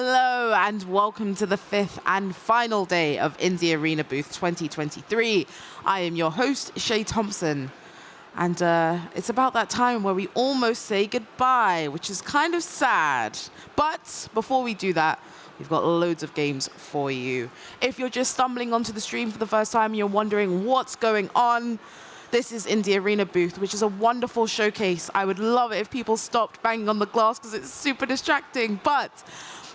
Hello and welcome to the fifth and final day of Indie Arena Booth 2023. I am your host, Shay Thompson. And it's about that time where we almost say goodbye, which is kind of sad. But before we do that, we've got loads of games for you. If you're just stumbling onto the stream for the first time and you're wondering what's going on, this is Indie Arena Booth, which is a wonderful showcase. I would love it if people stopped banging on the glass because it's super distracting. But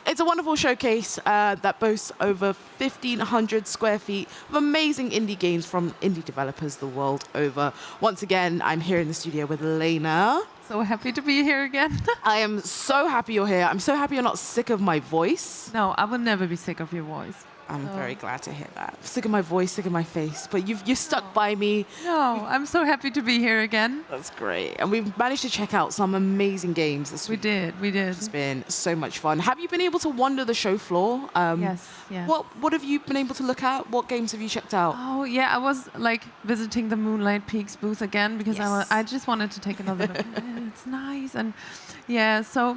it's a wonderful showcase that boasts over 1,500 square feet of amazing indie games from indie developers the world over. Once again, I'm here in the studio with Lena. So happy to be here again. I am so happy you're here. I'm so happy you're not sick of my voice. No, I will never be sick of your voice. I'm very glad to hear that. Sick of my voice, sick of my face, but you've stuck by me. No, I'm so happy to be here again. That's great. And we've managed to check out some amazing games this week. We did. It's been so much fun. Have you been able to wander the show floor? Yes. What have you been able to look at? What games have you checked out? Oh, yeah, I was visiting the Moonlight Peaks booth again because I just wanted to take another look. It's nice. And yeah, so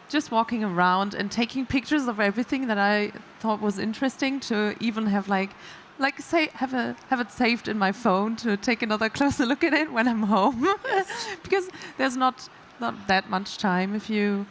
just walking around and taking pictures of everything that I thought was interesting, to even have have it saved in my phone to take another closer look at it when I'm home. Yes. Because there's not that much time if you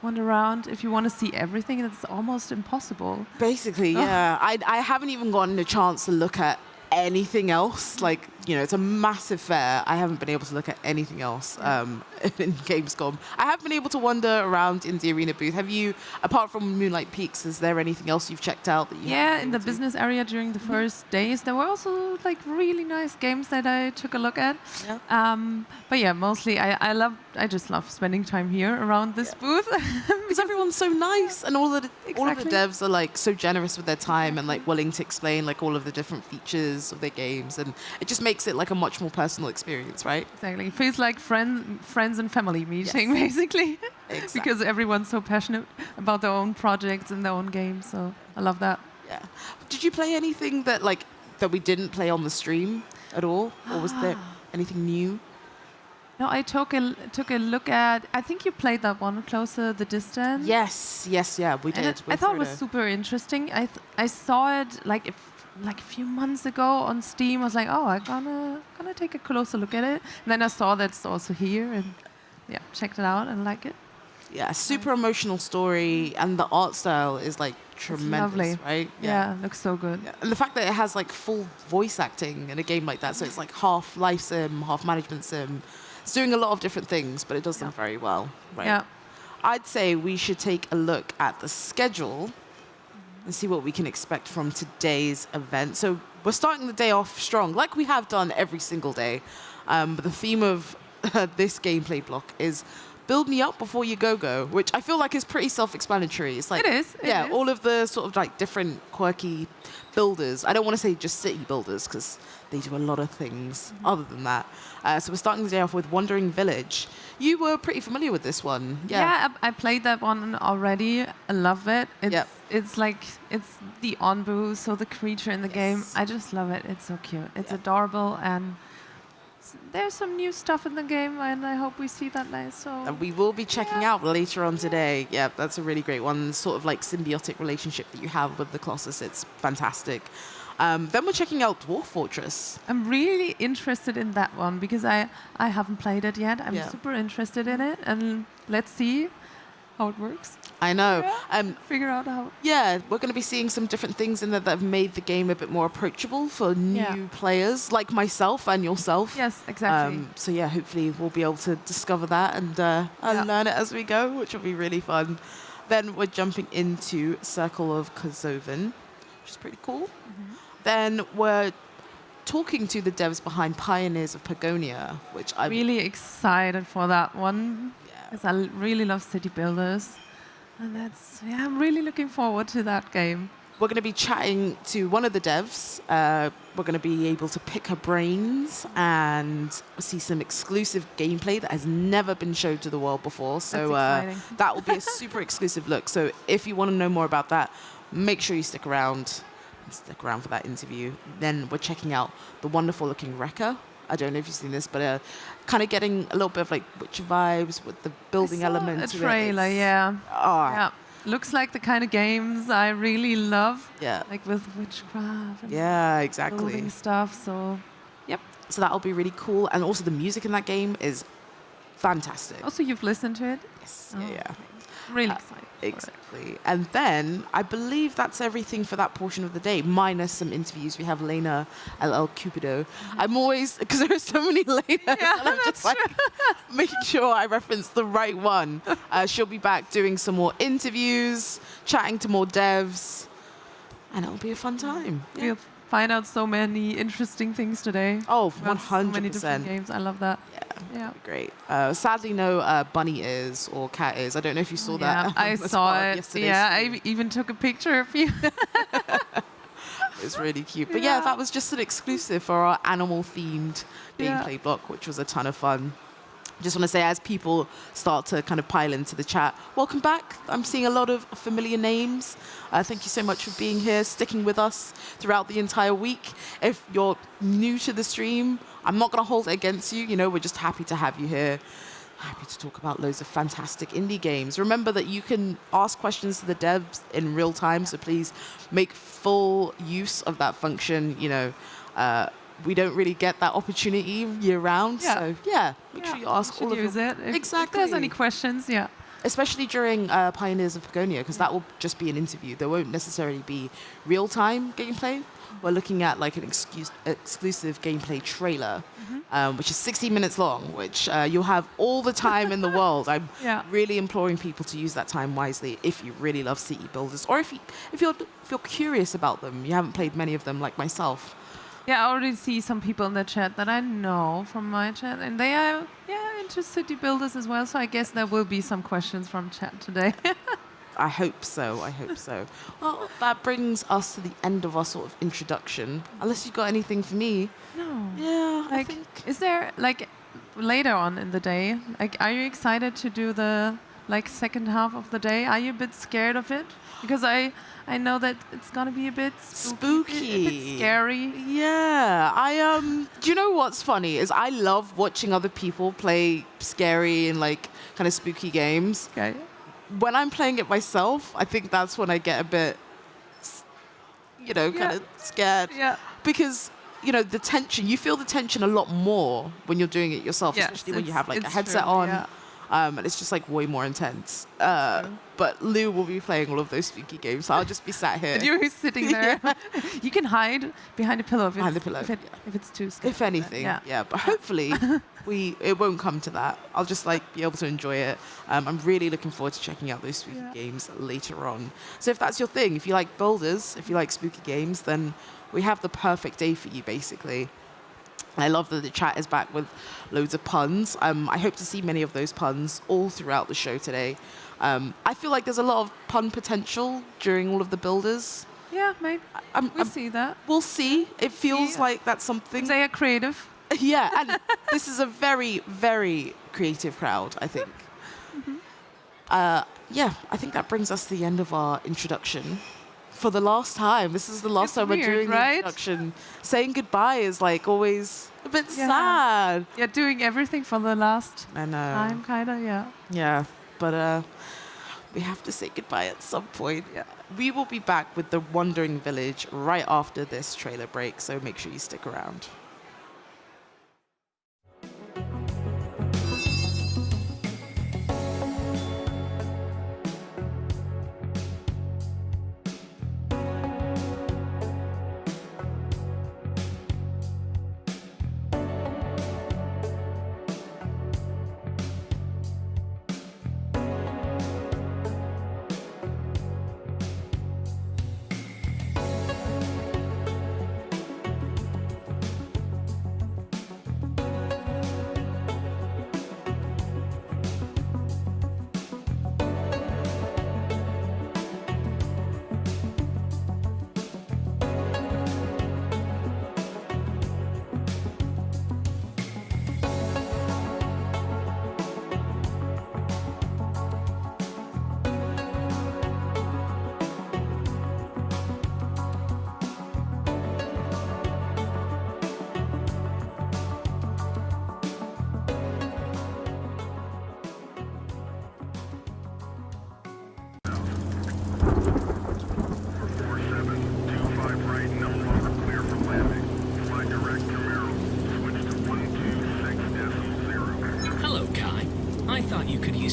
wander around. If you want to see everything, it's almost impossible. Basically, yeah. I haven't even gotten a chance to look at anything else. It's a massive fair. I haven't been able to look at anything else in Gamescom. I have been able to wander around in the Arena booth. Have you, apart from Moonlight Peaks, is there anything else you've checked out that you in the business area during the first days, there were also really nice games that I took a look at. Yeah. But yeah, mostly I just love spending time here around this booth. Because everyone's so nice, and all of the devs are so generous with their time and willing to explain all of the different features of their games, and it just makes it a much more personal experience, right? Exactly. It feels like friends and family meeting, basically. Exactly. Because everyone's so passionate about their own projects and their own games, so I love that. Yeah. Did you play anything that we didn't play on the stream at all, or was there anything new? No, I took a look at. I think you played that one, Closer the Distance. Yes, yeah, we did. I thought it was super interesting. I saw it a few months ago on Steam. I was like, oh, I'm gonna take a closer look at it. And then I saw that it's also here, and checked it out and like it. Yeah, super emotional story, and the art style is tremendous, right? Yeah, it looks so good. Yeah. And the fact that it has full voice acting in a game like that, so it's half life sim, half management sim. It's doing a lot of different things, but it does them very well, right? Yeah. I'd say we should take a look at the schedule and see what we can expect from today's event. So we're starting the day off strong, like we have done every single day. But the theme of this gameplay block is build me up before you go, which I feel is pretty self-explanatory. It's it is. All of the sort of different quirky builders. I don't want to say just city builders because they do a lot of things other than that. So we're starting the day off with Wandering Village. You were pretty familiar with this one. Yeah, I played that one already. I love it. It's the Onbu, so the creature in the game. I just love it. It's so cute. It's adorable, and there's some new stuff in the game, and I hope we see that later. So and we will be checking out later on today. Yeah, that's a really great one. Sort of symbiotic relationship that you have with the Colossus. It's fantastic. Then we're checking out Dwarf Fortress. I'm really interested in that one because I haven't played it yet. I'm super interested in it, and let's see how it works. I know. Figure out how. Yeah, we're going to be seeing some different things in there that have made the game a bit more approachable for new players like myself and yourself. Yes, exactly. So yeah, hopefully we'll be able to discover that and learn it as we go, which will be really fun. Then we're jumping into Circle of Kosovan, which is pretty cool. Mm-hmm. Then we're talking to the devs behind Pioneers of Pagonia, which I'm really excited for that one. Because I really love city builders. And I'm really looking forward to that game. We're going to be chatting to one of the devs. We're going to be able to pick her brains and see some exclusive gameplay that has never been showed to the world before. So that will be a super exclusive look. So if you want to know more about that, make sure you stick around for that interview. Then we're checking out the wonderful looking Rekka. I don't know if you've seen this, but kind of getting a little bit of Witcher vibes with the building element. A trailer, yeah. looks like the kind of games I really love. Yeah. Like with witchcraft and Yeah, exactly. building stuff. So, yep. So that'll be really cool. And also the music in that game is fantastic. Also, you've listened to it? Yes. Oh, Yeah. Really excited. Exactly. And then I believe that's everything for that portion of the day, minus some interviews. We have Lena LL Cupido. I'm always, because there are so many Lenas, and I'm just like making sure I reference the right one. She'll be back doing some more interviews, chatting to more devs, and it'll be a fun time. Yeah. We'll find out so many interesting things today. Oh, about so many 100%. different games. I love that. Yeah. Great. Sadly, no bunny ears or cat ears. I don't know if you saw that. I as saw part of it. yesterday's Yeah, stream. I even took a picture of you. It was really cute. But yeah, that was just an exclusive for our animal-themed gameplay block, which was a ton of fun. Just want to say, as people start to kind of pile into the chat, welcome back. I'm seeing a lot of familiar names. Thank you so much for being here, sticking with us throughout the entire week. If you're new to the stream, I'm not going to hold it against you. You know, we're just happy to have you here. Happy to talk about loads of fantastic indie games. Remember that you can ask questions to the devs in real time, so please make full use of that function. You know, we don't really get that opportunity year round. Yeah. So yeah, make sure you ask all of use your, it. If exactly. there's any questions, yeah. Especially during Pioneers of Pagonia, because that will just be an interview. There won't necessarily be real-time gameplay. We're looking at like an exclusive gameplay trailer, which is 60 minutes long, which you'll have all the time in the world. I'm really imploring people to use that time wisely if you really love city builders, or if you're curious about them. You haven't played many of them like myself. Yeah, I already see some people in the chat that I know from my chat, and they are into city builders as well. So I guess there will be some questions from chat today. I hope so. I hope so. Well, that brings us to the end of our sort of introduction. Unless you've got anything for me. No. Yeah. Like, is there like later on in the day? Like, are you excited to do the second half of the day? Are you a bit scared of it? Because I know that it's gonna be a bit spooky. A bit scary. Yeah. Do you know what's funny is I love watching other people play scary and like kind of spooky games. Okay. When I'm playing it myself, I think that's when I get a bit, kind of scared. Yeah. Because, the tension, you feel the tension a lot more when you're doing it yourself, especially when you have like a headset on. Yeah. And it's just like way more intense. But Lou will be playing all of those spooky games, so I'll just be sat here. And you're sitting there. You can hide behind a pillow if it's too scary. If anything, yeah. But hopefully it won't come to that. I'll just be able to enjoy it. I'm really looking forward to checking out those spooky games later on. So if that's your thing, if you like builders, if you like spooky games, then we have the perfect day for you, basically. I love that the chat is back with loads of puns. I hope to see many of those puns all throughout the show today. I feel like there's a lot of pun potential during all of the builders. Yeah, maybe. We'll see that. We'll see. It feels like that's something. They are creative. Yeah, and this is a very, very creative crowd, I think. I think that brings us to the end of our introduction. For the last time. This is the last time we're doing the introduction. Saying goodbye is always a bit sad. Yeah, doing everything for the last time, kind of, Yeah, but we have to say goodbye at some point. Yeah. We will be back with the Wandering Village right after this trailer break, so make sure you stick around.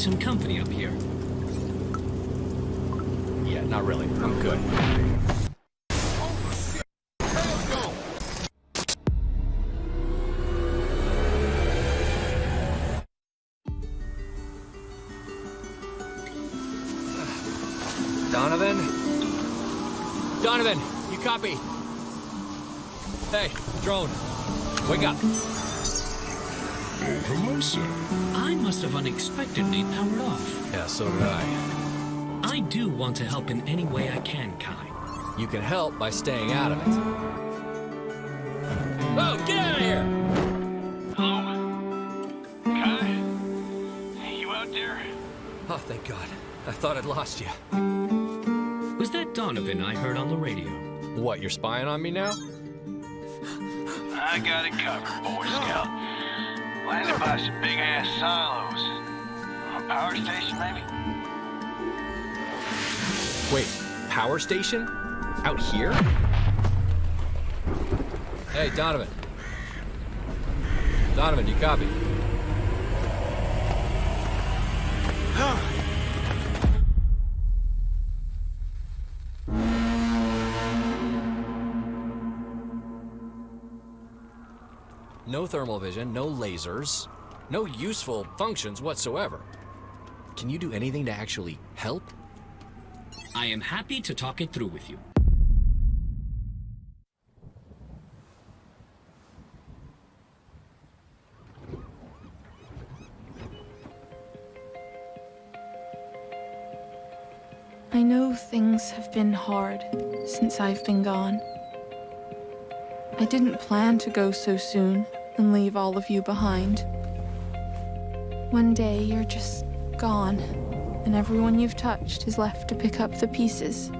some company up here. Yeah, not really. I'm good. Donovan? Donovan, you copy? Hey, drone, wake up. Oh, hello, sir. I must have unexpectedly powered off. Yeah, so did I. I do want to help in any way I can, Kai. You can help by staying out of it. Oh, get out of here! Hello? Kai? You out there? Oh, thank God. I thought I'd lost you. Was that Donovan I heard on the radio? What, you're spying on me now? I got it covered, Boy Scout. Landed by some big-ass silos. A power station, maybe? Wait, power station? Out here? Hey, Donovan. Donovan, you copy? No thermal vision, no lasers, no useful functions whatsoever. Can you do anything to actually help? I am happy to talk it through with you. I know things have been hard since I've been gone. I didn't plan to go so soon and leave all of you behind. One day you're just gone, and everyone you've touched is left to pick up the pieces.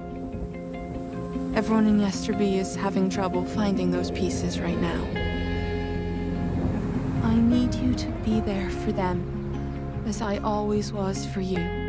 Everyone in Yesterby is having trouble finding those pieces right now. I need you to be there for them, as I always was for you.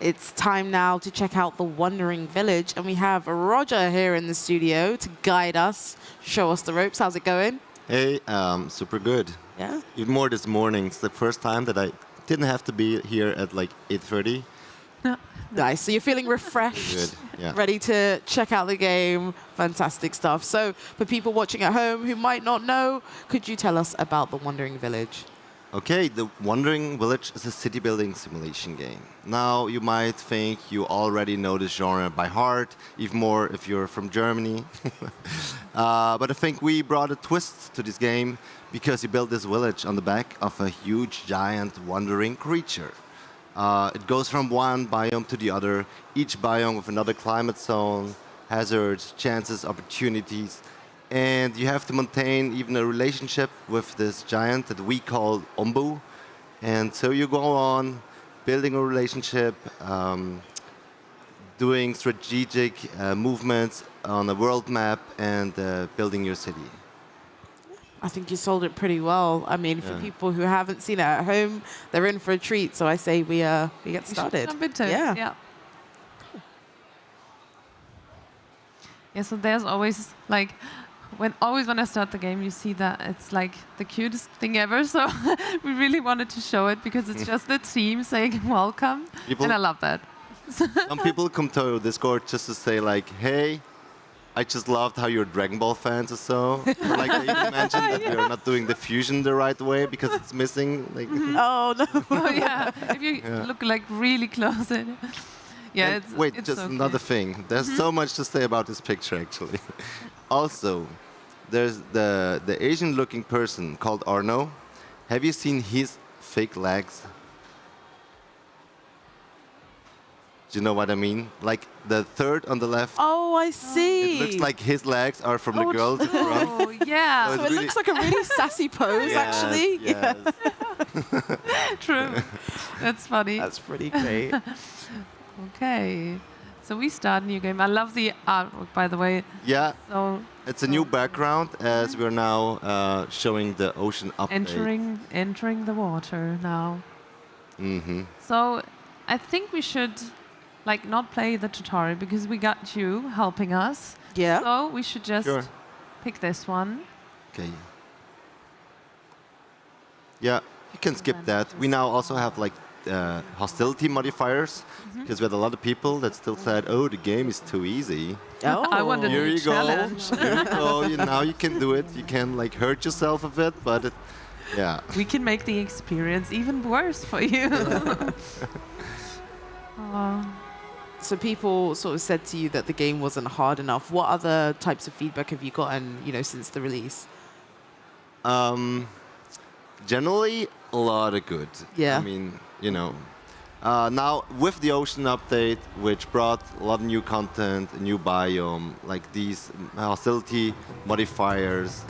It's time now to check out the Wandering Village, and we have Roger here in the studio to guide us, show us the ropes. How's it going? Hey, super good. Yeah? Even more this morning. It's the first time that I didn't have to be here at like 8:30. Nice. So you're feeling refreshed, Good, yeah. ready to check out the game. Fantastic stuff. So for people watching at home who might not know, could you tell us about the Wandering Village? Okay, the Wandering Village is a city building simulation game. Now, you might think you already know this genre by heart, even more if you're from Germany. But I think we brought a twist to this game because you build this village on the back of a huge, giant, wandering creature. It goes from one biome to the other, each biome with another climate zone, hazards, chances, opportunities. And you have to maintain even a relationship with this giant that we call Ombu. And so you go on building a relationship, doing strategic movements on a world map, and building your city. I think you sold it pretty well. I mean, for Yeah. people who haven't seen it at home, they're in for a treat. So I say we get started. Jump into it. Yeah. Yeah. Yeah, so there's always like when I start the game, you see that it's like the cutest thing ever. So we really wanted to show it because it's just the team saying welcome, People- and I love that. Some people come to Discord just to say like, hey, I just loved how you're Dragon Ball fans or so. Or like they even mentioned that we're not doing the fusion the right way because it's missing. Like, Oh, no. Oh yeah, if you look like really close in. Yeah, And it's wait, it's just so another cute. thing. There's so much to say about this picture, actually. Also, there's the Asian-looking person called Arno. Have you seen his fake legs? Do you know what I mean? Like the third on the left. Oh, I see. It looks like his legs are from the Oh, girls in front. Oh yeah, So So it really- looks like a really sassy pose, Yes, actually. yes. true. That's funny. That's pretty great. Okay, so we start a new game. I love the artwork, by the way. Yeah, So it's a new background as we're now showing the ocean update. entering the water now. Mm-hmm. So I think we should like not play the tutorial because we got you helping us. Yeah. So we should just Sure. pick this one. Okay. Yeah, you can skip that. We now also have like hostility modifiers because we had a lot of people that still said, "Oh, the game is too easy." Oh. I wanted Here to you go. challenge. Here you go. Now you can do it. You can like hurt yourself a bit, but yeah. We can make the experience even worse for you. Oh. So people sort of said to you that the game wasn't hard enough. What other types of feedback have you gotten, since the release? Generally, a lot of good. Yeah. I mean, now with the ocean update, which brought a lot of new content, a new biome, like these hostility modifiers,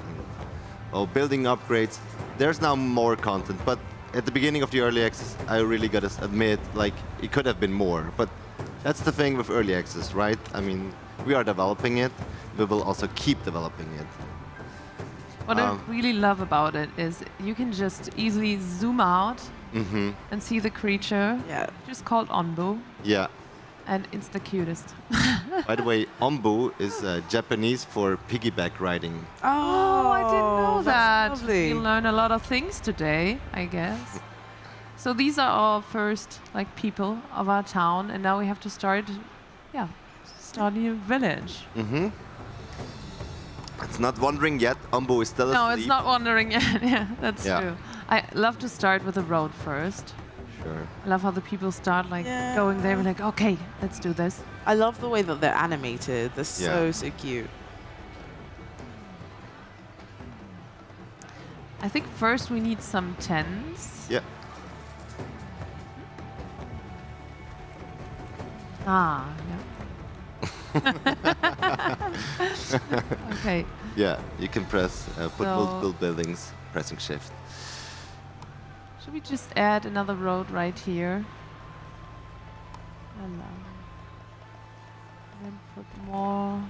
or building upgrades, there's now more content. But at the beginning of the early access, I really gotta admit, like, it could have been more. But that's the thing with early access, right? I mean, we are developing it. We will also keep developing it. What I really love about it is you can just easily zoom out and see the creature. Yeah. Just called Onbu, Yeah. and it's the cutest. By the way, ombu is Japanese for piggyback riding. Oh, I didn't know that. that's lovely. We learn a lot of things today, I guess. So these are our first people of our town, and now we have to start a new village. It's not wandering yet. Ombu is still asleep. No, it's not wandering yet. Yeah, that's Yeah. true. I love to start with the road first. Sure. I love how the people start Yeah. going there and okay, let's do this. I love the way that they're animated. They're so, Yeah. so cute. I think first we need some tents. Yeah. Ah, yeah. Okay. Yeah. You can press put So- multiple buildings, pressing shift. Should we just add another road right here? Hello. Then put more.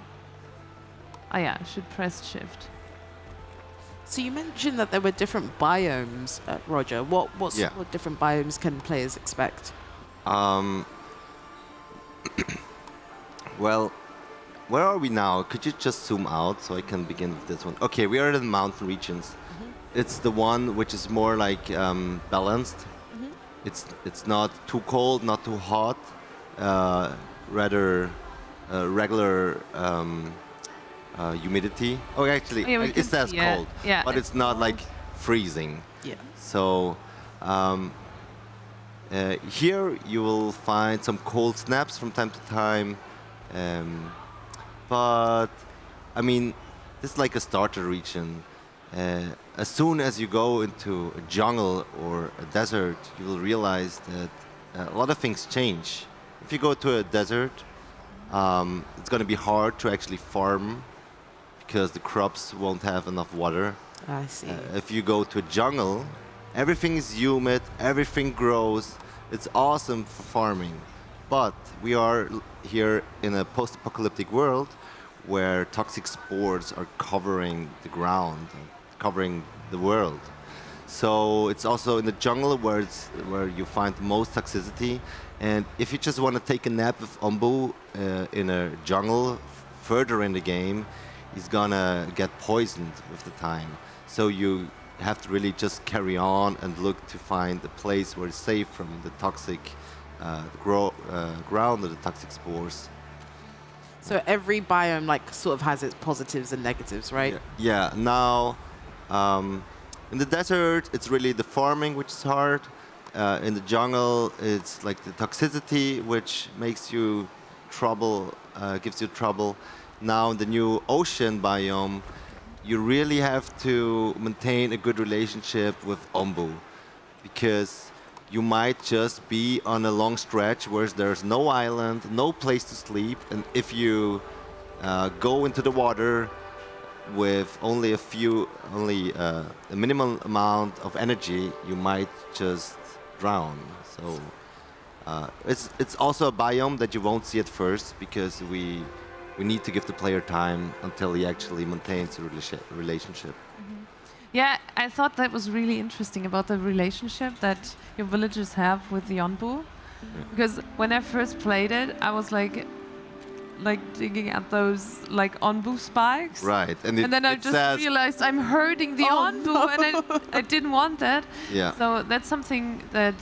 Oh yeah, I should press shift. So you mentioned that there were different biomes, Roger. What Yeah. different biomes can players expect? Well, where are we now? Could you just zoom out so I can begin with this one? Okay, we are in the mountain regions. It's the one which is more like balanced. It's not too cold, not too hot. Rather regular humidity. Oh, actually, Yeah, we it can says see it. cold, Yeah, but it's not like freezing. Yeah. So here you will find some cold snaps from time to time, but I mean, this is like a starter region. As soon as you go into a jungle or a desert, you will realize that a lot of things change. If you go to a desert, it's going to be hard to actually farm because the crops won't have enough water. I see. If you go to a jungle, everything is humid, everything grows. It's awesome for farming. But we are here in a post-apocalyptic world where toxic spores are covering the ground, covering the world. So it's also in the jungle where you find the most toxicity. And if you just want to take a nap with Ombu in a jungle further in the game, he's gonna get poisoned with the time. So you have to really just carry on and look to find a place where it's safe from the toxic ground or the toxic spores. So every biome like sort of has its positives and negatives, right? Yeah. Now, in the desert, it's really the farming which is hard. In the jungle, it's like the toxicity which makes you trouble, gives you trouble. Now in the new ocean biome, you really have to maintain a good relationship with Ombu, because you might just be on a long stretch where there's no island, no place to sleep, and if you go into the water with only a minimal amount of energy, you might just drown. So it's also a biome that you won't see at first, because we need to give the player time until he actually maintains a relationship. Yeah, I thought that was really interesting about the relationship that your villagers have with the Onbu. Because when I first played it, I was like digging at those like Onbu spikes. Right, and then I just realized I'm hurting the Onbu, and I didn't want that. Yeah. So that's something that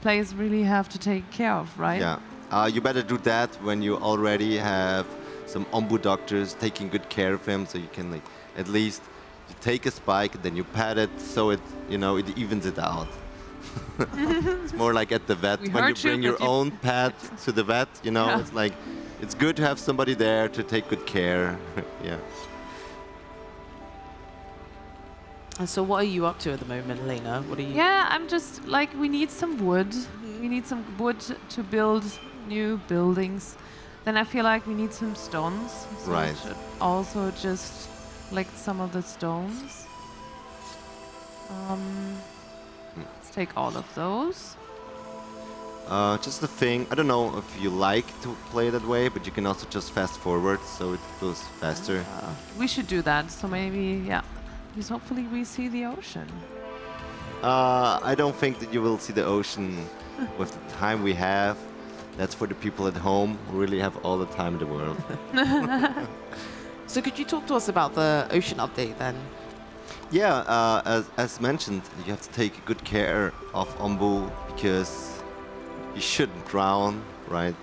players really have to take care of, right? Yeah. You better do that when you already have some Ombu doctors taking good care of him, so you can like at least you take a spike, then you pat it, so it it evens it out. It's more like at the vet when you bring your own pet to the vet. Yeah. It's like it's good to have somebody there to take good care. Yeah. And so what are you up to at the moment, Lena? What are you? Yeah, I'm just like, we need some wood. We need some wood to build new buildings. Then I feel like we need some stones. So Right. we should also just collect some of the stones. Let's take all of those. Just the thing, I don't know if you like to play that way, but you can also just fast forward, so it goes faster. We should do that. So maybe, yeah. Because hopefully we see the ocean. I don't think that you will see the ocean with the time we have. That's for the people at home who really have all the time in the world. So could you talk to us about the ocean update then? Yeah, as mentioned, you have to take good care of Ombu because you shouldn't drown, right?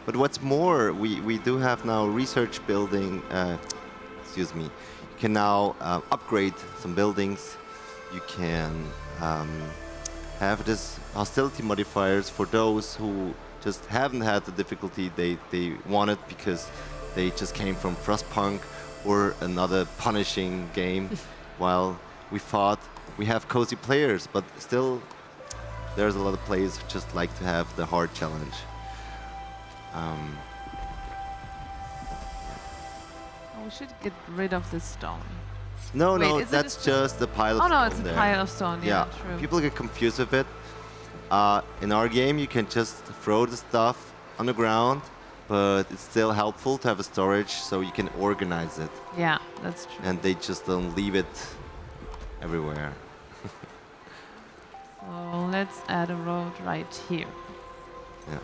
But what's more, we do have now research building, excuse me, you can now upgrade some buildings. You can have this hostility modifiers for those who just haven't had the difficulty they wanted because they just came from Frostpunk or another punishing game, while we thought we have cozy players, but still there's a lot of players who just like to have the hard challenge. We should get rid of this stone. No, Wait, no, is it a that's stone? just the pile of Oh stone no, it's a there. pile of stone. Yeah, true. People get confused with it. In our game, you can just throw the stuff on the ground, but it's still helpful to have a storage so you can organize it. Yeah, that's true. And they just don't leave it everywhere. So let's add a road right here. Yeah.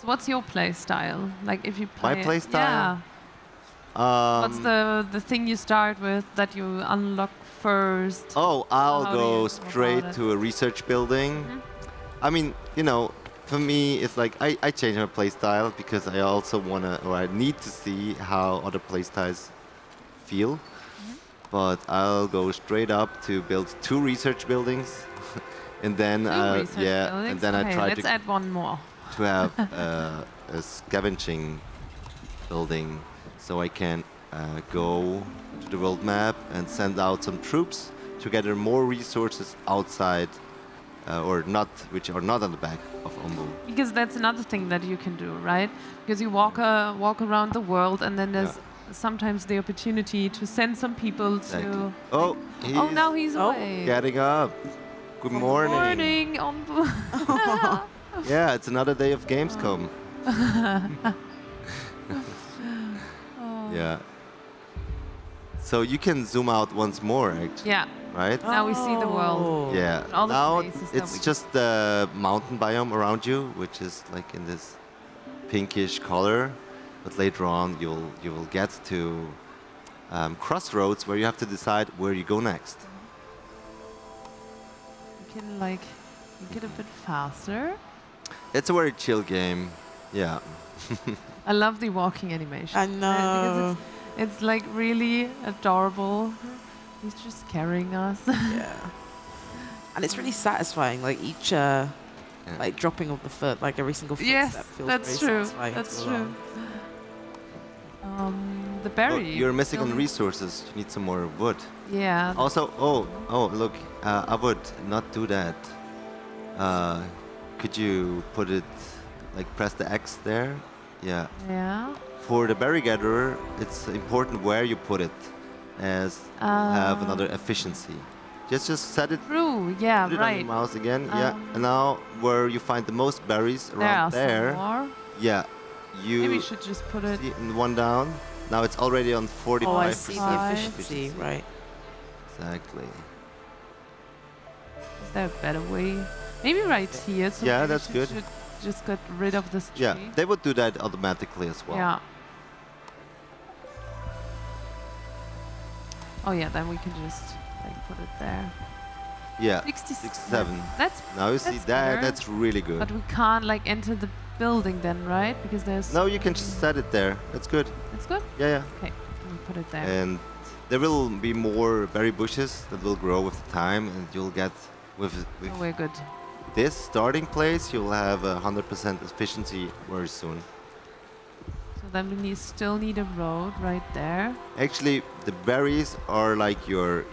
So what's your play style? Like if you play My it- play style? Yeah. What's the thing you start with that you unlock first? Oh, I'll How do go you go straight about it? to a research building. I mean, for me, it's like I change my playstyle because I also I need to see how other playstyles feel. But I'll go straight up to build 2 research buildings, and then Two research buildings? and then Okay, I try let's add one more. to have a scavenging building, so I can go to the world map and send out some troops to gather more resources outside, which are not on the back of Ombu. Because that's another thing that you can do, right? Because you walk around the world, and then there's sometimes the opportunity to send some people Exactly. to. Oh, Oh, now he's Oh. away. getting up. Good morning. Morning, Ombu. Yeah, it's another day of Gamescom. Yeah. So you can zoom out once more, actually, Yeah. right? Now we see the world. Oh. Yeah. All the Now places that it's we- just the mountain biome around you, which is like in this pinkish color. But later on, you will get to crossroads where you have to decide where you go next. You can like make it a bit faster. It's a very chill game. Yeah. I love the walking animation. I Because know. it's like really adorable. He's just carrying us. Yeah. And it's really satisfying. Like each, like dropping of the foot, like every single footstep Yes, feels that's very true. satisfying That's as true. well. The Oh, berry. you're missing on building- resources. You need some more wood. Yeah. Also, look, I would not do that. Could you put it, like press the X there? Yeah. Yeah. For the berry gatherer, it's important where you put it, as have another efficiency. Just set it, True. Yeah. put it on Right. your mouse again. Yeah. And now where you find the most berries There are around there. some more. Yeah. You Maybe we should just put it. see one down. Now it's already on 45%. Oh, I see the Five. efficiency, right. Exactly. Is there a better way? Maybe right here. So Yeah, maybe that's we good. Should just get rid of this tree. Yeah, they would do that automatically as well. Yeah. Oh yeah, then we can just like put it there. Yeah. 67. 67. That's. Now you see That's that. better. That's really good. But we can't like enter the building then, right? Because there's. No, you can just set it there. That's good. That's good. Yeah, yeah. Okay, we put it there. And there will be more berry bushes that will grow with time, and you'll get with Oh, we're good. this starting place, you'll have 100% efficiency very soon. So then we still need a road right there. Actually, the berries are like your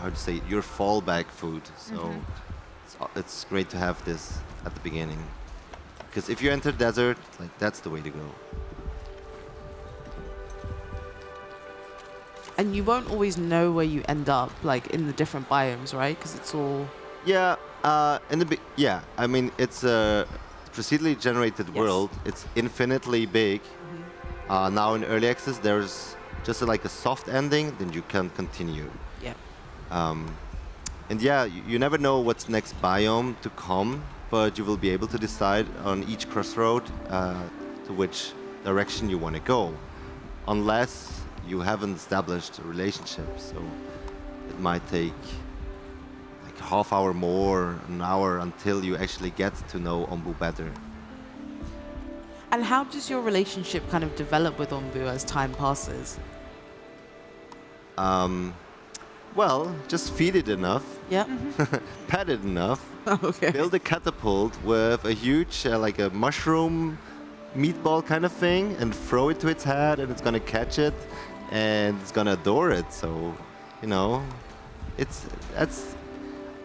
how to say your fallback food. So it's great to have this at the beginning. Because if you enter desert, like that's the way to go. And you won't always know where you end up, like in the different biomes, right? Because it's all. Yeah, I mean, it's a procedurally generated Yes. world. It's infinitely big. Now in early access, there's just like a soft ending, then you can continue. Yeah. And yeah, you never know what's next biome to come, but you will be able to decide on each crossroad to which direction you want to go, unless you haven't established a relationship. So it might take like half hour more, an hour until you actually get to know Ombu better. And how does your relationship kind of develop with Ombu as time passes? Well, just feed it enough, Yeah. pet it enough, Okay. build a catapult with a huge, like a mushroom meatball kind of thing, and throw it to its head, and it's gonna catch it, and it's gonna adore it. So, you know, that's.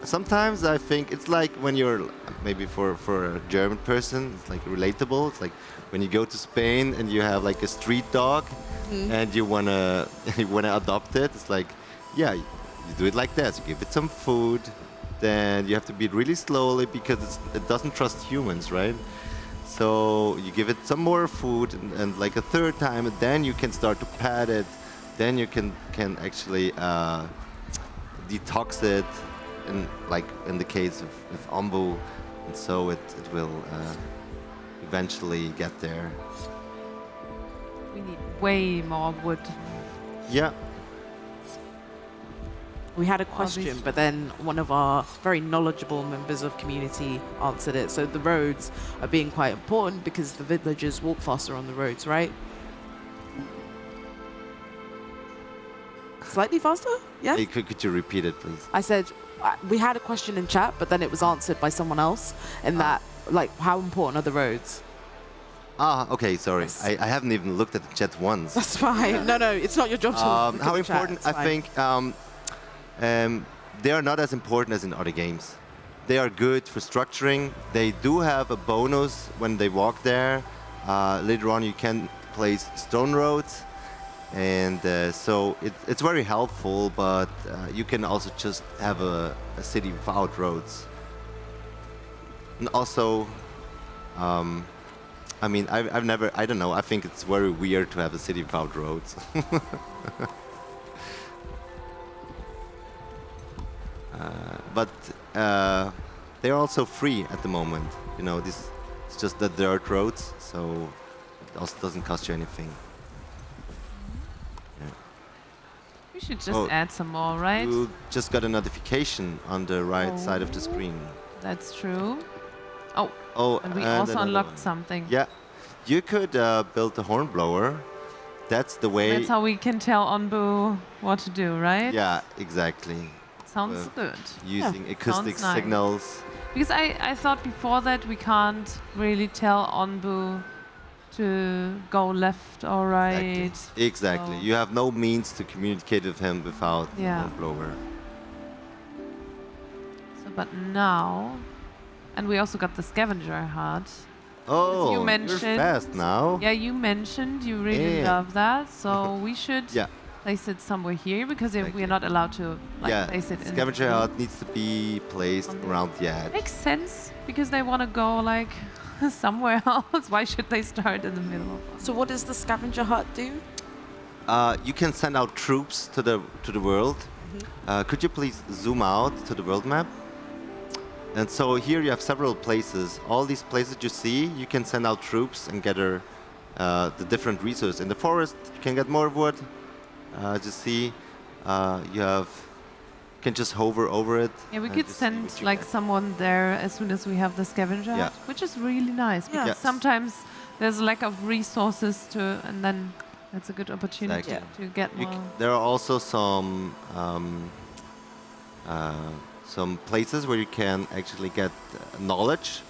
Sometimes I think it's like when you're maybe for a German person, it's like relatable. It's like when you go to Spain and you have like a street dog, and you wanna adopt it. It's like, yeah, you do it like that. You give it some food, then you have to beat really slowly because it doesn't trust humans, right? So you give it some more food, and like a third time, and then you can start to pet it. Then you can actually detox it, like in the case of Ombu, and so it will eventually get there. We need way more wood. Yeah. We had a these- question, but then one of our very knowledgeable members of community answered it. So the roads are being quite important because the villagers walk faster on the roads, right? Slightly faster? Yeah? Hey, could you repeat it, please? I said, we had a question in chat, but then it was answered by someone else in that, like, how important are the roads? Okay, sorry. Yes. I haven't even looked at the chat once. That's fine. No, it's not your job to look at How the chat, important? it's I fine. think they are not as important as in other games. They are good for structuring. They do have a bonus when they walk there. Later on, you can place stone roads, and so it's very helpful. But you can also just have a city without roads. And also, I mean, I've never. I don't know. I think it's very weird to have a city without roads. But they're also free at the moment. You know, it's just the dirt roads, so it also doesn't cost you anything. We should just Oh, add some more, right? You just got a notification on the right side of the screen. That's true. Oh, Oh, and we and also another unlocked one. something. Yeah, you could build the hornblower. That's the way. That's how we can tell Onbu what to do, right? Yeah, exactly. Sounds good. Using acoustic sounds nice. signals. Because I thought before that we can't really tell Onbu to go left or right. Exactly. So- You have no means to communicate with him without the Yeah. hornblower. So, but now, and we also got the scavenger heart. Oh, you're mentioned- fast now. Yeah, you mentioned you really Yeah. love that, so we should Yeah. place it somewhere here because Exactly. we are not allowed to like Yeah, place it in. scavenger the- hunt needs to be placed On the- around the edge. Makes sense because they want to go like somewhere else. Why should they start in the middle of one? So what does the scavenger hut do? You can send out troops to the world. Could you please zoom out to the world map? And so here you have several places. All these places you see, you can send out troops and gather the different resources. In the forest, you can get more wood. As you see, you can just hover over it. Yeah, we and could just see send what you like get. someone there as soon as we have the scavenger, Yeah. hut, which is really nice because Yes. sometimes there's a lack of resources to, and then that's a good opportunity Exactly. to get You more. there are also some places where you can actually get knowledge,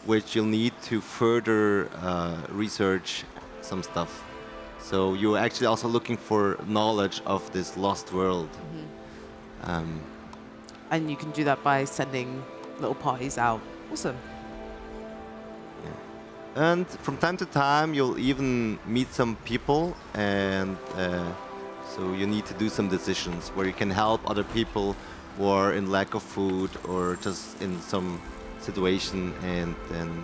which you'll need to further research some stuff. So you're actually also looking for knowledge of this lost world. And you can do that by sending little parties out. Awesome. And from time to time, you'll even meet some people, and so you need to do some decisions where you can help other people who are in lack of food or just in some situation, and then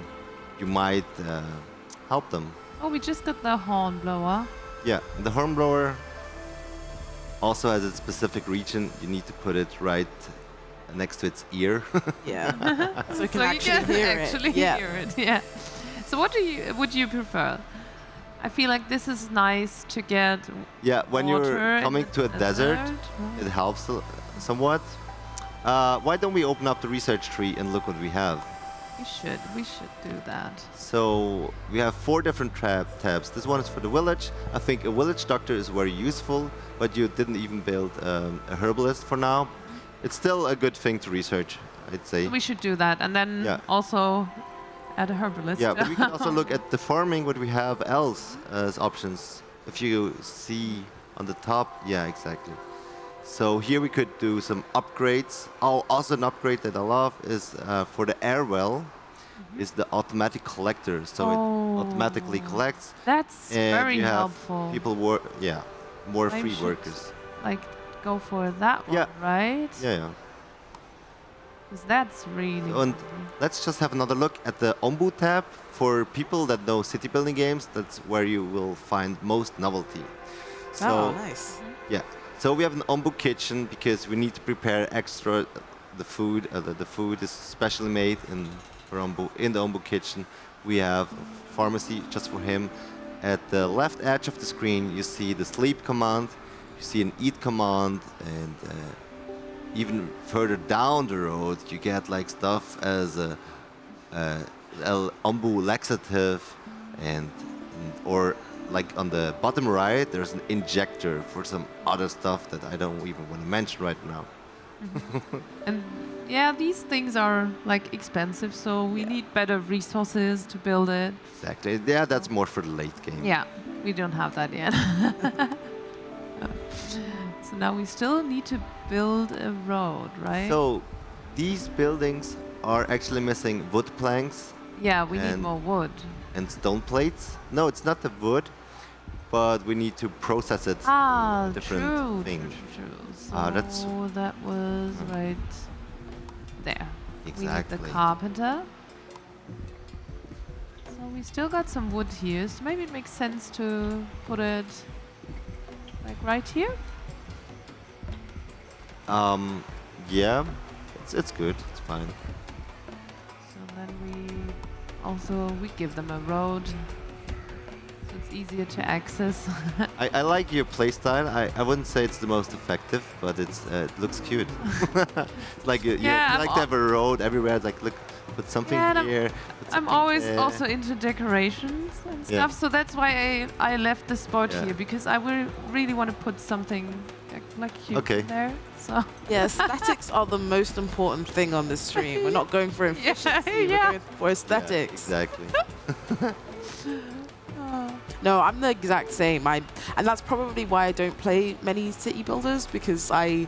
you might help them. Oh, we just got the horn blower. Yeah, the hornblower also has a specific region. You need to put it right next to its ear. Yeah. So you can So actually hear actually it. Yeah. hear it. Yeah. So what would you prefer? I feel like this is nice to get Yeah, when water you're in coming the to a desert, right? it helps somewhat. Why don't we open up the research tree and look what we have? We should do that. So we have 4 different tabs. This one is for the village. I think a village doctor is very useful, but you didn't even build a herbalist for now. It's still a good thing to research, I'd say. We should do that, and then Yeah. also add a herbalist. Yeah, but we can also look at the farming, what we have else as options. If you see on the top, yeah, exactly. So here we could do some upgrades. Oh, also an upgrade that I love is for the air well, is the automatic collector. So it automatically collects. That's And very you have helpful. people work, more Maybe free we should workers. like go for that one, Yeah. right? Yeah. Because that's really. And cool. let's just have another look at the Ombu tab. For people that know city building games, that's where you will find most novelty. So, Oh, nice. yeah. So we have an Ombu kitchen because we need to prepare extra the food. The food is specially made in the Ombu kitchen We have a pharmacy just for him. At the left edge of the screen, you see the sleep command, you see an eat command, and even further down the road, you get like stuff as a Ombu laxative, or like on the bottom right, there's an injector for some other stuff that I don't even want to mention right now. And yeah, these things are like expensive, so we need better resources to build it. Exactly. Yeah, that's more for the late game. Yeah, we don't have that yet. So now we still need to build a road, right? So these buildings are actually missing wood planks yeah, we need and- more wood. and stone plates. No, it's not the wood, but we need to process it. Ah, different true, things. true. So Ah, that's- that was right there. We need Exactly. the carpenter. So we still got some wood here, so maybe it makes sense to put it like right here. Yeah, it's good. It's fine. So then we give them a road, so it's easier to access. I like your playstyle. I wouldn't say it's the most effective, but it looks cute. It's like you Yeah, I'm like to have a road everywhere. It's like, look, put something Yeah, and here. put I'm something always there. also into decorations and Yeah. stuff, so that's why I left the spot Yeah. here, because I really want to put something like cute Okay. there. So Yeah, aesthetics are the most important thing on this stream. We're not going for efficiency, we're yeah. going for aesthetics. Exactly. No, I'm the exact same. And that's probably why I don't play many city builders, because I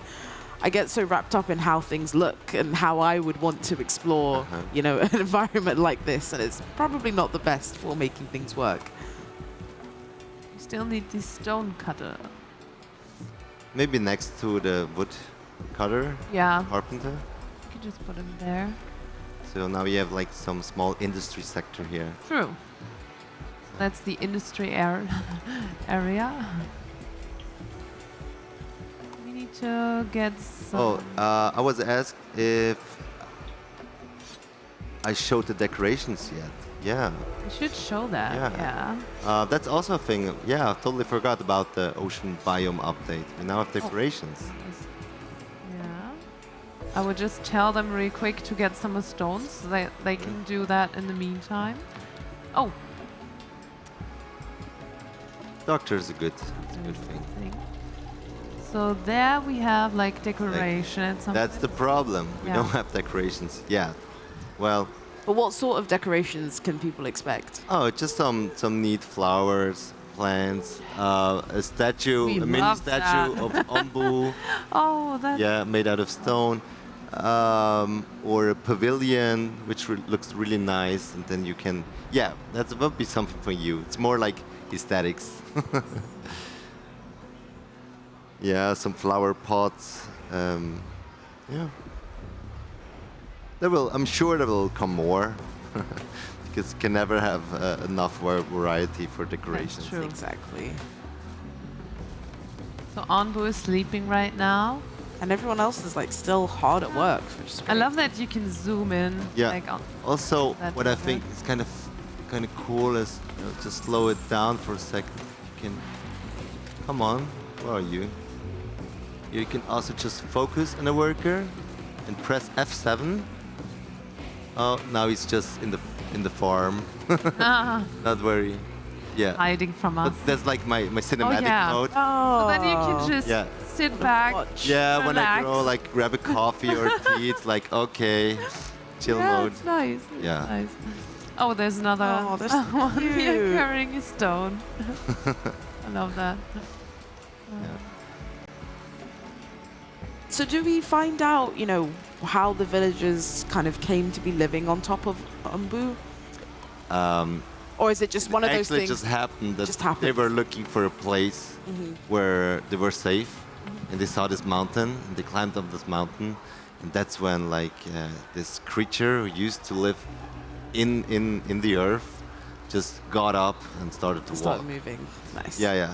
get so wrapped up in how things look and how I would want to explore, you know, an environment like this, and it's probably not the best for making things work. you still need this stone cutter. Maybe next to the wood cutter, Yeah, carpenter. you can just put him there. So now we have like some small industry sector here. True. That's the industry area. We need to get some. I was asked if I showed the decorations yet. Yeah. We should show that. Yeah. Yeah. That's also a thing. Yeah, I totally forgot about the ocean biome update. We now have decorations. Yeah. I would just tell them really quick to get some stones so they can do that in the meantime. Oh, Doctor is a good there's thing. something. So there we have like decoration and something. That's the problem. We Yeah. don't have decorations yet. Well, But what sort of decorations can people expect? just some neat flowers, plants, a statue, We a mini love statue that. of Ombu. Oh, that. Yeah, made out of stone, or a pavilion, which looks really nice. And then you can, yeah, that would be something for you. It's more like aesthetics. Yeah, some flower pots. Yeah, I'm sure there will come more, because you can never have enough variety for decorations. true. Exactly. So Onbu is sleeping right now. And everyone else is like still hard at work, which is I great. love that you can zoom in. Yeah. Like on, Also, That what I would think work. is kind of cool is just slow it down for a second. You can, come on, where are you? You can also just focus on a worker and press F7. Oh, now he's just in the farm. Not very, yeah. hiding from us. But that's like my cinematic yeah. mode. Oh. So then you can just Yeah. sit back. Watch. Yeah, when I relax. go like grab a coffee or tea, it's like okay, chill Yeah, mode. it's nice. It's Yeah. nice. Oh, there's another Oh, that's one here cute. carrying a stone. I love that. So do we find out, you know, how the villagers kind of came to be living on top of Umbu? Or is it just one of those Actually, things? it just happened that just they happened. were looking for a place where they were safe, and they saw this mountain, and they climbed up this mountain, and that's when like this creature who used to live in the earth just got up and started to Start walk. moving. Nice. Yeah, yeah.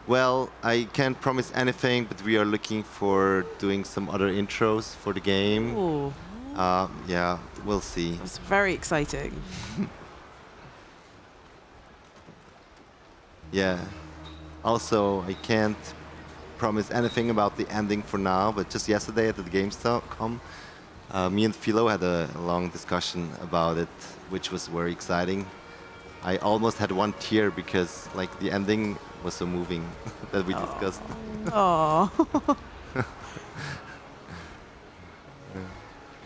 Well, I can't promise anything, but we are looking for doing some other intros for the game. Ooh. Yeah, we'll see. It's very exciting. Yeah. Also, I can't promise anything about the ending for now, but just yesterday at the Gamescom, me and Philo had a long discussion about it, which was very exciting. I almost had one tear because like the ending was so moving that we discussed. Oh.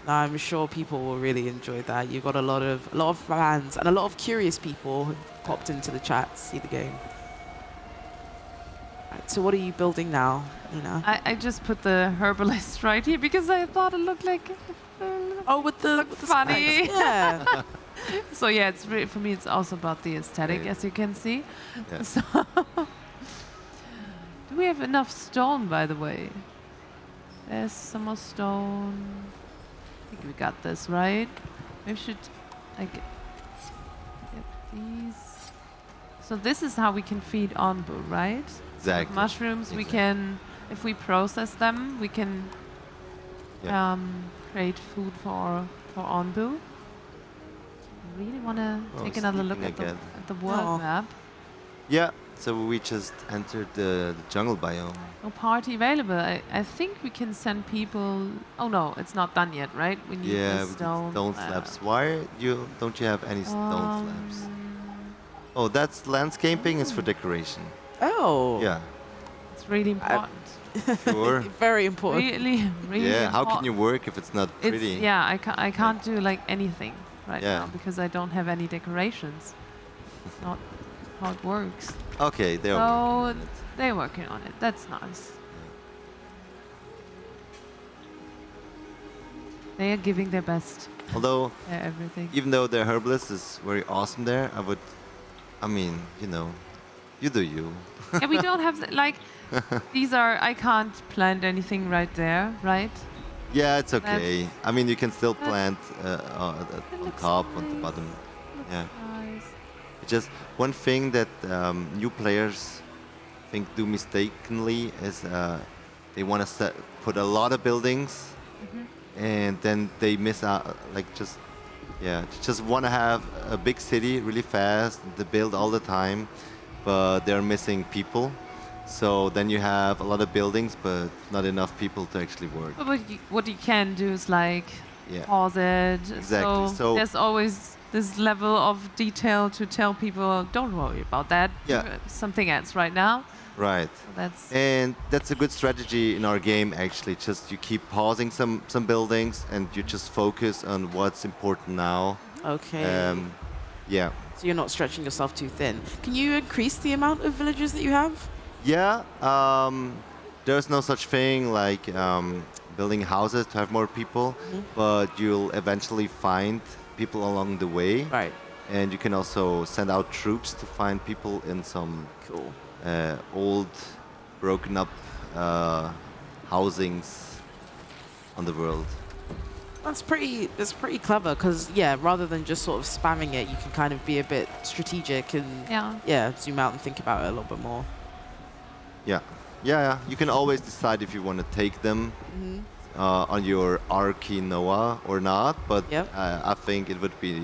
I'm sure people will really enjoy that. You've got a lot of fans and a lot of curious people who popped into the chat to see the game. Right, so what are you building now, Nina? I just put the herbalist right here because I thought it looked like With the funny. spikes. Yeah. So yeah, it's really, for me it's also about the aesthetic, Yeah. as you can see. Yeah. So do we have enough stone, by the way? There's some more stone. I think we got this, right? Maybe we should like get these. So this is how we can feed Onbu, right? Exactly. Mushrooms, we Exactly. can, if we process them, we can Yeah. create food for Onbu. I really want to Oh, take another look sleeping at again. the world Oh. map. Yeah, so we just entered the jungle biome. No party available. I think we can send people. Oh no, it's not done yet, right? We need Yeah, the we did stone. stone slabs. Why don't you have any stone slabs? Oh, that's landscaping is for decoration. Oh. Yeah, It's really important. sure. Very important. Really, really. Yeah, how can important. you work if it's not It's, pretty? yeah, I can't do like anything right Yeah. now because I don't have any decorations. It's not how it works. Okay, they're So working on it. they're working on it. That's nice. They are giving their best. Although, Everything. even though the herbalist is very awesome there, you do you. Yeah, we don't have like these are. I can't plant anything right there, right? Yeah, it's okay. I mean, you can still plant on looks top, on the nice. bottom. Yeah. Nice. Just one thing that new players think do mistakenly is they want to put a lot of buildings, and then they miss out. Just want to have a big city really fast. They build all the time, but they're missing people. So then you have a lot of buildings, but not enough people to actually work. But what you can do is like Yeah. pause it. Exactly. So- there's always this level of detail to tell people, don't worry about that. Yeah. Do something else right now. Right. So that's And that's a good strategy in our game, actually. Just you keep pausing some buildings, and you just focus on what's important now. Okay. Yeah. So you're not stretching yourself too thin. Can you increase the amount of villagers that you have? Yeah. There's no such thing like building houses to have more people, but you'll eventually find people along the way. Right. And you can also send out troops to find people in some Cool. old, broken up housings on the world. That's pretty clever because rather than just sort of spamming it, you can kind of be a bit strategic and zoom out and think about it a little bit more. Yeah. You can always decide if you want to take them on your Arki Noah or not, but Yep. I think it would be.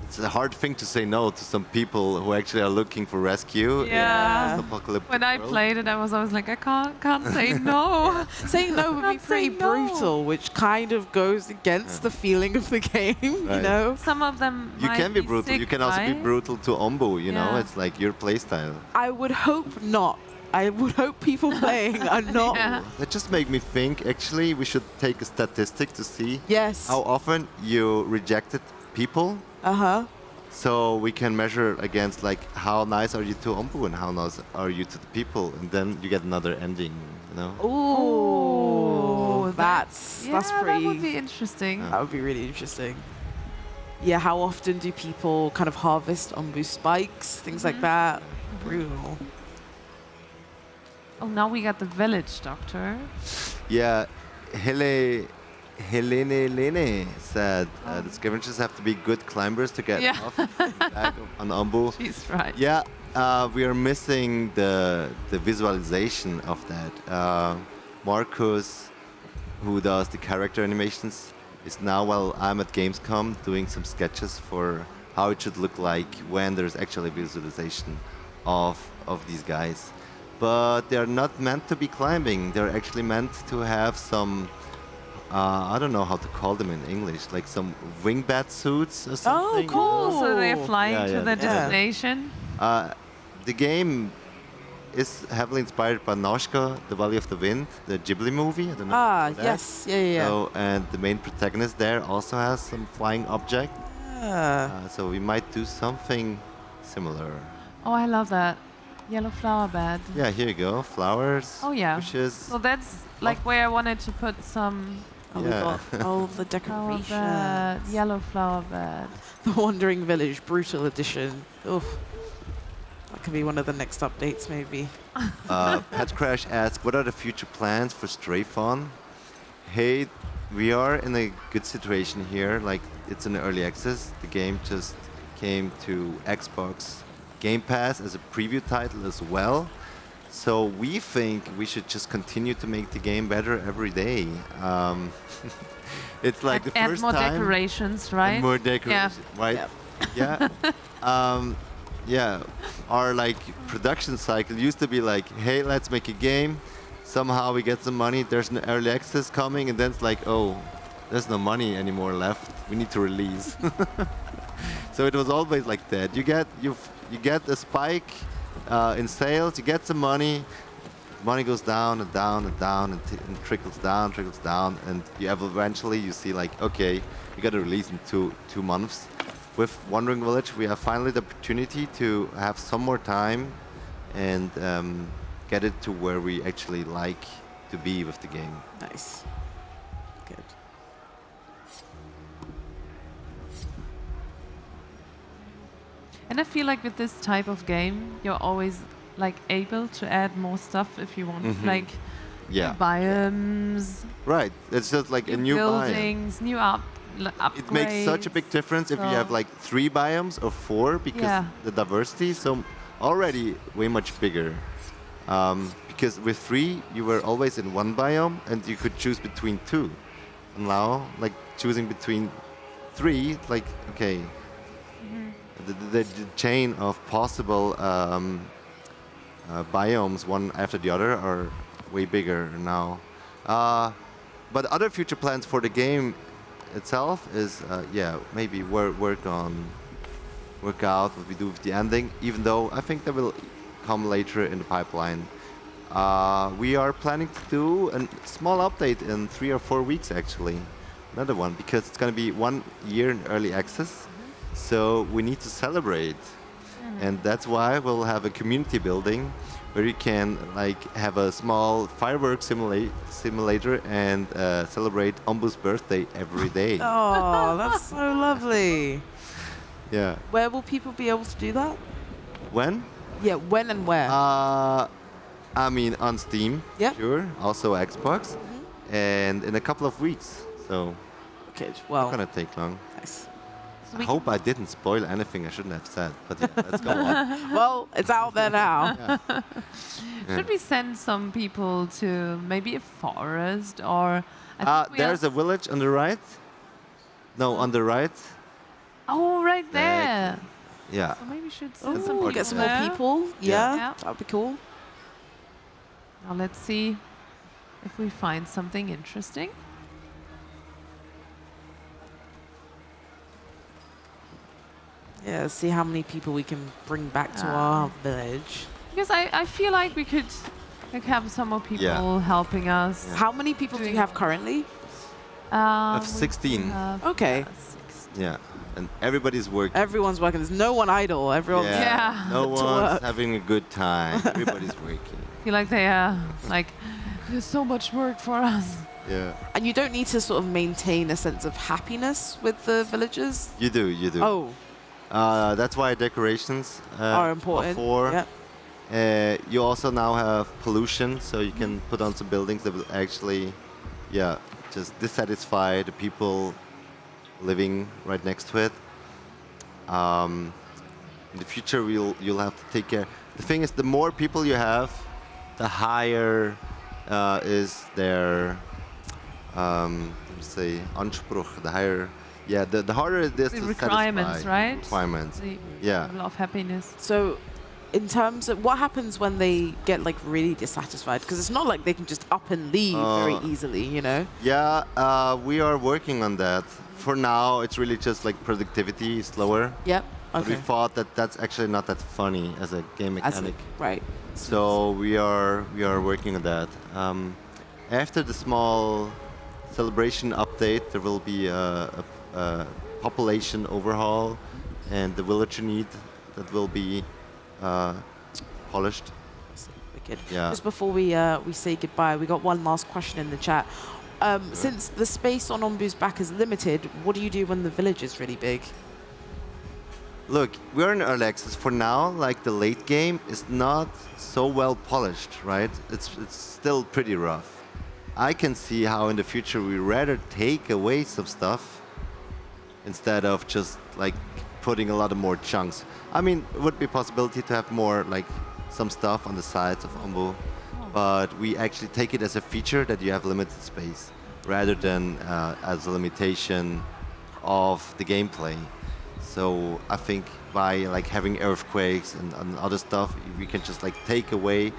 It's a hard thing to say no to some people who actually are looking for rescue Yeah. in this apocalyptic when I world. played it, I was always like, I can't say no. Saying no would be Can't say pretty no. brutal, which kind of goes against the feeling of the game, you Right. know? Some of them You might can be brutal. sick, You can also be right? brutal to Ombu. You know, Yeah. it's like your playstyle. I would hope not. I would hope people playing are not. Yeah. That just made me think. Actually, we should take a statistic to see Yes. how often you rejected people. Uh-huh. So we can measure against like how nice are you to Ombu and how nice are you to the people, and then you get another ending. You know. Ooh, that's Yeah, pretty. that would be interesting. That would be really interesting. Yeah, how often do people kind of harvest Ombu spikes, things like that? Brutal. Oh, now we got the village doctor. Yeah, Helene said the scavengers have to be good climbers to get Yeah. off back on Ombu. She's right. Yeah, we are missing the visualization of that. Marcus who does the character animations, is now, while I'm at Gamescom, doing some sketches for how it should look like when there's actually visualization of these guys. But they're not meant to be climbing. They're actually meant to have some, I don't know how to call them in English, like some wingbat suits or something. Oh, cool. So they're flying Yeah, to yeah, their yeah. destination. The game is heavily inspired by Nausicaa, The Valley of the Wind, the Ghibli movie. I don't know if you know that. Yes. Yeah. So, and the main protagonist there also has some flying object. So we might do something similar. Oh, I love that. Yellow flower bed. Yeah, here you go. Flowers, Oh, yeah. bushes. So that's like where I wanted to put some Oh, we Yeah. got all the flower decorations. bed, yellow flower bed. The Wandering Village Brutal Edition. Oof. That could be one of the next updates, maybe. Pet Crash asks, what are the future plans for Strayfon? Hey, we are in a good situation here. Like, it's in early access. The game just came to Xbox Game Pass as a preview title as well. So we think we should just continue to make the game better every day. It's like the Add first more time. decorations, right? And more decorations, right? Yeah. Yeah. Our like production cycle used to be like, hey, let's make a game. Somehow we get some money. There's an early access coming, and then it's like, oh, there's no money anymore left. We need to release. So it was always like that. You get a spike in sales. You get some money. Money goes down and down and down and trickles down, and eventually you see like, okay, you got to release in two months. With Wandering Village, we have finally the opportunity to have some more time and get it to where we actually like to be with the game. Nice. Good. And I feel like with this type of game, you're always like able to add more stuff if you want, like Yeah. biomes, Right. It's just like a new biome. buildings, new upgrades. It makes such a big difference if you have So- like 3 biomes or 4 because Yeah. the diversity. So already way much bigger. Because with 3 you were always in one biome and you could choose between 2. And now like choosing between 3, like okay, the chain of possible biomes one after the other are way bigger now. But other future plans for the game itself is maybe work out what we do with the ending, even though I think that will come later in the pipeline. We are planning to do a small update in 3 or 4 weeks actually. Another one, because it's going to be 1 year in early access, so we need to celebrate. And that's why we'll have a community building where you can like have a small fireworks simulator and celebrate Ombu's birthday every day. Oh, that's so lovely. Yeah. Where will people be able to do that? When? Yeah, when and where? I mean on Steam, Yep. sure. Also Xbox, and in a couple of weeks. So Good. it's Well, not gonna take long. nice. I hope I didn't spoil anything I shouldn't have said. But yeah, let's go on. Well, it's out there now. Should we send some people to maybe a forest or? I think we There's a village on the right. No, on the right. Oh, right there. Yeah. So maybe we should Oh, send some people get some more there. people. Yeah, Yeah. that'd be cool. Now let's see if we find something interesting. Yeah, see how many people we can bring back to our village. Because I feel like we could like have some more people helping us. How many people do you have currently? Of We 16. have, Okay. 16. Yeah. And everybody's working. Everyone's working. There's no one idle. Everyone's Yeah. No To one's work. having a good time. Everybody's working. I feel like they are like there's so much work for us. Yeah. And you don't need to sort of maintain a sense of happiness with the villagers. You do. You do. Oh, That's why decorations are important. Before. Yep. You also now have pollution, so you can put on some buildings that will actually, just dissatisfy the people living right next to it. In the future, you'll have to take care. The thing is, the more people you have, the higher is their say Anspruch, the higher, the harder it is The to requirements, satisfy. right? Requirements. The Yeah. level of happiness. So, in terms of what happens when they get like really dissatisfied, because it's not like they can just up and leave very easily, you know. Yeah, we are working on that. For now, it's really just like productivity is slower. Yep. But we Okay. thought that that's actually not that funny as a game mechanic. Right. So we are working on that. After the small celebration update, there will be a population overhaul and the villager need that will be polished. Wicked. Yeah. Just before we say goodbye, we got one last question in the chat. Since the space on Ombu's back is limited, what do you do when the village is really big? Look, we're in early access for now. Like the late game is not so well polished, right? It's still pretty rough. I can see how in the future we rather take away some stuff instead of just like putting a lot of more chunks. I mean, it would be a possibility to have more like some stuff on the sides of Ombu, but we actually take it as a feature that you have limited space rather than as a limitation of the gameplay. So I think by like having earthquakes and other stuff, we can just like take away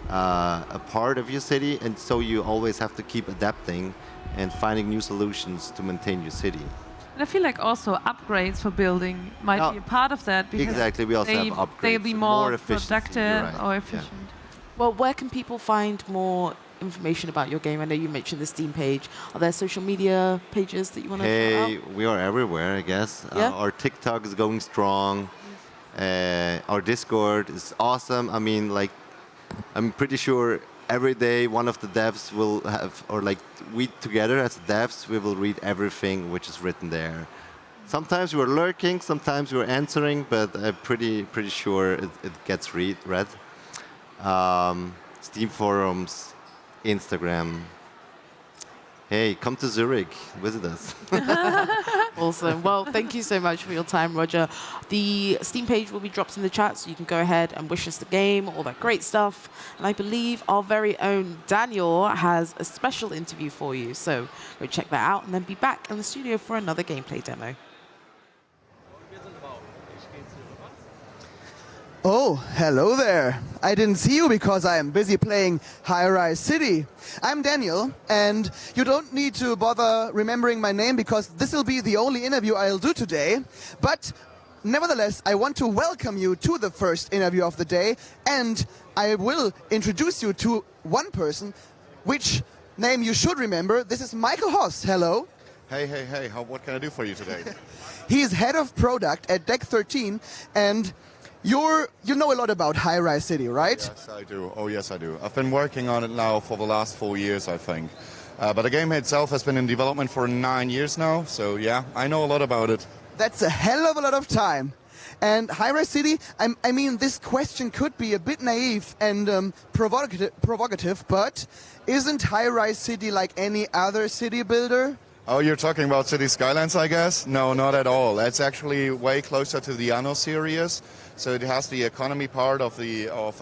a part of your city, and so you always have to keep adapting and finding new solutions to maintain your city. And I feel like also upgrades for building might be a part of that because Exactly, we also have upgrades. they'll be and more efficiency, productive you're right, or yeah. efficient. Well, where can people find more information about your game? I know you mentioned the Steam page. Are there social media pages that you want to shout Hey, out? we are everywhere, I guess. Yeah? Our TikTok is going strong. Our Discord is awesome. I mean, like, I'm pretty sure every day one of the devs will have, or like we together as devs, we will read everything which is written there. Sometimes we're lurking, sometimes we're answering, but I'm pretty sure it gets read. Steam forums, Instagram. Hey, come to Zurich, visit us. Awesome. Well, thank you so much for your time, Roger. The Steam page will be dropped in the chat, so you can go ahead and wish us the game, all that great stuff. And I believe our very own Daniel has a special interview for you. So go check that out and then be back in the studio for another gameplay demo. Oh, hello there. I didn't see you because I am busy playing High Rise City. I'm Daniel, and you don't need to bother remembering my name because this will be the only interview I'll do today. But nevertheless, I want to welcome you to the first interview of the day, and I will introduce you to one person, which name you should remember. This is Michael Hoss. Hello. Hey, what can I do for you today? He's head of product at Deck 13, and you know a lot about High Rise City, right? Yes, I do. Oh, yes, I do. I've been working on it now for the last 4 years, I think. But the game itself has been in development for 9 years now, so yeah, I know a lot about it. That's a hell of a lot of time. And High Rise City, I mean, this question could be a bit naive and provocative, but isn't High Rise City like any other city builder? Oh, you're talking about City Skylines, I guess? No, not at all. It's actually way closer to the Anno series. So it has the economy part of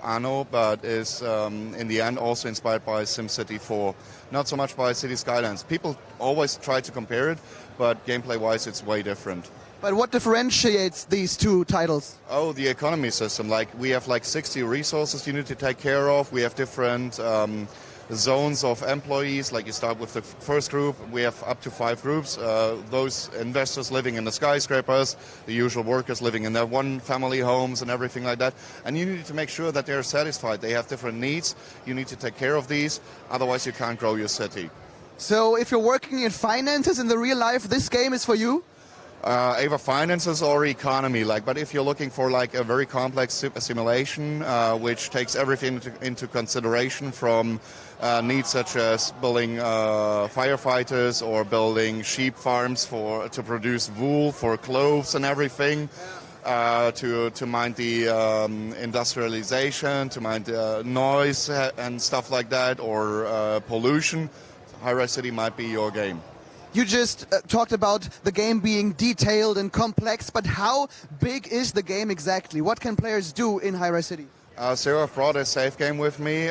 Anno, but is in the end also inspired by SimCity 4. Not so much by City Skylines. People always try to compare it, but gameplay-wise it's way different. But what differentiates these two titles? Oh, the economy system. Like we have like 60 resources you need to take care of. We have different zones of employees. Like you start with the first group, we have up to 5 groups. Those investors living in the skyscrapers, the usual workers living in their one family homes and everything like that. And you need to make sure that they're satisfied. They have different needs. You need to take care of these. Otherwise you can't grow your city. So if you're working in finances in the real life, this game is for you? Either finances or economy, but if you're looking for like a very complex simulation which takes everything into consideration from needs such as building firefighters or building sheep farms to produce wool for clothes and everything, to mind the industrialization, to mind noise and stuff like that, or pollution, High Rise City might be your game. You just talked about the game being detailed and complex, but how big is the game exactly? What can players do in High Rise City? So I've brought a save game with me,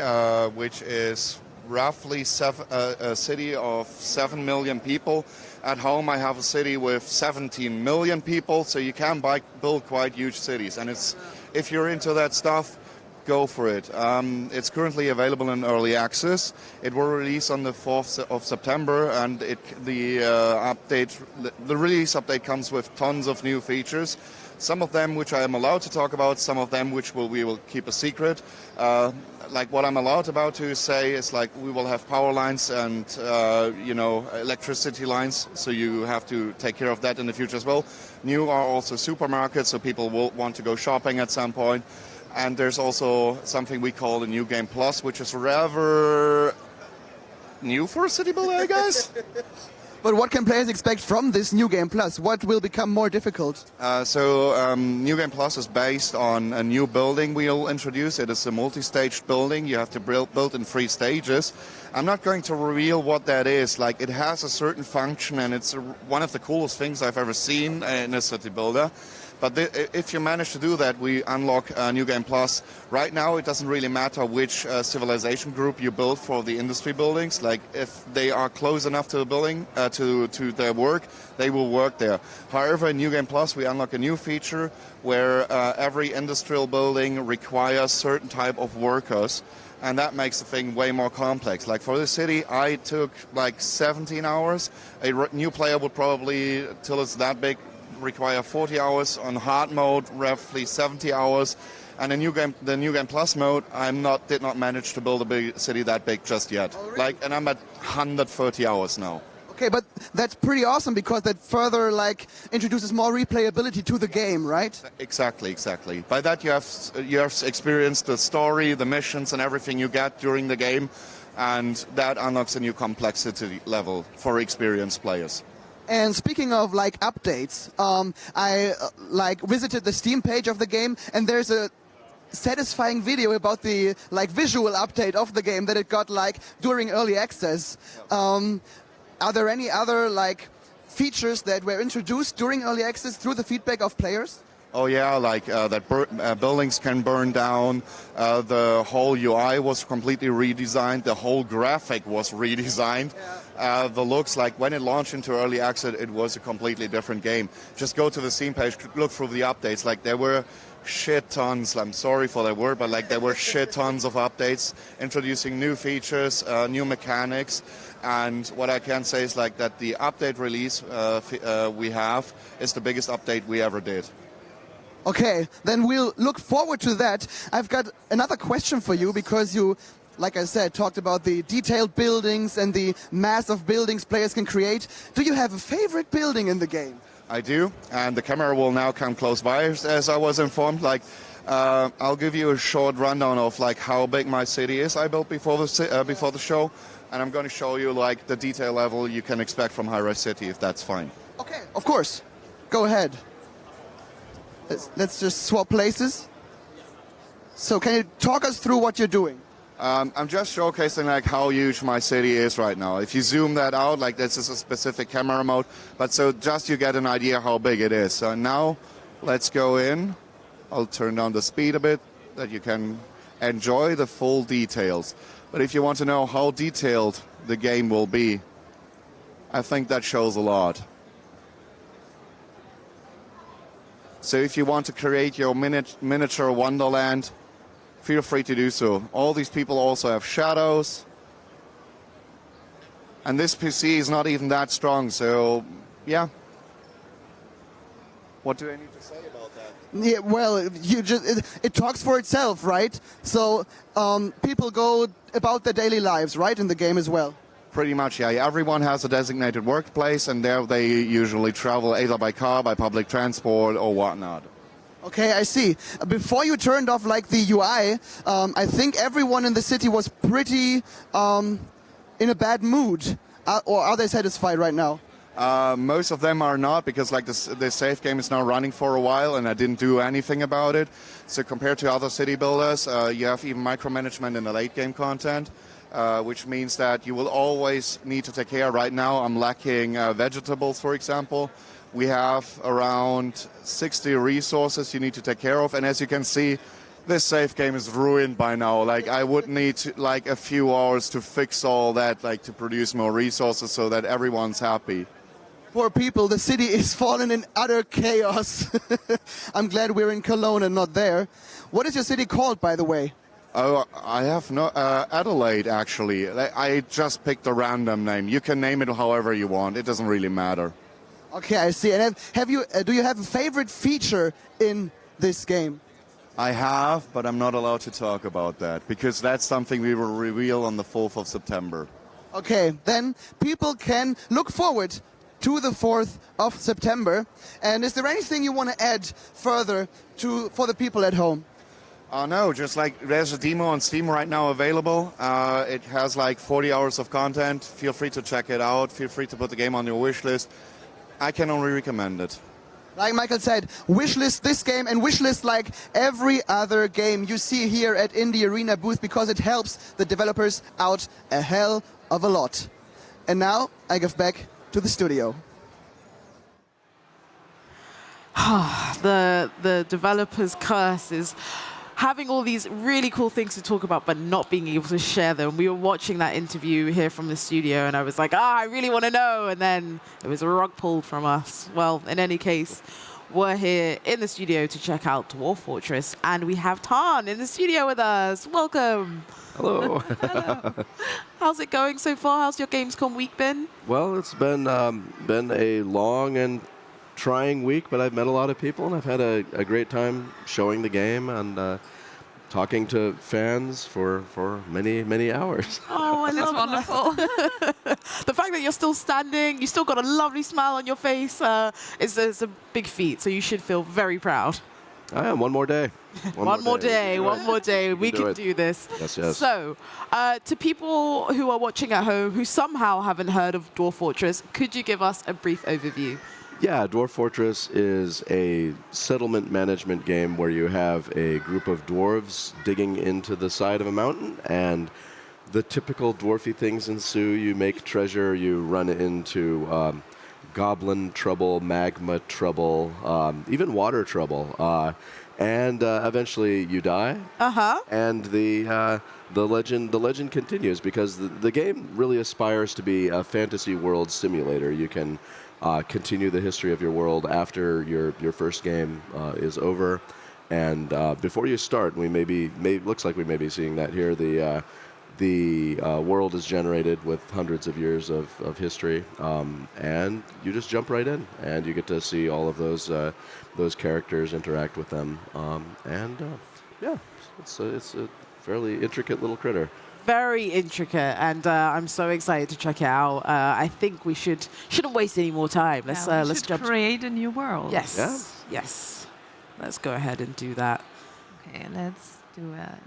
which is roughly a city of 7 million people. At home, I have a city with 17 million people, so you can build quite huge cities. And if you're into that stuff, go for it. It's currently available in early access. It will release on the 4th of September, and the release update comes with tons of new features. Some of them which I am allowed to talk about, some of them which we will keep a secret. Like what I'm allowed about to say is like we will have power lines and electricity lines, so you have to take care of that in the future as well. New are also supermarkets, so people will want to go shopping at some point. And there's also something we call the New Game Plus, which is rather new for a city builder, I guess. But what can players expect from this New Game Plus? What will become more difficult? New Game Plus is based on a new building we'll introduce. It is a multi-staged building. You have to build in 3 stages. I'm not going to reveal what that is. Like, it has a certain function, and it's one of the coolest things I've ever seen in a city builder. But if you manage to do that, we unlock New Game Plus. Right now, it doesn't really matter which civilization group you build for the industry buildings. Like, if they are close enough to the building, to their work, they will work there. However, in New Game Plus, we unlock a new feature where every industrial building requires certain type of workers. And that makes the thing way more complex. Like for the city, I took like 17 hours. A new player would probably, till it's that big, require 40 hours. On hard mode, roughly 70 hours. And the New Game Plus mode, did not manage to build a big city that big just yet. Oh, really? And I'm at 130 hours now. Okay, but that's pretty awesome because that further introduces more replayability to the game, right? Exactly. By that you have experienced the story, the missions, and everything you get during the game, and that unlocks a new complexity level for experienced players. And speaking of updates, I visited the Steam page of the game, and there's a satisfying video about the visual update of the game that it got during early access. Are there any other features that were introduced during early access through the feedback of players? Oh yeah, that buildings can burn down. The whole UI was completely redesigned. The whole graphic was redesigned. Yeah. The looks when it launched into early access, it was a completely different game. Just go to the Steam page, look through the updates. There were shit tons. I'm sorry for that word, but there were shit tons of updates introducing new features, new mechanics. And what I can say is that the update release we have is the biggest update we ever did. Okay, then we'll look forward to that. I've got another question for you because you, like I said, talked about the detailed buildings and the mass of buildings players can create. Do you have a favorite building in the game? I do, and the camera will now come close by, as I was informed. I'll give you a short rundown of how big my city is I built before the show, and I'm going to show you the detail level you can expect from High Rise City, if that's fine. Okay, of course. Go ahead. Let's just swap places. So can you talk us through what you're doing? I'm just showcasing how huge my city is right now. If you zoom that out, this is a specific camera mode, but so just you get an idea how big it is. So now let's go in. I'll turn down the speed a bit that you can enjoy the full details. But if you want to know how detailed the game will be, I think that shows a lot. So if you want to create your miniature wonderland, feel free to do so. All these people also have shadows. And this PC is not even that strong, so yeah. What do I need to say about that? Yeah, well, it talks for itself, right? So people go about their daily lives, right, in the game as well? Pretty much, yeah. Everyone has a designated workplace, and there they usually travel either by car, by public transport, or whatnot. Okay, I see. Before you turned off the UI, I think everyone in the city was pretty in a bad mood. Or are they satisfied right now? Most of them are not, because the safe game is now running for a while, and I didn't do anything about it. So compared to other city builders, you have even micromanagement in the late game content. Which means that you will always need to take care. Right now, I'm lacking vegetables, for example. We have around 60 resources you need to take care of. And as you can see, This save game is ruined by now. Like, I would need like a few hours to fix all that, like to produce more resources so that everyone's happy. Poor people, the city is fallen in utter chaos. I'm glad we're in Cologne and not there. What is your city called, by the way? Oh, I have no Adelaide, actually. I just picked a random name. You can name it however you want. It doesn't really matter. Okay, I see. And do you have a favorite feature in this game? I have, but I'm not allowed to talk about that because that's something we will reveal on the 4th of September. Okay, then people can look forward to the 4th of September. And is there anything you want to add further for the people at home? No, just like there's a demo on Steam right now available. It has like 40 hours of content. Feel free to check it out. Feel free to put the game on your wish list. I can only recommend it. Like Michael said, wishlist this game and wishlist like every other game you see here at Indie Arena booth because it helps the developers out a hell of a lot. And now I give back to the studio. The developer's curse is having all these really cool things to talk about but not being able to share them. We were watching that interview here from the studio and I was like, I really want to know. And then it was a rug pulled from us. Well, in any case, we're here in the studio to check out Dwarf Fortress and we have Tan in the studio with us. Welcome. Hello. Hello. How's it going so far? How's your Gamescom week been? Well, it's been a long and trying week, but I've met a lot of people and I've had a great time showing the game and talking to fans for many hours. Oh, that's wonderful. The fact that you're still standing, you still got a lovely smile on your face, is a big feat. So you should feel very proud. I am. One more day. One more day. We can do this. Yes. So, to people who are watching at home who somehow haven't heard of Dwarf Fortress, could you give us a brief overview? Yeah, Dwarf Fortress is a settlement management game where you have a group of dwarves digging into the side of a mountain, and the typical dwarfy things ensue. You make treasure, you run into goblin trouble, magma trouble, even water trouble, and eventually you die. And the legend continues because the game really aspires to be a fantasy world simulator. You can continue the history of your world after your first game is over, and before you start, looks like we may be seeing that here. The world is generated with hundreds of years of history, and you just jump right in, and you get to see all of those characters, interact with them, yeah, it's a fairly intricate little critter. Very intricate, and I'm so excited to check it out. I think we shouldn't waste any more time. Let's jump. Create a new world. Yes. Yeah. Yes. Let's go ahead and do that. Okay, let's do it.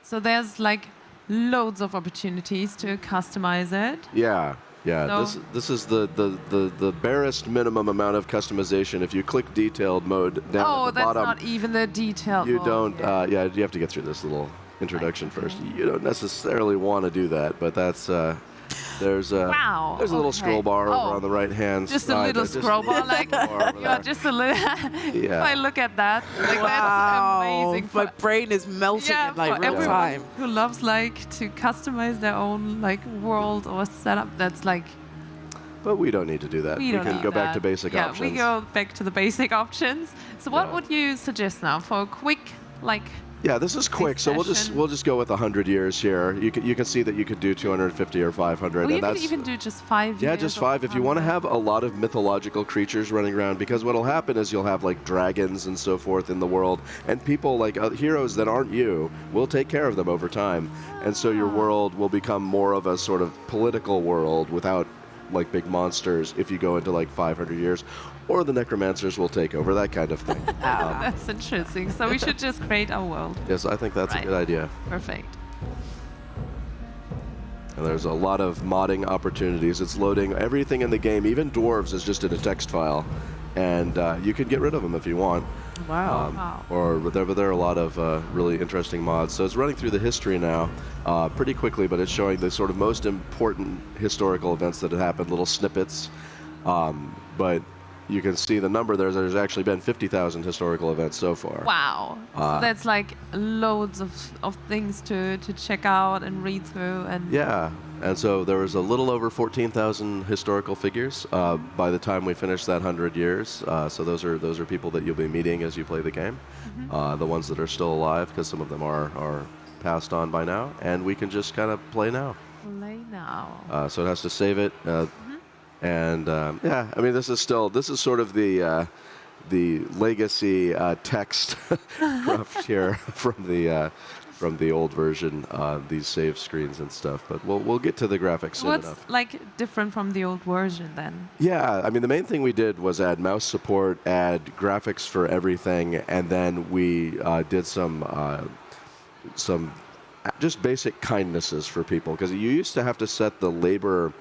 So there's like loads of opportunities to customize it. Yeah. So This is the barest minimum amount of customization. If you click detailed mode down at the bottom, that's not even the detailed you mode. don't. You have to get through this little introduction first. You don't necessarily want to do that, but that's there's a little scroll bar over on the right hand just side. A little scroll bar, like you're just a little. If I look at that, like that's amazing. My brain is melting in like real time. Who loves like to customize their own like world or setup, that's like. But we don't need to do that. We can go back to basic options. Yeah, we go back to the basic options. So what would you suggest now for a quick like? Yeah, this is quick, so we'll just go with 100 years here. You can see that you could do 250 or 500. Well, and you that's could even do just 5 years. Yeah, just 5. If you want to have a lot of mythological creatures running around, because what'll happen is you'll have like dragons and so forth in the world, and people like heroes that aren't you will take care of them over time, and so your world will become more of a sort of political world without like big monsters if you go into like 500 years. Or the necromancers will take over, that kind of thing. That's interesting. So we should just create our world. Yes, I think that's a good idea. Perfect. And there's a lot of modding opportunities. It's loading everything in the game, even dwarves, is just in a text file. And you can get rid of them if you want. Wow. Or there are a lot of really interesting mods. So it's running through the history now pretty quickly, but it's showing the sort of most important historical events that have happened, little snippets. But you can see the number there. There's actually been 50,000 historical events so far. Wow. So that's like loads of things to check out and read through. And Yeah, and so there was a little over 14,000 historical figures by the time we finished that 100 years. So those are people that you'll be meeting as you play the game. The ones that are still alive, because some of them are passed on by now, and we can just kind of play now. play now. So it has to save it, and yeah, I mean this is sort of the legacy text craft here from the old version, these save screens and stuff. But we'll get to the graphics soon What's enough. like different from the old version then? Yeah, I mean the main thing we did was add mouse support, add graphics for everything, and then we did some just basic kindnesses for people, because you used to have to set the labor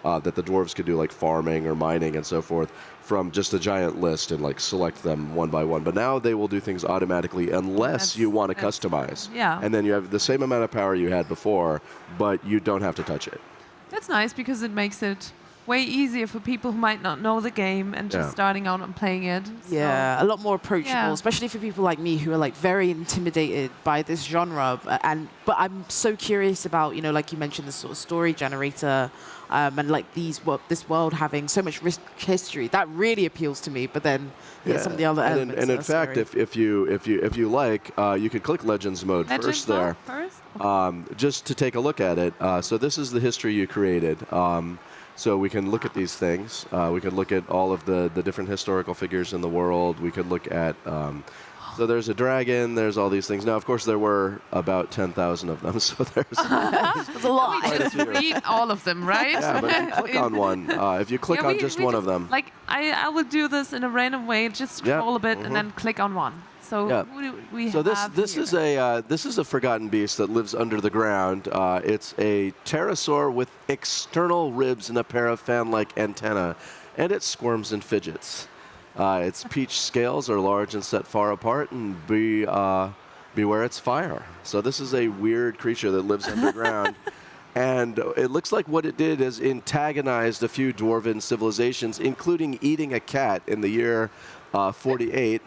that the dwarves could do, like farming or mining and so forth, from just a giant list and like select them one by one. But now they will do things automatically unless you want to customize. Yeah. And then you have the same amount of power you had before, but you don't have to touch it. That's nice because it makes it way easier for people who might not know the game and just starting out and playing it. Yeah, a lot more approachable, Yeah. especially for people like me who are like very intimidated by this genre. But I'm so curious about, you know, like you mentioned, the sort of story generator and like this world having so much rich history. That really appeals to me. But then some of the other elements. And in are fact, scary. if you like, you could click Legends mode Legends first there, mode first? just to take a look at it. So this is the history you created. So we can look at these things. We could look at all of the different historical figures in the world. We could look at, so there's a dragon, there's all these things. Now, of course, there were about 10,000 of them, so there's There's a lot. We just read all of them, right? yeah, but if you click on one, if you click Yeah, on we- just we one of just- them. Like, I will do this in a random way, just Yeah, scroll a bit and then click on one. So Yeah. who do we So have this is a forgotten beast that lives under the ground. It's a pterosaur with external ribs and a pair of fan-like antennae, and it squirms and fidgets. Its peach scales are large and set far apart, and beware its fire. So this is a weird creature that lives underground. And it looks like what it did is antagonized a few dwarven civilizations, including eating a cat in the year 48.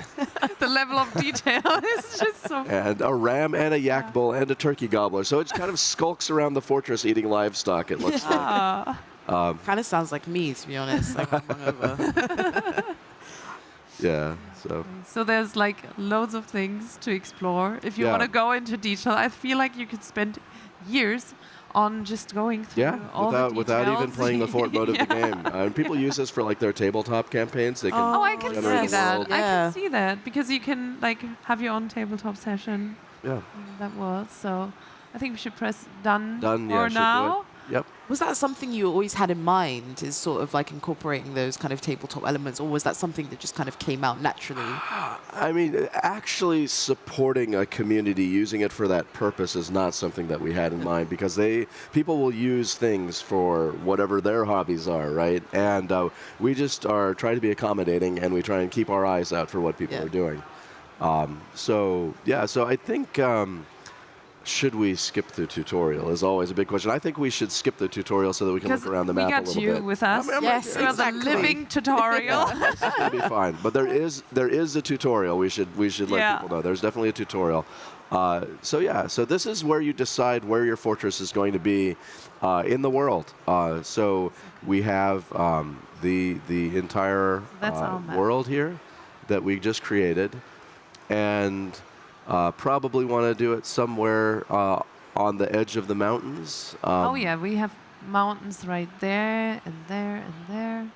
the level of detail is just so And a ram and a yak bull and a turkey gobbler. So it kind of skulks around the fortress eating livestock, it looks like. Kind of sounds like me, to be honest. Like I'm hungover. Yeah, so. So there's like loads of things to explore. If you Yeah. want to go into detail, I feel like you could spend years on just going through Yeah, all the without even details. playing the fort mode of the Yeah. game. And people use this for like their tabletop campaigns. They can Oh, I can see generate that. world. I Yeah. can see that because you can like have your own tabletop session. Yeah. That was so. I think we should press done. Done, for yeah, should do now. it. Yep. Was that something you always had in mind, is sort of like incorporating those kind of tabletop elements, or was that something that just kind of came out naturally? I mean, actually supporting a community, using it for that purpose is not something that we had in mind, because people will use things for whatever their hobbies are, right? And we just are trying to be accommodating, and we try and keep our eyes out for what people are doing. So I think... should we skip the tutorial is always a big question. I think we should skip the tutorial so that we can Because look around the we map a got little you bit. with us. Yes, You're exactly. the living tutorial. It's gonna be fine. But there is a tutorial. We should let Yeah. people know. There's definitely a tutorial. So this is where you decide where your fortress is going to be in the world. So we have the entire That's our map. world here that we just created, and probably want to do it somewhere on the edge of the mountains. Oh yeah, we have mountains right there and there and there.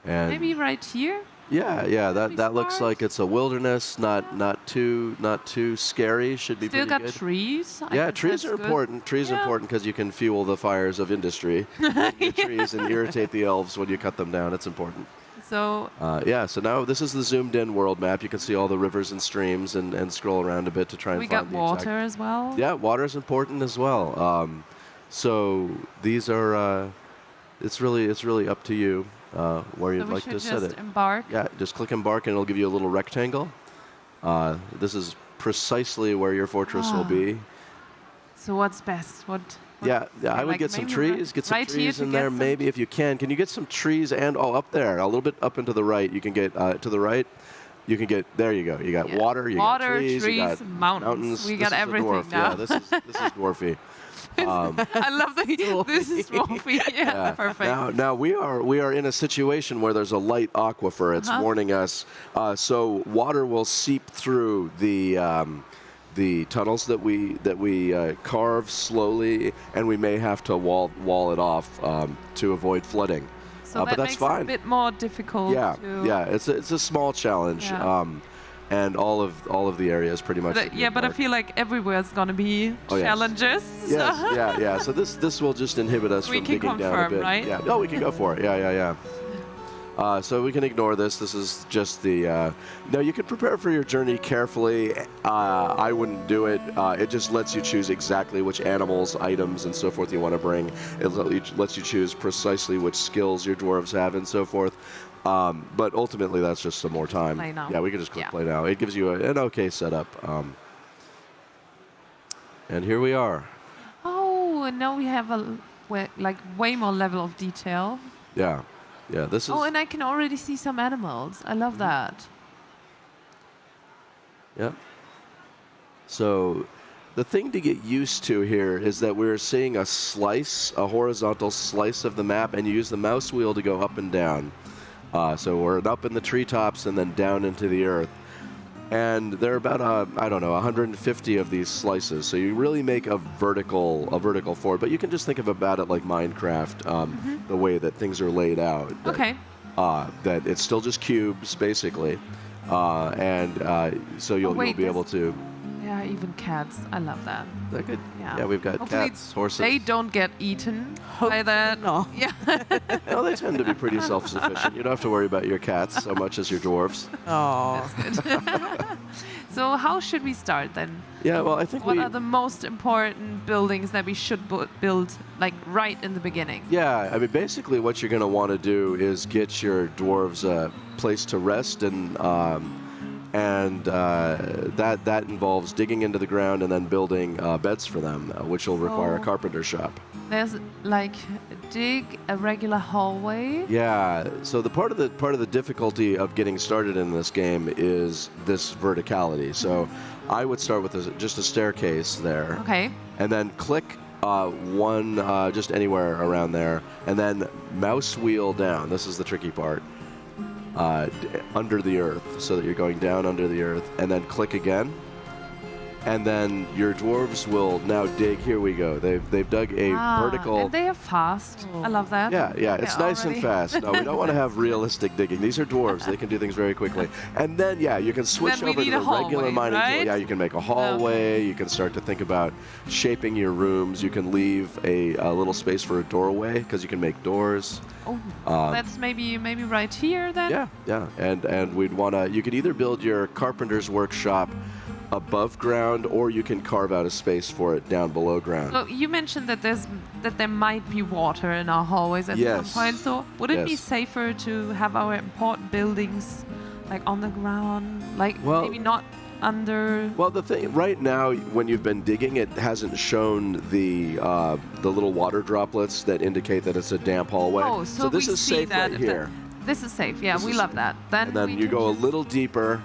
And Maybe right here. Yeah, be that looks smart. like it's a wilderness, not too scary. Should be Still pretty got good. trees. I Yeah, think trees that's are good. important. Trees are Yeah. important because you can fuel the fires of industry. Your trees and irritate the elves when you cut them down. It's important. So So now this is the zoomed-in world map. You can see all the rivers and streams and scroll around a bit to try and we find got the water exact. as well. Yeah, water is important as well. So these are. It's really up to you where So you'd we like should to set just it. embark. Yeah, just click embark and it'll give you a little rectangle. This is precisely where your fortress will be. So what's best? What Yeah, I would like get some maybe trees. Get some right here trees to in get there, some- maybe if you can. Can you get some trees and up there, a little bit up and to the right? You can get to the right. You can get there. You go. You got water. You got trees. You got mountains. We got This is a everything dwarf. now. Yeah, this is dwarfy. I love the. This is dwarfy. Yeah, perfect. Now we are in a situation where there's a light aquifer. It's warning us. So water will seep through the tunnels that we carve slowly, and we may have to wall it off to avoid flooding. So but that that's makes fine. it a bit more difficult. Yeah. It's a small challenge. Yeah. And all of the areas pretty much. But I feel like everywhere is gonna be challenges. Yes, yeah. So this will just inhibit us from digging down a bit. Right? Yeah. No, we can go for it. Yeah. So we can ignore this. This is just the. No, you can prepare for your journey carefully. I wouldn't do it. It just lets you choose exactly which animals, items, and so forth you want to bring. It lets you choose precisely which skills your dwarves have and so forth. But ultimately, that's just some more time. Play now. Yeah, we can just click play now. It gives you an okay setup. And here we are. Oh, and now we have way more level of detail. Yeah. This is. Oh, and I can already see some animals. I love that. Yeah. So the thing to get used to here is that we're seeing a horizontal slice of the map, and you use the mouse wheel to go up and down. So we're up in the treetops and then down into the earth. And there are about, 150 of these slices. So you really make a vertical forward. But you can just think about it like Minecraft, the way that things are laid out. Okay. That it's still just cubes, basically. So you'll be able to... Yeah, even cats. I love that. They're good. Yeah. Yeah, we've got Hopefully cats, horses. They don't get eaten by that. No. Yeah. No, they tend to be pretty self-sufficient. You don't have to worry about your cats so much as your dwarves. Oh. That's good. So how should we start then? Yeah, well, I think What are the most important buildings that we should build, like, right in the beginning? Yeah, I mean, basically what you're going to want to do is get your dwarves a place to rest, and that involves digging into the ground and then building beds for them, which will require a carpenter shop. There's like a regular hallway. Yeah. So the part of the difficulty of getting started in this game is this verticality. So I would start with just a staircase there. Okay. And then click one just anywhere around there, and then mouse wheel down. This is the tricky part. Under the earth, so that you're going down under the earth, and then click again, and then your dwarves will now dig. Here we go. They've dug a vertical. And they are fast. I love that. Yeah, it's nice and fast. No, we don't want to have realistic digging. These are dwarves. They can do things very quickly. And then, you can switch over to the regular mining tool. Yeah, you can make a hallway. You can start to think about shaping your rooms. You can leave a little space for a doorway, because you can make doors. Oh, that's maybe right here then? Yeah. And we'd want to, you could either build your carpenter's workshop above ground, or you can carve out a space for it down below ground. So you mentioned that there might be water in our hallways at some point. So would it be safer to have our important buildings like on the ground, like maybe not under? Well, the thing right now, when you've been digging, it hasn't shown the little water droplets that indicate that it's a damp hallway. Oh, so this we is see safe that right here. This is safe. Yeah, we love that. And then you go a little deeper,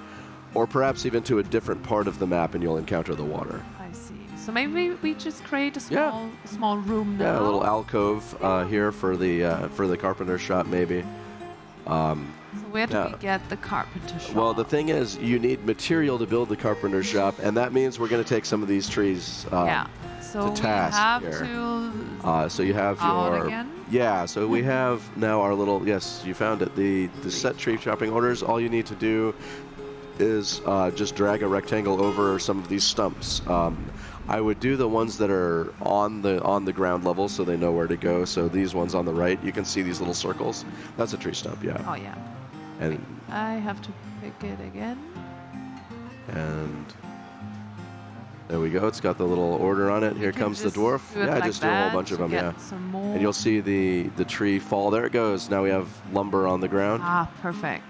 or perhaps even to a different part of the map, and you'll encounter the water. I see. So maybe we just create a small room now. Yeah, a little alcove here for the carpenter shop, maybe. So where do we get the carpenter shop? Well, the thing is, you need material to build the carpenter shop, and that means we're going to take some of these trees so to task we have here. So you have your again? Yeah. So we have now our little you found it, the set tree chopping orders. All you need to do is just drag a rectangle over some of these stumps. I would do the ones that are on the ground level, so they know where to go. So these ones on the right, you can see these little circles. That's a tree stump, yeah. Oh yeah. And wait, I have to pick it again. And there we go. It's got the little order on it. Here comes the dwarf. Yeah, just do a whole bunch of them. Yeah. Some more. And you'll see the tree fall. There it goes. Now we have lumber on the ground. Ah, perfect.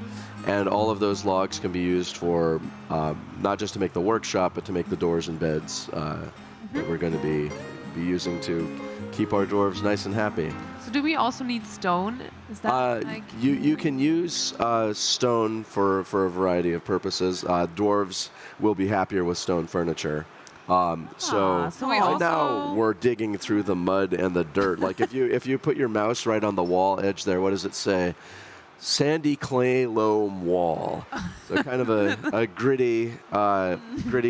And all of those logs can be used for not just to make the workshop, but to make the doors and beds that we're going to be be using to keep our dwarves nice and happy. So do we also need stone? Is that like... You can use stone for a variety of purposes. Dwarves will be happier with stone furniture. So we right now we're digging through the mud and the dirt. Like if you put your mouse right on the wall edge there, what does it say? Sandy clay loam wall. So kind of a gritty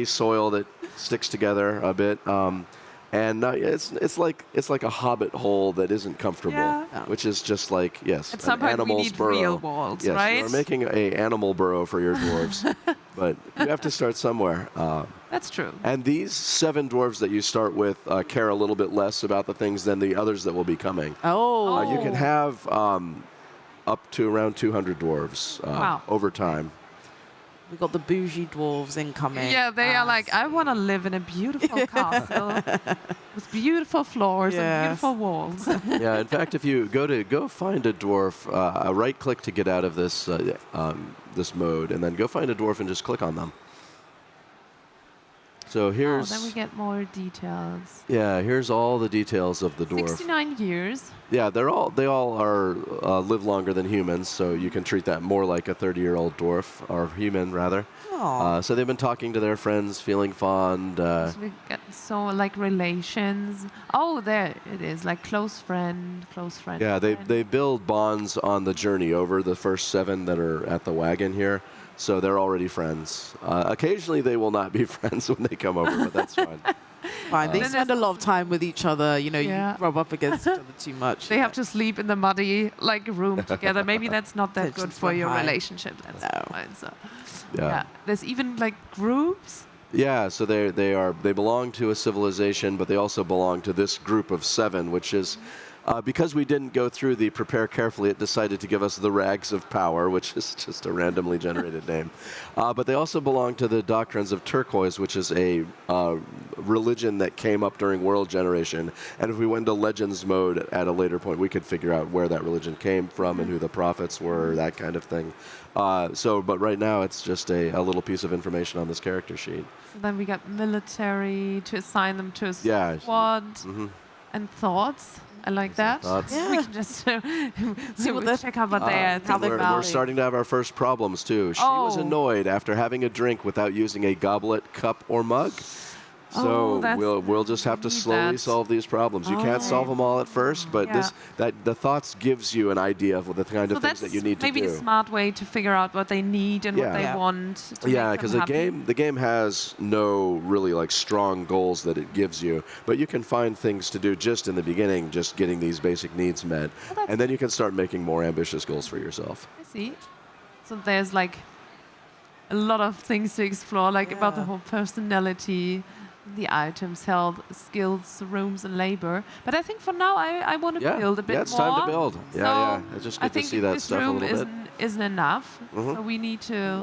soil that sticks together a bit. And it's like a hobbit hole that isn't comfortable, which is just like At some point animal's we need burrow. real walls, yes, right? You're making a animal burrow for your dwarves, but you have to start somewhere. That's true. And these 7 dwarves that you start with care a little bit less about the things than the others that will be coming. You can have up to around 200 dwarves over time. We got the bougie dwarves incoming. Yeah, they are like, I want to live in a beautiful castle with beautiful floors and beautiful walls. Yeah, in fact, if you go find a dwarf, right click to get out of this this mode, and then go find a dwarf and just click on them. So here's. Then we get more details. Yeah, here's all the details of the dwarf. 69 years. Yeah, they all are live longer than humans, so you can treat that more like a 30-year-old dwarf, or human rather. So they've been talking to their friends, feeling fond. So we get like relations. Oh, there it is, like close friend. Yeah, they build bonds on the journey over the first 7 that are at the wagon here. So they're already friends. Occasionally they will not be friends when they come over, but that's fine. Fine. They spend a lot of time with each other. You know, you rub up against each other too much. They have to sleep in the muddy room together. Maybe that's not that good for your relationship. That's fine. So, there's even groups. Yeah, so they belong to a civilization, but they also belong to this group of 7, which is. Because we didn't go through the prepare carefully, it decided to give us the Rags of Power, which is just a randomly generated name. But they also belong to the Doctrines of Turquoise, which is a religion that came up during World Generation. And if we went to Legends mode at a later point, we could figure out where that religion came from and who the prophets were, that kind of thing. But right now, it's just a little piece of information on this character sheet. So then we got military to assign them to a squad and thoughts. I like that. Yeah. We can just check out what they are. We're starting to have our first problems, too. She was annoyed after having a drink without using a goblet, cup, or mug. So we'll just have to slowly solve these problems. You can't solve them all at first, but the thoughts gives you an idea of the kind of things that you need to do. Maybe a smart way to figure out what they need and what they want. Because the game has no really strong goals that it gives you, but you can find things to do just in the beginning, just getting these basic needs met, and then you can start making more ambitious goals for yourself. I see. So there's a lot of things to explore, about the whole personality. The items, health, skills, rooms, and labor. But I think for now, I want to build a bit more. Yeah, it's time to build. It's just good to see that stuff a little bit. I think this room isn't enough. So we need to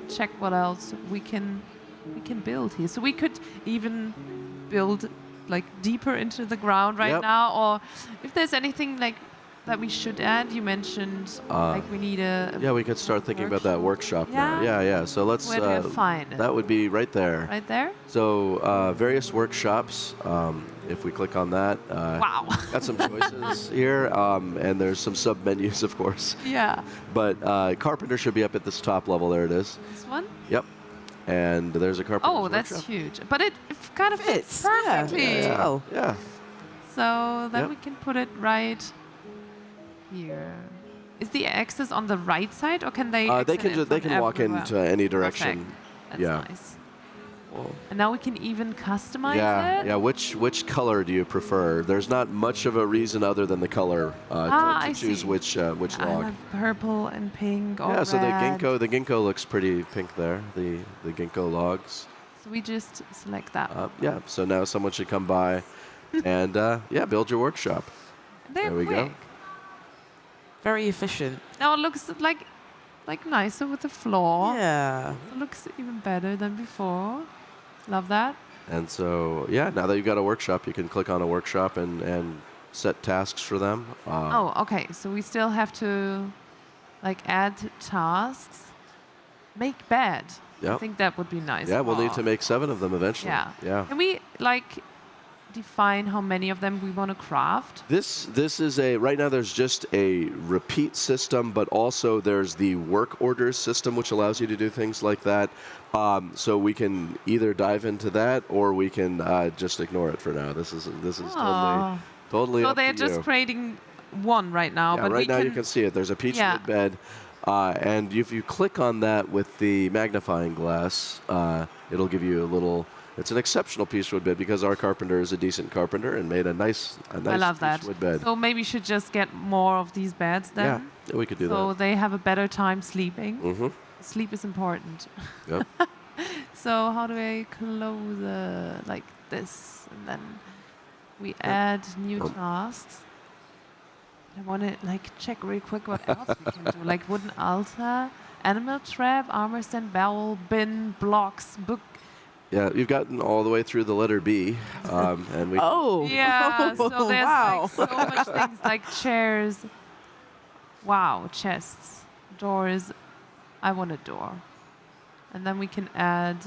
check what else we can build here. So we could even build deeper into the ground right now, or if there's anything that we should add. You mentioned we need a we could start thinking about that workshop now. Yeah. So let's where do we find it? That would be right there. Right there? So various workshops. If we click on that, wow. Got some choices here, and there's some sub menus, of course. Yeah. But carpenter should be up at this top level. There it is. This one? Yep. And there's a carpenter's workshop. That's huge. But it kind of fits perfectly. Yeah. So then we can put it right here. Is the access on the right side, or can they? They can walk into any direction. Perfect. That's nice. Cool. And now we can even customize it. Yeah. Which color do you prefer? There's not much of a reason other than the color to choose which log. I have purple and pink. Or red. So the ginkgo looks pretty pink there. The ginkgo logs. So we just select that. So now someone should come by, and build your workshop. There we go. Very efficient. Now it looks like nicer with the floor. Yeah. It looks even better than before. Love that. And so, now that you've got a workshop, you can click on a workshop and set tasks for them. Okay. So we still have to add tasks. Make bed. Yep. I think that would be nice. Yeah, we'll need to make 7 of them eventually. Yeah. Yeah. Can we define how many of them we want to craft? This is right now there's just a repeat system, but also there's the work orders system, which allows you to do things like that. So we can either dive into that, or we can just ignore it for now. This is totally So up they're to just you. creating one right now. Yeah, but right we now can you can see it. There's a peachwood bed, and if you click on that with the magnifying glass, it'll give you a little. It's an exceptional peachwood bed because our carpenter is a decent carpenter and made a nice I love that. peachwood bed. So maybe we should just get more of these beds then. Yeah, we could do so that. they have a better time sleeping. Mm-hmm. Sleep is important. Yep. So how do I close like this, and then we add new tasks. I want to like check real quick what else we can do, like wooden altar, animal trap, armor stand, barrel, bin, blocks, book. Yeah, you've gotten all the way through the letter B, and we. Yeah. So there's Wow. like so much things like chairs. Wow, chests, doors. I want a door, and then we can add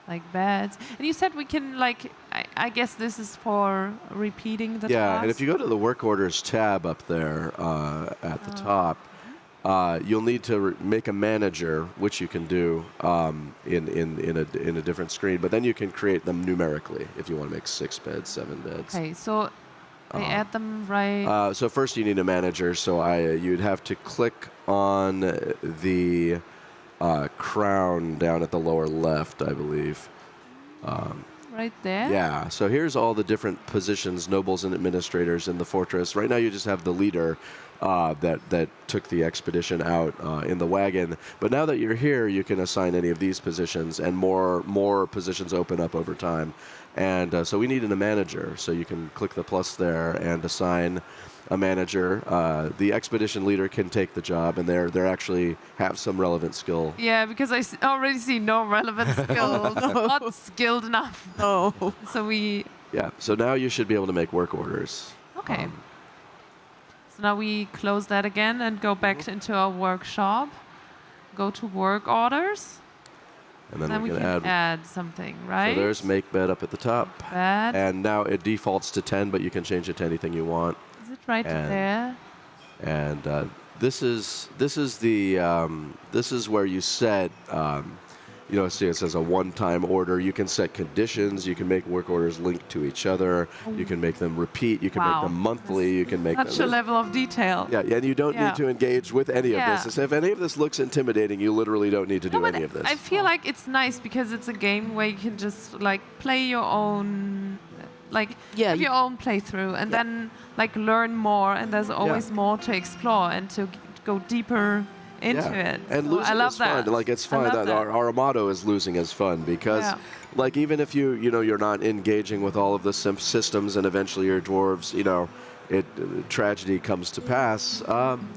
like beds. And you said we can like. I guess this is for repeating the Yeah, task. and if you go to the work orders tab up there at the top, you'll need to make a manager, which you can do in a different screen. But then you can create them numerically if you want to make 6 beds, 7 beds. Okay, so I add them right. So first you need a manager. So you'd have to click on the crown down at the lower left, I believe. Right there? Yeah, so here's all the different positions, nobles and administrators in the fortress. Right now you just have the leader that took the expedition out in the wagon. But now that you're here, you can assign any of these positions, and more positions open up over time. And so we need a manager, so you can click the plus there and assign a manager. The expedition leader can take the job, and they actually have some relevant skill. Yeah, because I already see no relevant skills. Not skilled enough. Oh. So we... Yeah, so now you should be able to make work orders. Okay. So now we close that again and go back into our workshop. Go to work orders. And then we we can can add something, right? So there's make bed up at the top. Bed. And now it defaults to 10, but you can change it to anything you want. Is it right there? And this is where you set, see it says a one-time order. You can set conditions. You can make work orders linked to each other. You can make them repeat. You can make them monthly. You can make Such a level of detail. Yeah, and you don't need to engage with any of this. If any of this looks intimidating, you literally don't need to do any of this. I feel like it's nice because it's a game where you can just like play your own, have your own playthrough, and then like learn more. And there's always more to explore and to go deeper into it. And So losing I love is that. fun. Like it's I fun. love that. Our motto is losing is fun because, like, even if you're not engaging with all of the systems, and eventually your dwarves, tragedy comes to pass.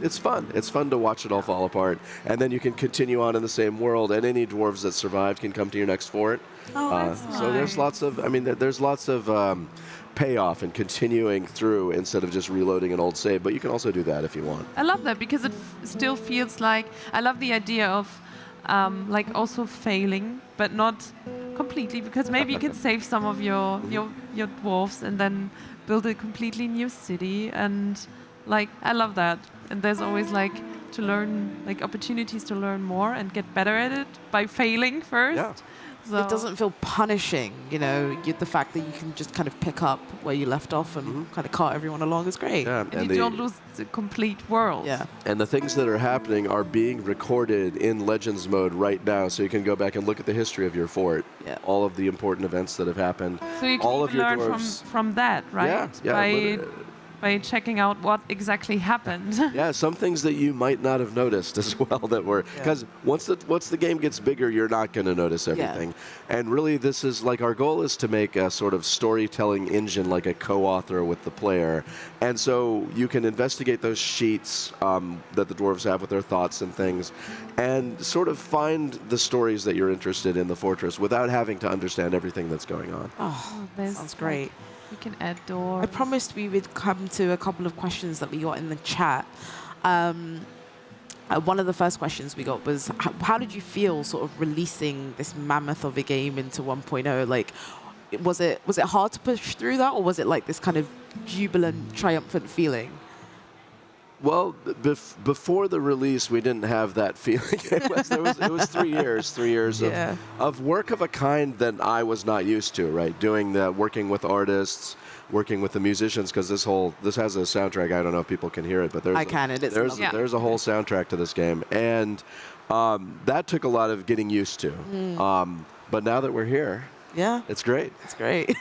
It's fun. It's fun to watch it all fall apart, and then you can continue on in the same world. And any dwarves that survive can come to your next fort. So there's lots of. There's lots of. Payoff and continuing through instead of just reloading an old save, but you can also do that if you want. I love that because it still feels like I love the idea of also failing, but not completely, because maybe you can save some of your dwarves and then build a completely new city, and I love that. And there's always to learn opportunities to learn more and get better at it by failing first. Yeah. So it doesn't feel punishing, the fact that you can just kind of pick up where you left off and kind of cart everyone along is great. Yeah, and you don't lose the complete world. Yeah. And the things that are happening are being recorded in Legends mode right now, so you can go back and look at the history of your fort. Yeah. All of the important events that have happened. So you can all even of your learn dwarves. from that, right? Yeah. By checking out what exactly happened. Yeah, some things that you might not have noticed as well that were, because once the game gets bigger, you're not going to notice everything. And really, this is our goal is to make a sort of storytelling engine, like a co-author with the player. And so you can investigate those sheets that the dwarves have with their thoughts and things, and sort of find the stories that you're interested in the fortress without having to understand everything that's going on. Oh, that sounds great. You can add doors. I promised we would come to a couple of questions that we got in the chat. One of the first questions we got was, how did you feel sort of releasing this mammoth of a game into 1.0? was it hard to push through that, or was it like this kind of jubilant, triumphant feeling? Well, before the release, we didn't have that feeling. It was 3 years, 3 years of work of a kind that I was not used to, right? Working with artists, working with the musicians, because this has a soundtrack. I don't know if people can hear it, but there's a whole soundtrack to this game, and that took a lot of getting used to. But now that we're here, it's great. It's great.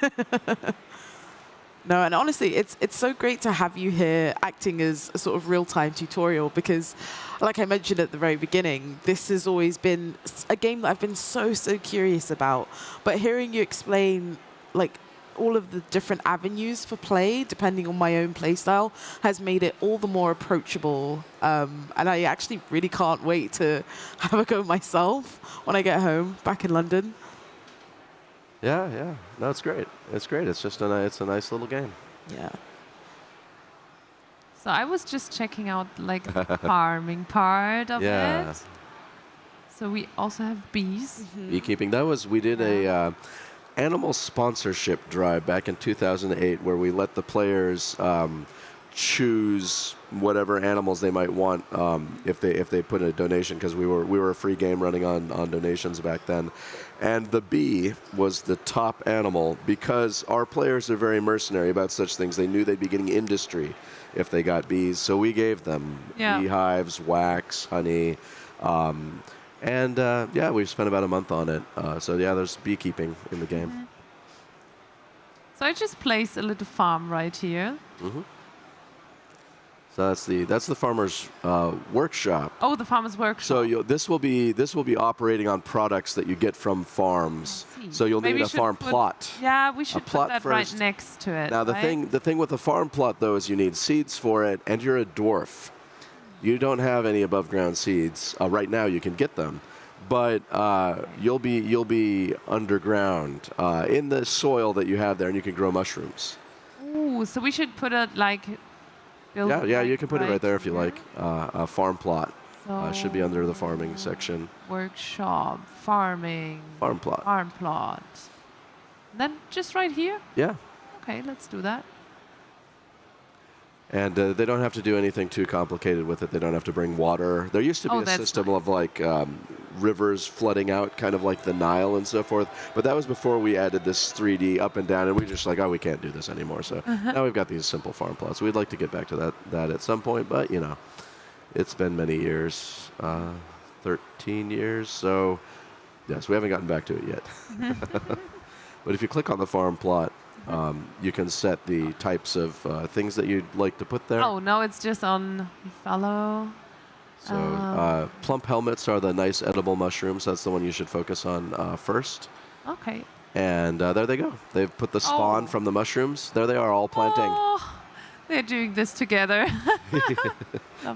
No, and honestly, it's so great to have you here acting as a sort of real-time tutorial, because, like I mentioned at the very beginning, this has always been a game that I've been so curious about. But hearing you explain, like, all of the different avenues for play, depending on my own play style, has made it all the more approachable. And I actually really can't wait to have a go myself when I get home back in London. Yeah. No, it's great. It's great. It's just it's a nice little game. Yeah. So I was just checking out like the farming part of it. So we also have bees. Beekeeping. We did a animal sponsorship drive back in 2008 where we let the players choose whatever animals they might want if they put in a donation, because we were a free game running on donations back then. And the bee was the top animal because our players are very mercenary about such things. They knew they'd be getting industry if they got bees, so we gave them beehives, wax, honey, and we've spent about a month on it. So there's beekeeping in the game. So I just placed a little farm right here. So that's the farmer's workshop. Oh, the farmer's workshop. So this will be operating on products that you get from farms. So you'll need a farm plot. Yeah, we should put that right next to it. Now the thing with the farm plot though is you need seeds for it, and you're a dwarf. You don't have any above ground seeds right now. You can get them, but you'll be underground in the soil that you have there, and you can grow mushrooms. Ooh, so we should put it like. Yeah, you can put it right there if you like. A farm plot should be under the farming section. Workshop, farming. Farm plot. Farm plot. Then just right here? Yeah. Okay, let's do that. And they don't have to do anything too complicated with it. They don't have to bring water. There used to be a system of like rivers flooding out, kind of like the Nile and so forth. But that was before we added this 3D up and down, and we just like, we can't do this anymore. So now we've got these simple farm plots. We'd like to get back to that at some point, but it's been many years, 13 years. So yes, we haven't gotten back to it yet. But if you click on the farm plot, you can set the types of things that you'd like to put there. Oh, no, it's just on fallow. So plump helmets are the nice edible mushrooms. That's the one you should focus on first. Okay. And there they go. They've put the spawn from the mushrooms. There they are, all planting. Oh, they're doing this together.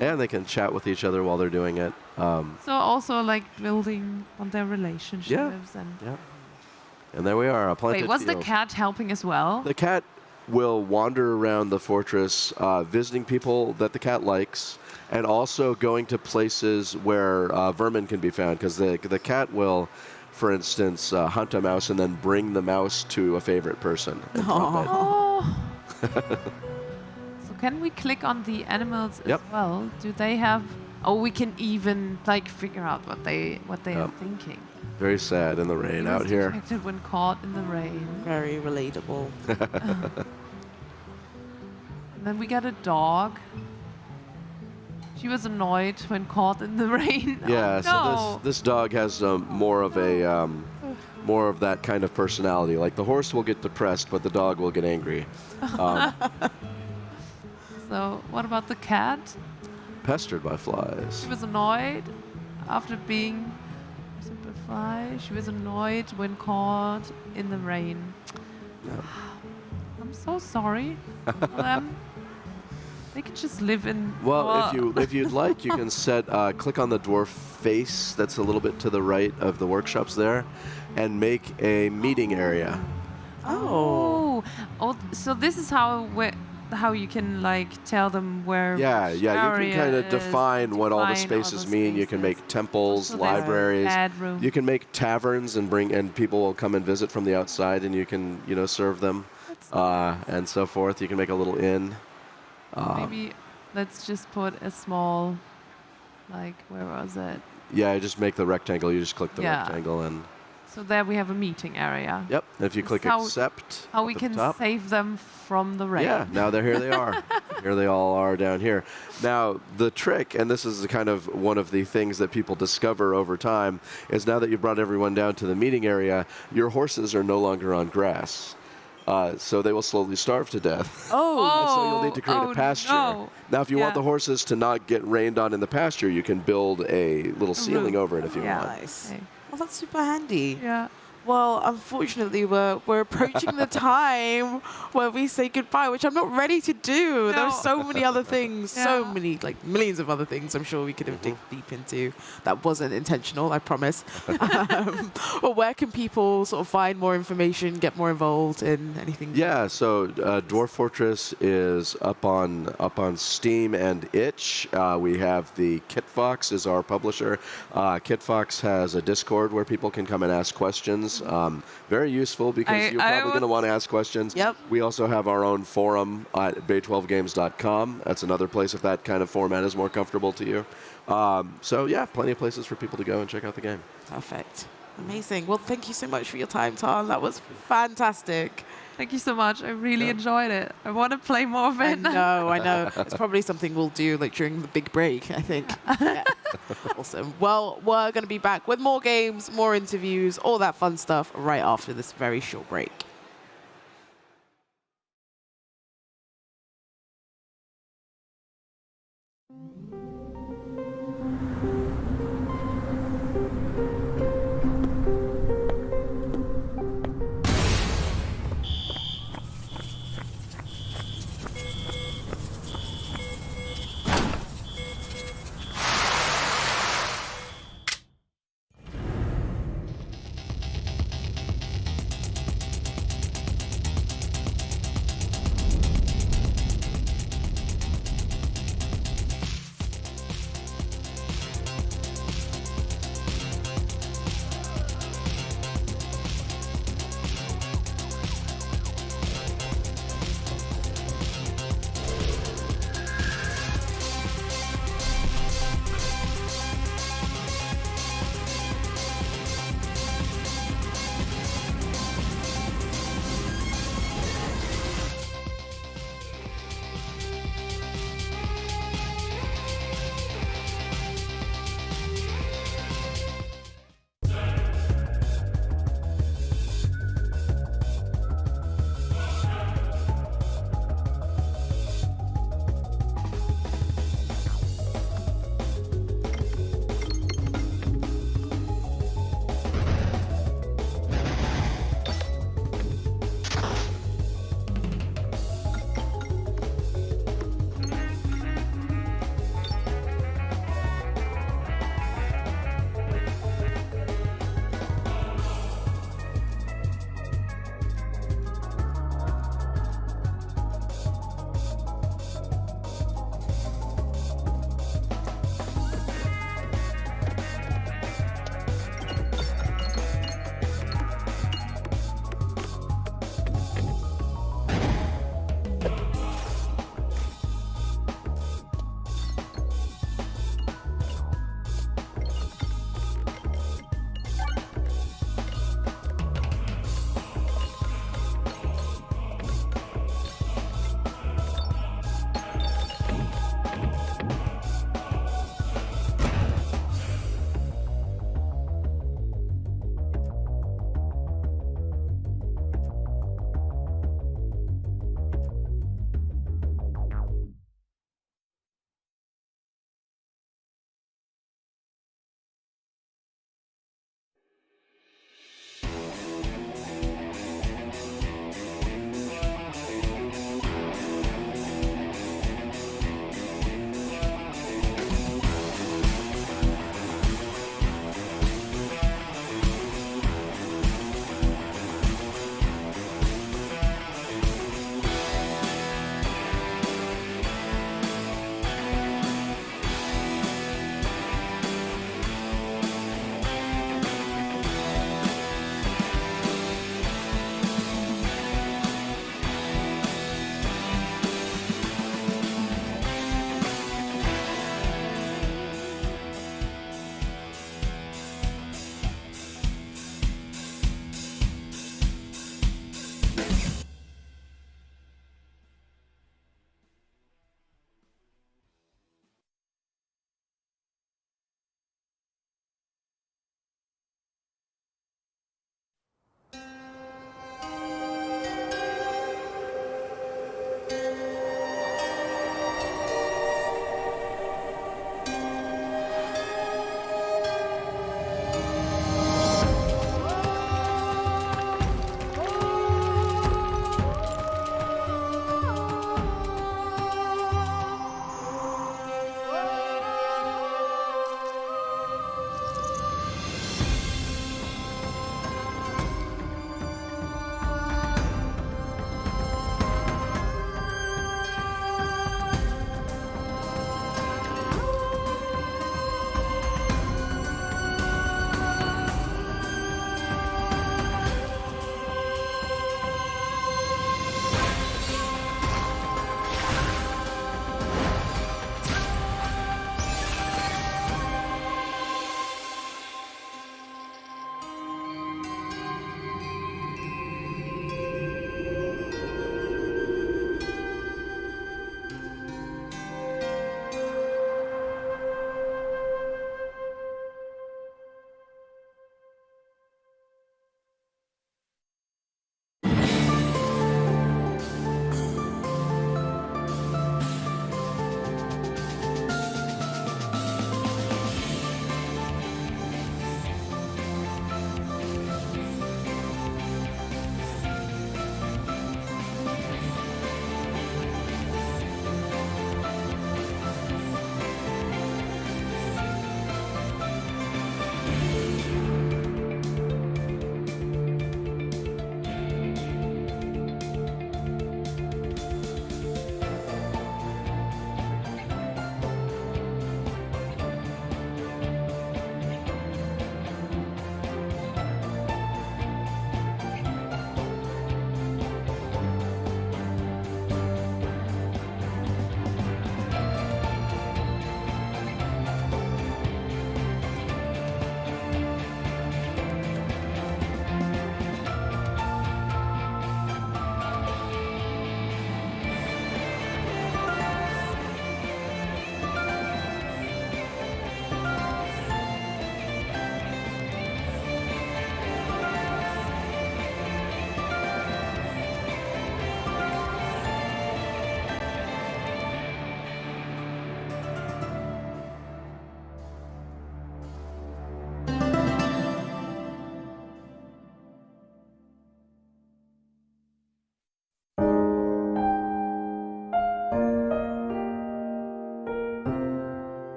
And they can chat with each other while they're doing it. So also like building on their relationships. And there we are. Wait, was the cat helping as well? The cat will wander around the fortress, visiting people that the cat likes, and also going to places where vermin can be found, because the cat will, for instance, hunt a mouse and then bring the mouse to a favorite person. So can we click on the animals as well? Do they have... Oh, we can even like figure out what they are thinking. Very sad in the rain out here. Detected when caught in the rain. Very relatable. And then we got a dog. She was annoyed when caught in the rain. Yeah, so this dog has more of that kind of personality. Like the horse will get depressed, but the dog will get angry. So what about the cat? Pestered by flies. She was annoyed after being simplified. She was annoyed when caught in the rain. Yep. I'm so sorry for them. They could just live in... Well, if you'd like, you can click on the dwarf face that's a little bit to the right of the workshops there, and make a meeting area. Oh, so this is how how you can like tell them where. Yeah, which you can area kind of is, define what all the define all spaces the mean. You can make spaces. temples, Also there's libraries. bedroom. You can make taverns and people will come and visit from the outside, and you can serve them, and so forth. You can make a little inn. Maybe let's just put a small, like where was it? Yeah, just make the rectangle. You just click the Yeah. rectangle and. So there we have a meeting area. Yep. If you click how- accept. How up we at can the top. save them from the rain. Yeah, now here they are. Here they all are down here. Now, the trick, and this is kind of one of the things that people discover over time, is now that you've brought everyone down to the meeting area, your horses are no longer on grass. So they will slowly starve to death. Oh. And so you'll need to create a pasture. No. Now, if you want Yeah. the horses to not get rained on in the pasture, you can build a little ceiling roof. over it if you Yeah. want. Nice. Okay. Well, that's super handy. Yeah. Well, unfortunately, we're approaching the time where we say goodbye, which I'm not ready to do. There's No. so many other things, so Yeah. many, like millions of other things I'm sure we could have digged deep into. That wasn't intentional, I promise. Well, where can people sort of find more information, get more involved in anything? Yeah, so Dwarf Fortress is up on Steam and itch. We have the Kitfox is our publisher. Kitfox has a Discord where people can come and ask questions. Very useful because you're probably going to want to ask questions. Yep. We also have our own forum at bay12games.com. That's another place if that kind of format is more comfortable to you. So yeah, plenty of places for people to go and check out the game. Perfect. Amazing. Well, thank you so much for your time, Tan. That was fantastic. Thank you so much. I really enjoyed it. I want to play more of I it. know. It's probably something we'll do like during the big break, I think. Yeah. Awesome. Well, we're going to be back with more games, more interviews, all that fun stuff right after this very short break.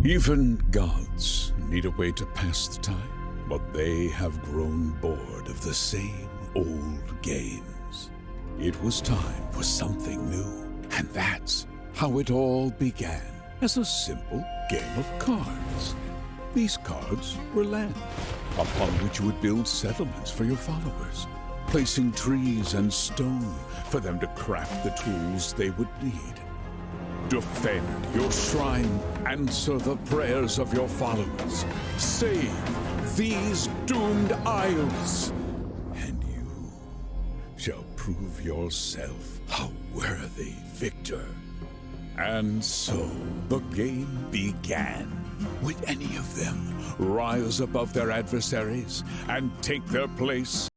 Even gods need a way to pass the time, but they have grown bored of the same old games. It was time for something new, and that's how it all began, as a simple game of cards. These cards were land, upon which you would build settlements for your followers, placing trees and stone for them to craft the tools they would need. Defend your shrine, answer the prayers of your followers, save these doomed isles, and you shall prove yourself a worthy victor. And so the game began. Would any of them rise above their adversaries and take their place?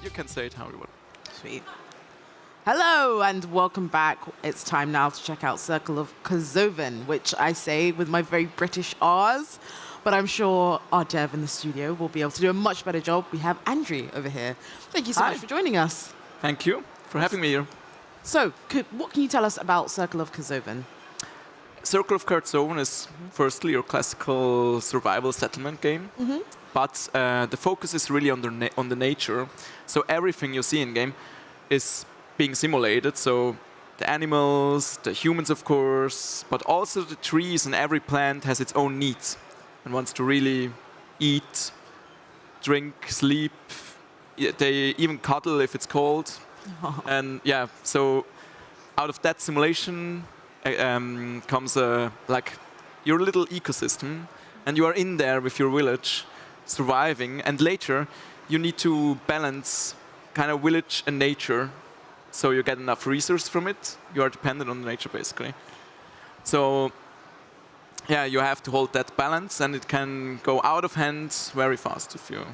You can say it how you want. Sweet. Hello and welcome back. It's time now to check out Circle of Kozoven, which I say with my very British R's, but I'm sure our dev in the studio will be able to do a much better job. We have Andrew over here. Thank you so much for joining us. Thank you for having me here. So, what can you tell us about Circle of Kozoven? Circle of Kozoven is firstly your classical survival settlement game, but the focus is really on the nature. So everything you see in game is being simulated. So the animals, the humans, of course, but also the trees, and every plant has its own needs and wants to really eat, drink, sleep. They even cuddle if it's cold. And yeah, so out of that simulation comes like your little ecosystem, and you are in there with your village, surviving. And later, you need to balance kind of village and nature, so you get enough resource from it. You are dependent on nature, basically. So yeah, you have to hold that balance, and it can go out of hand very fast if you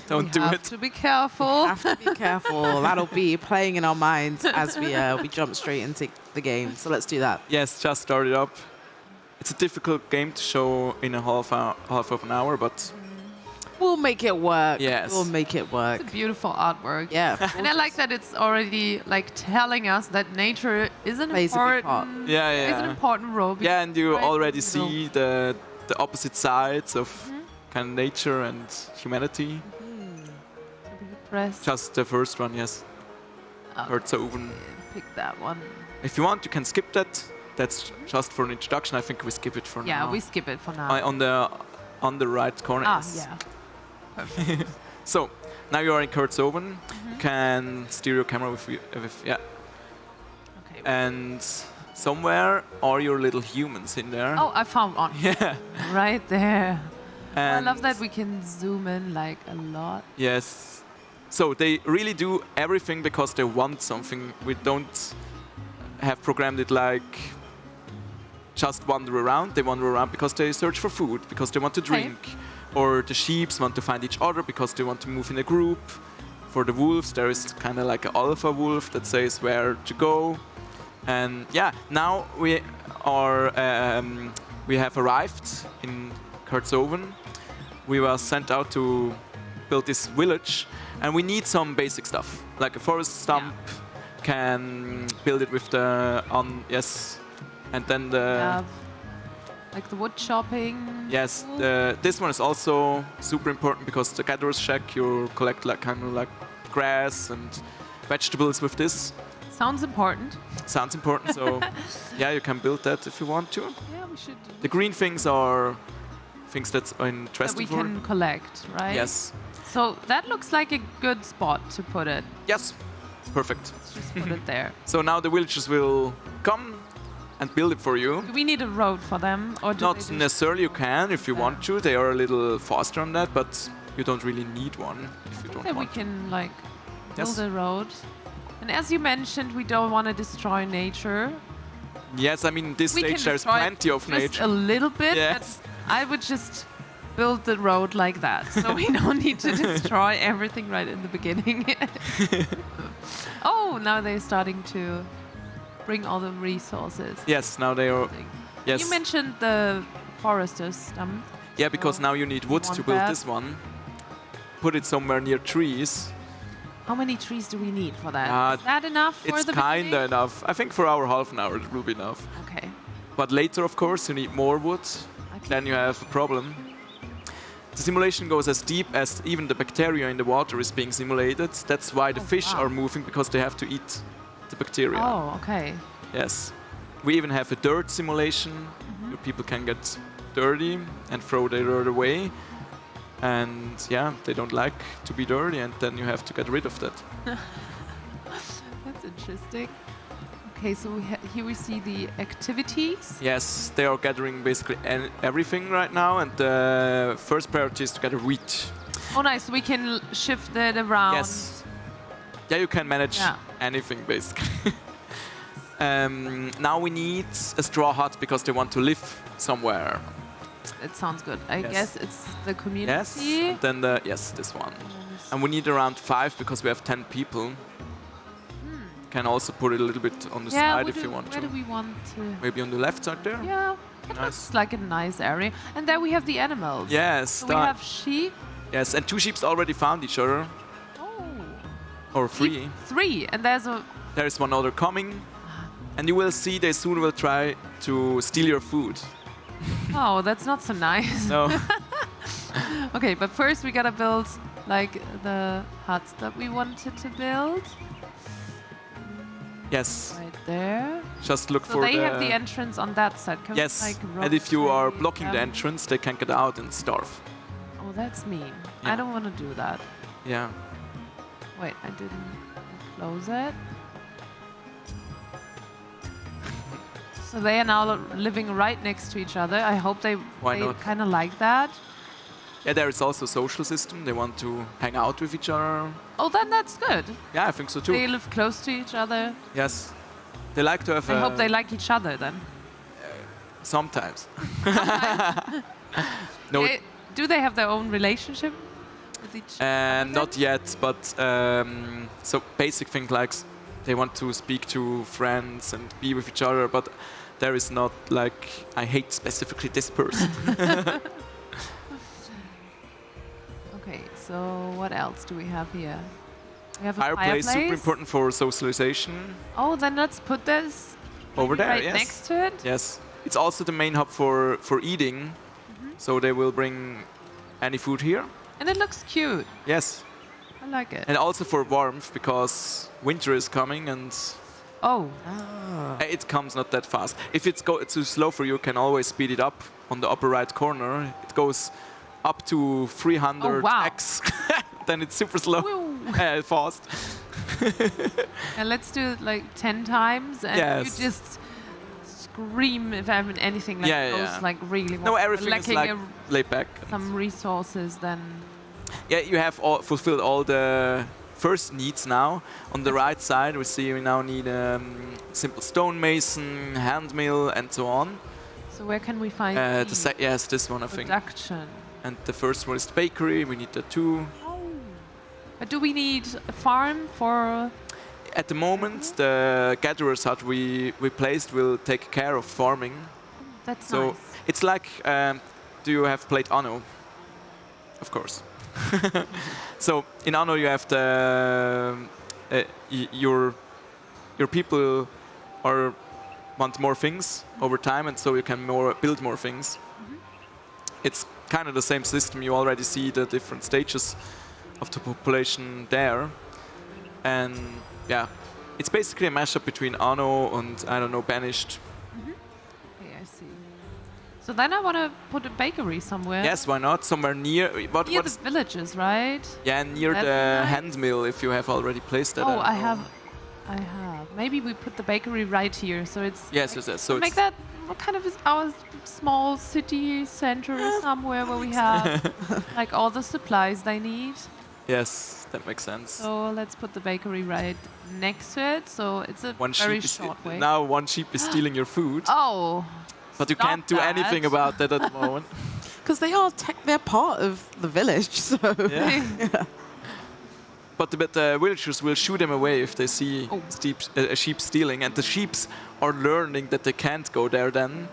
don't do it. We have to be careful. Have to be careful. That'll be playing in our minds as we jump straight into the game. So let's do that. Yes, just started up. It's a difficult game to show in a half of an hour, but we'll make it work. Yes, we'll make it work. It's a beautiful artwork. Yeah, and I like that it's already like telling us that nature is an important, is an important role. Yeah, and you already see the opposite sides of kind of nature and humanity. Just the first one, yes. Kozoven. Pick that one. If you want, you can skip that. That's just for an introduction. I think we skip it for now. Yeah, we skip it for now. On the right corner. Yeah. Perfect. So now you are in Kozoven. You can steer your camera with yeah. Okay. And somewhere are your little humans in there. Oh, I found one. Yeah. Right there. And I love that we can zoom in like a lot. Yes. So they really do everything because they want something. We don't have programmed it like just wander around. They wander around because they search for food, because they want to drink. Or the sheep want to find each other because they want to move in a group. For the wolves, there is kind of like an alpha wolf that says where to go. And yeah, now we have arrived in Kozoven. We were sent out to build this village, and we need some basic stuff, like a forest stump. Can build it with the and then the like the wood chopping. Yes, this one is also super important because the gatherer's shack, you collect like kind of like grass and vegetables with this. Sounds important. Sounds important, so yeah, you can build that if you want to. Yeah, we should. The green things are things that's That interesting we for. can collect, right? Yes. So that looks like a good spot to put it. Yes. Perfect. Let's just put it there. So now the villagers will come and build it for you. Do we need a road for them, or do Not they just necessarily. You can if you want to. They are a little faster on that, but you don't really need one if you don't that we want. can like build Yes. a road? And as you mentioned, we don't want to destroy nature. Yes, I mean this We can stage there's destroy plenty of just nature. a little bit, Yes. but I would just build the road like that, so we don't need to destroy everything right in the beginning. Oh, now they're starting to bring all the resources. Yes, now they are. Yes. You mentioned the foresters. Yeah, because now you need wood to want build that. this one. Put it somewhere near trees. How many trees do we need for that? Uh, Is that enough for It's the kinda beginning? enough. I think for our half an hour it will be enough. Okay. But later, of course, you need more wood. Then you have a problem. The simulation goes as deep as even the bacteria in the water is being simulated. That's why the fish wow. are moving, because they have to eat the bacteria. Oh, okay. Yes. We even have a dirt simulation. Your people can get dirty and throw their dirt away. And yeah, they don't like to be dirty, and then you have to get rid of that. That's interesting. Okay, so here we see the activities. Yes, they are gathering basically everything right now, and the first priority is to gather wheat. Oh, nice. We can shift it around. Yes. Yeah, you can manage Yeah. anything basically. Now we need a straw hut because they want to live somewhere. It sounds good. I Yes. guess it's the community. Yes. And then this one. And we need around 5 because we have 10 people. Can also put it a little bit on the side if you want where to. do we want to? Maybe on the left side there. Yeah, it looks like a nice area. And there we have the animals. Yes. So we have sheep. Yes, and 2 sheep already found each other. Oh. Or 3. 3, and there's a. There is one other coming. And you will see they soon will try to steal your food. Oh, that's not so nice. No. Okay, but first we gotta build like the huts that we wanted to build. Yes. Right there. Just look So for they the... have the entrance on that side. Can Yes, we, like, and if you are rotate blocking the them? entrance, they can get out and starve. Oh, that's mean. Yeah. I don't want to do that. Yeah. Wait, I didn't close it. So they are now living right next to each other. I hope they Why not? kind of like that. Yeah, there is also a social system. They want to hang out with each other. Oh, then that's good. Yeah, I think so too. They live close to each other. Yes. They like to have I hope they like each other then. Sometimes. No, Do they have their own relationship with each other? not yet, but so basic things like they want to speak to friends and be with each other, but there is not like, I hate specifically this person. Okay, so what else do we have here? We have a Fireplace, super important for socialization. Oh, then let's put this Over there, right yes. next to it. Yes. It's also the main hub for eating. So they will bring any food here. And it looks cute. Yes. I like it. And also for warmth, because winter is coming and Oh. it comes not that fast. If it's too slow for you, you can always speed it up on the upper right corner. It goes up to 300 x. Then it's super slow. Fast. And let's do it like 10 times and Yes. you just scream if I have anything that Yeah, goes yeah. like really No, well. everything is Lacking like laid back. some resources then. Yeah, you have fulfilled all the first needs now. On the right side, we see we now need simple stonemason, hand mill, and so on. So where can we find Yes, this one I think. production? And the first one is the bakery. We need that too. But do we need a farm for? At the moment, the gatherers hut we placed will take care of farming. That's So nice. it's like, do you have played Anno? Of course. So in Anno you have the your people want more things over time, and so you can build more things. It's kind of the same system. You already see the different stages of the population there. And yeah, it's basically a mashup between Anno and, I don't know, Banished. Okay, I see. So then I want to put a bakery somewhere. Yes, why not? Somewhere near. Near the villages, right? Yeah, near That'd the be nice. hand mill, if you have already placed that. Oh, don't I know. have. Maybe we put the bakery right here, so it's. Yes, yes, yes. So make it's that what kind of is our small city center somewhere where we have like all the supplies they need. Yes, that makes sense. So let's put the bakery right next to it. So it's a One very sheep is short way. now one sheep is stealing your food. Oh. But you stop can't do that. anything about that at the moment. Because they're part of the village, so. Yeah. But the villagers will shoo them away if they see a sheep stealing, and the sheeps are learning that they can't go there then,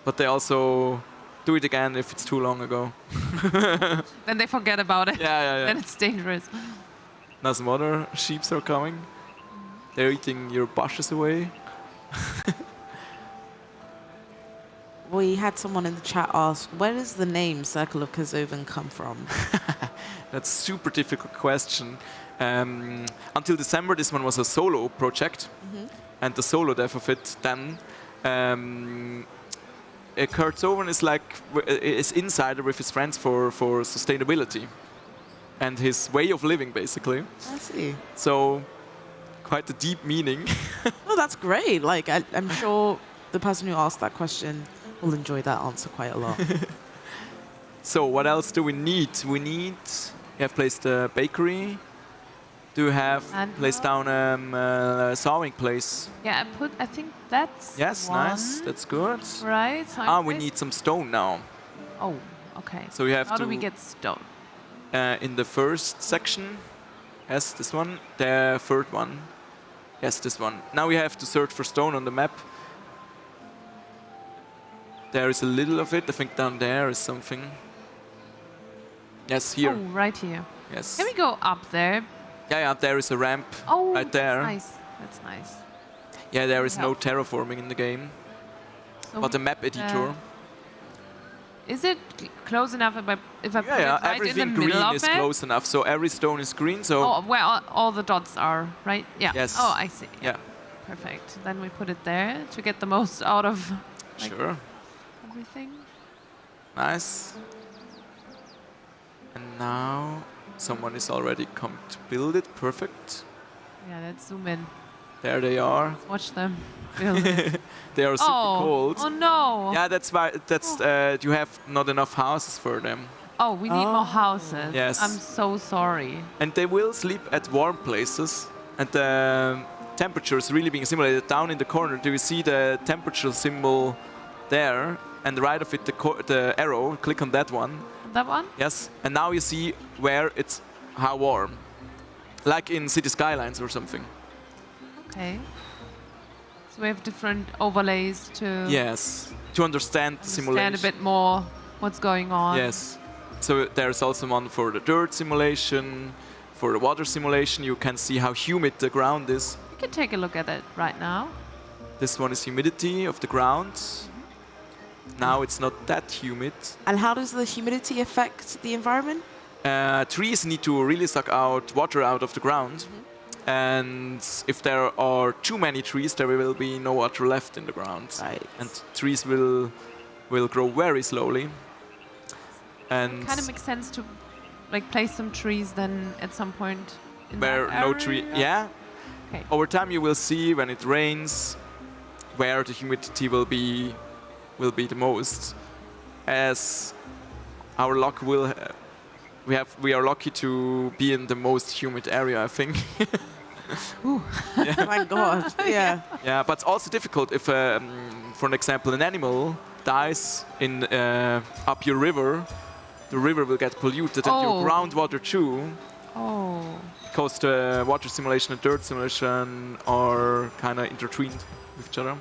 but they also do it again if it's too long ago. Then they forget about it. Yeah. Then it's dangerous. Now some other sheeps are coming. They're eating your bushes away. We had someone in the chat ask, where does the name Circle of Kazovan come from? That's a super difficult question. Until December, this one was a solo project, and the solo dev of it then. Kurt Zoven is insider with his friends for sustainability and his way of living, basically. I see. So, quite a deep meaning. Oh, that's great. Like, I'm sure the person who asked that question will enjoy that answer quite a lot. So, what else do we need? You have placed a bakery. Do you have placed down a sawing place? Yeah, I think that's Yes, one. nice. That's good. Right. We need some stone now. Oh, okay. So we have How to. do we get stone? In the first section, yes, this one. The third one, yes, this one. Now we have to search for stone on the map. There is a little of it. I think down there is something. Yes, here. Oh, right here. Yes. Can we go up there? Yeah, there is a ramp Oh, right there. that's nice. That's nice. Yeah, there is no Helpful. terraforming in the game, So but the map editor. Is it close enough if I put it Yeah, right in the everything middle green of is it? close enough. So every stone is green. So Oh, where all the dots are, right? Yeah. Yes. Oh, I see. yeah, Perfect. Then we put it there to get the most out of sure, everything. nice. And now someone is already come to build it. Perfect. Yeah, let's zoom in. There they are. Watch them build it. They are super Oh. cold. Oh no. Yeah, that's why. You have not enough houses for them, Oh, we need more houses. Yes. I'm so sorry. and they will sleep at warm places. And the temperature is really being simulated. Down in the corner, do you see the temperature symbol there? And right of it, the arrow. Click on that one. That one? Yes. And now you see where it's how warm, like in City Skylines or something. Okay. So we have different overlays to Yes. To understand the simulation. understand a bit more what's going on. Yes. So there's also one for the dirt simulation, for the water simulation. You can see how humid the ground is. We can take a look at it right now. This one is humidity of the ground. Now it's not that humid. And how does the humidity affect the environment? Trees need to really suck out water out of the ground. And if there are too many trees, there will be no water left in the ground. Right. And trees will grow very slowly. And Kind of makes sense to like place some trees then at some point in where that no area. tree, yeah. Okay. Over time, you will see when it rains where the humidity will be the most. As our luck will, we are lucky to be in the most humid area, I think. Thank God. Yeah. Yeah, but it's also difficult if, for an example, an animal dies in up your river. The river will get polluted and your Oh. groundwater too. Oh. Because the water simulation and dirt simulation are kind of intertwined with each other.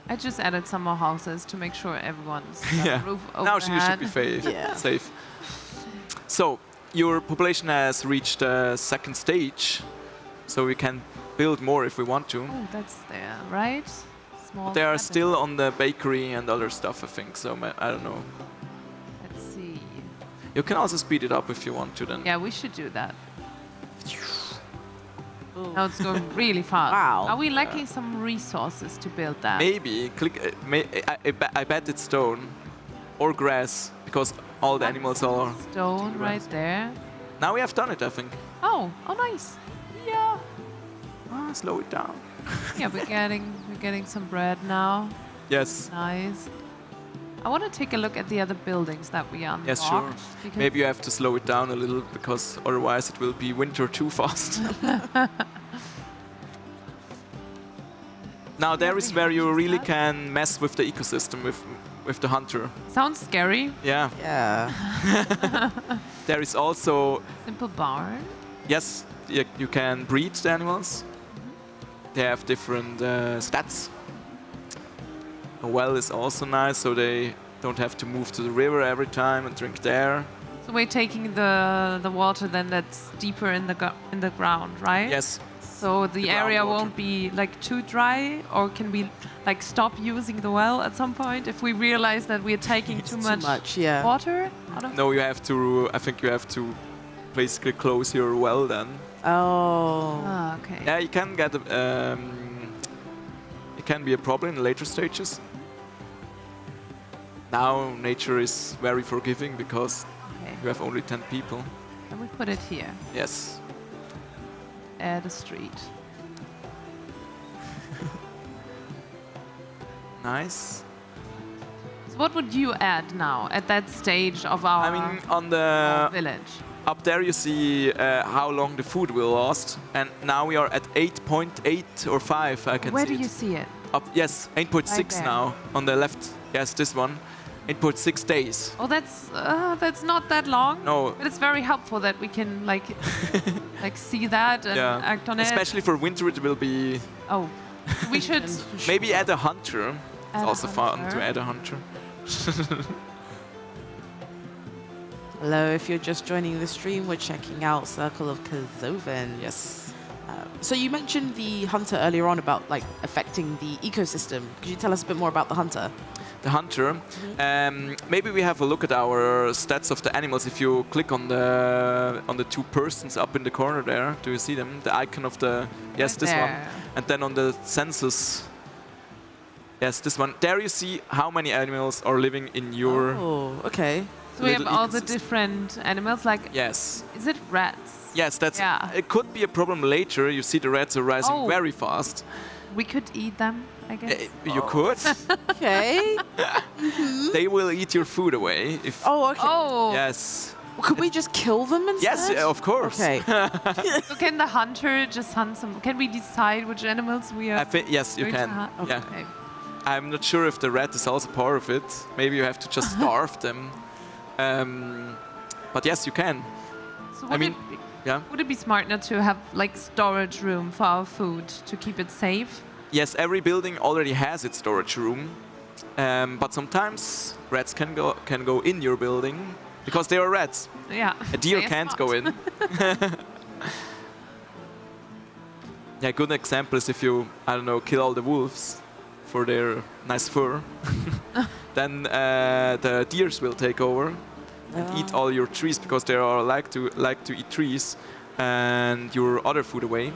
I just added some more houses to make sure everyone's got Yeah. a roof Now you should be overhead. Yeah. safe. So your population has reached the second stage, so we can build more if we want to. Oh, that's there, right? Small They are cabin. still on the bakery and other stuff, I think. So I don't know. Let's see. You can also speed it up if you want to. Then. Yeah, we should do that. Now it's going really fast. Wow. Are we lacking some resources to build that? Maybe I bet it's stone or grass because all the animals are. Stone right there. Now we have done it, I think. Oh nice. Yeah. Slow it down. Yeah, we're getting some bread now. Yes. Nice. I want to take a look at the other buildings that we unlocked. Yes, sure. because- Maybe you have to slow it down a little because otherwise it will be winter too fast. Now there is where you really can mess with the ecosystem with the hunter. Sounds scary. Yeah. Yeah. There is also Simple barn. yes, you can breed the animals. They have different stats. A well is also nice, so they don't have to move to the river every time and drink there. So we're taking the water then that's deeper in the ground, right? Yes. So the area won't be like too dry, or can we like stop using the well at some point if we realize that we're taking too much yeah. water out of No, you have to. I think you have to basically close your well then. Oh. Ah, okay. Yeah, you can get. It can be a problem in later stages. Now nature is very forgiving because you have only 10 people. And we put it here Yes. at the street. Nice. So what would you add now at that stage of our I mean, on the village? up there you see how long the food will last, and now we are at 8.8 or 5. I can Where see do you it. see it? Up, yes, 8.6 Right there. now on the left. Yes, this one. 8.6 days. Oh, that's not that long. No. But it's very helpful that we can like see that and act on it. Especially for winter, it will be. Oh, we should Maybe add a hunter. It's Add a also fun hunter. to add a hunter. Hello, if you're just joining the stream, we're checking out Circle of Kazoven. Yes. So you mentioned the hunter earlier on about like affecting the ecosystem. Could you tell us a bit more about the hunter? The hunter. Maybe we have a look at our stats of the animals. If you click on the two persons up in the corner there, do you see them? The icon of the yes, this one, there. and then on the census. Yes, this one. There you see how many animals are living in your. Oh, okay. So we have little all the ecosystem. different animals. Like, Yes. is it rats? Yes, that's. Yeah. It could be a problem later. You see the rats are rising Oh. very fast. We could eat them, I guess. You could. Okay. They will eat your food away if. Oh, okay. Oh. Yes. Well, could we just kill them instead? Yes, of course. Okay. So can the hunter just hunt some? Can we decide which animals we are? I think yes, you going to can. hunt? Yeah. Okay. I'm not sure if the rat is also part of it. Maybe you have to just starve them. But yes, you can. So I would mean, it be, yeah. would it be smart not to have like storage room for our food to keep it safe? Yes, every building already has its storage room. But sometimes rats can go in your building because they are rats. Yeah. A deer They are can't smart. go in. Yeah, good example is if you, I don't know, kill all the wolves for their nice fur, then the deers will take over and eat all your trees because they are like to eat trees and your other food away.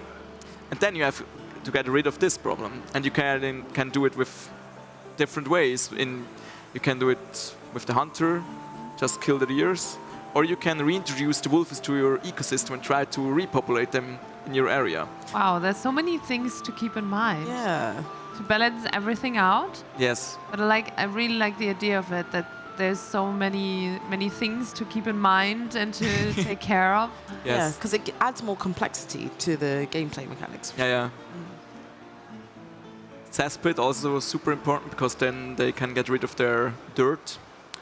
And then you have to get rid of this problem, and you can do it with different ways. You can do it with the hunter, just kill the deers, or you can reintroduce the wolves to your ecosystem and try to repopulate them in your area. Wow, there's so many things to keep in mind. Yeah. To balance everything out. Yes. But I really like the idea of it, that there's so many things to keep in mind and to take care of. Yeah, because it adds more complexity to the gameplay mechanics. Yeah. Cesspit also super important because then they can get rid of their dirt.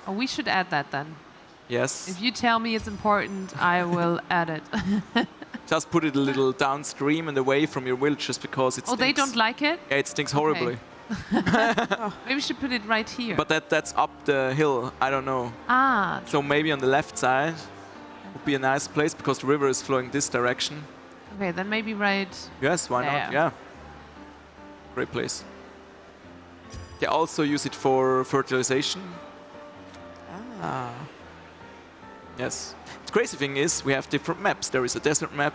Oh, we should add that then. Yes. If you tell me it's important, I will add it. Just put it a little downstream and away from your village just because it Oh, stinks. they don't like it? Yeah, it stinks horribly. Maybe we should put it right here. But that's up the hill. I don't know. Ah. So maybe on the left side would be a nice place because the river is flowing this direction. Okay, then maybe right. Yes, why not? there. Yeah. Great place. They also use it for fertilization. Ah. Yes. The crazy thing is we have different maps. There is a desert map,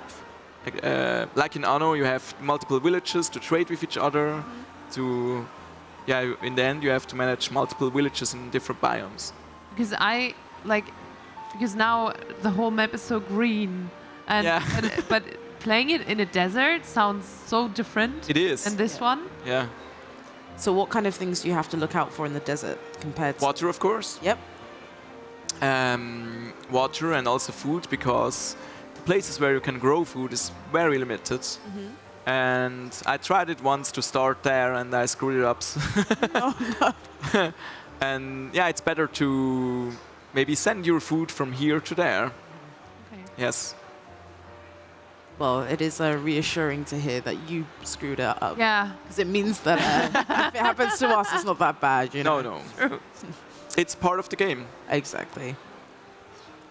like in Anno, you have multiple villages to trade with each other. In the end, you have to manage multiple villages in different biomes. Because now the whole map is so green, and but playing it in a desert sounds so different. It is. than this one. Yeah. So what kind of things do you have to look out for in the desert compared to... Water, of course. Yep. Water and also food, because the places where you can grow food is very limited. And I tried it once to start there, and I screwed it up. Oh, no. And yeah, it's better to maybe send your food from here to there. Okay. Yes. Well, it is reassuring to hear that you screwed it up. Yeah. Because it means that if it happens to us, it's not that bad, you know? No. It's part of the game. Exactly.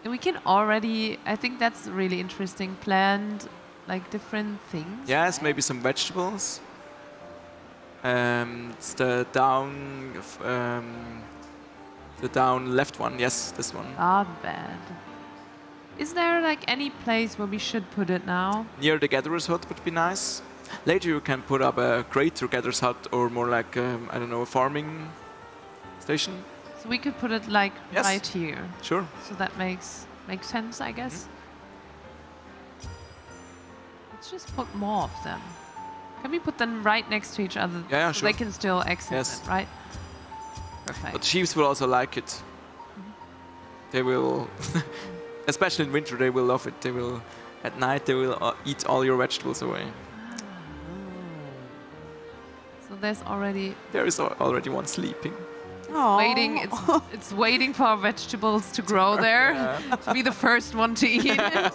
And we can already, I think that's really interesting, plant like different things. Yes, maybe some vegetables. It's the down left one. Yes, this one. Not bad. Is there like any place where we should put it now? Near the Gatherer's Hut would be nice. Later you can put up a greater Gatherer's Hut, or more like, I don't know, a farming station. So we could put it like right here. Sure. So that makes sense, I guess. Let's just put more of them. Can we put them right next to each other? Yeah, so sure. they can still access it, right? Perfect. But sheep will also like it. They will, especially in winter, they will love it. They will, at night, they will eat all your vegetables away. So there's already... There is already one sleeping. Waiting. It's waiting for our vegetables to grow there, to be the first one to eat it.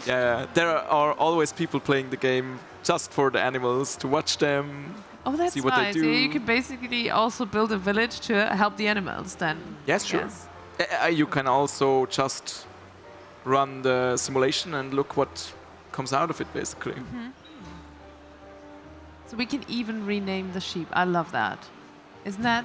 Yeah, there are always people playing the game just for the animals, to watch them. Oh, that's see what nice. they do. Yeah, you can basically also build a village to help the animals then. Yes, sure. You can also just run the simulation and look what comes out of it, basically. So we can even rename the sheep. I love that. Isn't that?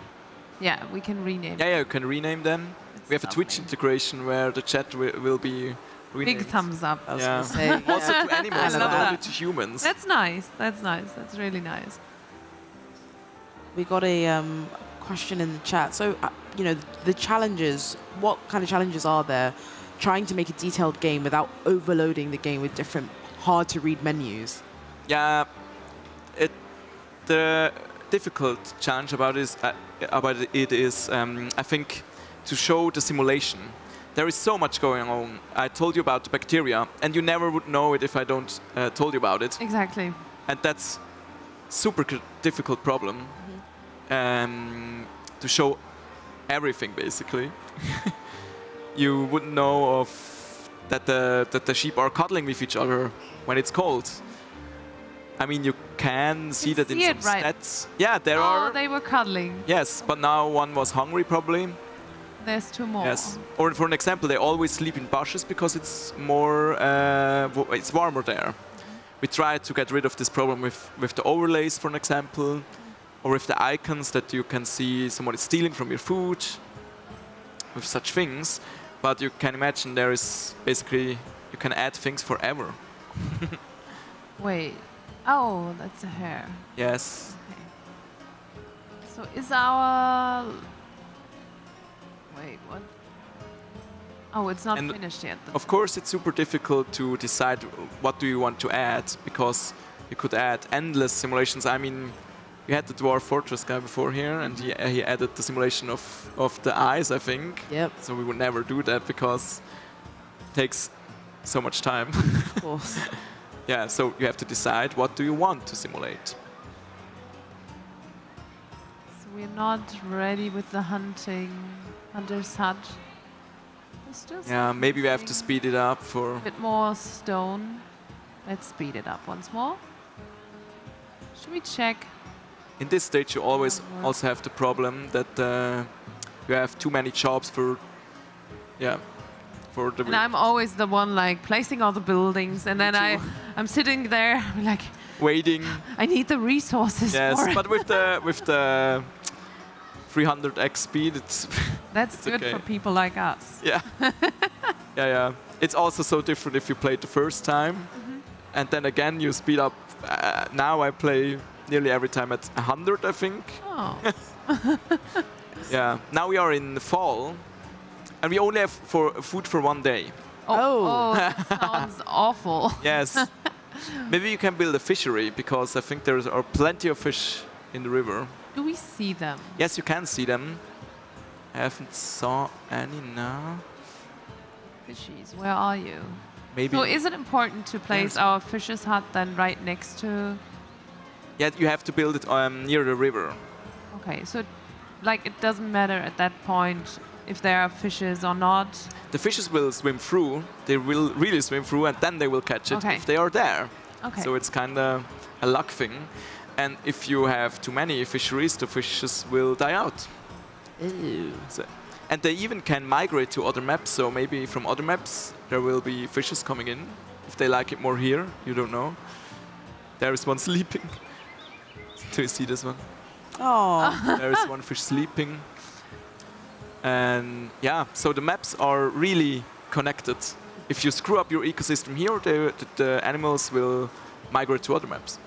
Yeah, we can rename. Yeah, you can rename them. We have a Twitch integration where the chat will be renamed. Big thumbs up. I was gonna say. Also to animals, I love not that. only to humans. That's nice. That's nice. That's really nice. We got a question in the chat. So, the challenges, what kind of challenges are there trying to make a detailed game without overloading the game with different hard-to-read menus? Yeah, the difficult challenge about it is, I think, to show the simulation. There is so much going on. I told you about the bacteria, and you never would know it if I don't told you about it. Exactly. And that's super difficult problem to show everything, basically. You wouldn't know of that the sheep are cuddling with each other when it's cold. I mean, you can see that in some stats. Yeah, there are. Oh, they were cuddling. Yes, but now one was hungry, probably. There's two more. Yes. Or for an example, they always sleep in bushes because it's more, it's warmer there. We tried to get rid of this problem with the overlays, for an example, or with the icons that you can see someone is stealing from your food, with such things. But you can imagine there is basically, you can add things forever. Wait. Oh, that's a hair. Yes. Okay. So is our... Wait, what? Oh, it's not finished yet. Of course, it's super difficult to decide what do you want to add, because you could add endless simulations. I mean, you had the Dwarf Fortress guy before here, and he added the simulation of the eyes, I think. Yep. So we would never do that because it takes so much time. Of course. Yeah, so you have to decide what do you want to simulate. So we're not ready with the hunter's hut. Yeah, maybe we have to speed it up for... A bit more stone. Let's speed it up once more. Should we check? In this stage, you always also have the problem that you have too many jobs for... Yeah. And I'm always the one like placing all the buildings, and then I'm sitting there like waiting. I need the resources. Yes, for but with the 300x speed, it's that's it's good okay. for people like us. Yeah, yeah. It's also so different if you played the first time, and then again you speed up. Now I play nearly every time at 100, I think. Oh. Yeah. Now we are in the fall, and we only have food for 1 day. Oh, that sounds awful. Yes. Maybe you can build a fishery, because I think there are plenty of fish in the river. Do we see them? Yes, you can see them. I haven't saw any now. Fishies, where are you? Maybe. So is it important to place our fisher's hut then right next to? Yeah, you have to build it near the river. Okay, so like it doesn't matter at that point if there are fishes or not. The fishes will swim through. They will really swim through, and then they will catch it Okay. if they are there. Okay. So it's kind of a luck thing. And if you have too many fisheries, the fishes will die out. Ew. So, and they even can migrate to other maps. So maybe from other maps there will be fishes coming in. If they like it more here, you don't know. There is one sleeping. Do you see this one? Oh. There is one fish sleeping. And yeah, so the maps are really connected. If you screw up your ecosystem here, the animals will migrate to other maps.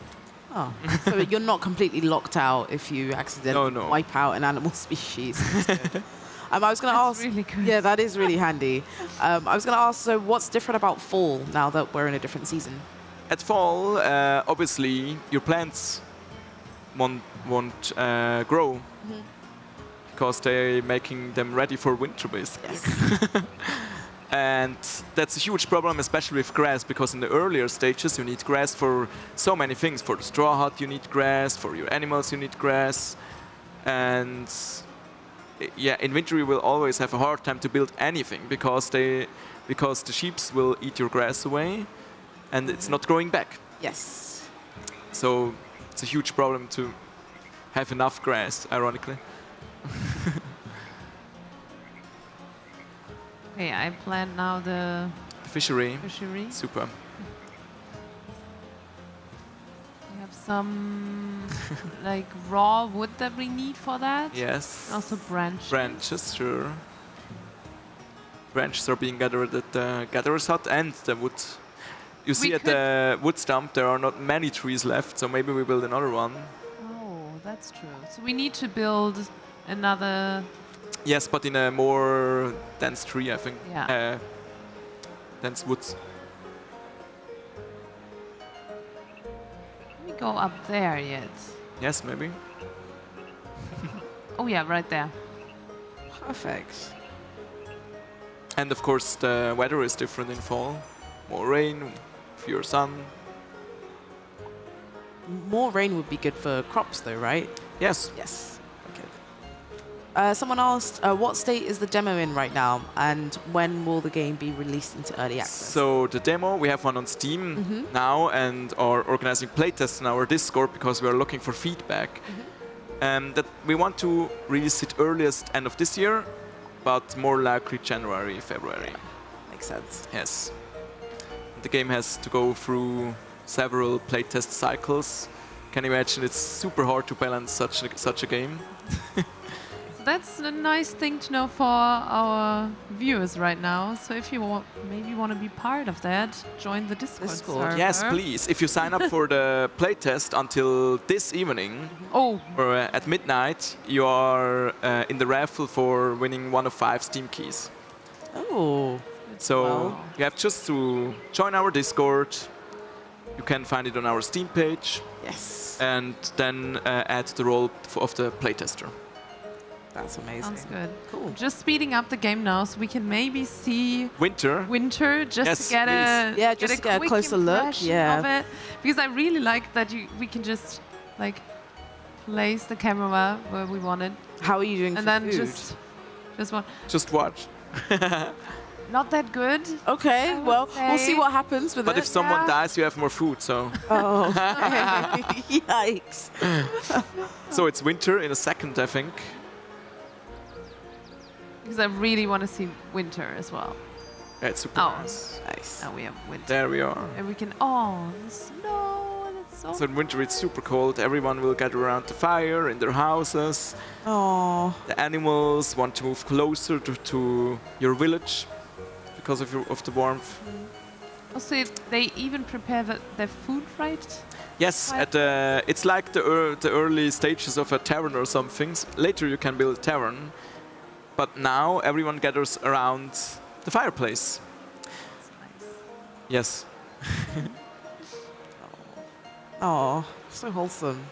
Oh. So you're not completely locked out if you accidentally No. wipe out an animal species. That's good. I was going to ask. Really good. Yeah, that is really handy. I was going to ask. So, what's different about fall now that we're in a different season? At fall, obviously, your plants won't grow because they're making them ready for winter, basically. Yes. And that's a huge problem, especially with grass, because in the earlier stages you need grass for so many things. For the straw hut you need grass, for your animals you need grass. And yeah, in winter you will always have a hard time to build anything because the sheep will eat your grass away and it's not growing back. Yes. So it's a huge problem to have enough grass, ironically. Okay, I plan now the Fishery. fishery. Super. We have some like raw wood that we need for that. Yes. Also branches. Branches, sure. Branches are being gathered at the gatherer's hut and the wood. You see at the wood stump there are not many trees left, so maybe we build another one. Oh, that's true. So we need to build another. Yes, but in a more dense tree, I think. Yeah. Dense woods. Can we go up there yet? Yes, maybe. Oh yeah, right there. Perfect. And of course the weather is different in fall. More rain, fewer sun. More rain would be good for crops, though, right? Yes. Yes. Someone asked, what state is the demo in right now, and when will the game be released into early access? So the demo, we have one on Steam now and are organizing playtests in our Discord because we are looking for feedback. That we want to release it earliest end of this year, but more likely January, February. Makes sense. Yes. The game has to go through several playtest cycles. Can you imagine? It's super hard to balance such a game. That's a nice thing to know for our viewers right now. So if you maybe want to be part of that, join the Discord server. Yes, please. If you sign up for the playtest until this evening, or at midnight, you are in the raffle for winning one of 5 Steam keys. Oh. So you have just to join our Discord. You can find it on our Steam page. Yes. And then add the role of the playtester. That's amazing. Sounds good. Cool. Just speeding up the game now, so we can maybe see Winter. just to get a quick closer look. impression Yeah. of it. Because I really like that we can just like place the camera where we want it. How are you doing and for then food? just watch. Not that good. Okay, well, we'll see what happens with it. But if someone dies, you have more food, so. Oh, yikes. So it's winter in a second, I think. Because I really want to see winter as well. Yeah, it's super nice. Nice. Now we have winter. There we are. And we can. Oh, the snow. That's So in winter it's super cold. Everyone will gather around the fire in their houses. Oh. The animals want to move closer to your village because of the warmth. Also, they even prepare their food, right? Yes, it's like the early stages of a tavern or something. Later you can build a tavern, but now everyone gathers around the fireplace. Yes. Oh, so wholesome.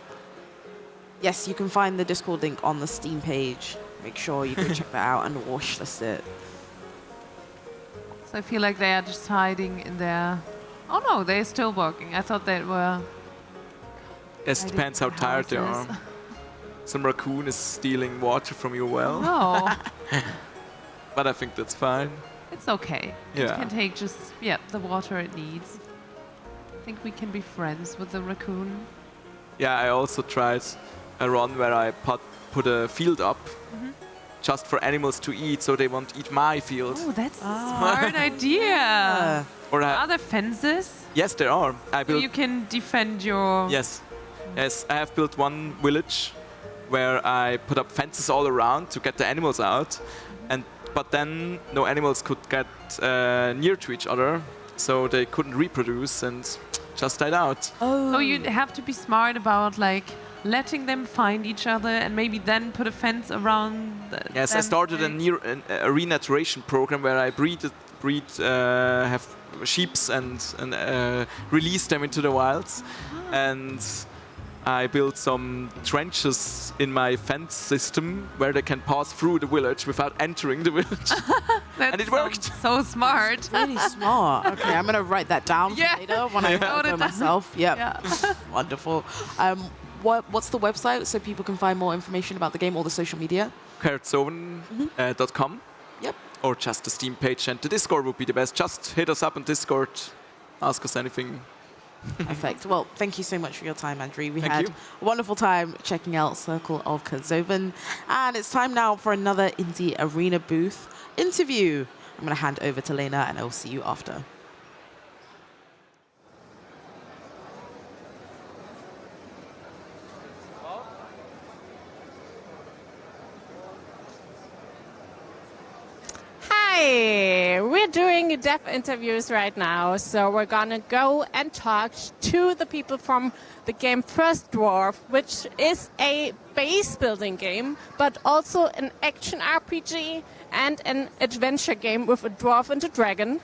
Yes, you can find the Discord link on the Steam page. Make sure you go check that out and watch this it. So I feel like they are just hiding in there. Oh no, they're still working. I thought they were. Yes, it depends how tired they are. Some raccoon is stealing water from your well. No. But I think that's fine. It's okay. Yeah. It can take just, the water it needs. I think we can be friends with the raccoon. Yeah, I also tried a run where I put a field up just for animals to eat, so they won't eat my field. Oh, that's a smart idea. Or are there fences? Yes, there are. So you can defend your... Yes. Yes, I have built one village where I put up fences all around to get the animals out, but then no animals could get near to each other, so they couldn't reproduce and just died out. Oh. So you have to be smart about letting them find each other and maybe then put a fence around Yes, them. I started a renaturation program where I have sheeps and release them into the wilds. And I built some trenches in my fence system where they can pass through the village without entering the village. And it worked. So smart. Really smart. Okay, I'm going to write that down for later when I go myself. Yep. Yeah. Wonderful. What's the website so people can find more information about the game or the social media? Kertzoven.com. Yep. Or just the Steam page, and the Discord would be the best. Just hit us up on Discord, ask us anything. Perfect. Well, thank you so much for your time, Andrew. We Thank had you. a wonderful time checking out Circle of Kertzoven. And it's time now for another Indie Arena booth interview. I'm going to hand over to Lena, and I'll see you after. Hi, we're doing dev interviews right now, so we're gonna go and talk to the people from the game First Dwarf, which is a base building game, but also an action RPG and an adventure game with a dwarf and a dragon.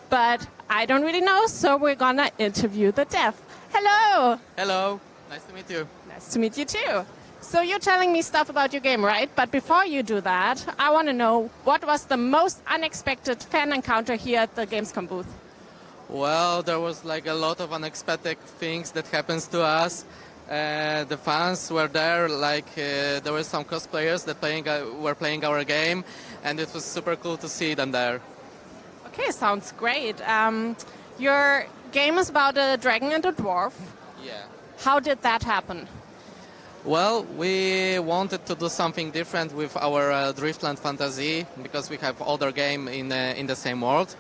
But I don't really know, so we're gonna interview the dev. Hello! Hello, nice to meet you. Nice to meet you too. So you're telling me stuff about your game, right? But before you do that, I want to know what was the most unexpected fan encounter here at the Gamescom booth? Well, there was like a lot of unexpected things that happens to us. The fans were there, there were some cosplayers that were playing our game, and it was super cool to see them there. Okay, sounds great. Your game is about a dragon and a dwarf. Yeah. How did that happen? Well, we wanted to do something different with our Driftland Fantasy because we have other game in the same world,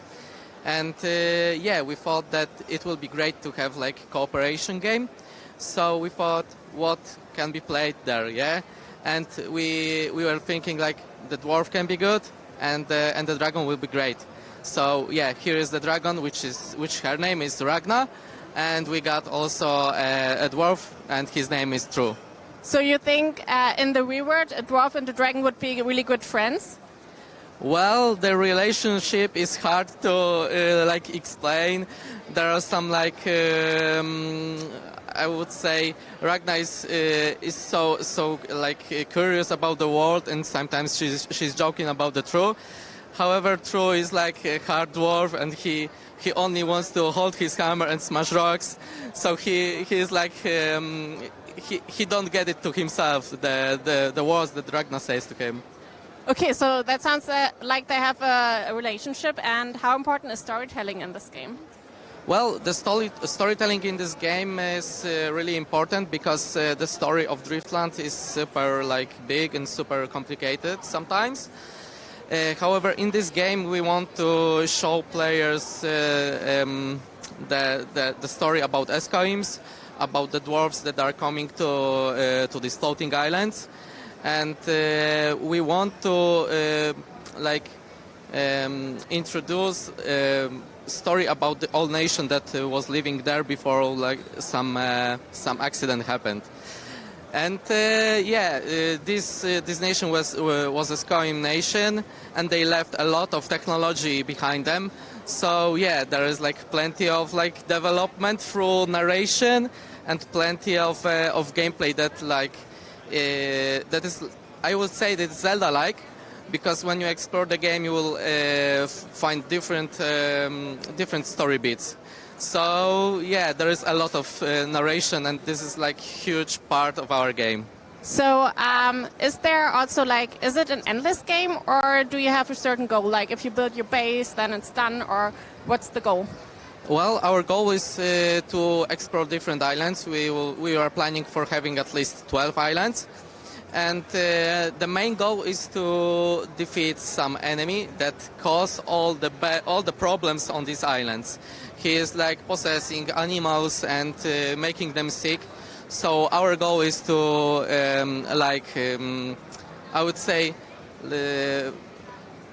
and we thought that it would be great to have cooperation game. So we thought what can be played there, and we were thinking the dwarf can be good and the dragon will be great. So here is the dragon, which her name is Ragna, and we got also a dwarf and his name is True. So you think in the reward, a dwarf and a dragon would be really good friends? Well, the relationship is hard to explain. There are some I would say Ragnar is so curious about the world, and sometimes she's joking about the True. However, True is like a hard dwarf, and he only wants to hold his hammer and smash rocks. So he is he don't get it to himself, the words that Ragnar says to him. Okay, so that sounds like they have a relationship. And how important is storytelling in this game? Well, the storytelling in this game is really important because the story of Driftland is super big and super complicated sometimes. However, in this game we want to show players the story about Escaims, about the dwarves that are coming to these floating islands, and we want to introduce story about the old nation that was living there before like some accident happened. And this nation was a Skyrim nation, and they left a lot of technology behind them. So yeah, there is like plenty of like development through narration, and plenty of gameplay that that is, I would say, that it's Zelda-like, because when you explore the game, you will find different story beats. So yeah, there is a lot of narration, and this is like huge part of our game. So is there also like, is it an endless game, or do you have a certain goal? Like if you build your base, then it's done, or what's the goal? Well, our goal is to explore different islands. We are planning for having at least 12 islands. And the main goal is to defeat some enemy that cause all the problems on these islands. He is like possessing animals and making them sick. So our goal is to I would say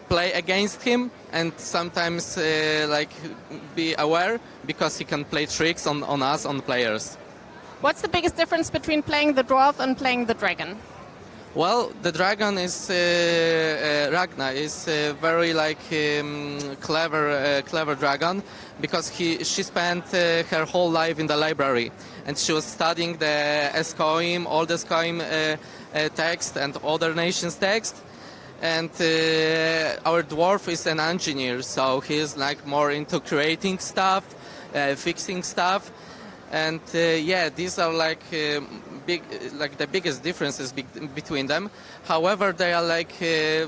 play against him, and sometimes be aware, because he can play tricks on us, on players. What's the biggest difference between playing the dwarf and playing the dragon? Well, the dragon is Ragna is very clever dragon, because she spent her whole life in the library, and she was studying the Skyrim, all the Skyrim text and other nations' text. And our dwarf is an engineer, so he's like more into creating stuff, fixing stuff. And these are the biggest differences between them. However, they are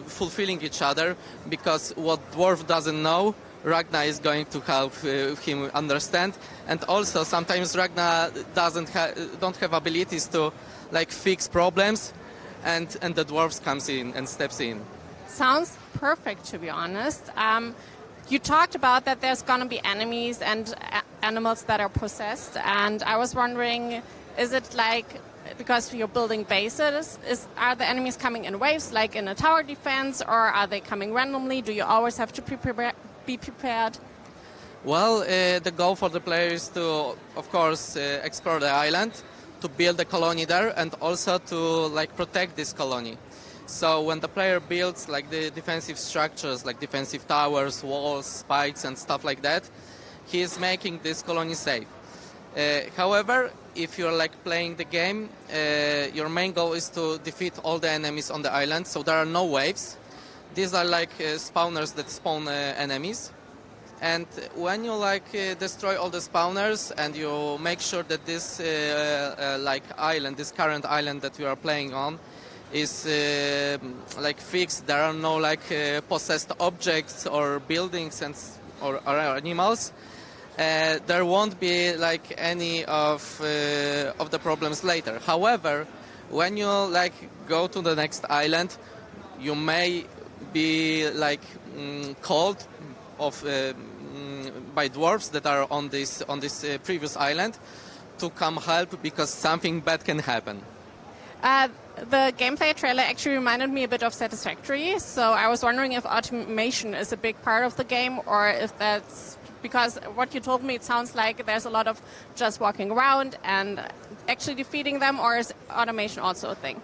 fulfilling each other, because what dwarf doesn't know, Ragna is going to help him understand. And also sometimes Ragna don't have abilities to fix problems, and the dwarves comes in and steps in. Sounds perfect, to be honest. You talked about that there's going to be enemies and animals that are possessed, and I was wondering, is it because you're building bases, are the enemies coming in waves, like in a tower defense, or are they coming randomly? Do you always have to be prepared? Well, the goal for the player is to, of course, explore the island, to build a colony there, and also to protect this colony. So when the player builds the defensive structures, like defensive towers, walls, spikes, and stuff like that, he is making this colony safe. However, if you're playing the game, your main goal is to defeat all the enemies on the island. So there are no waves. These are spawners that spawn enemies. And when you destroy all the spawners, and you make sure that this island, this current island that we are playing on, is fixed, there are no possessed objects or buildings or animals, there won't be any of the problems later. However, when you go to the next island, you may be called by dwarves that are on this previous island to come help, because something bad can happen. The gameplay trailer actually reminded me a bit of Satisfactory, so I was wondering if automation is a big part of the game, or if that's because what you told me, it sounds like there's a lot of just walking around and actually defeating them, or is automation also a thing?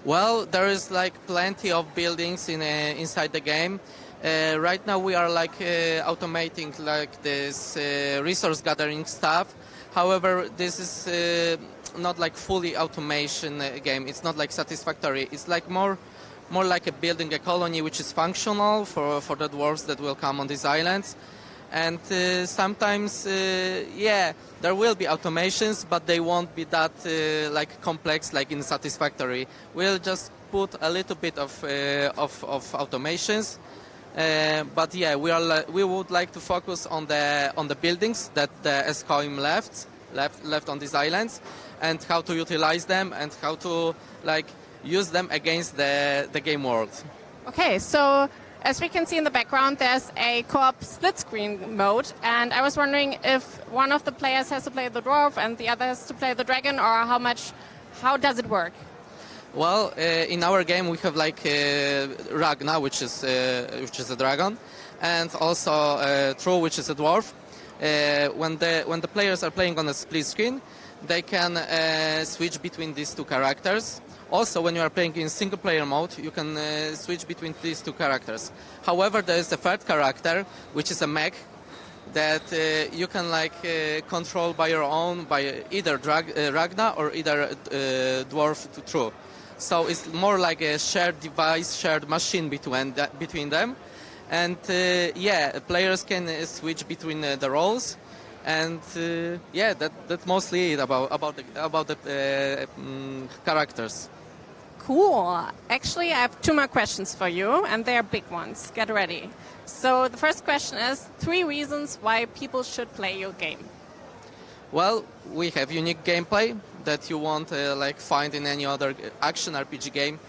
Well, there is plenty of buildings inside the game. Right now we are automating this resource gathering stuff. However, this is not fully automation game. It's not Satisfactory. It's more like building a colony which is functional for the dwarves that will come on these islands. And sometimes, there will be automations, but they won't be that complex in Satisfactory. We'll just put a little bit of automations. But yeah, we would like to focus on the buildings that the Skyrim left on these islands, and how to utilize them, and how to use them against the game world. Okay, so as we can see in the background, there's a co-op split screen mode, and I was wondering if one of the players has to play the dwarf and the other has to play the dragon, or how does it work? Well, in our game we have Ragna, which is a dragon, and also True, which is a dwarf. When the players are playing on a split screen, they can switch between these two characters. Also, when you are playing in single-player mode, you can switch between these two characters. However, there is a third character, which is a mech, that you can control by your own, by either Ragna or either Dwarf to True. So it's more like a shared device, shared machine between them. And players can switch between the roles. And that's mostly it about the characters. Cool. Actually, I have 2 more questions for you, and they are big ones. Get ready. So the first question is 3 reasons why people should play your game. Well, we have unique gameplay that you won't find in any other action RPG game.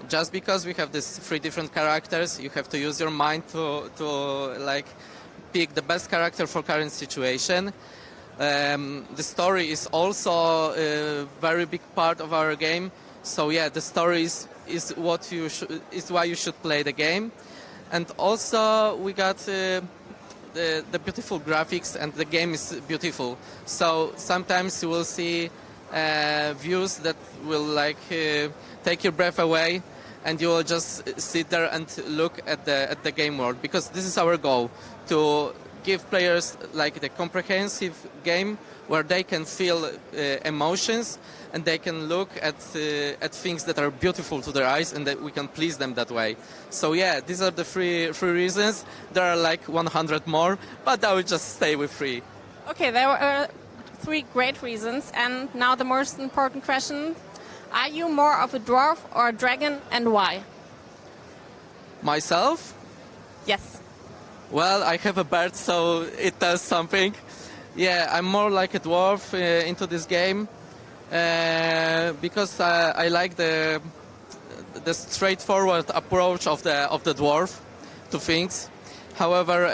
Just because we have these 3 different characters, you have to use your mind to pick the best character for current situation. The story is also a very big part of our game. So yeah, the story is why you should play the game. And also we got the beautiful graphics, and the game is beautiful. So sometimes you will see views that will take your breath away, and you will just sit there and look at the game world, because this is our goal, to give players the comprehensive game where they can feel emotions, and they can look at things that are beautiful to their eyes, and that we can please them that way. So yeah, these are the three reasons. There are 100 more, but I will just stay with 3. Okay, there were 3 great reasons, and now the most important question: are you more of a dwarf or a dragon, and why? Myself? Yes. Well, I have a bird, so it does something. Yeah, I'm more like a dwarf into this game. Because I like the straightforward approach of the dwarf to things. However,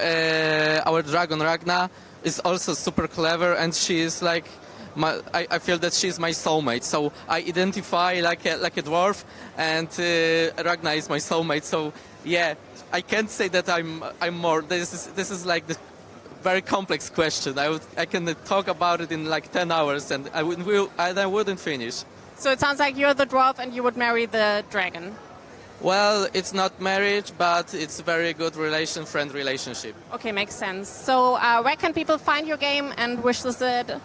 our dragon Ragna is also super clever, and she is I feel that she's my soulmate. So I identify like a dwarf, and Ragna is my soulmate. So yeah, I can't say that I'm more. This is the very complex question. I can talk about it in 10 hours, and I wouldn't finish. So it sounds like you're the dwarf and you would marry the dragon. Well, it's not marriage, but it's a very good friend relationship. Okay, makes sense. So where can people find your game and wishlist it?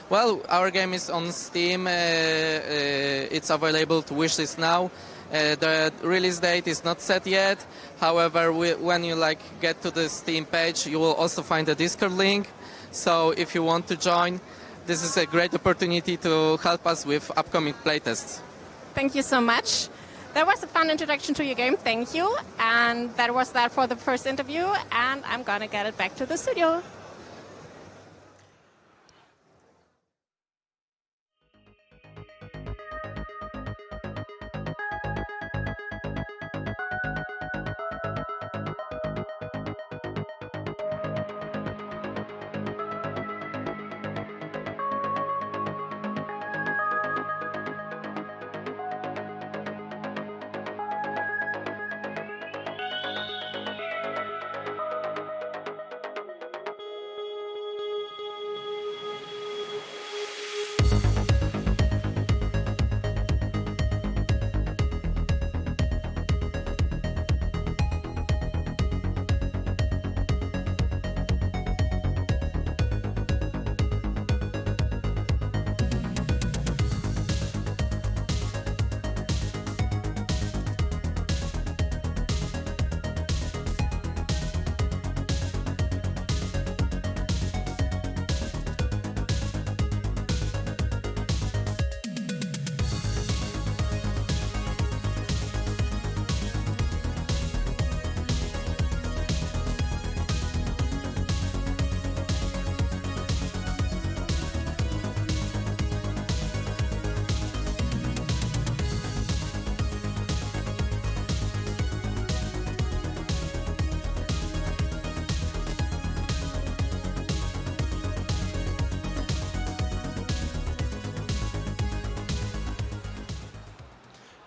Well, our game is on Steam. It's available to wishlist now. The release date is not set yet. However, when you get to the Steam page, you will also find a Discord link. So if you want to join, this is a great opportunity to help us with upcoming playtests. Thank you so much. That was a fun introduction to your game. Thank you. And that was that for the first interview. And I'm going to get it back to the studio.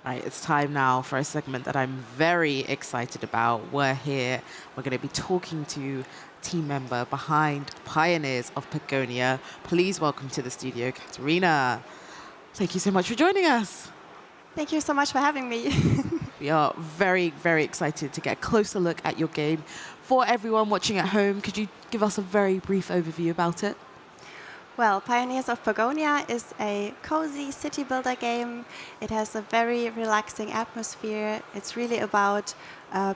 Right, it's time now for a segment that I'm very excited about. We're here. We're going to be talking to team member behind Pioneers of Pagonia. Please welcome to the studio, Katarina. Thank you so much for joining us. Thank you so much for having me. We are very, very excited to get a closer look at your game. For everyone watching at home, could you give us a very brief overview about it? Well, Pioneers of Pagonia is a cozy city builder game. It has a very relaxing atmosphere. It's really about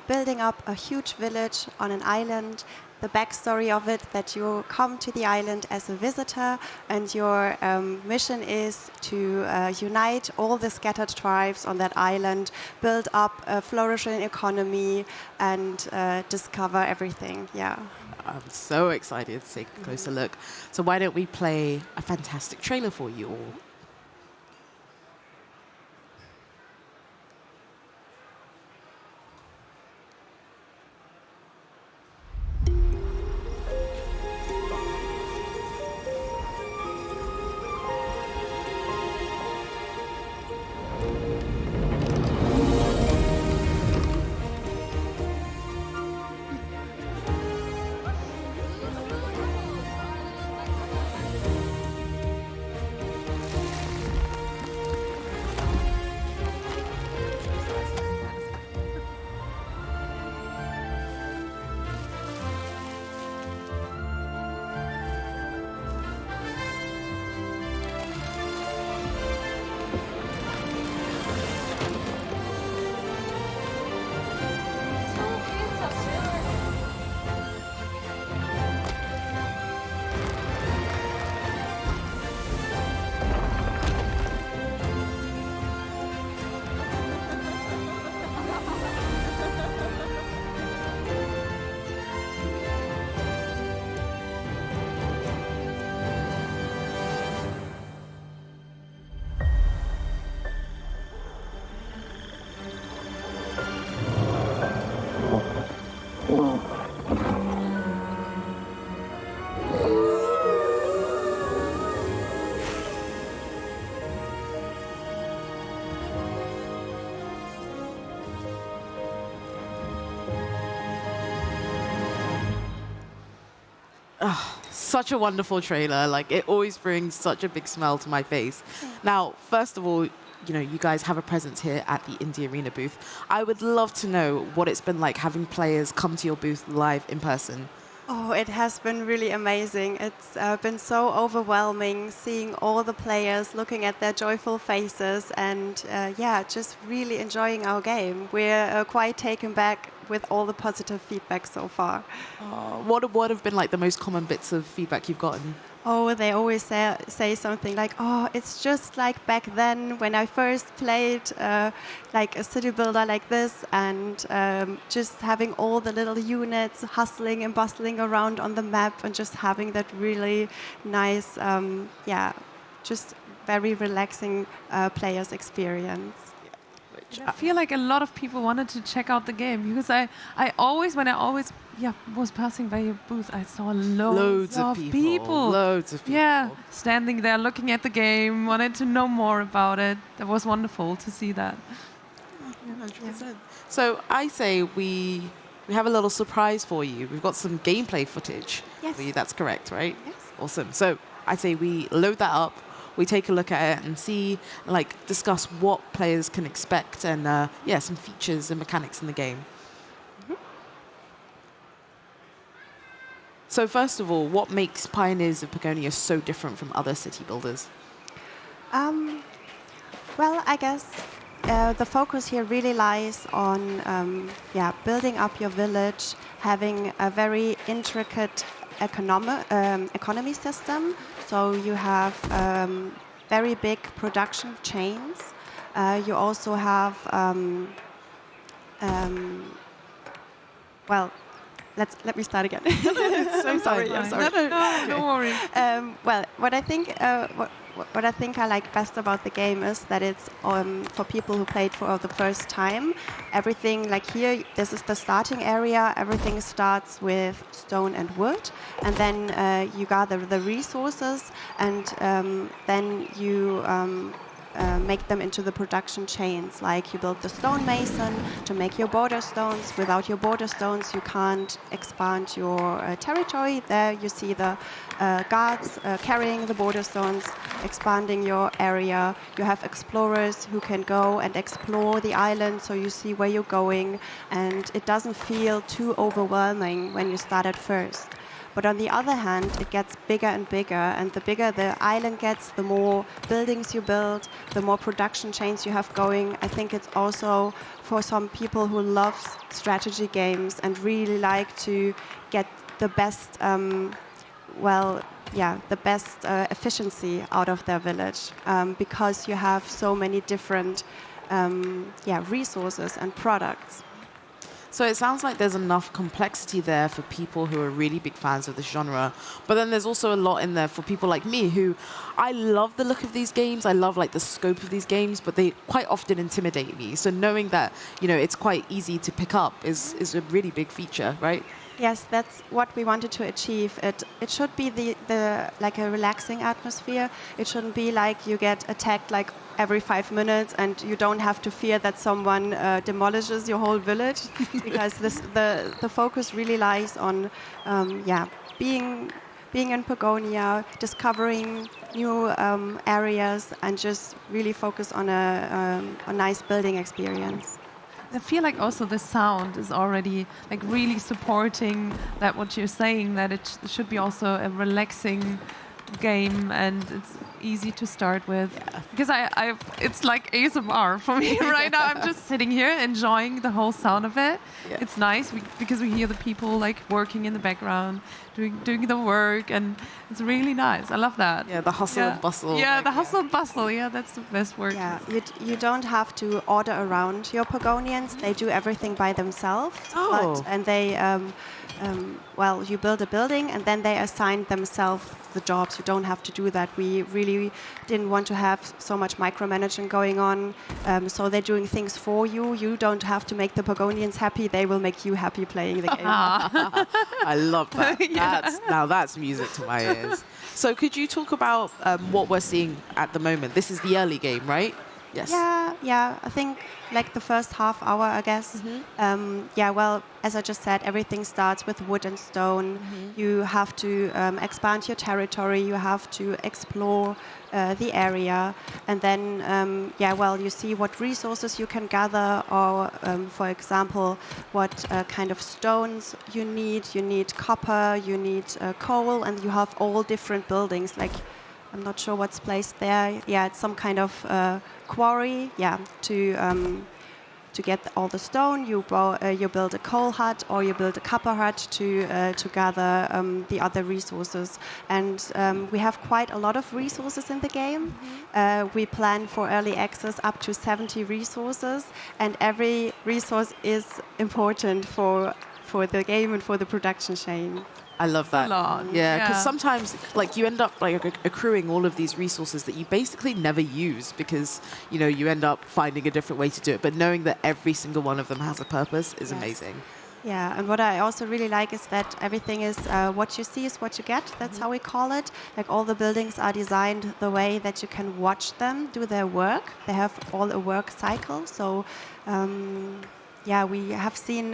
building up a huge village on an island. The backstory of it, that you come to the island as a visitor, and your mission is to unite all the scattered tribes on that island, build up a flourishing economy, and discover everything. Yeah. I'm so excited to take a closer look. So why don't we play a fantastic trailer for you all? Oh, such a wonderful trailer. Like, it always brings such a big smile to my face. Now, first of all, you know, you guys have a presence here at the Indie Arena booth. I would love to know what it's been like having players come to your booth live in person. Oh, it has been really amazing. It's been so overwhelming seeing all the players looking at their joyful faces and, yeah, just really enjoying our game. We're quite taken back with all the positive feedback so far. What have been like the most common bits of feedback you've gotten? Oh, they always say something like, oh, it's just like back then when I first played like a city builder like this, and just having all the little units hustling and bustling around on the map and just having that really nice, yeah, just very relaxing players experience. I feel like a lot of people wanted to check out the game because I always was passing by your booth, I saw loads of people. Loads of people. Yeah, standing there looking at the game, wanted to know more about it. That was wonderful to see that. 100%. So I say we have a little surprise for you. We've got some gameplay footage for you. That's correct, right? Yes. Awesome. So I say we load that up. We take a look at it and see, like, discuss what players can expect and, yeah, some features and mechanics in the game. So first of all, what makes Pioneers of Pagonia so different from other city builders? Well, I guess the focus here really lies on building up your village, having a very intricate economy system. So you have very big production chains. You also have, well, let me start again. I'm sorry. No, don't worry. Well, what I think I like best about the game is that it's for people who played for the first time. Everything, like here, this is the starting area. Everything starts with stone and wood, and then you gather the resources, and then you make them into the production chains. Like you build the stonemason to make your border stones. Without your border stones, you can't expand your territory. There you see the guards carrying the border stones, expanding your area. You have explorers who can go and explore the island, so you see where you're going, and it doesn't feel too overwhelming when you start at first. But on the other hand, it gets bigger and bigger, and the bigger the island gets, the more buildings you build, the more production chains you have going. I think it's also for some people who love strategy games and really like to get the best, the best efficiency out of their village, because you have so many different resources and products. So it sounds like there's enough complexity there for people who are really big fans of the genre. But then there's also a lot in there for people like me who, I love the look of these games. I love like the scope of these games, but they quite often intimidate me. So knowing that, it's quite easy to pick up is a really big feature, right? Yes, that's what we wanted to achieve. It should be the like a relaxing atmosphere. It shouldn't be like you get attacked like every 5 minutes and you don't have to fear that someone demolishes your whole village, because the focus really lies on being in Pagonia, discovering new areas, and just really focus on a nice building experience. I feel like also the sound is already like really supporting that what you're saying, that it should be also a relaxing game and it's easy to start with. Yeah. Because it's like ASMR for me right now. I'm just sitting here enjoying the whole sound of it. Yeah. It's nice because we hear the people like working in the background, doing the work, and it's really nice. I love that. Yeah, the hustle and bustle. Yeah, the hustle and bustle. Yeah, that's the best word. Yeah, you don't have to order around your Pagonians. They do everything by themselves. Oh. And they, you build a building and then they assign themselves the jobs. You don't have to do that. We really didn't want to have so much micromanaging going on. So they're doing things for you. You don't have to make the Pagonians happy. They will make you happy playing the game. I love that. Yeah. That's music to my ears. So could you talk about what we're seeing at the moment? This is the early game, right? Yes. Yeah. I think like the first half hour, I guess. Mm-hmm. As I just said, everything starts with wood and stone. Mm-hmm. You have to expand your territory. You have to explore the area, and then you see what resources you can gather, or for example, what kind of stones you need. You need copper. You need coal, and you have all different buildings. Like, I'm not sure what's placed there. Yeah, it's some kind of quarry. Yeah, to get all the stone, you build a coal hut or you build a copper hut to gather the other resources. And we have quite a lot of resources in the game. Mm-hmm. We plan for early access up to 70 resources, and every resource is important for the game and for the production chain. I love that. Yeah, because sometimes like you end up like accruing all of these resources that you basically never use because you end up finding a different way to do it. But knowing that every single one of them has a purpose is amazing. Yeah, and what I also really like is that everything is what you see is what you get. That's how we call it. Like all the buildings are designed the way that you can watch them do their work. They have all a work cycle. So. We have seen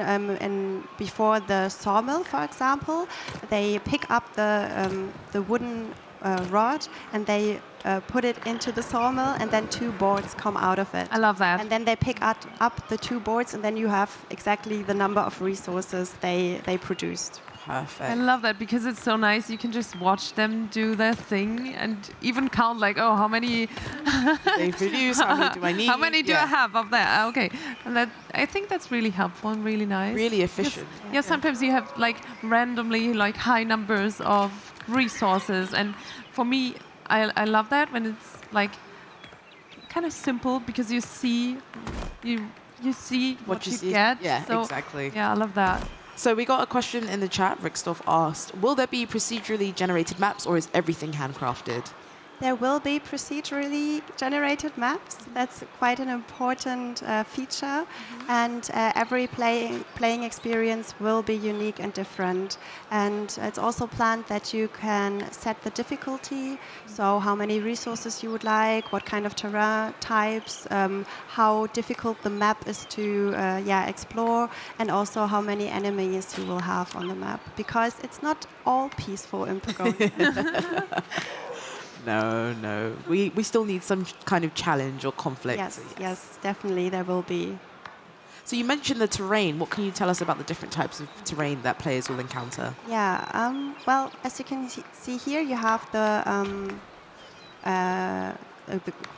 before the sawmill, for example, they pick up the wooden rod and they put it into the sawmill, and then 2 boards come out of it. I love that. And then they pick up the 2 boards, and then you have exactly the number of resources they produced. Perfect. I love that because it's so nice. You can just watch them do their thing and even count like, how many they produce, how many do I need? How many do I have of that? Okay. And I think that's really helpful and really nice. Really efficient. Sometimes you have like randomly like high numbers of resources, and for me, I love that when it's like kind of simple because you see what you get. Yeah, so, exactly. Yeah, I love that. So we got a question in the chat. Rixdorf asked, will there be procedurally generated maps or is everything handcrafted? There will be procedurally generated maps. That's quite an important feature. And every playing experience will be unique and different. And it's also planned that you can set the difficulty, so how many resources you would like, what kind of terrain types, how difficult the map is to explore, and also how many enemies you will have on the map. Because it's not all peaceful in Pagonia. No. We still need some kind of challenge or conflict. Yes, definitely there will be. So you mentioned the terrain. What can you tell us about the different types of terrain that players will encounter? Yeah, well, as you can see here, you have the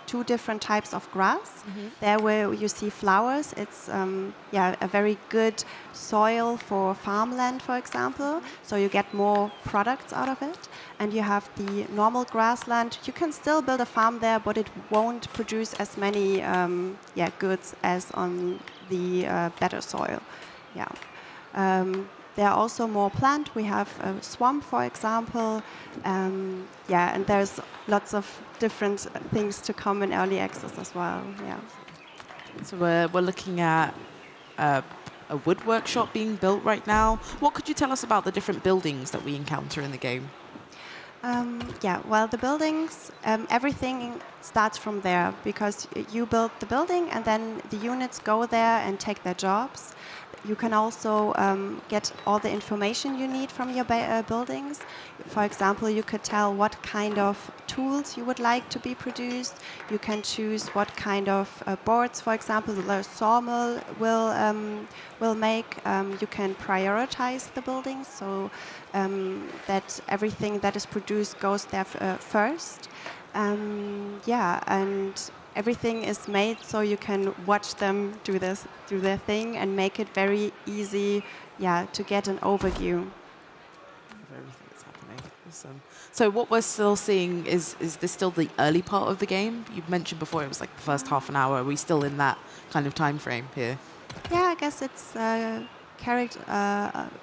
two different types of grass. There where you see flowers, it's a very good soil for farmland, for example, so you get more products out of it. And you have the normal grassland. You can still build a farm there, but it won't produce as many goods as on the better soil. There are also more plant. We have a swamp, for example. And there's lots of different things to come in early access as well. Yeah. So we're looking at a wood workshop being built right now. What could you tell us about the different buildings that we encounter in the game? Well, the buildings, everything starts from there because you build the building and then the units go there and take their jobs. You can also get all the information you need from your buildings. For example, you could tell what kind of tools you would like to be produced. You can choose what kind of boards, for example, the sawmill will make. You can prioritize the buildings so that everything that is produced goes there first. And everything is made so you can watch them do their thing and make it very easy, to get an overview of everything that's happening. Awesome. So what we're still seeing is this still the early part of the game? You mentioned before it was like the first half an hour. Are we still in that kind of time frame here? Yeah, I guess it's carried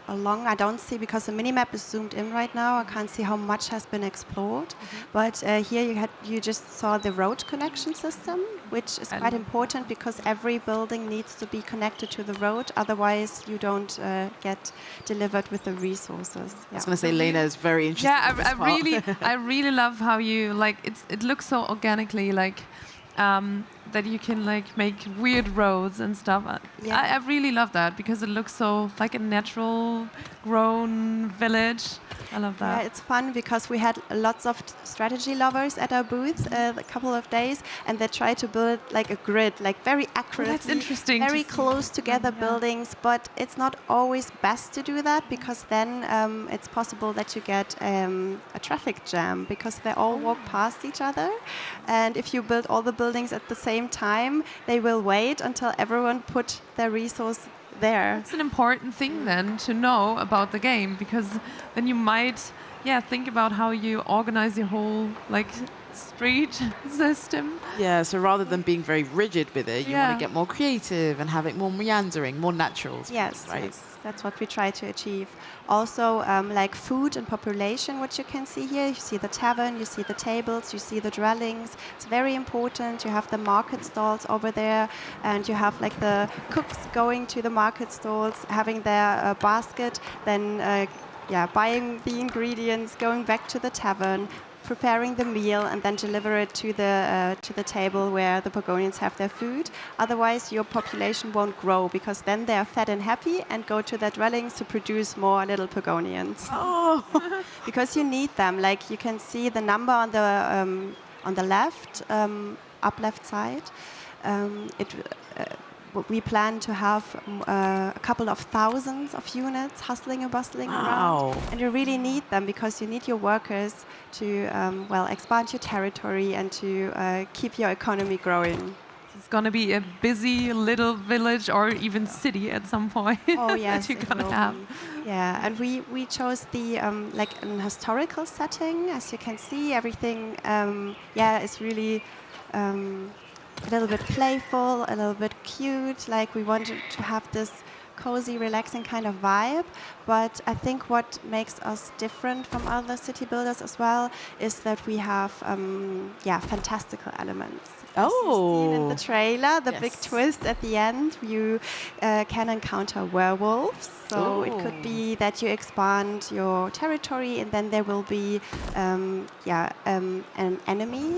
along. I don't see, because the minimap is zoomed in right now, I can't see how much has been explored. But here you just saw the road connection system, which is quite important because every building needs to be connected to the road. Otherwise, you don't get delivered with the resources. I was going to say, Lena is very interested in this part. I really love how you, it looks so organically, that you can make weird roads and stuff. I really love that because it looks so like a natural grown village. I love that. Yeah, it's fun because we had lots of strategy lovers at our booth a couple of days, and they tried to build a grid, very accurate. That's interesting. Very close together buildings, but it's not always best to do that because then it's possible that you get a traffic jam because they all walk past each other, and if you build all the buildings at the same time, they will wait until everyone put their resource there. It's an important thing then to know about the game because then you might think about how you organize your whole street system. Yeah, so rather than being very rigid with it, you want to get more creative and have it more meandering, more natural. Yes, right? Yes, that's what we try to achieve. Also, food and population, which you can see here. You see the tavern, you see the tables, you see the dwellings. It's very important. You have the market stalls over there, and you have the cooks going to the market stalls, having their basket, then buying the ingredients, going back to the tavern, preparing the meal, and then deliver it to the table where the Pagonians have their food. Otherwise, your population won't grow because then they are fed and happy and go to their dwellings to produce more little Pagonians. Oh, because you need them. You can see the number on the left, up left side. We plan to have a couple of thousands of units hustling and bustling around. And you really need them because you need your workers to expand your territory and to keep your economy growing. It's going to be a busy little village or even city at some point. Oh, yes. that you're going to have. Yeah, and we chose the an historical setting. As you can see, everything is really a little bit playful, a little bit cute. We wanted to have this cozy, relaxing kind of vibe. But I think what makes us different from other city builders as well is that we have, fantastical elements. As you've seen in the trailer, the big twist at the end, you can encounter werewolves. So it could be that you expand your territory, and then there will be, an enemy,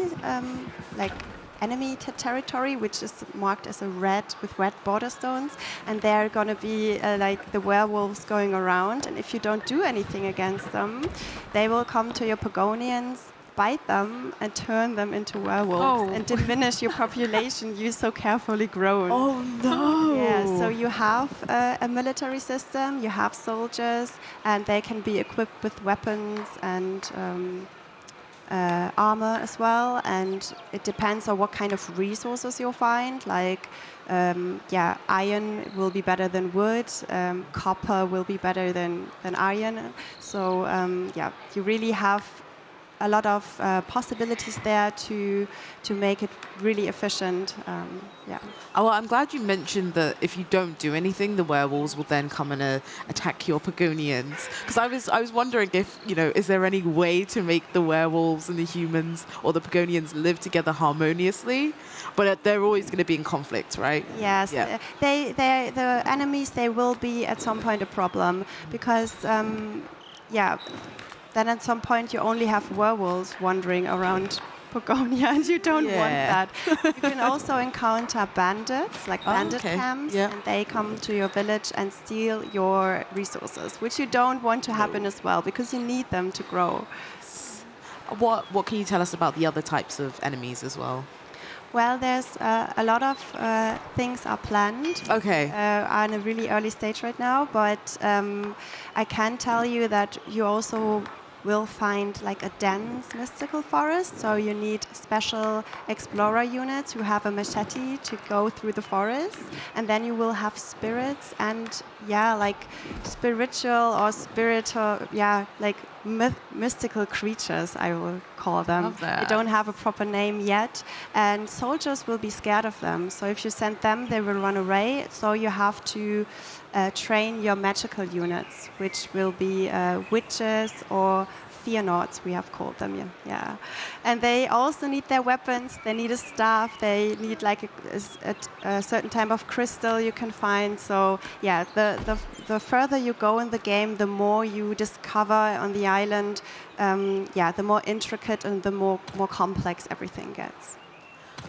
enemy territory, which is marked as a red with red border stones, and they're going to be like the werewolves going around. And if you don't do anything against them, they will come to your Pagonians, bite them, and turn them into werewolves and diminish your population you so carefully grown. Oh no! Yeah, so you have a military system, you have soldiers, and they can be equipped with weapons and armor as well, and it depends on what kind of resources you'll find. Like, iron will be better than wood, copper will be better than iron. So, you really have a lot of possibilities there to make it really efficient. Oh, well, I'm glad you mentioned that if you don't do anything, the werewolves will then come and attack your Pagonians. Because I was wondering if, is there any way to make the werewolves and the humans or the Pagonians live together harmoniously? But they're always going to be in conflict, right? Yes. Yeah. The enemies, they will be at some point a problem because, then at some point you only have werewolves wandering around Pagonia, and you don't want that. You can also encounter bandits, like bandit camps, and they come to your village and steal your resources, which you don't want to happen as well, because you need them to grow. What can you tell us about the other types of enemies as well? Well, there's a lot of things are planned. Okay. Are in a really early stage right now, but I can tell you that you also will find like a dense mystical forest. So you need special explorer units who have a machete to go through the forest, and then you will have spirits and mystical creatures, I will call them. Love that. They don't have a proper name yet, and soldiers will be scared of them. So if you send them, they will run away. So you have to train your magical units, which will be witches or fear naughts, we have called them. Yeah. And they also need their weapons. They need a staff. They need like a certain type of crystal you can find. So yeah, the further you go in the game, the more you discover on the island. The more intricate and the more complex everything gets.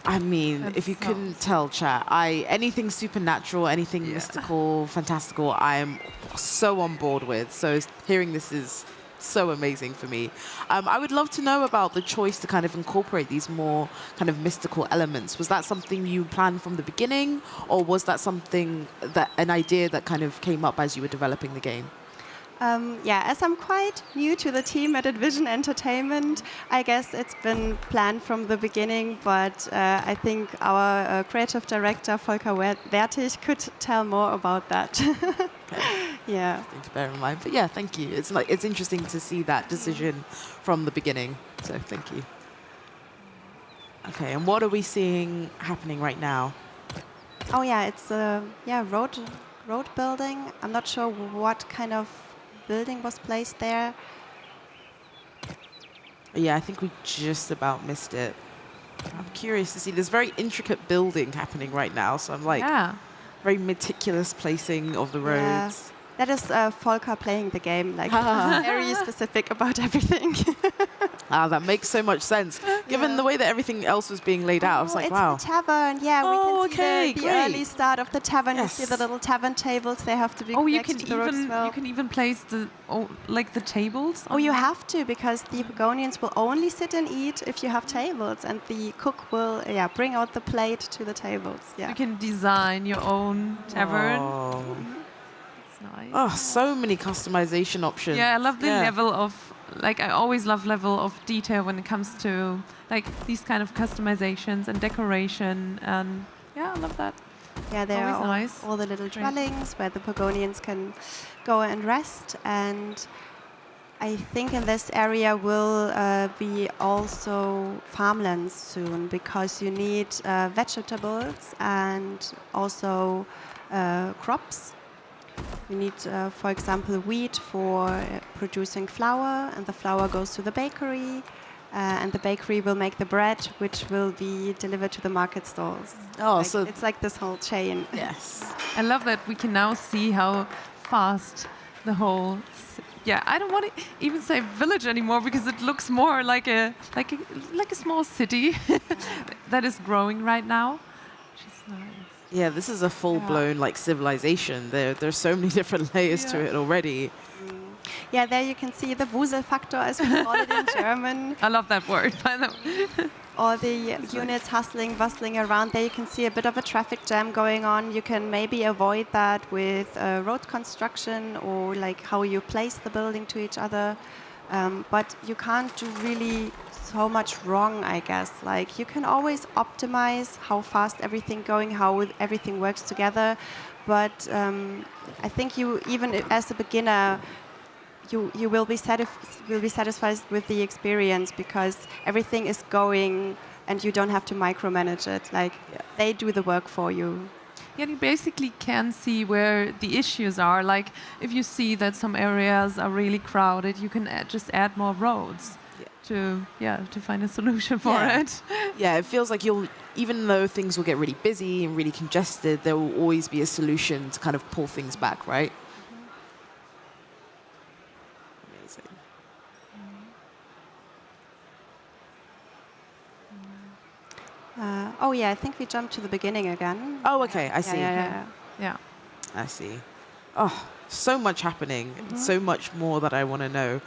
I mean, if you couldn't tell, chat, anything supernatural, anything mystical, fantastical, I am so on board with. So hearing this is so amazing for me. I would love to know about the choice to kind of incorporate these more kind of mystical elements. Was that something you planned from the beginning, or was that an idea that kind of came up as you were developing the game? As I'm quite new to the team at Advision Entertainment, I guess it's been planned from the beginning, but I think our creative director, Volker Wertig, could tell more about that. Yeah. Thing to bear in mind. But yeah, thank you. It's interesting to see that decision from the beginning. So thank you. Okay, and what are we seeing happening right now? Oh yeah, it's road building. I'm not sure what kind of building was placed there. Yeah, I think we just about missed it. I'm curious to see. There's very intricate building happening right now, so I'm like, very meticulous placing of the roads. Yeah. That is Volker playing the game, like very specific about everything. That makes so much sense. Given the way that everything else was being laid out, I was like, wow. It's the tavern. Yeah, we can see the early start of the tavern. You see the little tavern tables. They have to be connected to the road as well. You can even place the tables. Oh, you have to, because the Pagonians will only sit and eat if you have tables, and the cook will bring out the plate to the tables. Yeah. You can design your own tavern. Oh. Nice. Oh, so many customization options. Yeah, I love the level of, I always love level of detail when it comes to, these kind of customizations and decoration. And yeah, I love that. Yeah, there are nice. all the little dwellings where the Pagonians can go and rest. And I think in this area will be also farmlands soon, because you need vegetables and also crops. You need, for example, wheat for producing flour, and the flour goes to the bakery, and the bakery will make the bread, which will be delivered to the market stalls. Oh, like, so it's like this whole chain. Yes. I love that we can now see how fast the whole I don't want to even say village anymore because it looks more like a small city that is growing right now, which is nice. Yeah, this is a full-blown like civilization. There's so many different layers to it already. Yeah, there you can see the Wuselfaktor, as we call it in German. I love that word, by the way. All the units hustling, bustling around. There you can see a bit of a traffic jam going on. You can maybe avoid that with road construction or like how you place the building to each other. But you can't do really so much wrong, I guess. Like you can always optimize how fast everything going, how everything works together. But I think you, even as a beginner, you will be satisfied with the experience because everything is going and you don't have to micromanage it. Like they do the work for you. Yeah, you basically can see where the issues are. Like if you see that some areas are really crowded, you can just add more roads to find a solution for it. Yeah, it feels like even though things will get really busy and really congested, there will always be a solution to kind of pull things back, right? I think we jumped to the beginning again. Oh, okay, I see. Yeah. I see. Oh, so much happening, so much more that I want to know.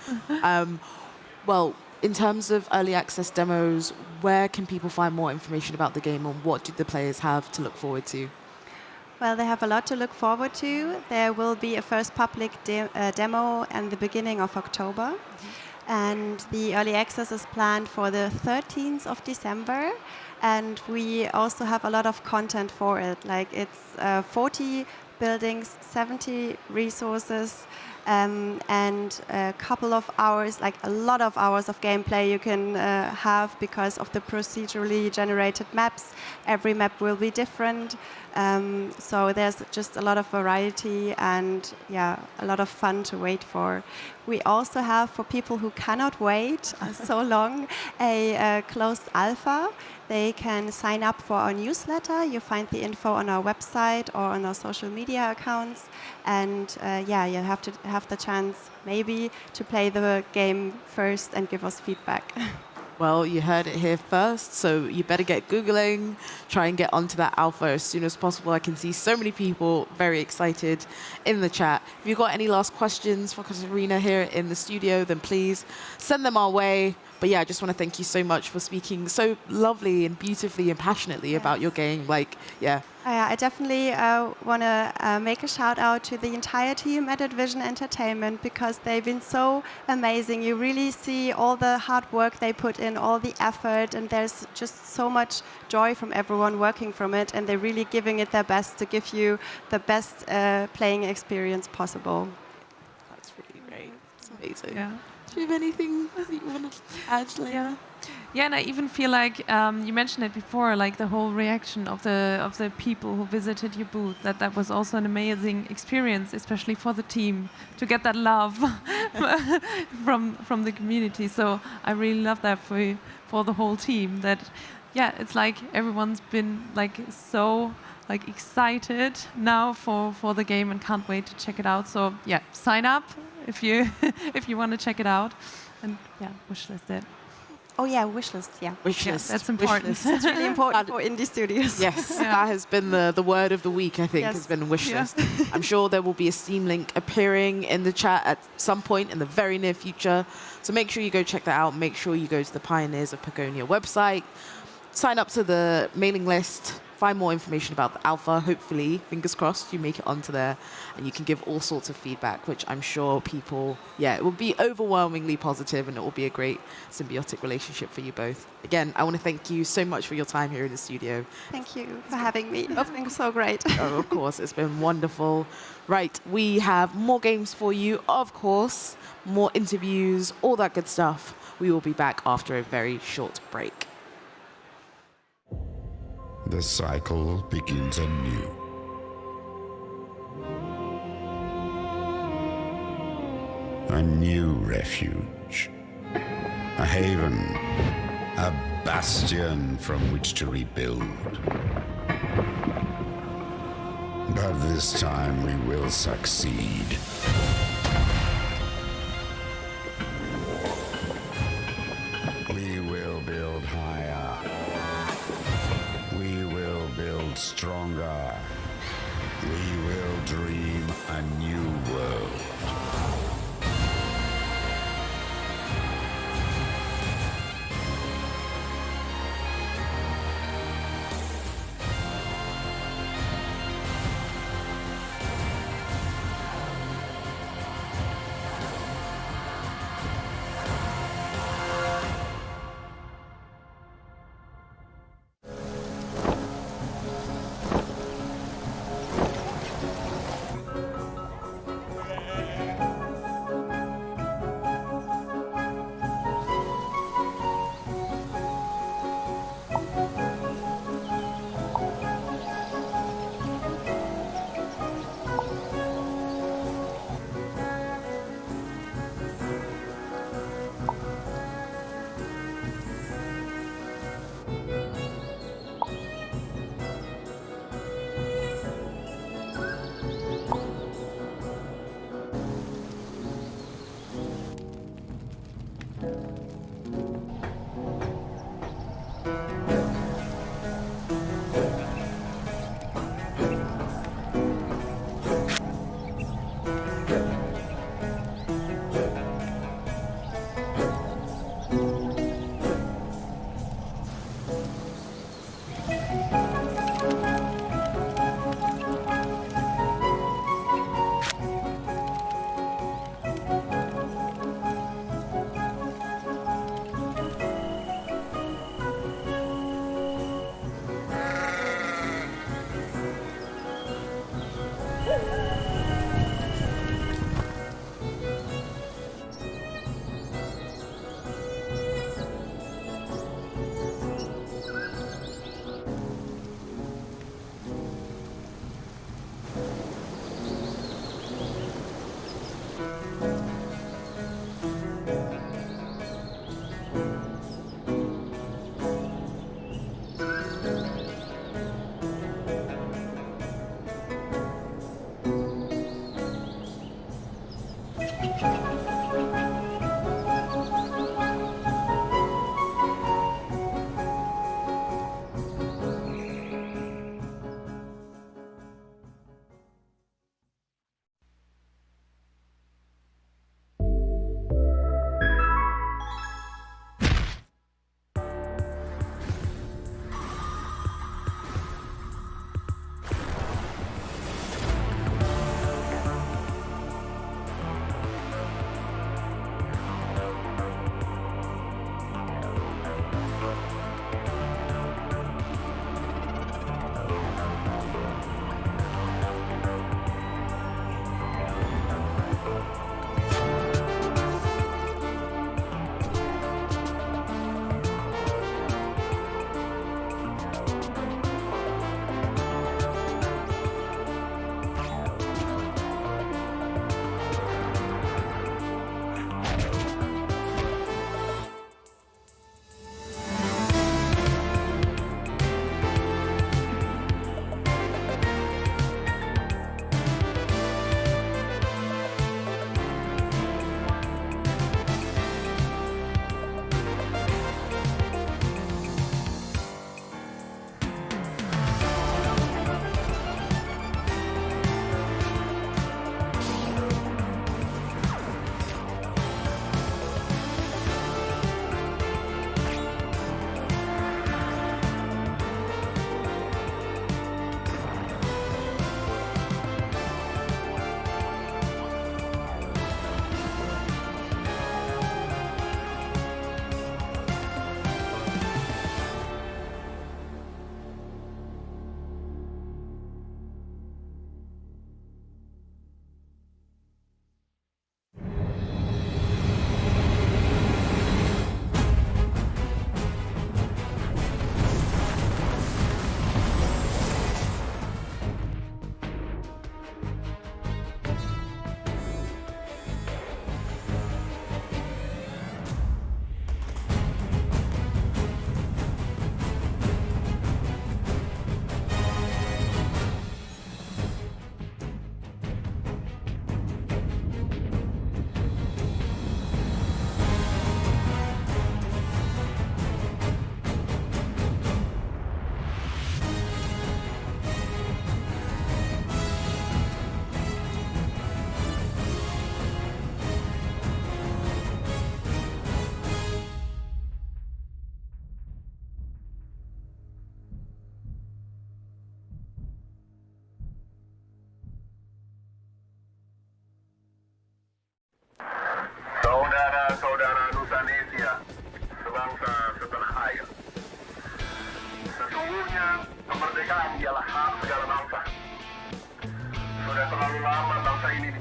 Well, in terms of early access demos, where can people find more information about the game and what do the players have to look forward to? Well, they have a lot to look forward to. There will be a first public demo at the beginning of October. And the early access is planned for the 13th of December. And we also have a lot of content for it. Like it's 40 buildings, 70 resources, and a couple of hours, like a lot of hours of gameplay you can have because of the procedurally generated maps. Every map will be different. So there's just a lot of variety and a lot of fun to wait for. We also have, for people who cannot wait so long, a closed alpha. They can sign up for our newsletter. You find the info on our website or on our social media accounts. And you have to have the chance maybe to play the game first and give us feedback. Well, you heard it here first, so you better get Googling, try and get onto that alpha as soon as possible. I can see so many people very excited in the chat. If you've got any last questions for Katarina here in the studio, then please send them our way. But I just want to thank you so much for speaking so lovely and beautifully and passionately about your game. I definitely want to make a shout out to the entire team at Advision Entertainment because they've been so amazing. You really see all the hard work they put in, all the effort, and there's just so much joy from everyone working from it, and they're really giving it their best to give you the best playing experience possible. That's really great. It's amazing. Yeah. Do you have anything that you want to add, Lena? Yeah, and I even feel like you mentioned it before, like the whole reaction of the people who visited your booth. That was also an amazing experience, especially for the team, to get that love from the community. So I really love that for the whole team. That it's like everyone's been like so excited now for the game and can't wait to check it out. So sign up if you want to check it out, and wishlist it. Oh wishlist, Wishlist. That's important. It's really important for indie studios. Yes, that has been the word of the week, I think, has been wishlist. I'm sure there will be a Steam link appearing in the chat at some point in the very near future. So make sure you go check that out. Make sure you go to the Pioneers of Pagonia website, sign up to the mailing list, find more information about the alpha. Hopefully, fingers crossed, you make it onto there and you can give all sorts of feedback, which I'm sure people, it will be overwhelmingly positive and it will be a great symbiotic relationship for you both. Again, I want to thank you so much for your time here in the studio. Thank you for having me. It's been so great. Oh, of course, it's been wonderful. Right, we have more games for you, of course, more interviews, all that good stuff. We will be back after a very short break. The cycle begins anew. a new refuge, a haven, a bastion from which to rebuild. But this time we will succeed. We will build higher. We will build stronger. We will dream a new world.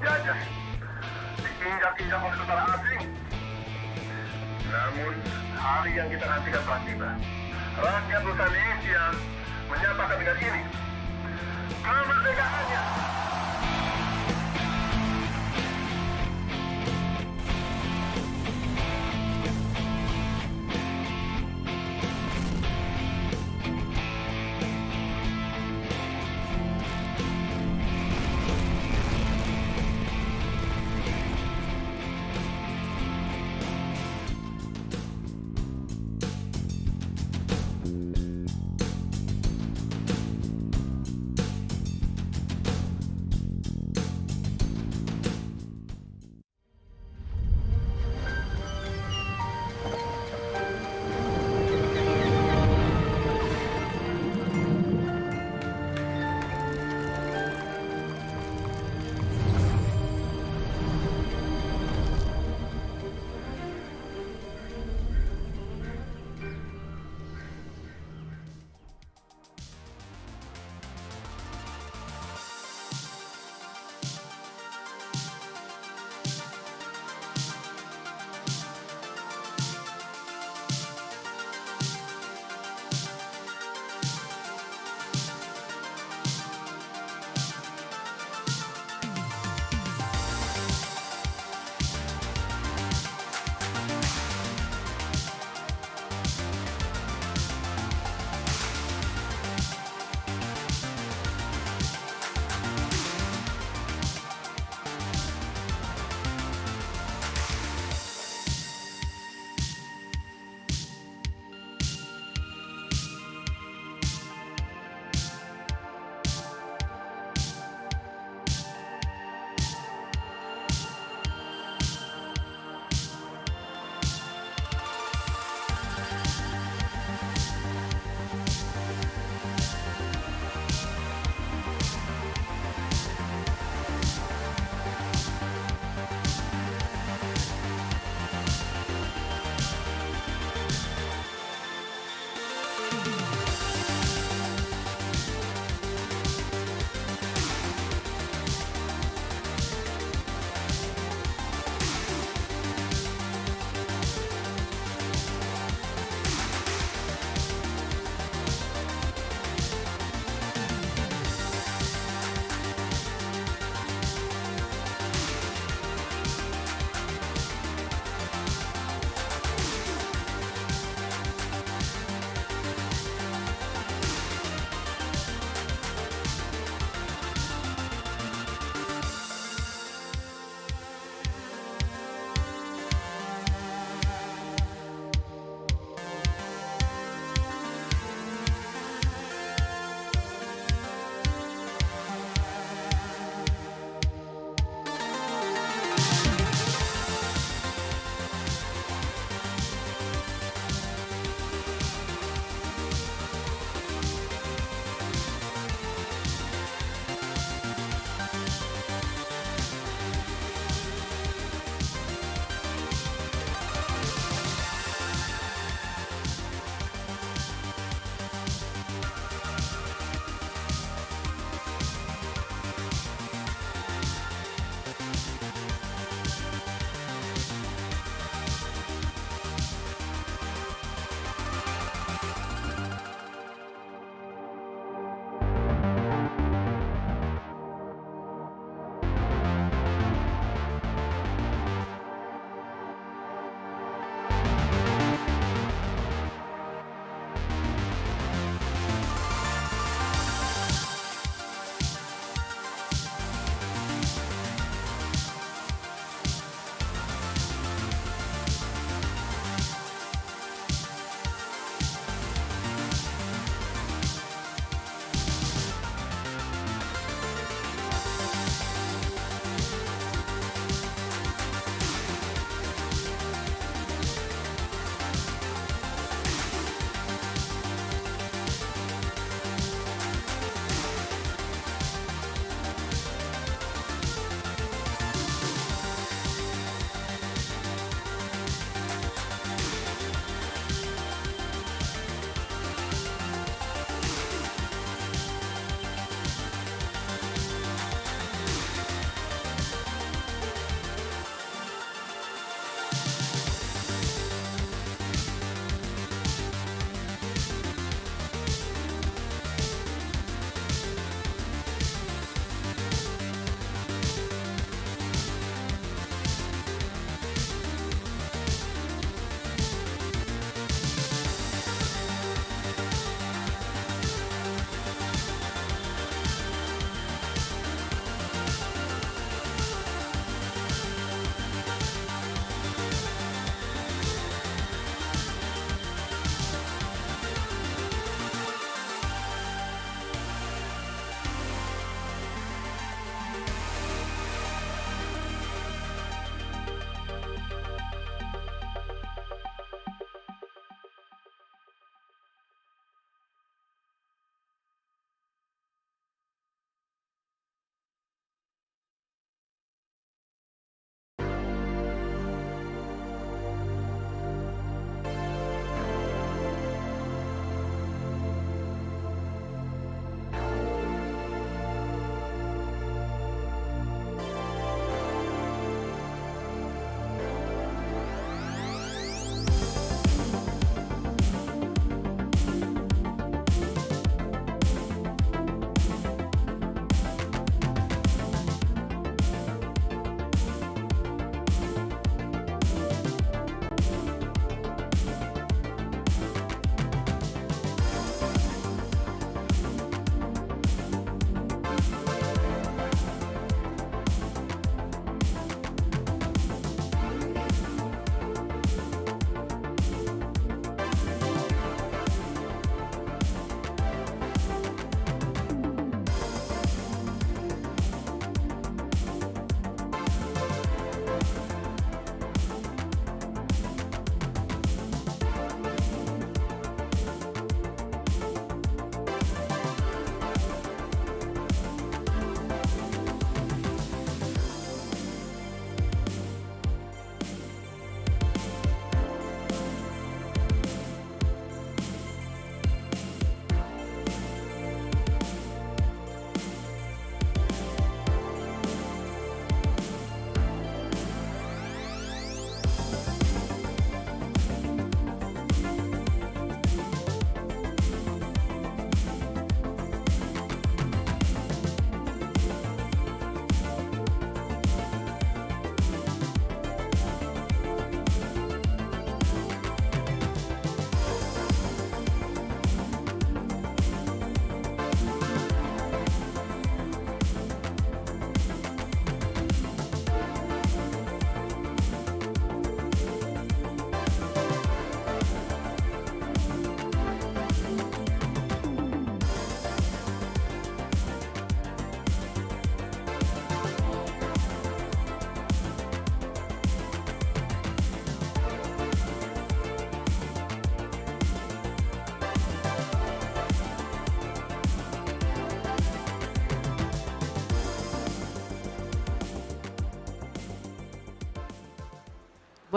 menjajah, diinjak-injak oleh tentara asing. Namun, hari yang kita nantikan telah tiba. Rakyat Rusanesia menyatakan dengan ini kemerdekaannya.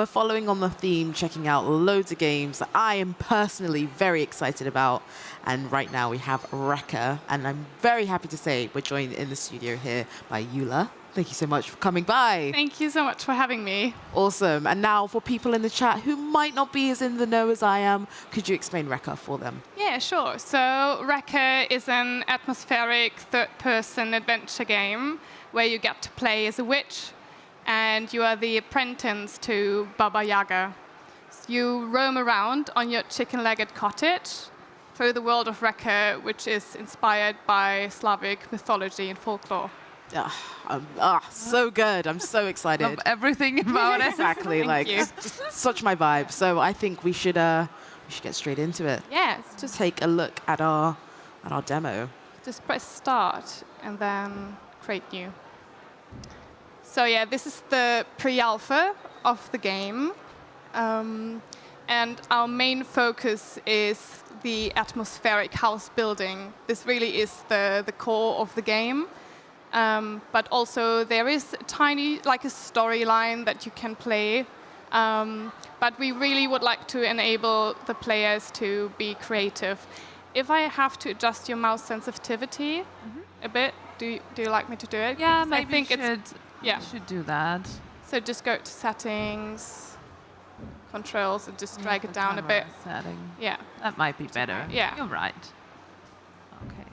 we're following on the theme, checking out loads of games that I am personally very excited about. And right now we have Wrecker, and I'm very happy to say we're joined in the studio here by Eula. Thank you so much for coming by. Thank you so much for having me. Awesome. And now for people in the chat who might not be as in the know as I am, could you explain Wrecker for them? Yeah, sure. So Wrecker is an atmospheric third-person adventure game where you get to play as a witch, and you are the apprentice to Baba Yaga. You roam around on your chicken-legged cottage through the world of Wrecker, which is inspired by Slavic mythology and folklore. So good. I'm so excited. Love everything about it. Exactly. Like, just such my vibe. So I think we should get straight into it. Yeah, just take a look at our demo. Just press start and then create new. So yeah, this is the pre-alpha of the game. And our main focus is the atmospheric house building. This really is the core of the game. But also there is a tiny, like a storyline that you can play. But we really would like to enable the players to be creative. If I have to adjust your mouse sensitivity a bit, do you like me to do it? Yeah, Because maybe I think you should do that. So just go to settings, controls, and just drag it down a bit. Setting. Yeah. That might be better. Yeah. You're right. Okay.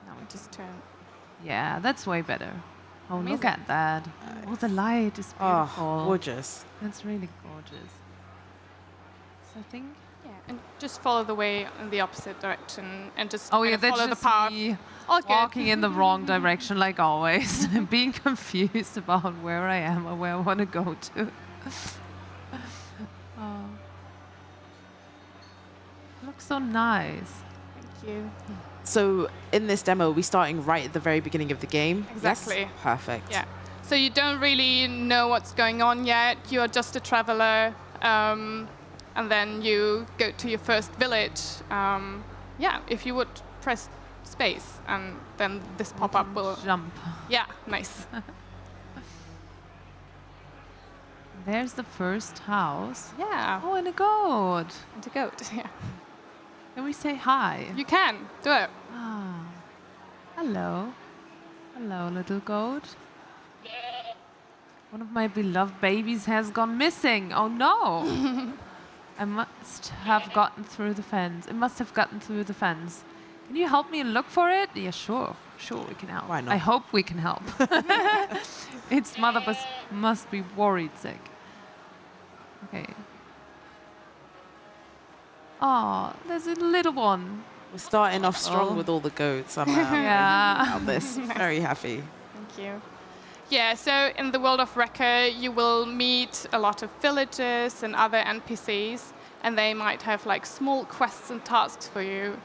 Now we just turn. Yeah, that's way better. Oh, look Amazing. at that. Oh, the light is beautiful. Oh, gorgeous. That's really gorgeous. So I think... Yeah, and just follow the way in the opposite direction and just Oh, yeah, follow that's the just path. me All good. walking in the wrong direction, like always. Being confused about where I am or where I want to go to. Oh. Looks so nice. Thank you. So in this demo, we're starting right at the very beginning of the game. Exactly. Yes? Perfect. Yeah. So you don't really know what's going on yet. You're just a traveler, and then you go to your first village. Yeah, if you would press space, and then this pop-up will jump. Yeah, nice. There's the first house. Yeah. Oh, and a goat. And a goat, yeah. Can we say hi? You can. Do it. Ah. Hello. Hello, little goat. One of my beloved babies has gone missing. Oh, no. I must have gotten through the fence. It must have gotten through the fence. Can you help me look for it? Yeah, sure. Sure, we can help. Why not? I hope we can help. Its mother must be worried sick. Okay. Oh, there's a little one. We're starting off strong with all the goats. I'm about this. Very happy. Thank you. Yeah, so in the world of Wrecker, you will meet a lot of villagers and other NPCs, and they might have like small quests and tasks for you.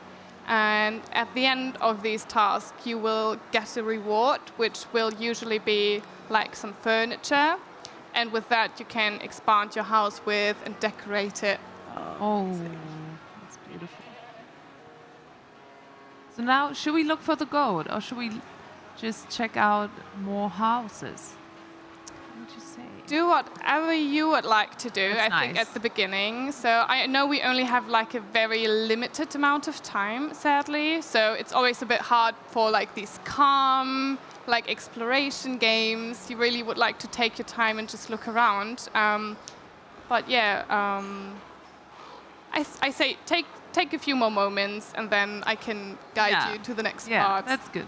And at the end of these tasks, you will get a reward, which will usually be like some furniture. And with that, you can expand your house with and decorate it. Oh, that's beautiful. So now, should we look for the goat, or should we just check out more houses? What would you say? Do whatever you would like to do, That's I think, nice. at the beginning. So I know we only have like a very limited amount of time, sadly. So it's always a bit hard for like these calm, like exploration games. You really would like to take your time and just look around. But yeah, I say take a few more moments, and then I can guide you to the next part. That's good.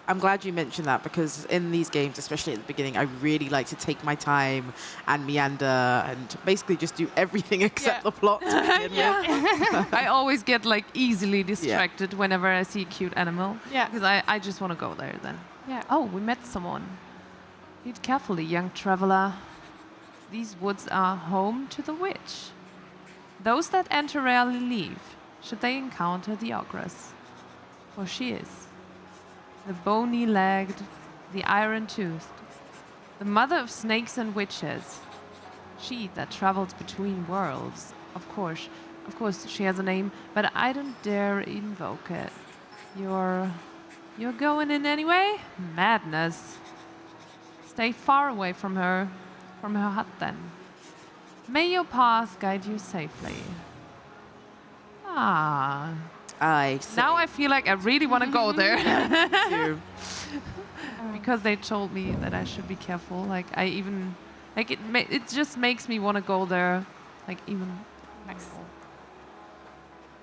I'm glad you mentioned that, because in these games, especially at the beginning, I really like to take my time and meander and basically just do everything except the plot to begin with. I always get like easily distracted whenever I see a cute animal. Yeah. Because I just want to go there then. Yeah. Oh, we met someone. Read carefully, young traveler. These woods are home to the witch. Those that enter rarely leave, should they encounter the ogress. For she is the bony-legged, the iron-toothed, the mother of snakes and witches. She that travels between worlds. Of course, she has a name, but I don't dare invoke it. You're going in anyway? Madness. Stay far away from her. from her hut then. May your path guide you safely. Ah. I see. Now I feel like I really want to go there. Too. Because they told me that I should be careful. Like I even, like it just makes me want to go there. Like even. Nice.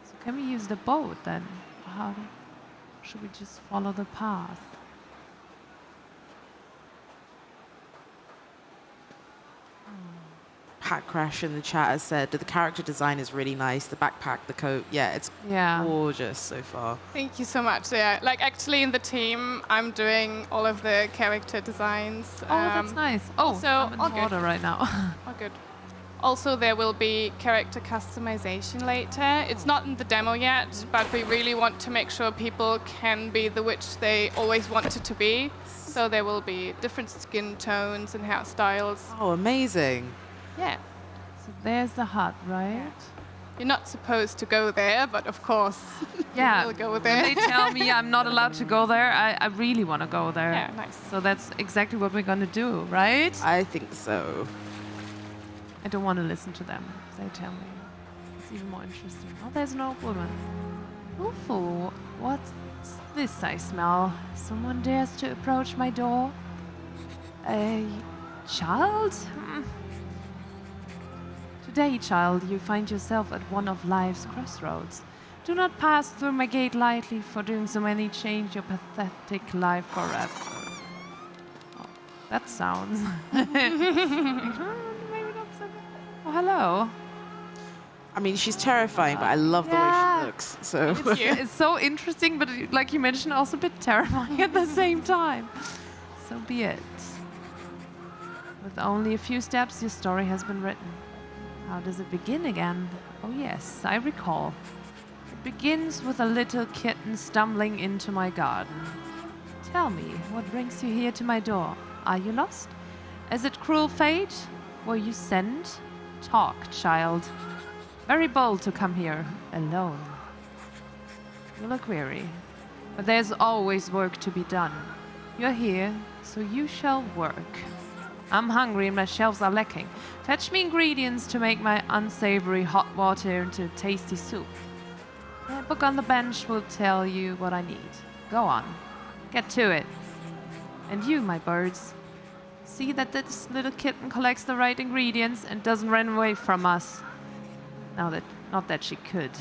So can we use the boat then? How should we just follow the path? Pat Crash in the chat has said that the character design is really nice. The backpack, the coat, yeah, it's gorgeous so far. Thank you so much. Yeah, like actually in the team, I'm doing all of the character designs. Oh, that's nice. Oh, so I'm in the water right now. Oh, good. Also, there will be character customization later. It's not in the demo yet, but we really want to make sure people can be the witch they always wanted to be. So there will be different skin tones and hairstyles. Oh, amazing. Yeah. So there's the hut, right? You're not supposed to go there, but of course, yeah, you'll go there. When they tell me I'm not allowed to go there, I really want to go there. Yeah, nice. So that's exactly what we're going to do, right? I think so. I don't want to listen to them. They tell me. It's even more interesting. Oh, there's an old woman. Ooh, what's this I smell? Someone dares to approach my door? A child? Today, child, you find yourself at one of life's crossroads. Do not pass through my gate lightly, for doing so many change your pathetic life forever. Oh, that sounds... Oh, hello. I mean, she's terrifying, but I love the way she looks. So it's so interesting, but like you mentioned, also a bit terrifying at the same time. So be it. With only a few steps, your story has been written. How does it begin again? Oh yes, I recall. It begins with a little kitten stumbling into my garden. Tell me, what brings you here to my door? Are you lost? Is it cruel fate? Were you sent? Talk, child. Very bold to come here alone. You look weary, but there's always work to be done. You're here, so you shall work. I'm hungry and my shelves are lacking. Fetch me ingredients to make my unsavory hot water into tasty soup. The book on the bench will tell you what I need. Go on, get to it. And you, my birds, see that this little kitten collects the right ingredients and doesn't run away from us. Not that she could.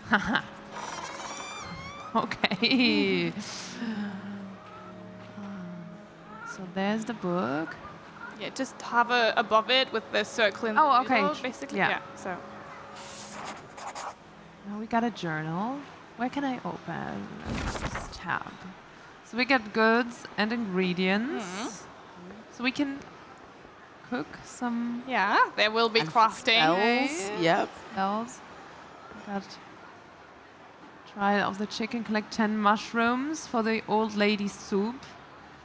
Haha. Okay. So there's the book. Yeah, just hover above it with the circle in the middle, basically. Yeah. So. Now we got a journal. Where can I open this tab? So we get goods and ingredients. So we can cook some. Yeah, there will be crafting. Spells. Yep. Spells. We got trial of the chicken. Collect 10 mushrooms for the old lady soup.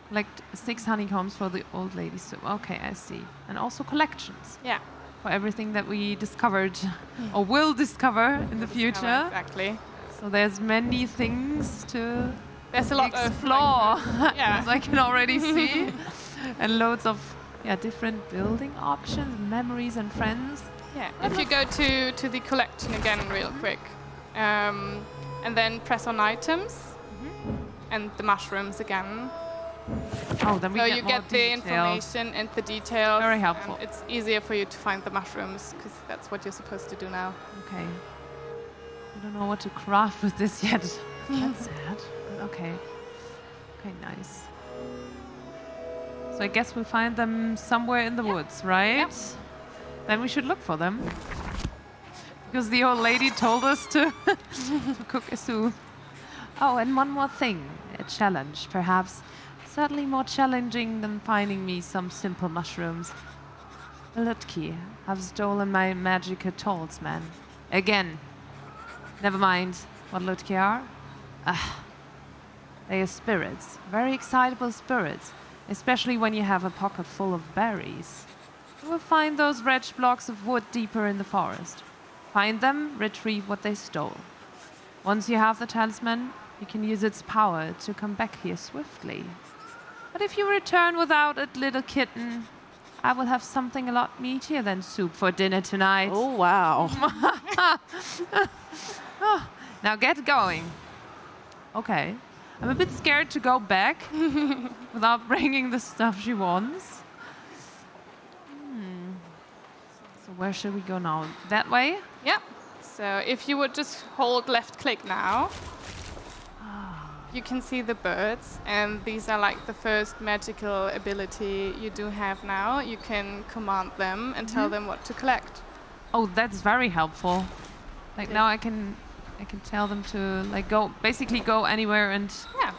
Collect 6 honeycombs for the old lady soup. Okay, I see. And also collections. Yeah. For everything that we discovered or will discover in the future. Exactly. So there's many things to There's a lot explore, of as I can already see. And loads of different building options, memories and friends. Yeah, if you go to the collection again real quick, and then press on items, and the mushrooms again. Oh, then we so get you more get the details. information and the details. Very helpful. And it's easier for you to find the mushrooms, because that's what you're supposed to do now. Okay. I don't know what to craft with this yet. That's sad. Okay. Okay, nice. So I guess we'll find them somewhere in the woods, right? Then we should look for them. Because the old lady told us to, to cook a soup. Oh, and one more thing. A challenge, perhaps. Certainly more challenging than finding me some simple mushrooms. The Lutki have stolen my magical talisman. Again. Never mind what Lutki are. They are spirits. Very excitable spirits. Especially when you have a pocket full of berries. You will find those wretched blocks of wood deeper in the forest. Find them, retrieve what they stole. Once you have the talisman, you can use its power to come back here swiftly. But if you return without a little kitten, I will have something a lot meatier than soup for dinner tonight. Oh, wow. Oh, now get going. Okay. I'm a bit scared to go back without bringing the stuff she wants. So where should we go now? That way? Yeah. So if you would just hold left click now, you can see the birds, and these are like the first magical ability you do have now. You can command them and tell them what to collect. Oh, that's very helpful. Like now I can tell them to like basically go anywhere and start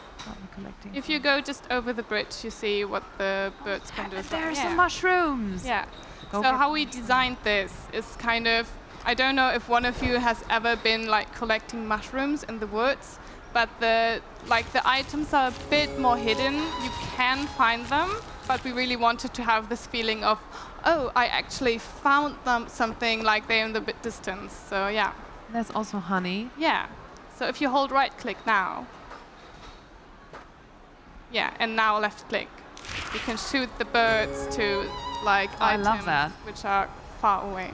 collecting. If you go just over the bridge, you see what the birds can do. There are some mushrooms. Yeah. Go So get how we designed this is kind of, I don't know if one of you has ever been like collecting mushrooms in the woods, but the items are a bit more hidden. You can find them, but we really wanted to have this feeling of, oh, I actually found something like they're in the distance. So yeah. There's also honey. Yeah. So if you hold right click now. Yeah, and now left click. You can shoot the birds to like items I love that. which are far away.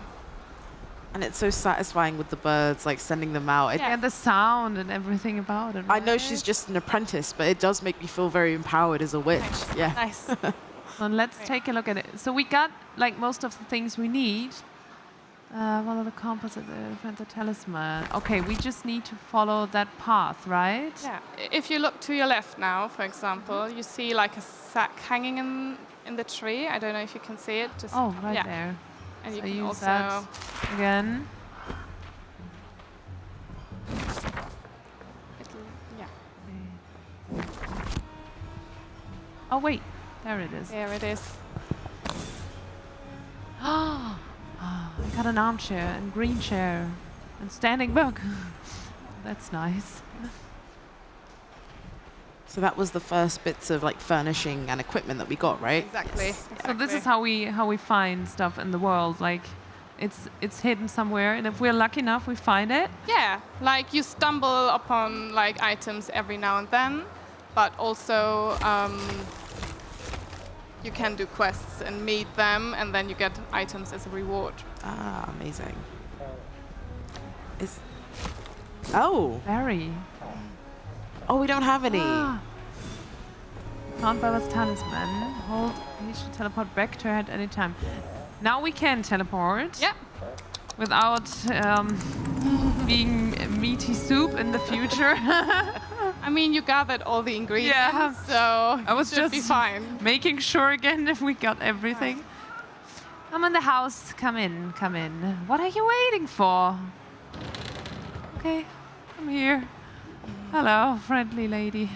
And it's so satisfying with the birds, like sending them out. And the sound and everything about it. I know right? she's just an apprentice, but it does make me feel very empowered as a witch. Nice. Yeah. Nice. And let's take a look at it. So we got like most of the things we need. What are the composite, the talisman? Okay, we just need to follow that path, right? Yeah. If you look to your left now, for example, you see like a sack hanging in the tree. I don't know if you can see it. Just, right yeah. there. And you So can use also that again. yeah. Oh wait, there it is. There it is. I got an armchair and green chair and standing book. That's nice. So that was the first bits of like furnishing and equipment that we got, right? Exactly. Yes. So this is how we find stuff in the world. Like it's hidden somewhere, and if we're lucky enough, we find it. Yeah, like you stumble upon like items every now and then, but also you can do quests and meet them, and then you get items as a reward. Ah, amazing. Oh. Very. Oh, we don't have any. Found Bella's talisman. Hold H to teleport back to her at any time. Now we can teleport. Yeah. Without being meaty soup in the future. I mean, you gathered all the ingredients, Yeah. so I was it should be just fine. making sure again if we got everything. I'm in the house. Come in, come in. What are you waiting for? Okay, I'm here. Hello, friendly lady.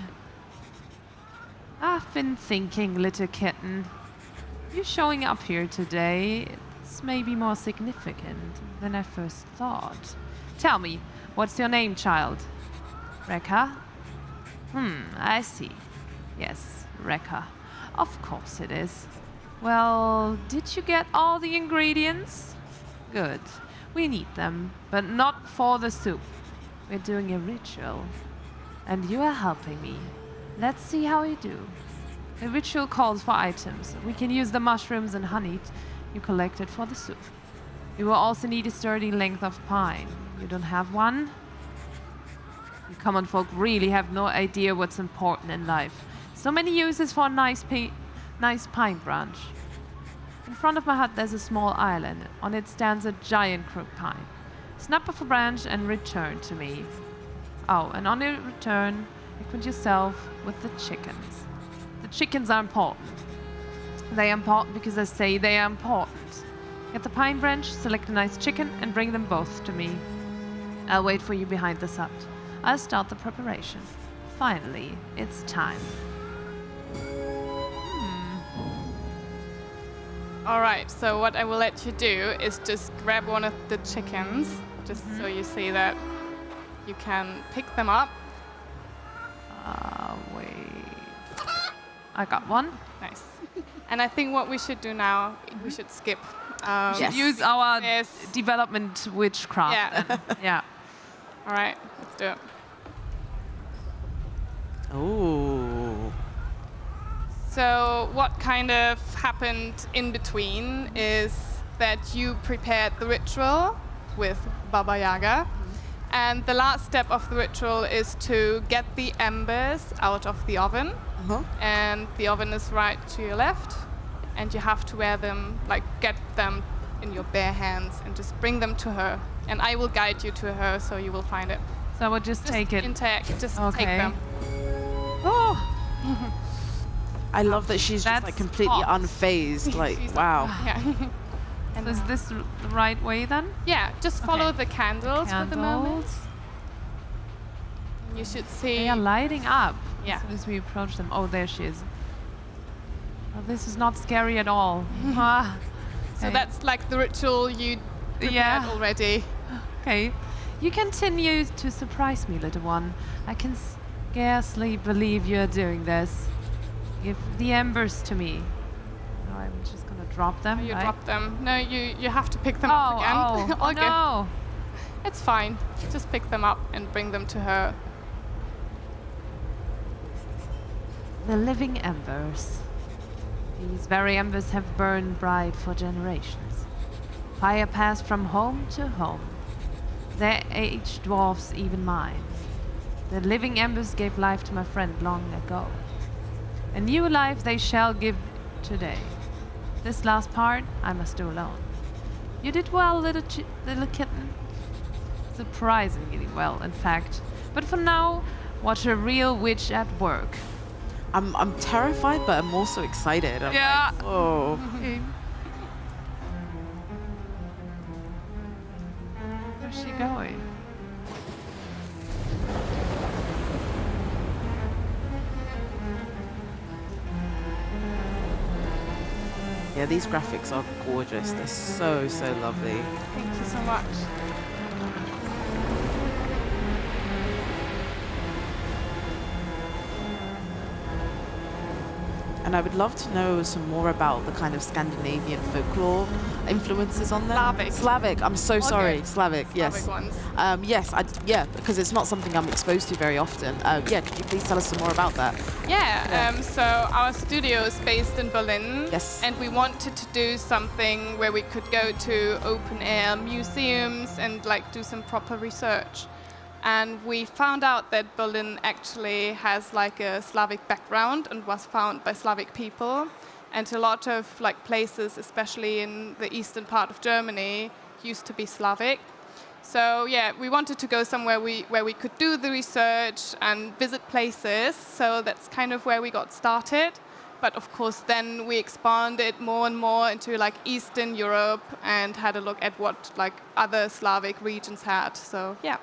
I've been thinking, little kitten. You showing up here today, it's maybe more significant than I first thought. Tell me, what's your name, child? Rekka? I see. Yes, Rekka. Of course it is. Well, did you get all the ingredients? Good. We need them, but not for the soup. We're doing a ritual. And you are helping me. Let's see how you do. The ritual calls for items. We can use the mushrooms and honey you collected for the soup. You will also need a sturdy length of pine. You don't have one? You common folk really have no idea what's important in life. So many uses for a nice pine branch. In front of my hut there's a small island. On it stands a giant crook pine. Snap off a branch and return to me. Oh, and on your return, acquaint yourself with the chickens. The chickens are important. They are important because I say they are important. Get the pine branch, select a nice chicken, and bring them both to me. I'll wait for you behind the hut. I'll start the preparation. Finally, it's time. All right, so what I will let you do is just grab one of the chickens, just so you see that you can pick them up. Wait. I got one. Nice. And I think what we should do now, we should skip. Use our development witchcraft. Yeah. Yeah. All right, let's do it. Oh. So what kind of happened in between is that you prepared the ritual with Baba Yaga. And the last step of the ritual is to get the embers out of the oven. And the oven is right to your left. And you have to wear them, like get them in your bare hands and just bring them to her. And I will guide you to her so you will find it. So I would just take it. Just Okay. take them. Oh! I love that she's just like completely hot. unfazed. Like, wow. Yeah. So is this the right way then? Yeah, just follow the candles for the moment. Candles. You should see. They are lighting up Yeah. as soon as we approach them. Oh, there she is. Oh, this is not scary at all. Ah. So Okay. that's like the ritual you prepared already. Okay. You continue to surprise me, little one. I can scarcely believe you're doing this. Give the embers to me. Oh, I'm just gonna drop them. You right? drop them. No, you have to pick them up again. Oh, All good. no. It's fine. Just pick them up and bring them to her. The living embers. These very embers have burned bright for generations. Fire passed from home to home. Their age dwarfs even mine. The living embers gave life to my friend long ago. A new life they shall give today. This last part I must do alone. You did well, little kitten. Surprisingly well, in fact. But for now, watch a real witch at work. I'm terrified, but I'm also excited. I'm Yeah. like, oh. Okay. Where's she going? Yeah, these graphics are gorgeous. They're so, so lovely. Thank you so much. And I would love to know some more about the kind of Scandinavian folklore influences on them. Slavic. I'm so sorry. Slavic. Yes. Slavic ones. Yes. Yeah, because it's not something I'm exposed to very often. Yeah. Could you please tell us some more about that? Yeah, so our studio is based in Berlin. Yes. And we wanted to do something where we could go to open air museums and like do some proper research. And we found out that Berlin actually has like a Slavic background and was founded by Slavic people. And a lot of like places, especially in the eastern part of Germany, used to be Slavic. So yeah, we wanted to go somewhere where we could do the research and visit places. So that's kind of where we got started. But of course, then we expanded more and more into like Eastern Europe and had a look at what like other Slavic regions had. So yeah.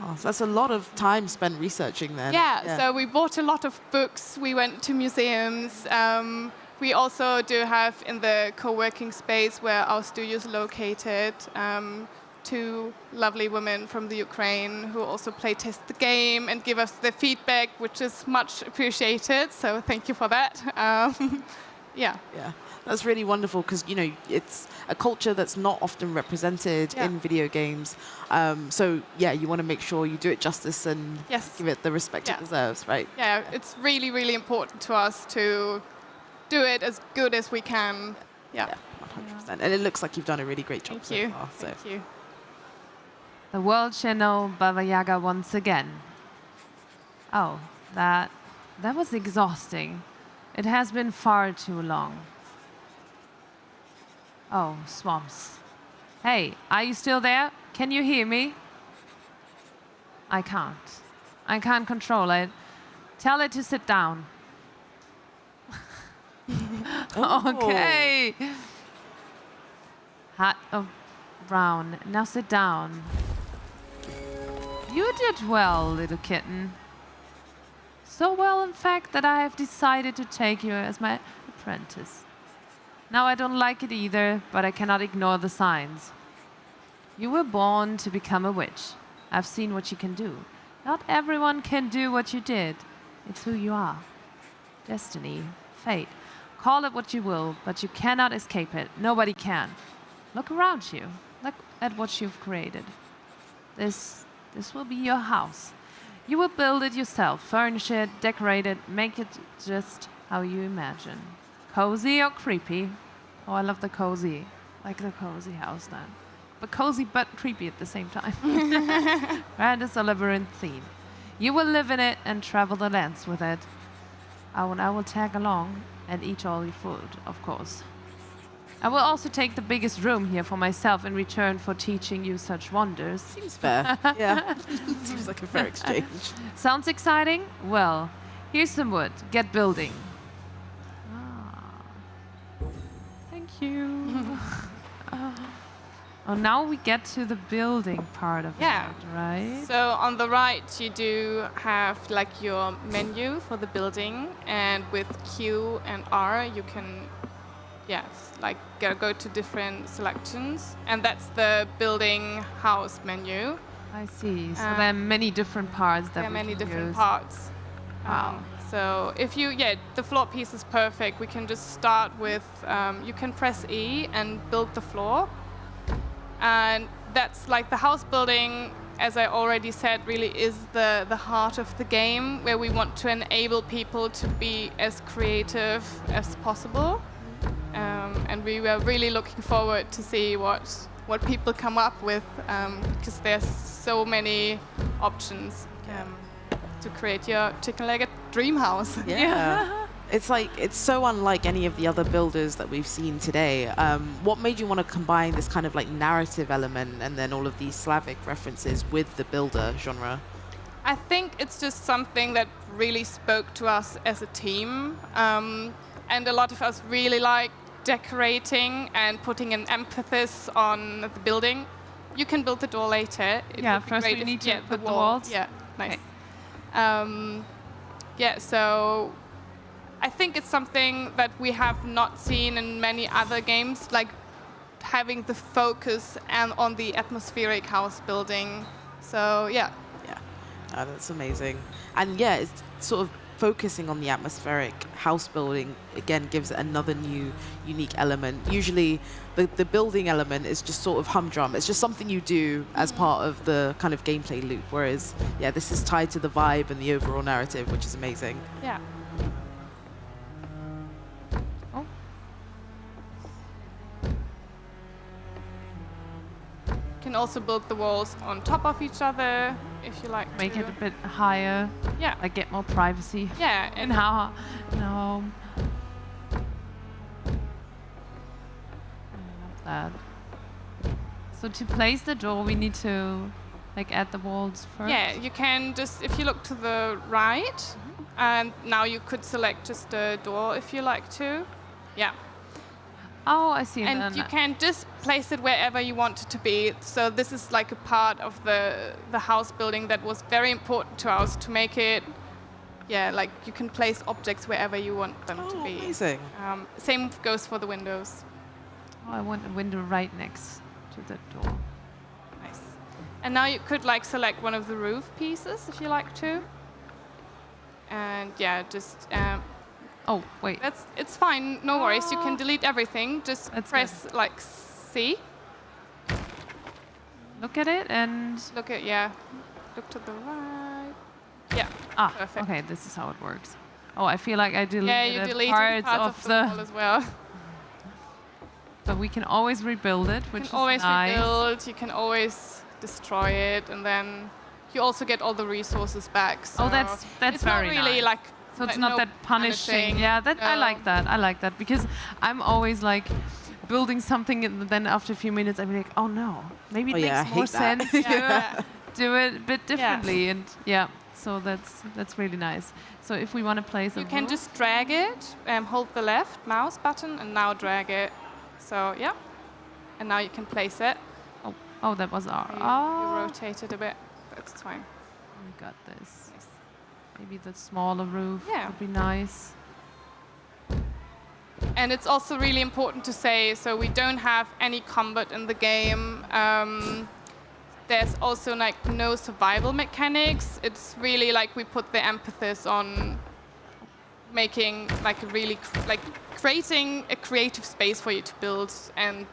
Oh, so that's a lot of time spent researching then. Yeah, so we bought a lot of books. We went to museums. We also do have in the co-working space where our studio is located, two lovely women from the Ukraine who also play test the game and give us the feedback, which is much appreciated. So thank you for that. Yeah. Yeah, that's really wonderful because, you know, it's a culture that's not often represented in video games. So, yeah, you want to make sure you do it justice and give it the respect it deserves, right? Yeah, it's really, really important to us to do it as good as we can. Yeah. 100%. And it looks like you've done a really great job Thank you. so far. So. Thank you. The world shall know Baba Yaga once again. Oh, that was exhausting. It has been far too long. Oh, swamps. Hey, are you still there? Can you hear me? I can't. I can't control it. Tell it to sit down. Okay. Hat of brown. Now sit down. You did well, little kitten. So well, in fact, that I have decided to take you as my apprentice. Now, I don't like it either, but I cannot ignore the signs. You were born to become a witch. I've seen what you can do. Not everyone can do what you did. It's who you are. Destiny, fate. Call it what you will, but you cannot escape it. Nobody can. Look around you. Look at what you've created. This will be your house. You will build it yourself, furnish it, decorate it, make it just how you imagine. Cozy or creepy? Oh, I love the cozy. Like the cozy house then. But cozy but creepy at the same time. Right, it's a labyrinth theme. You will live in it and travel the lands with it. I will tag along and eat all your food, of course. I will also take the biggest room here for myself in return for teaching you such wonders. Seems fair. Yeah. Seems like a fair exchange. Sounds exciting? Well, here's some wood. Get building. Thank you. Oh, now we get to the building part of it, right? So on the right, you do have like your menu for the building, and with Q and R, you can, like go to different selections, and that's the building house menu. I see. So there are many different parts that there are we many can different use. parts. Wow. So if you, the floor piece is perfect. We can just start with, you can press E and build the floor. And that's like the house building, as I already said, really is the heart of the game, where we want to enable people to be as creative as possible. And we were really looking forward to see what people come up with, because there's so many options to create your chicken-legged dream house. Yeah. It's so unlike any of the other builders that we've seen today. What made you want to combine this kind of like narrative element and then all of these Slavic references with the builder genre? I think it's just something that really spoke to us as a team. And a lot of us really like decorating and putting an emphasis on the building. You can build the door later. It would be first great we if- need to put the wall. walls. Yeah, nice. So I think it's something that we have not seen in many other games, like having the focus and on the atmospheric house building. So yeah. Oh, that's amazing. And it's sort of focusing on the atmospheric house building, again, gives it another new, unique element. Usually the building element is just sort of humdrum. It's just something you do as part of the kind of gameplay loop, whereas, this is tied to the vibe and the overall narrative, which is amazing. Yeah. You can also build the walls on top of each other if you like Make to. it a bit higher. Yeah. Like get more privacy. Yeah. And how? No. I love that. So to place the door, we need to like add the walls first. Yeah, you can just, if you look to the right, and now you could select just a door if you like to. Yeah. Oh, I see. And you can just place it wherever you want it to be. So this is like a part of the house building that was very important to us to make it, like you can place objects wherever you want them to be. Amazing. Same goes for the windows. Oh, I want a window right next to the door. Nice. And now you could like select one of the roof pieces if you like to. And just. Oh, wait. It's fine. No worries. You can delete everything. Just press like C. Look at it and look to the right. Yeah. Perfect. Okay, this is how it works. Oh, I feel like I deleted you deleted parts of the wall as well. But we can always rebuild it, which You can always is nice. rebuild. You can always destroy it, and then you also get all the resources back. So Oh, that's it's very not really nice. like. So it's like not no that punishing. Yeah, I like that. I like that because I'm always like building something and then after a few minutes I'm like, oh no, maybe it I makes more hate that. sense to do it a bit differently. And so that's really nice. So if we want to place a You can roof- just drag it, hold the left mouse button, and now drag it. So and now you can place it. Oh, that was our. You rotate it a bit. That's fine. We got this. Maybe the smaller roof would be nice. And it's also really important to say, so we don't have any combat in the game. There's also like no survival mechanics. It's really like we put the emphasis on making like a really creating a creative space for you to build, and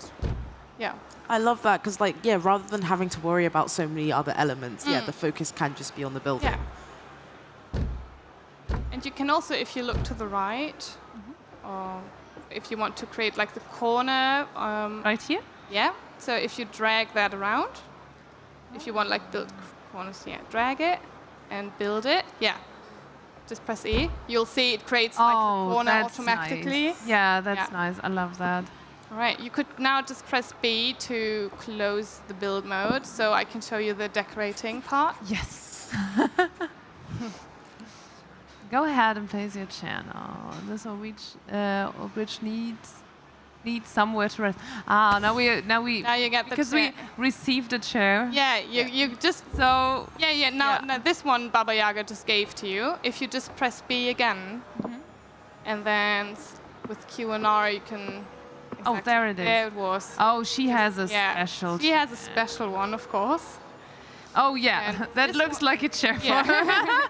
I love that because rather than having to worry about so many other elements, the focus can just be on the building. Yeah. And you can also, if you look to the right, or if you want to create like the corner. Right here? Yeah. So if you drag that around, if you want like build corners, yeah, drag it and build it. Yeah. Just press E. You'll see it creates like the corner automatically. Nice. Yeah, that's nice. I love that. All right. You could now just press B to close the build mode, so I can show you the decorating part. Yes. Go ahead and place your channel. This one which needs somewhere to rest. Now you get the because we received a chair. Yeah, you just so now this one Baba Yaga just gave to you. If you just press B again, and then with Q and R you can. Oh, there it is. There it was. Oh, she has a special. She has a special one, of course. Oh yeah, that looks like a chair for her.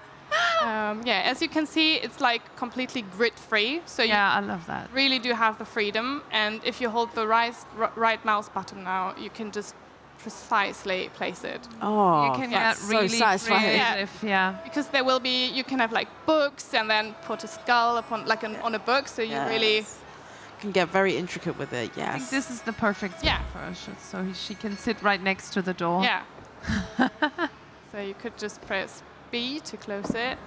As you can see, it's like completely grid-free. So I love that. Really do have the freedom. And if you hold the right mouse button now, you can just precisely place it. Oh, you can get really creative. Yeah. Because there will be, you can have like books and then put a skull upon on a book. So you really can get very intricate with it. Yes. I think this is the perfect spot for her, so she can sit right next to the door. Yeah. So you could just press B to close it.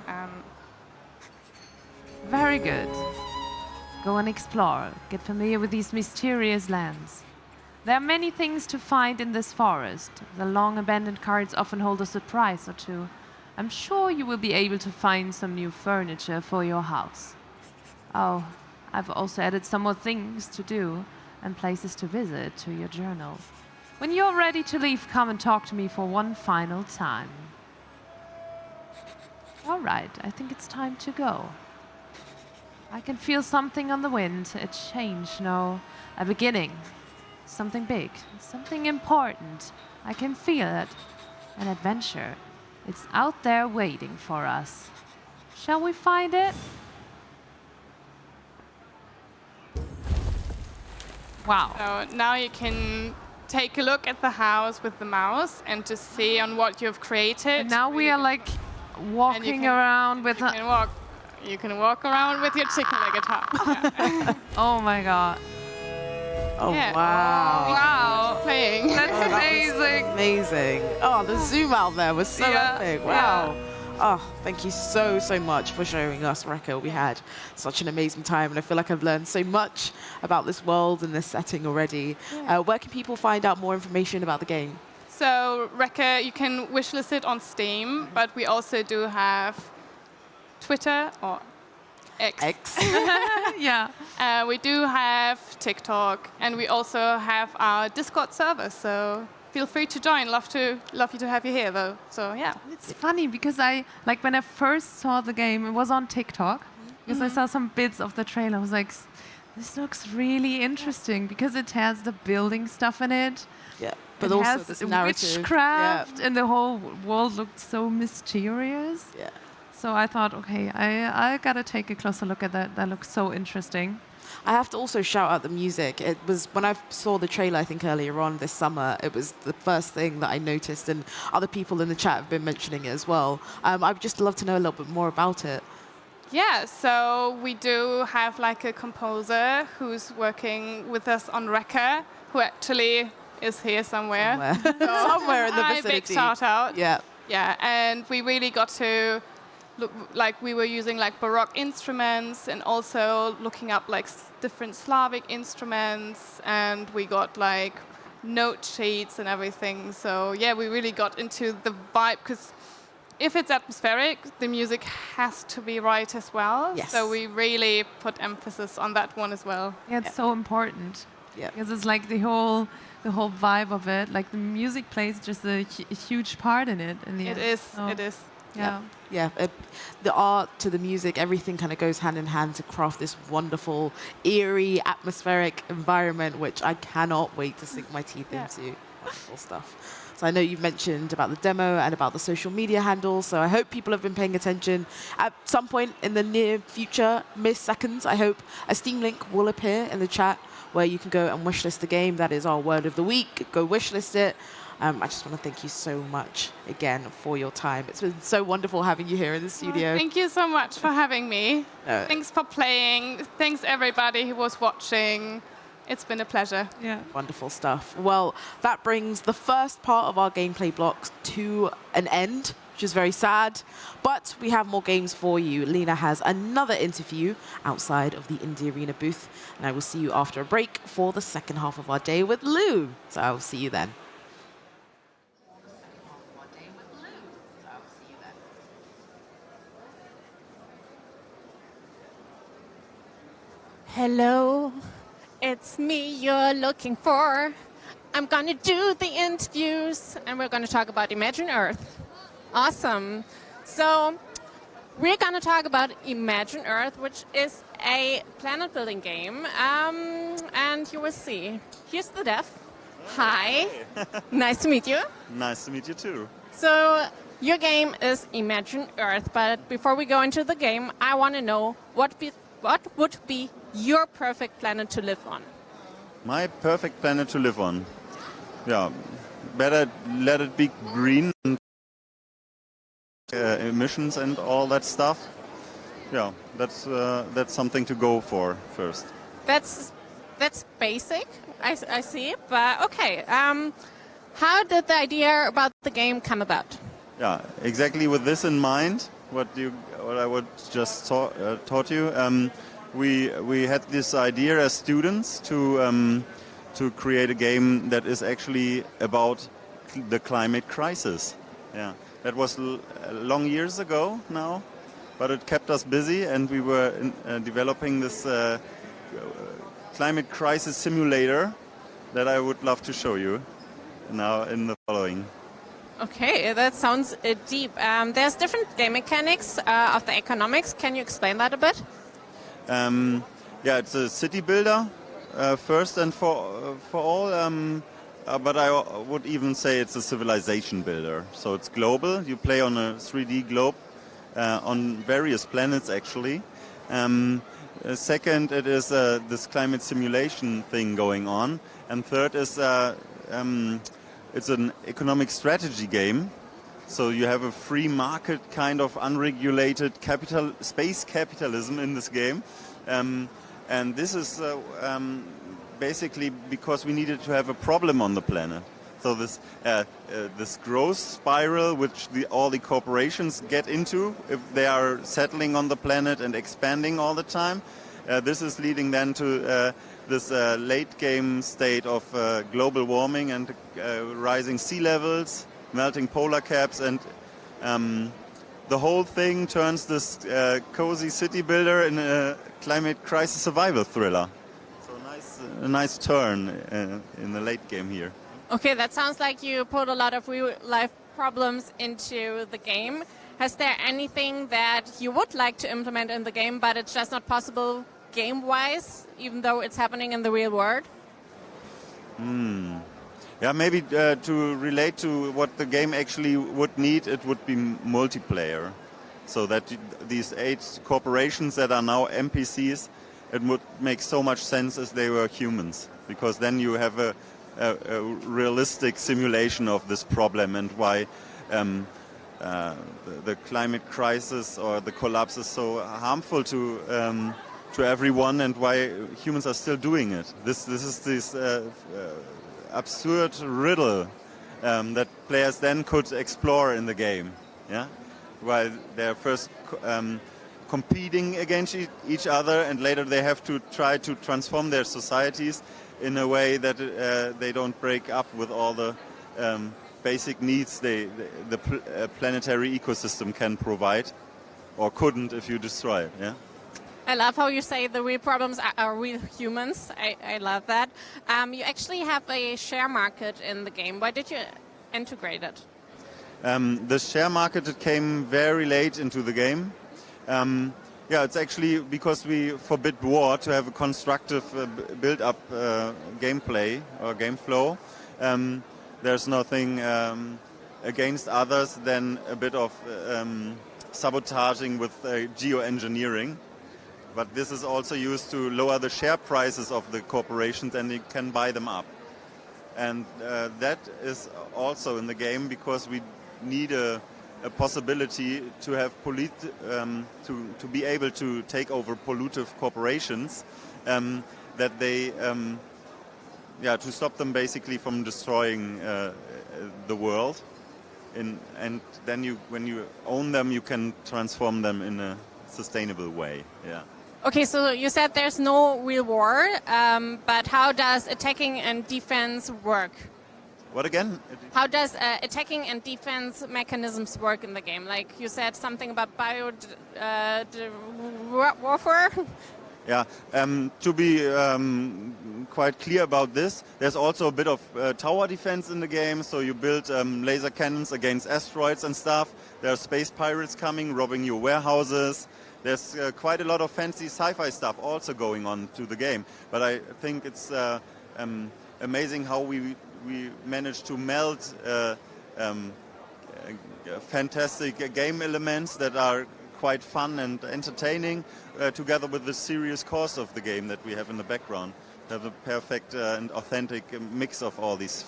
Very good. Go and explore. Get familiar with these mysterious lands. There are many things to find in this forest. The long abandoned carts often hold a surprise or two. I'm sure you will be able to find some new furniture for your house. Oh, I've also added some more things to do and places to visit to your journal. When you're ready to leave, come and talk to me for one final time. All right, I think it's time to go. I can feel something on the wind, a change, no, a beginning. Something big, something important. I can feel it. An adventure. It's out there waiting for us. Shall we find it? Wow. So now you can take a look at the house with the mouse and just see on what you've created. And now we are like walking around with you can walk around with your chicken-legged hut. Oh my god. Oh Yeah. wow. Wow. Playing. That's amazing. Amazing. Oh, the zoom out there was so epic. Wow. Oh, thank you so much for showing us, Rekka. We had such an amazing time, and I feel like I've learned so much about this world and this setting already. Where can people find out more information about the game? So, Rekka, you can wishlist it on Steam, but we also do have Twitter or X. Yeah. We do have TikTok, and we also have our Discord server. So feel free to join. Love you to have you here, though. So yeah. It's funny because when I first saw the game, it was on TikTok because I saw some bits of the trailer. I was like, this looks really interesting because it has the building stuff in it. Yeah. But it also has this narrative. Witchcraft, and the whole world looked so mysterious. Yeah. So I thought, okay, I gotta take a closer look at that. That looks so interesting. I have to also shout out the music. It was when I saw the trailer, I think earlier on this summer, it was the first thing that I noticed, and other people in the chat have been mentioning it as well. I'd just love to know a little bit more about it. Yeah, so we do have like a composer who's working with us on Rekka, who actually is here somewhere. Somewhere in the Hi, vicinity. Big shout out. Yeah. Yeah, and we really got to look like we were using like Baroque instruments and also looking up like different Slavic instruments, and we got like note sheets and everything. So yeah, we really got into the vibe, because if it's atmospheric, the music has to be right as well. Yes. So we really put emphasis on that one as well. Yeah, it's so important. Yeah. Because it's like the whole vibe of it. Like the music plays just a huge part in it. In the end. It is. Yeah. Yeah, the art to the music, everything kind of goes hand in hand to craft this wonderful, eerie, atmospheric environment, which I cannot wait to sink my teeth into. Wonderful stuff. So I know you've mentioned about the demo and about the social media handles, so I hope people have been paying attention. At some point in the near future, seconds, I hope a Steam link will appear in the chat where you can go and wishlist the game. That is our word of the week. Go wishlist it. I just want to thank you so much again for your time. It's been so wonderful having you here in the studio. Thank you so much for having me. Thanks for playing. Thanks everybody who was watching. It's been a pleasure. Yeah. Wonderful stuff. Well, that brings the first part of our gameplay blocks to an end, which is very sad. But we have more games for you. Lena has another interview outside of the Indie Arena booth. And I will see you after a break for the second half of our day with Lou. So I will see you then. Hello, it's me you're looking for. I'm gonna do the interviews and we're gonna talk about Imagine Earth. Awesome. So we're gonna talk about Imagine Earth, which is a planet building game. And you will see. Here's the dev. Hi. Nice to meet you. Nice to meet you too. So your game is Imagine Earth, but before we go into the game, I want to know what would be your perfect planet to live on? My perfect planet to live on. Yeah, better let it be green and emissions and all that stuff. Yeah, that's something to go for first. That's basic. I see, but okay. How did the idea about the game come about? Yeah, exactly with this in mind. What I would just taught you. We had this idea as students to create a game that is actually about the climate crisis. Yeah, that was long years ago now, but it kept us busy, and we were developing this climate crisis simulator that I would love to show you now in the following. Okay, that sounds deep. There's different game mechanics of the economics. Can you explain that a bit? Yeah, it's a city builder first and for all, but I would even say it's a civilization builder. So it's global. You play on a 3D globe on various planets actually. Second, it is this climate simulation thing going on, and third is it's an economic strategy game. So you have a free market kind of unregulated space capitalism in this game. And this is basically because we needed to have a problem on the planet. So this growth spiral, which all the corporations get into if they are settling on the planet and expanding all the time, this is leading then to this late game state of global warming and rising sea levels, melting polar caps, and the whole thing turns this cozy city builder in a climate crisis survival thriller. So a nice turn in the late game here. Okay, that sounds like you put a lot of real-life problems into the game. Has there anything that you would like to implement in the game, but it's just not possible game-wise, even though it's happening in the real world? Yeah, maybe to relate to what the game actually would need, it would be multiplayer. So that these 8 corporations that are now NPCs, it would make so much sense as they were humans. Because then you have a realistic simulation of this problem and why the climate crisis or the collapse is so harmful to everyone, and why humans are still doing it. This is this absurd riddle that players then could explore in the game. Yeah, while they're first competing against each other, and later they have to try to transform their societies in a way that they don't break up with all the basic needs the planetary ecosystem can provide, or couldn't if you destroy it. Yeah. I love how you say the real problems are real humans. I love that. You actually have a share market in the game. Why did you integrate it? The share market, it came very late into the game. Yeah, it's actually because we forbid war to have a constructive build-up gameplay or game flow. There's nothing against others than a bit of sabotaging with geoengineering. But this is also used to lower the share prices of the corporations, and you can buy them up. And that is also in the game because we need a possibility to have to be able to take over pollutive corporations, that they to stop them basically from destroying the world. And then when you own them, you can transform them in a sustainable way. Yeah. Okay, so you said there's no real war, but how does attacking and defense work? What again? How does attacking and defense mechanisms work in the game? Like you said something about warfare. Yeah, to be quite clear about this, there's also a bit of tower defense in the game, so you build laser cannons against asteroids and stuff. There are space pirates coming, robbing your warehouses. There's quite a lot of fancy sci-fi stuff also going on to the game. But I think it's amazing how we managed to meld fantastic game elements that are quite fun and entertaining together with the serious course of the game that we have in the background. Have a perfect and authentic mix of all these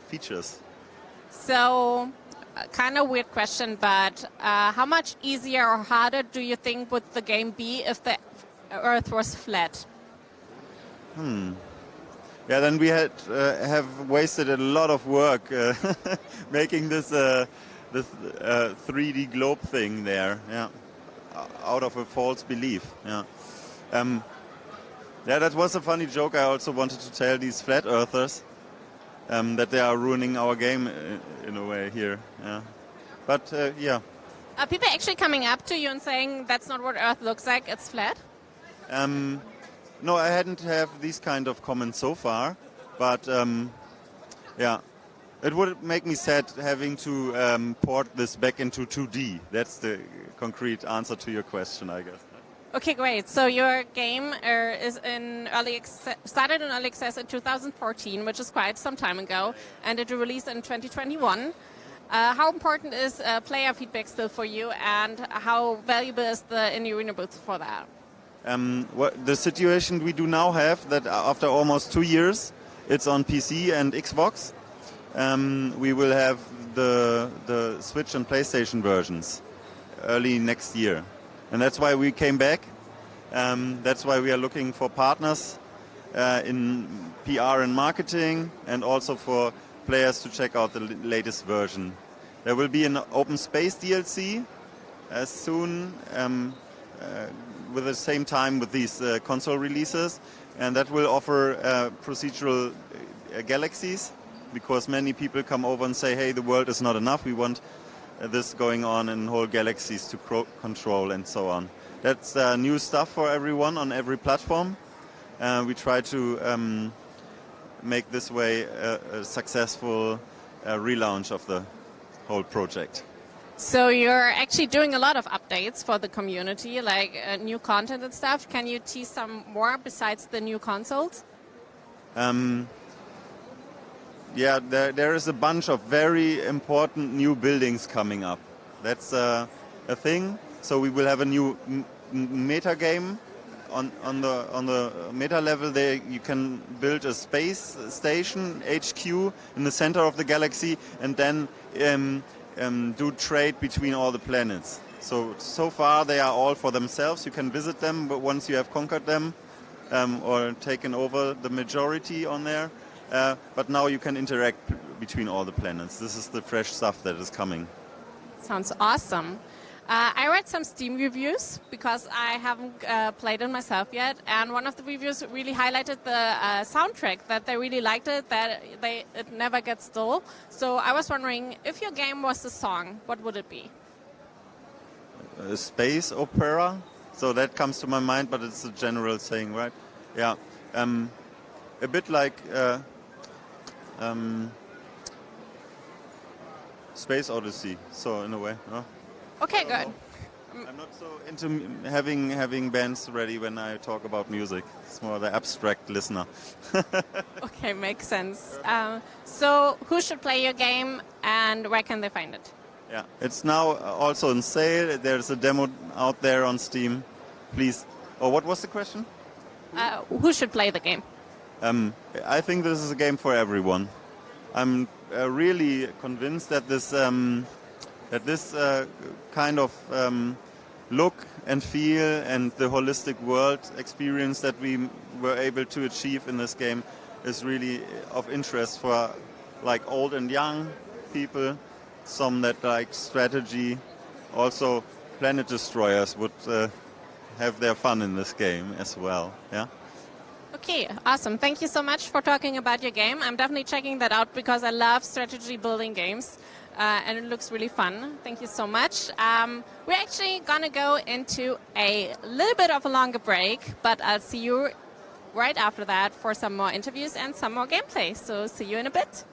features. So, kind of weird question, but how much easier or harder do you think would the game be if the Earth was flat? Yeah, then we have wasted a lot of work making this 3D globe thing there. Yeah, out of a false belief. Yeah. Yeah, that was a funny joke I also wanted to tell these flat earthers, that they are ruining our game in a way here. Yeah. But yeah. Are people actually coming up to you and saying that's not what Earth looks like, it's flat? No, I hadn't have these kind of comments so far, but yeah. It would make me sad having to port this back into 2D. That's the concrete answer to your question, I guess. Okay, great. So your game is started in early access in 2014, which is quite some time ago, and it released in 2021. How important is player feedback still for you, and how valuable is the Indie Arena booth for that? The situation we do now have, that after almost 2 years, it's on PC and Xbox. We will have the Switch and PlayStation versions early next year. And that's why we came back. That's why we are looking for partners in PR and marketing, and also for players to check out the latest version. There will be an open space DLC soon, with the same time with these console releases. And that will offer procedural galaxies, because many people come over and say, hey, the world is not enough, we want this going on in whole galaxies to control and so on. That's new stuff for everyone on every platform. We try to make this way a successful relaunch of the whole project. So you're actually doing a lot of updates for the community, like new content and stuff. Can you tease some more besides the new consoles? Yeah, there is a bunch of very important new buildings coming up. That's a thing. So we will have a new meta game on the meta level. There you can build a space station HQ in the center of the galaxy, and then do trade between all the planets. So far they are all for themselves. You can visit them, but once you have conquered them or taken over the majority on there. But now you can interact between all the planets. This is the fresh stuff that is coming. Sounds awesome. I read some Steam reviews because I haven't played it myself yet, and one of the reviews really highlighted the soundtrack, that they really liked it, that it never gets dull. So I was wondering, if your game was a song, what would it be? A space opera? So that comes to my mind, but it's a general saying, right? Yeah. A bit like Space Odyssey, so in a way. No? Okay, good. I'm not so into having bands ready when I talk about music. It's more the abstract listener. Okay, makes sense. So who should play your game, and where can they find it? Yeah, it's now also on sale. There's a demo out there on Steam. Please. Oh, what was the question? Who should play the game? I think this is a game for everyone. I'm really convinced that this kind of look and feel and the holistic world experience that we were able to achieve in this game is really of interest for like old and young people, some that like strategy. Also, Planet Destroyers would have their fun in this game as well. Yeah. Okay, awesome. Thank you so much for talking about your game. I'm definitely checking that out because I love strategy building games. And it looks really fun. Thank you so much. We're actually going to go into a little bit of a longer break, but I'll see you right after that for some more interviews and some more gameplay. So see you in a bit.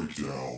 breakdown.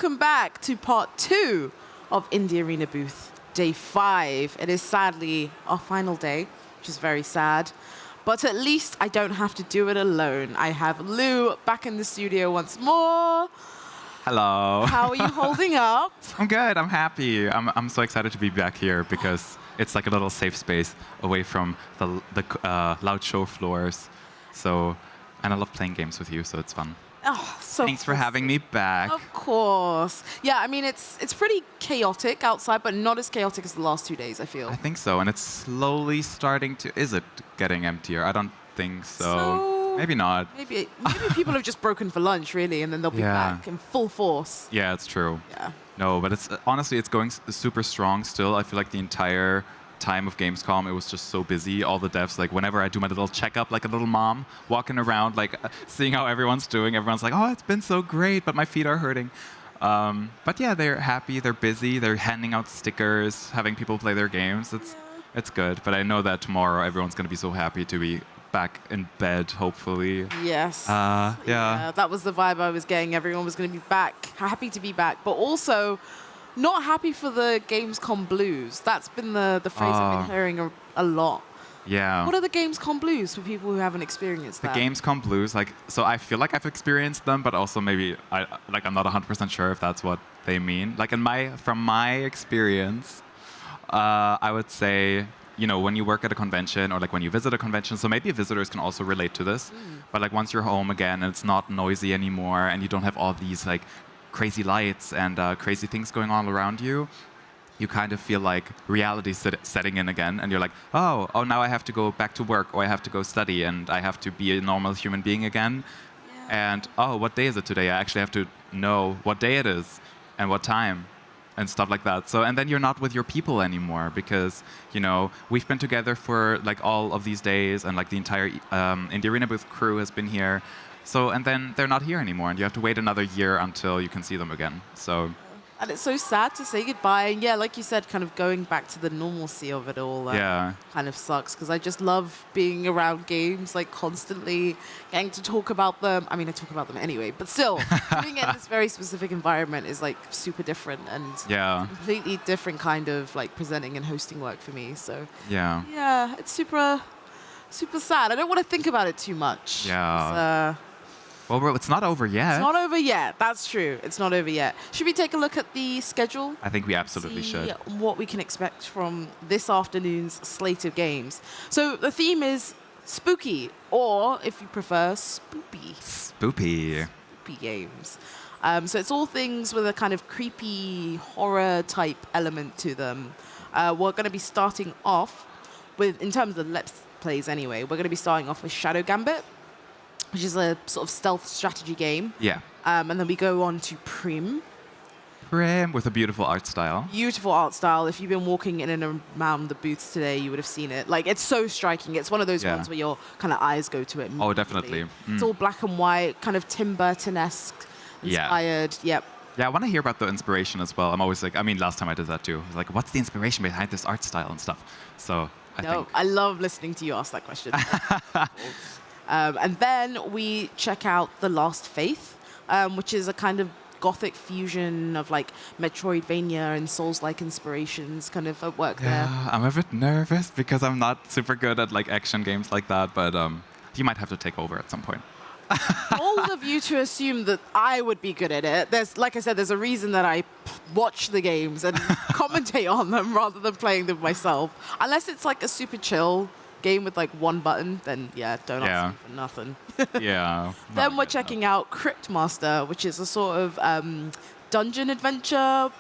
welcome back to part 2 of Indie Arena Booth, day 5. It is sadly our final day, which is very sad. But at least I don't have to do it alone. I have Lou back in the studio once more. Hello. How are you holding up? I'm good. I'm happy. I'm so excited to be back here because it's like a little safe space away from the loud show floors. So, and I love playing games with you, so it's fun. Oh, so thanks for having me back. Of course. Yeah, I mean, it's pretty chaotic outside, but not as chaotic as the last 2 days, I feel. I think so, and it's slowly starting to... Is it getting emptier? I don't think so. Maybe not. Maybe people have just broken for lunch, really, and then they'll be back in full force. Yeah, it's true. Yeah. No, but it's honestly, it's going super strong still. I feel like the entire time of Gamescom, it was just so busy. All the devs, like whenever I do my little checkup, like a little mom walking around, like seeing how everyone's doing, everyone's like, oh, it's been so great, but my feet are hurting. But yeah, they're happy, they're busy, they're handing out stickers, having people play their games. It's good, but I know that tomorrow everyone's going to be so happy to be back in bed, hopefully. Yes. Yeah. That was the vibe I was getting. Everyone was going to be back, happy to be back, but also not happy for the Gamescom blues. That's been the phrase I've been hearing a lot. Yeah. What are the Gamescom blues for people who haven't experienced that? The Gamescom blues, like, so I feel like I've experienced them, but also maybe I'm not 100% sure if that's what they mean. Like from my experience, I would say, you know, when you work at a convention or like when you visit a convention, so maybe visitors can also relate to this, but like once you're home again and it's not noisy anymore and you don't have all these like crazy lights and crazy things going on around you, you kind of feel like reality setting in again, and you're like, oh, now I have to go back to work, or I have to go study, and I have to be a normal human being again. Yeah. And oh, what day is it today? I actually have to know what day it is and what time and stuff like that. So, and then you're not with your people anymore because, you know, we've been together for like all of these days, and like the entire Indie Arena Booth crew has been here. So, and then they're not here anymore, and you have to wait another year until you can see them again. So, and it's so sad to say goodbye. And yeah, like you said, kind of going back to the normalcy of it all kind of sucks, because I just love being around games, like constantly getting to talk about them. I mean, I talk about them anyway, but still, doing it in this very specific environment is like super different and completely different kind of like presenting and hosting work for me. So yeah, it's super sad. I don't want to think about it too much. Yeah. Well, it's not over yet. It's not over yet. That's true. It's not over yet. Should we take a look at the schedule? I think we absolutely should. What we can expect from this afternoon's slate of games. So the theme is spooky, or if you prefer, spoopy. Spoopy games. So it's all things with a kind of creepy horror type element to them. We're going to be starting off with, in terms of Let's Plays anyway, we're going to be starting off with Shadow Gambit, which is a sort of stealth strategy game. Yeah. And then we go on to Prim. Prim, with a beautiful art style. Beautiful art style. If you've been walking in and around the booths today, you would have seen it. Like, it's so striking. It's one of those ones where your kind of eyes go to it. Oh, definitely. It's all black and white, kind of Tim Burton-esque inspired. Yep. Yeah, I want to hear about the inspiration as well. I'm always like, I mean, last time I did that too. I was like, what's the inspiration behind this art style and stuff? So I love listening to you ask that question. And then we check out The Last Faith, which is a kind of gothic fusion of like Metroidvania and Souls-like inspirations kind of at work there. I'm a bit nervous because I'm not super good at like action games like that, but you might have to take over at some point. Bold of you to assume that I would be good at it. There's, like I said, there's a reason that I watch the games and commentate on them rather than playing them myself. Unless it's like a super chill game with like one button, then don't ask me for nothing. Then we're checking out Cryptmaster, which is a sort of dungeon adventure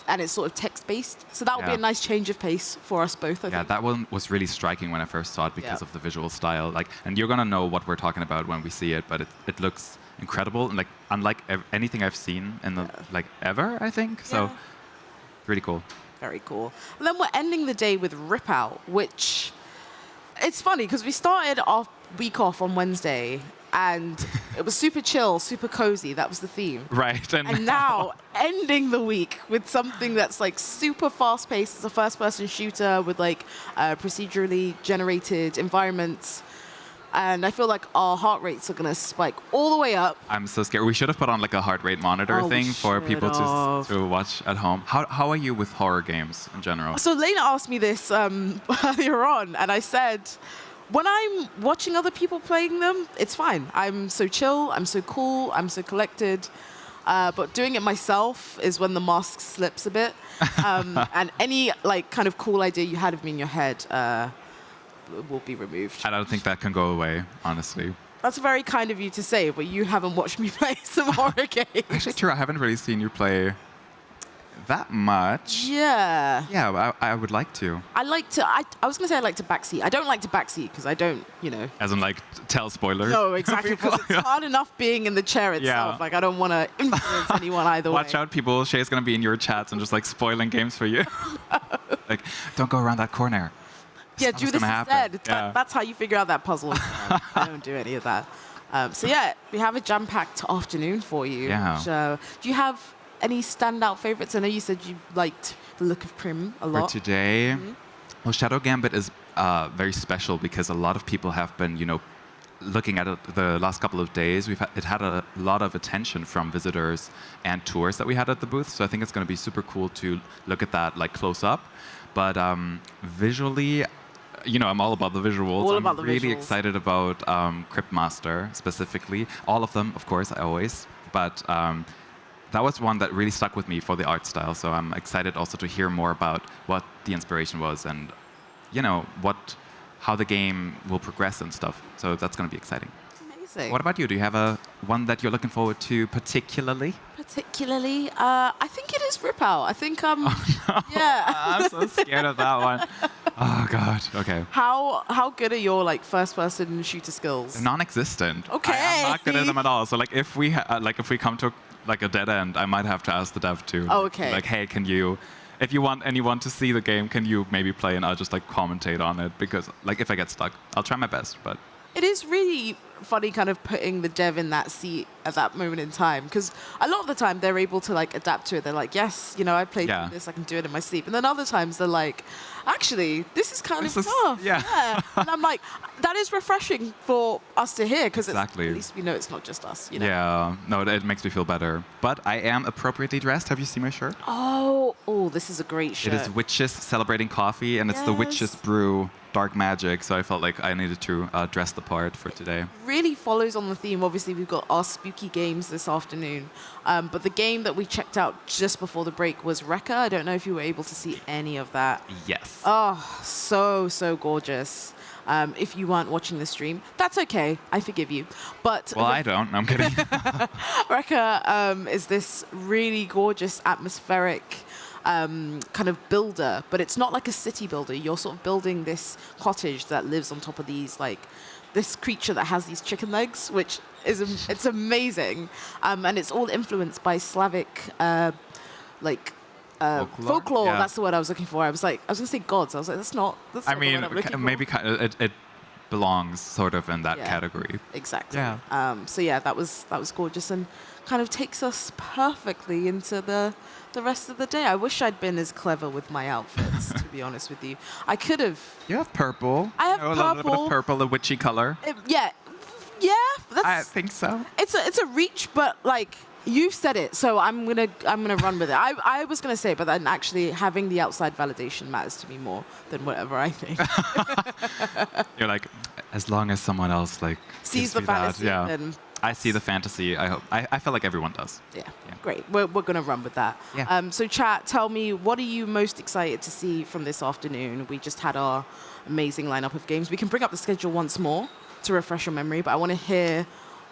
and it's sort of text-based. So that would be a nice change of pace for us both, I think. That one was really striking when I first saw it because of the visual style. Like, and you're gonna know what we're talking about when we see it, but it looks incredible and like unlike anything I've seen in the like ever, I think. So really cool. Very cool. And then we're ending the day with Rip Out, which it's funny because we started our week off on Wednesday and it was super chill, super cozy. That was the theme. Right. And now ending the week with something that's like super fast paced. It's a first person shooter with like procedurally generated environments. And I feel like our heart rates are going to spike all the way up. I'm so scared. We should have put on like a heart rate monitor Oh, we thing for people should to watch at home. How are you with horror games in general? So Lena asked me this earlier on, and I said, when I'm watching other people playing them, it's fine. I'm so chill, I'm so cool, I'm so collected. But doing it myself is when the mask slips a bit. And any like kind of cool idea you had of me in your head will be removed. I don't think that can go away, honestly. That's very kind of you to say, but you haven't watched me play some horror games. Actually, true. I haven't really seen you play that much. Yeah. Yeah, I would like to. I was going to say I like to backseat. I don't like to backseat because I don't, As in, like, tell spoilers. No, exactly, because it's hard enough being in the chair itself. Yeah. Like, I don't want to influence anyone either way. Watch out, people. Shay's going to be in your chats and just, like, spoiling games for you. Like, don't go around that corner. Yeah, That's do what's this gonna instead. happen. Yeah. That's how you figure out that puzzle. I don't do any of that. So yeah, we have a jam-packed afternoon for you. Yeah. So, do you have any standout favorites? I know you said you liked the look of Prim a lot. For today, well, Shadow Gambit is very special because a lot of people have been, looking at it the last couple of days. It had a lot of attention from visitors and tours that we had at the booth. So I think it's going to be super cool to look at that like close up. But visually, I'm all about the visuals. All about the I'm really visuals. excited about Cryptmaster specifically. All of them, of course, always. But that was one that really stuck with me for the art style. So I'm excited also to hear more about what the inspiration was and, how the game will progress and stuff. So that's going to be exciting. Amazing. What about you? Do you have one that you're looking forward to particularly? Particularly, I think it is Rip Out. I think, yeah. I'm so scared of that one. Oh, God. Okay. How good are your like first-person shooter skills? Non-existent. Okay. I'm not good at them at all. So like if we come to like a dead end, I might have to ask the dev to. Oh, okay. Like, hey, can you, if you want anyone to see the game, can you maybe play and I'll just like commentate on it because like if I get stuck, I'll try my best. But it is really funny kind of putting the dev in that seat at that moment in time because a lot of the time they're able to like adapt to it. They're like, yes, I played this, I can do it in my sleep. And then other times they're like, actually, this is kind of tough. Yeah. And I'm like, that is refreshing for us to hear because Exactly. at least we know it's not just us. yeah, no, it makes me feel better. But I am appropriately dressed. Have you seen my shirt? Oh, this is a great shirt. It is Witches Celebrating Coffee, and it's the Witches Brew Dark Magic. So I felt like I needed to dress the part for today. Really follows on the theme. Obviously, we've got our spooky games this afternoon. But the game that we checked out just before the break was Rekka. I don't know if you were able to see any of that. Yes. Oh, so gorgeous. If you weren't watching the stream, that's okay. I forgive you. But Well, I don't. No, I'm kidding. Rekka is this really gorgeous atmospheric kind of builder, but it's not like a city builder. You're sort of building this cottage that lives on top of these, like, this creature that has these chicken legs, which is, it's amazing. And it's all influenced by Slavic, folklore. Yeah. That's the word I was looking for. I was going to say gods. I was like, that's not the word I'm looking for. maybe it belongs sort of in that category. Exactly. Yeah. So yeah, that was gorgeous and kind of takes us perfectly into the rest of the day. I wish I'd been as clever with my outfits, to be honest with you. I could have. You have purple. I have a little bit purple. of purple, a witchy color. Yeah. I think so. It's a reach, but like you said it, so I'm gonna run with it. I was gonna say, but then actually having the outside validation matters to me more than whatever I think. You're like, as long as someone else like sees gives the me that, fantasy, yeah. then I see the fantasy. I hope. I feel like everyone does. Yeah. Great. We're going to run with that. Yeah. So chat, tell me, what are you most excited to see from this afternoon? We just had our amazing lineup of games. We can bring up the schedule once more to refresh your memory, but I want to hear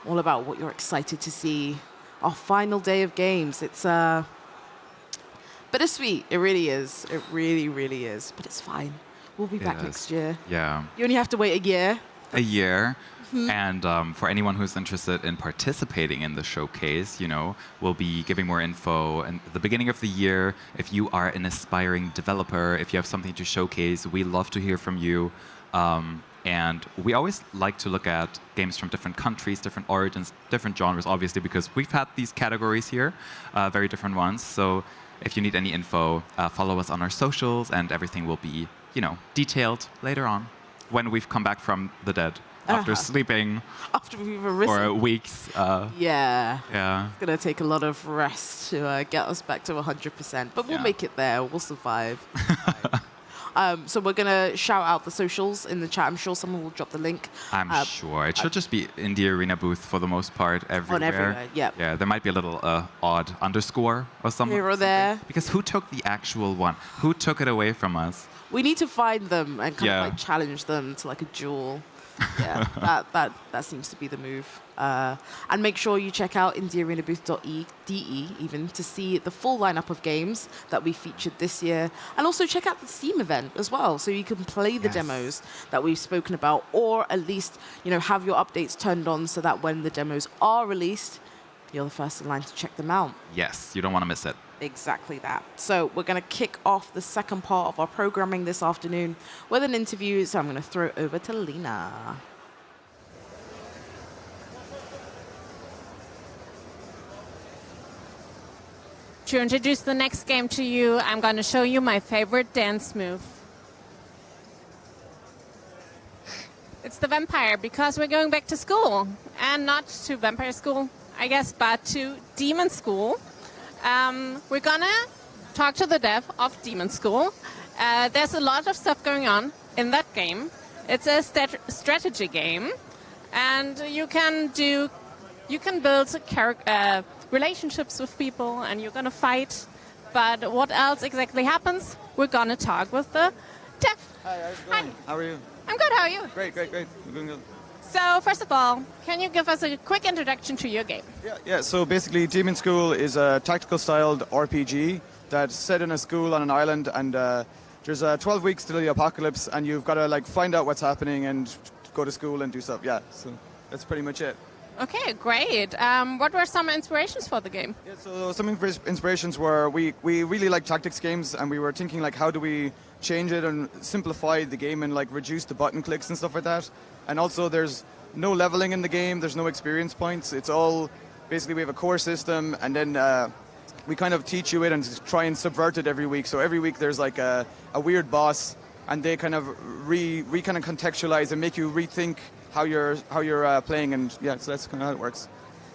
all about what you're excited to see. Our final day of games. It's bittersweet. It really is. It really, really is. But it's fine. We'll be back next year. Yeah. You only have to wait a year. A year. Mhm. And for anyone who's interested in participating in the showcase, we'll be giving more info at the beginning of the year. If you are an aspiring developer, if you have something to showcase, we love to hear from you. And we always like to look at games from different countries, different origins, different genres, obviously, because we've had these categories here, very different ones. So if you need any info, follow us on our socials, and everything will be, detailed later on when we've come back from the dead. after sleeping after we've arisen for weeks. Yeah. Yeah. It's going to take a lot of rest to get us back to 100%. But we'll make it there. We'll survive. So we're going to shout out the socials in the chat. I'm sure someone will drop the link. I'm sure. It should just be in the arena booth for the most part everywhere. On everywhere, yep. Yeah, there might be a little odd underscore or something. Here or there. Because who took the actual one? Who took it away from us? We need to find them and kind of like challenge them to like a duel. Yeah, that seems to be the move. And make sure you check out indiearenabooth.de even to see the full lineup of games that we featured this year. And also check out the Steam event as well, so you can play the demos that we've spoken about, or at least, have your updates turned on so that when the demos are released, you're the first in line to check them out. Yes, you don't want to miss it. Exactly that. So we're going to kick off the second part of our programming this afternoon with an interview. So I'm going to throw it over to Lena. To introduce the next game to you, I'm going to show you my favorite dance move. It's the vampire, because we're going back to school. And not to vampire school, I guess, but to demon school. We're gonna talk to the dev of Demon School. There's a lot of stuff going on in that game. It's a strategy game, and you can build relationships with people, and you're gonna fight. But what else exactly happens? We're gonna talk with the dev. Hi, how's it going? How are you? I'm good. How are you? Great. We're doing good. So, first of all, can you give us a quick introduction to your game? Yeah, so basically Demon School is a tactical-styled RPG that's set in a school on an island, and there's 12 weeks till the apocalypse, and you've got to find out what's happening and go to school and do stuff. Yeah, so that's pretty much it. Okay, great. What were some inspirations for the game? Yeah, so some inspirations were we really like tactics games, and we were thinking how do we change it and simplify the game and reduce the button clicks and stuff like that. And also there's no leveling in the game, there's no experience points. It's all basically we have a core system, and then we kind of teach you it and try and subvert it every week. So every week there's a weird boss, and they kind of kind of contextualize and make you rethink how you're playing, and so that's kind of how it works.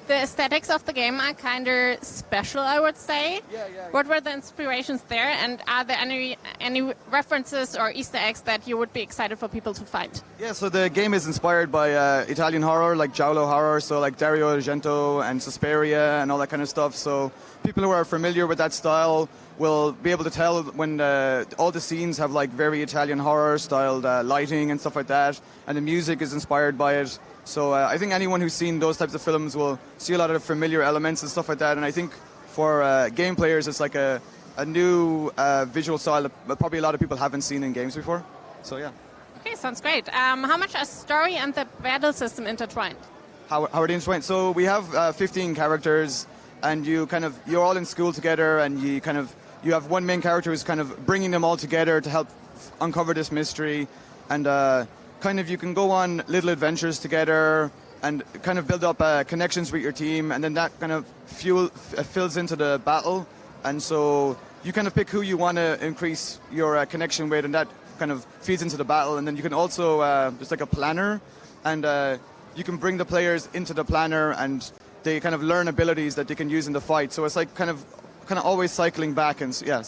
The aesthetics of the game are kind of special, I would say. Yeah. What were the inspirations there, and are there any references or Easter eggs that you would be excited for people to find? Yeah, so the game is inspired by Italian horror, like Giallo horror, so like Dario Argento and Suspiria and all that kind of stuff. So people who are familiar with that style will be able to tell when all the scenes have very Italian horror-styled lighting and stuff like that, and the music is inspired by it. So I think anyone who's seen those types of films will see a lot of familiar elements and stuff like that. And I think for game players, it's a new visual style that probably a lot of people haven't seen in games before. So yeah. Okay, sounds great. How much are story and the battle system intertwined? How are they intertwined? So we have 15 characters, and you're all in school together, and you have one main character who's kind of bringing them all together to help uncover this mystery, and you can go on little adventures together and kind of build up connections with your team, and then that kind of fills into the battle. And so you kind of pick who you want to increase your connection with, and that kind of feeds into the battle. And then you can also, there's a planner, and you can bring the players into the planner, and they kind of learn abilities that they can use in the fight. So it's kind of always cycling back, and yeah.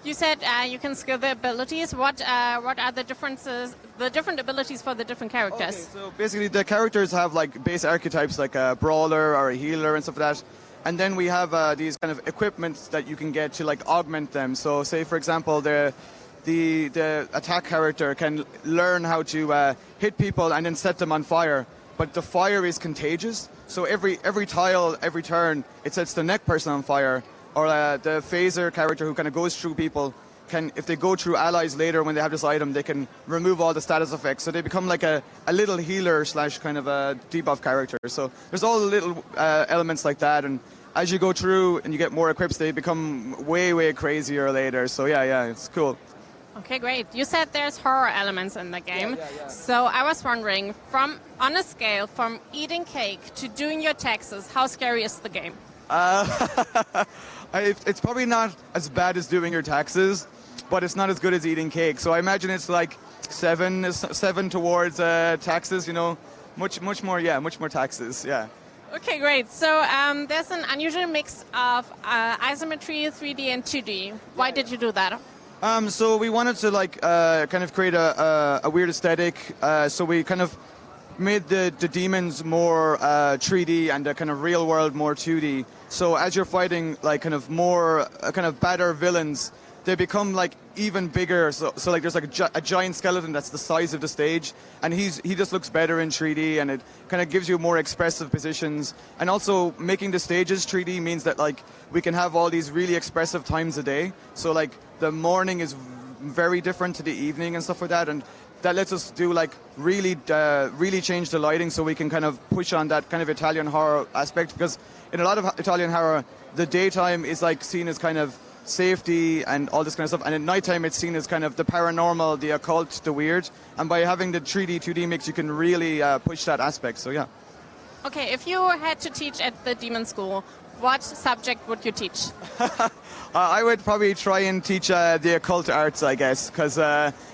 You said you can skill the abilities. What are the differences, the different abilities for the different characters? Okay, so basically the characters have base archetypes like a brawler or a healer and stuff like that. And then we have these kind of equipments that you can get to augment them. So say for example the attack character can learn how to hit people and then set them on fire. But the fire is contagious. So every tile, every turn, it sets the next person on fire. Or the phaser character who kind of goes through people can, if they go through allies later when they have this item, they can remove all the status effects. So they become a little healer / kind of a debuff character. So there's all the little elements like that. And as you go through and you get more equips, they become way crazier later. So yeah, it's cool. Okay, great. You said there's horror elements in the game. Yeah. So I was wondering, on a scale from eating cake to doing your taxes, how scary is the game? It's probably not as bad as doing your taxes. but it's not as good as eating cake. So I imagine it's like 7 towards taxes, much more taxes, yeah. Okay, great. So there's an unusual mix of isometry, 3D, and 2D. Why did you do that? So we wanted to kind of create a weird aesthetic. So we kind of made the demons more 3D and the kind of real world more 2D. So as you're fighting like kind of more kind of badder villains, they become like even bigger. So like there's like a giant skeleton that's the size of the stage, and he just looks better in 3D, and it kind of gives you more expressive positions. And also making the stages 3D means that like we can have all these really expressive times a day. So like the morning is very different to the evening and stuff like that, and that lets us do like really change the lighting, so we can kind of push on that kind of Italian horror aspect, because in a lot of Italian horror, the daytime is like seen as kind of safety and all this kind of stuff, and at nighttime it's seen as kind of the paranormal, the occult, the weird. And by having the 3D 2D mix, you can really push that aspect. So yeah. Okay, if you had to teach at the Demon School, what subject would you teach? I would probably try and teach the occult arts, I guess, because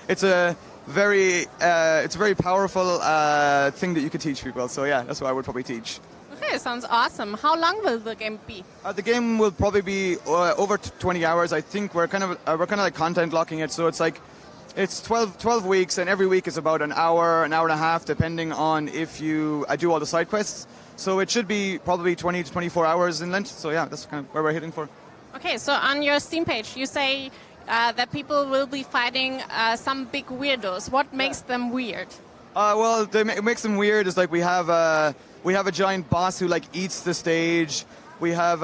it's a very powerful thing that you could teach people. So yeah, that's what I would probably teach. Okay, sounds awesome. How long will the game be? The game will probably be over 20 hours. I think we're kind of like content locking it, so it's 12 weeks, and every week is about an hour and a half, depending on if you do all the side quests. So it should be probably 20 to 24 hours in length. So yeah, that's kind of where we're hitting for. Okay, so on your Steam page, you say that people will be fighting some big weirdos. What makes them weird? Well, it makes them weird is like we have a giant boss who like eats the stage. We have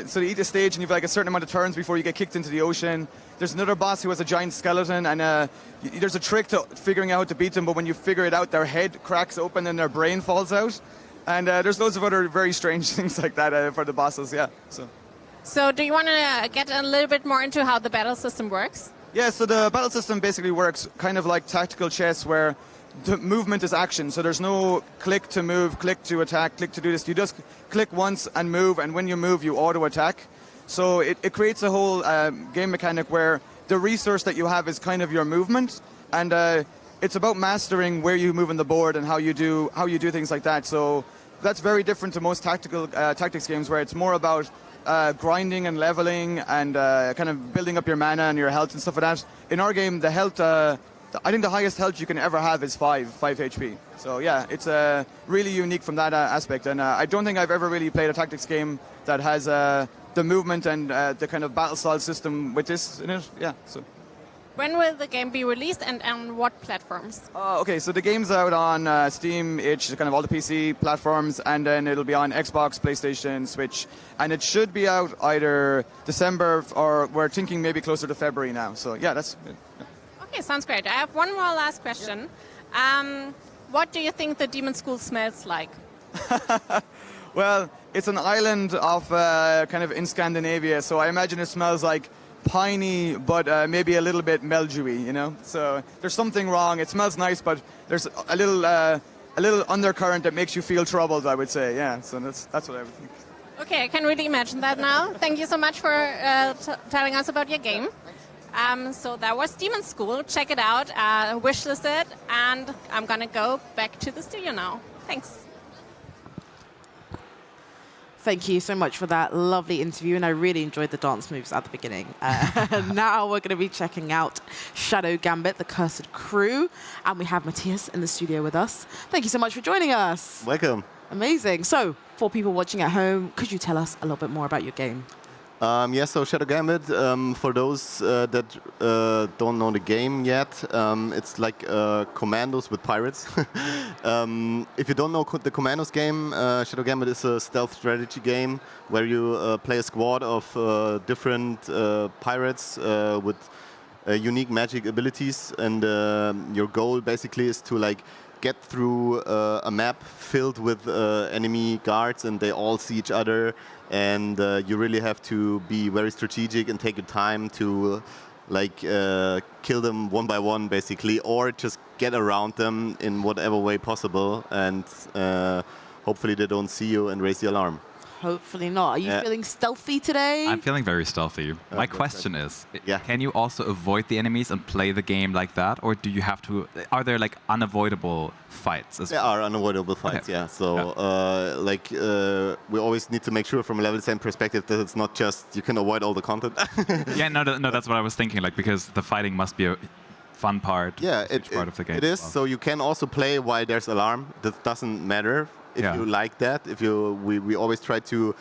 so they eat the stage, and you've like a certain amount of turns before you get kicked into the ocean. There's another boss who has a giant skeleton, and there's a trick to figuring out how to beat them, but when you figure it out, their head cracks open and their brain falls out. And there's loads of other very strange things like that for the bosses, yeah. So do you want to get a little bit more into how the battle system works? Yeah, so the battle system basically works kind of like tactical chess, where the movement is action. So there's no click to move, click to attack, click to do this. You just click once and move, and when you move, you auto-attack. So it creates a whole game mechanic where the resource that you have is kind of your movement, and it's about mastering where you move on the board and how you do things like that. So that's very different to most tactics games, where it's more about grinding and leveling and kind of building up your mana and your health and stuff like that. In our game, the health, I think the highest health you can ever have is 5 HP. So yeah, it's really unique from that aspect. And I don't think I've ever really played a tactics game that has the movement and the kind of battle style system with this in it. Yeah. So. When will the game be released, and on what platforms? Okay, so the game's out on Steam, itch, kind of all the PC platforms, and then it'll be on Xbox, PlayStation, Switch, and it should be out either December or we're thinking maybe closer to February now. So yeah, that's it. Yeah. Okay, sounds great. I have one more last question. What do you think the Demon School smells like? Well, it's an island off kind of in Scandinavia, so I imagine it smells like piney, but maybe a little bit mildewy, So there's something wrong. It smells nice, but there's a little undercurrent that makes you feel troubled, I would say. Yeah, so that's what I would think. Okay, I can really imagine that now. Thank you so much for telling us about your game. So that was Demon School. Check it out, wishlist it, and I'm gonna go back to the studio now. Thanks. Thank you so much for that lovely interview, and I really enjoyed the dance moves at the beginning. Now we're going to be checking out Shadow Gambit, the Cursed Crew, and we have Matthias in the studio with us. Thank you so much for joining us. Welcome. Amazing. So, for people watching at home, could you tell us a little bit more about your game? So Shadow Gambit, for those that don't know the game yet, it's like Commandos with pirates. If you don't know the Commandos game, Shadow Gambit is a stealth strategy game where you play a squad of different pirates with unique magic abilities, and your goal basically is to like get through a map filled with enemy guards, and they all see each other, and you really have to be very strategic and take your time to kill them one by one basically, or just get around them in whatever way possible, and hopefully they don't see you and raise the alarm. Hopefully not. Are you feeling stealthy today? I'm feeling very stealthy. My question is, can you also avoid the enemies and play the game like that? Or do you have to, are there like unavoidable fights? There are unavoidable fights, yeah. So we always need to make sure from a level design perspective that it's not just you can avoid all the content. Yeah, no, that's what I was thinking, like, because the fighting must be a fun part, part of the game. It is, so you can also play while there's alarm. That doesn't matter. If you like that, we always try to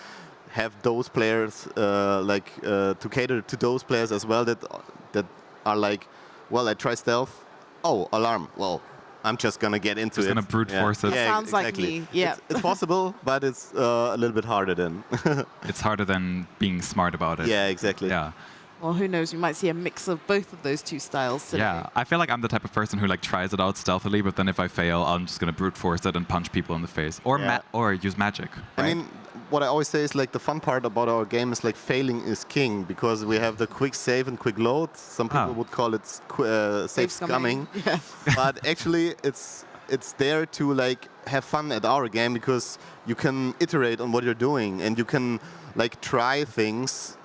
have those players to cater to those players as well that are like, well, I try stealth. Oh, alarm. Well, I'm just gonna get into it. Just gonna brute force it. Yeah, sounds exactly. like me. Yeah, it's possible, but it's a little bit harder then. It's harder than being smart about it. Yeah, exactly. Yeah. Well, who knows? We might see a mix of both of those two styles today. Yeah, I feel like I'm the type of person who like tries it out stealthily, but then if I fail, I'm just gonna brute force it and punch people in the face, or or use magic. Right? I mean, what I always say is like the fun part about our game is like failing is king, because we have the quick save and quick load. Some people would call it safe scumming, but actually it's there to like have fun at our game, because you can iterate on what you're doing and you can like try things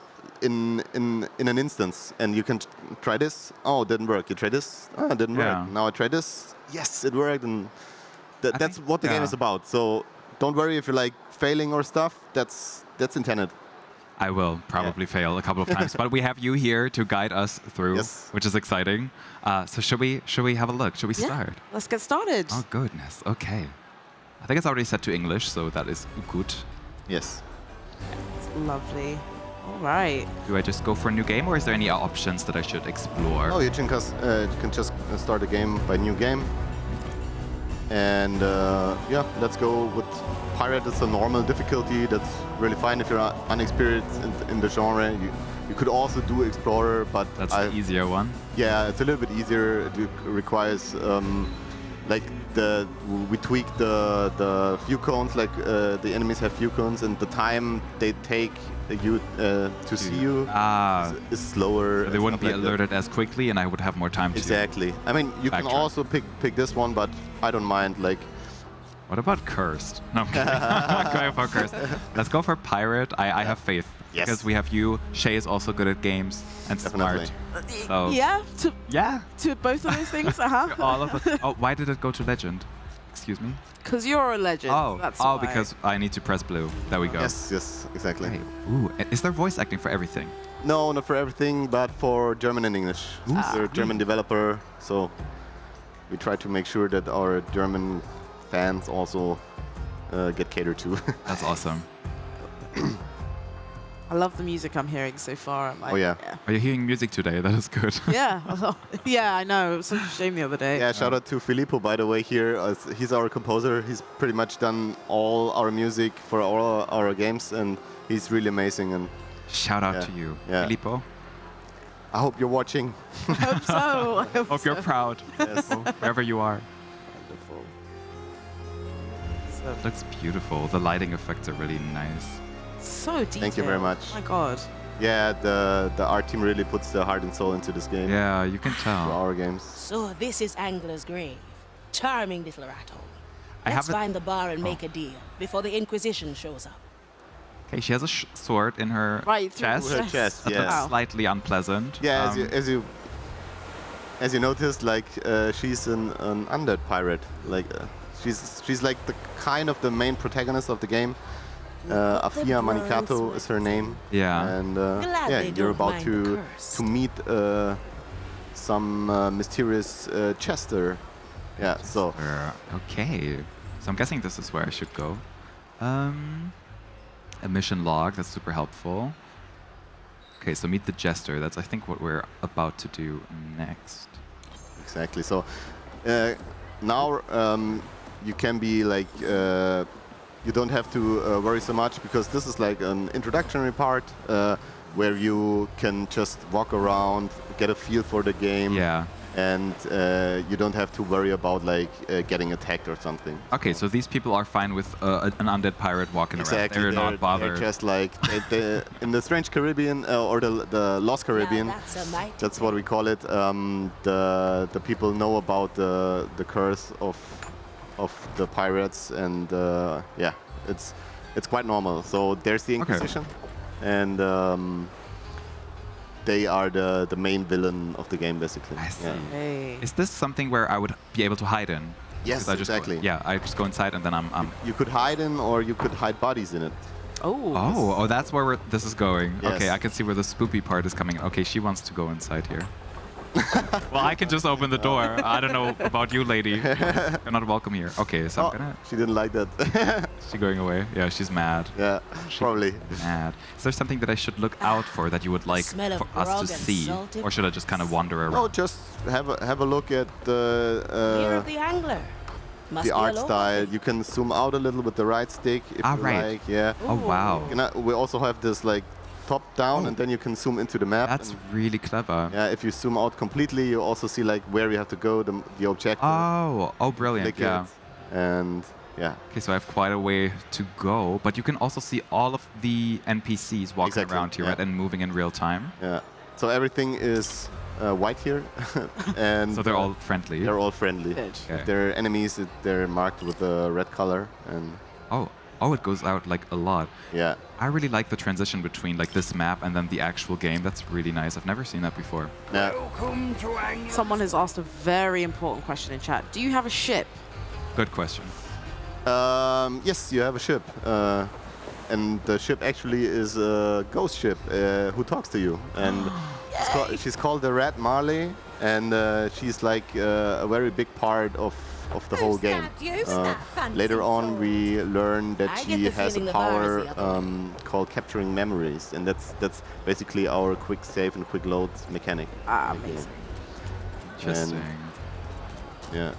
in an instance, and you can try this. Oh, it didn't work. You try this. Oh, it didn't work. Now I try this. Yes, it worked, and that's what the game is about. So don't worry if you're like failing or stuff. That's intended. I will probably fail a couple of times, but we have you here to guide us through, which is exciting. So should we have a look? Should we start? Let's get started. Oh goodness. Okay. I think it's already set to English, so that is good. Yes. It's lovely. All right. Do I just go for a new game, or is there any options that I should explore? Oh, you can just start a game by new game. And let's go with Pirate. It's a normal difficulty. That's really fine if you're unexperienced in the genre. You could also do Explorer, but that's the easier one. Yeah, it's a little bit easier. It requires we tweak the view cones, like the enemies have view cones, and the time they take you to see you is slower. So they wouldn't be alerted as quickly, and I would have more time to. Exactly. I mean, you can also pick this one, but I don't mind. Like, what about Cursed? No, I'm not going for Cursed. Let's go for Pirate. I have faith. Yes. Because we have you. Shay is also good at games and smart. So to both of those things. All of it. Oh, why did it go to Legend? Excuse me. Because you're a legend. That's why. Because I need to press blue. There we go. Yes, exactly. Okay. Ooh, is there voice acting for everything? No, not for everything, but for German and English. We're a German developer, so we try to make sure that our German fans also get catered to. That's awesome. I love the music I'm hearing so far. I'm like, Are you hearing music today? That is good. Yeah, I know. It was such a shame the other day. Yeah, shout out to Filippo, by the way, here. He's our composer. He's pretty much done all our music for all our games, and he's really amazing. And shout out to you, Filippo. I hope you're watching. I hope so. I hope you're proud. Yes. Wherever you are. Wonderful. It looks beautiful. The lighting effects are really nice. So detailed. Thank you very much. Oh my God. Yeah, the art team really puts their heart and soul into this game. Yeah, you can tell. For our games. So this is Angler's Grave. Charming little rat hole. Let's find the bar and make a deal before the Inquisition shows up. Okay, she has a sword in her chest. Her chest, that looks slightly unpleasant. Yeah, as you noticed, like she's an undead pirate. Like she's like the kind of the main protagonist of the game. Afia Manicato is her name. Yeah. And you're about to meet some mysterious Chester. Yeah. So. Okay. So I'm guessing this is where I should go. A mission log. That's super helpful. Okay. So meet the Jester. That's I think what we're about to do next. Exactly. So now you can be like. You don't have to worry so much, because this is like an introductory part where you can just walk around, get a feel for the game, and you don't have to worry about like getting attacked or something. Okay, so these people are fine with an undead pirate walking around. They're not bothered. They're just like in the Strange Caribbean or the Lost Caribbean. That's what we call it. The people know about the curse of the pirates, and it's quite normal. So there's the Inquisition, and they are the main villain of the game, basically. I see. Yeah. Hey. Is this something where I would be able to hide in? Yes, I just exactly. I just go inside and then I'm. You could hide in, or you could hide bodies in it. Oh, that's where this is going. Yes. Okay, I can see where the spoopy part is coming. Okay, she wants to go inside here. Well, I can just open the door. I don't know about you, lady. You're not welcome here. Okay, so I'm gonna. She didn't like that. Is she going away? Yeah, she's mad. Yeah, probably. Mad. Is there something that I should look out for that you would like smell of for us grog to and see, salted or should I just kind of wander around? No, just have a look at Year of the the Angler. Must the be art all over. style. You can zoom out a little with the right stick if you right. like. Yeah. Oh wow. We also have this like top down, and then you can zoom into the map. That's really clever. Yeah, if you zoom out completely, you also see like where you have to go, the objective. Oh, brilliant. Click Yeah. it, and yeah. Okay, so I have quite a way to go, but you can also see all of the NPCs walking around here, yeah. right, and moving in real time. Yeah. So everything is white here, and So they're all friendly. They're all friendly. Good. Okay. If they're enemies, they're marked with a red color, and Oh, it goes out like a lot. yeah. I really like the transition between like this map and then the actual game. That's really nice. I've never seen that before. Yeah. Someone has asked a very important question in chat. Do you have a ship? Good question. Yes, you have a ship, and the ship actually is a ghost ship who talks to you, and she's called the Red Marley, and she's like a very big part of the whole game. Later on, we learn that I get she the has a feeling the bar power is the other called capturing memories, and that's basically our quick save and quick load mechanic. Amazing. Interesting. Yeah.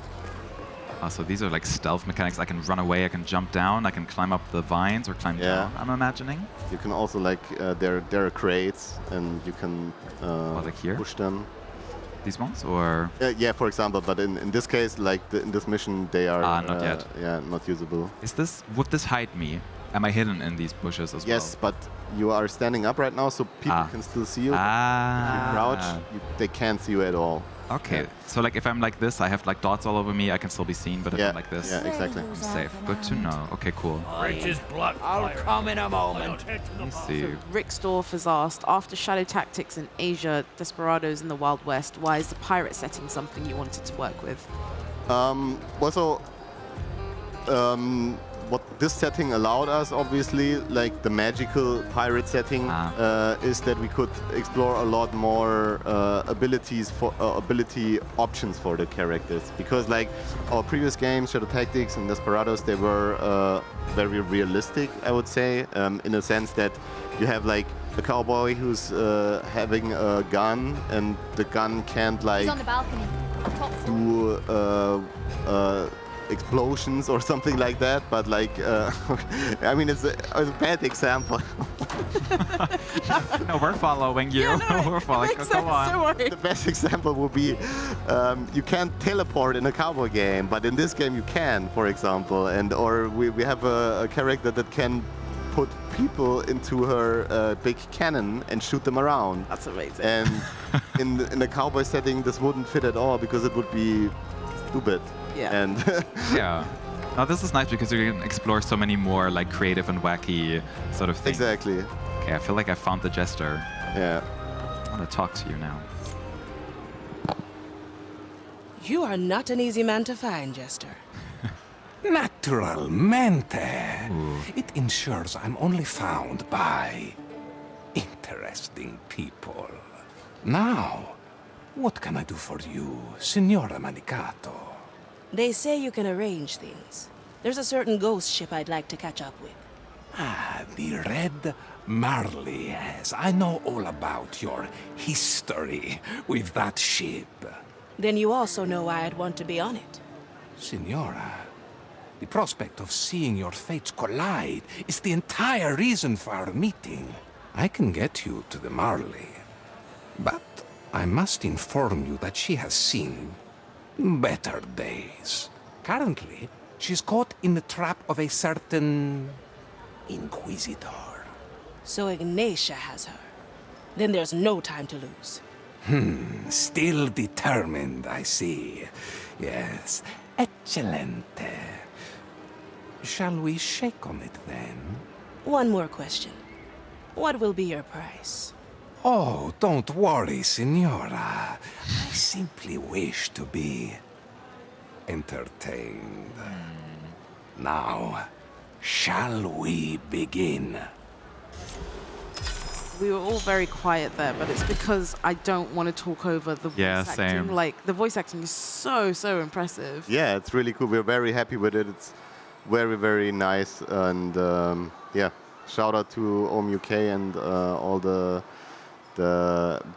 So these are like stealth mechanics. I can run away, I can jump down, I can climb up the vines or climb down, I'm imagining. You can also like there are crates, and you can like here? push them. These ones, or yeah, for example, but in this case, like in this mission, they are not yet. Yeah, not usable. would this hide me? Am I hidden in these bushes as well? Yes, but you are standing up right now, so people can still see you. If you crouch, they can't see you at all. Okay, so like if I'm like this, I have like dots all over me, I can still be seen, but if I'm like this, yeah, exactly. I'm safe. Good to know. Okay, cool. I'll come in a moment. Let me see. Ricksdorf has asked, after Shadow Tactics in Asia, Desperados in the Wild West, why is the pirate setting something you wanted to work with? What this setting allowed us, obviously, like the magical pirate setting, is that we could explore a lot more ability options for the characters. Because like our previous games, Shadow Tactics and Desperados, they were very realistic, I would say, in a sense that you have like a cowboy who's having a gun, and the gun can't like He's on the balcony. do explosions or something like that, but like I mean it's a bad example. No, we're following you. We're following. Go on. The best example would be you can't teleport in a cowboy game, but in this game you can, for example, or we have a character that can put people into her big cannon and shoot them around. That's amazing. And in the cowboy setting, this wouldn't fit at all because it would be stupid. Yeah. And Yeah. Now this is nice because you can explore so many more like creative and wacky sort of things. Exactly. Okay, I feel like I found the jester. Yeah. I want to talk to you now. You are not an easy man to find, Jester. Naturalmente. It ensures I'm only found by interesting people. Now, what can I do for you, Signora Manicato? They say you can arrange things. There's a certain ghost ship I'd like to catch up with. Ah, the Red Marley, yes. I know all about your history with that ship. Then you also know why I'd want to be on it. Signora, the prospect of seeing your fates collide is the entire reason for our meeting. I can get you to the Marley, but I must inform you that she has seen better days. Currently, she's caught in the trap of a certain Inquisitor. So Ignatia has her. Then there's no time to lose. Still determined, I see. Yes, excelente. shall we shake on it then? One more question. What will be your price? Oh, don't worry, Signora. I simply wish to be entertained. Now, shall we begin? We were all very quiet there, but it's because I don't want to talk over the voice acting. Same. Like, the voice acting is so impressive. Yeah, it's really cool. We're very happy with it. It's very nice. And yeah, shout out to OM UK and all the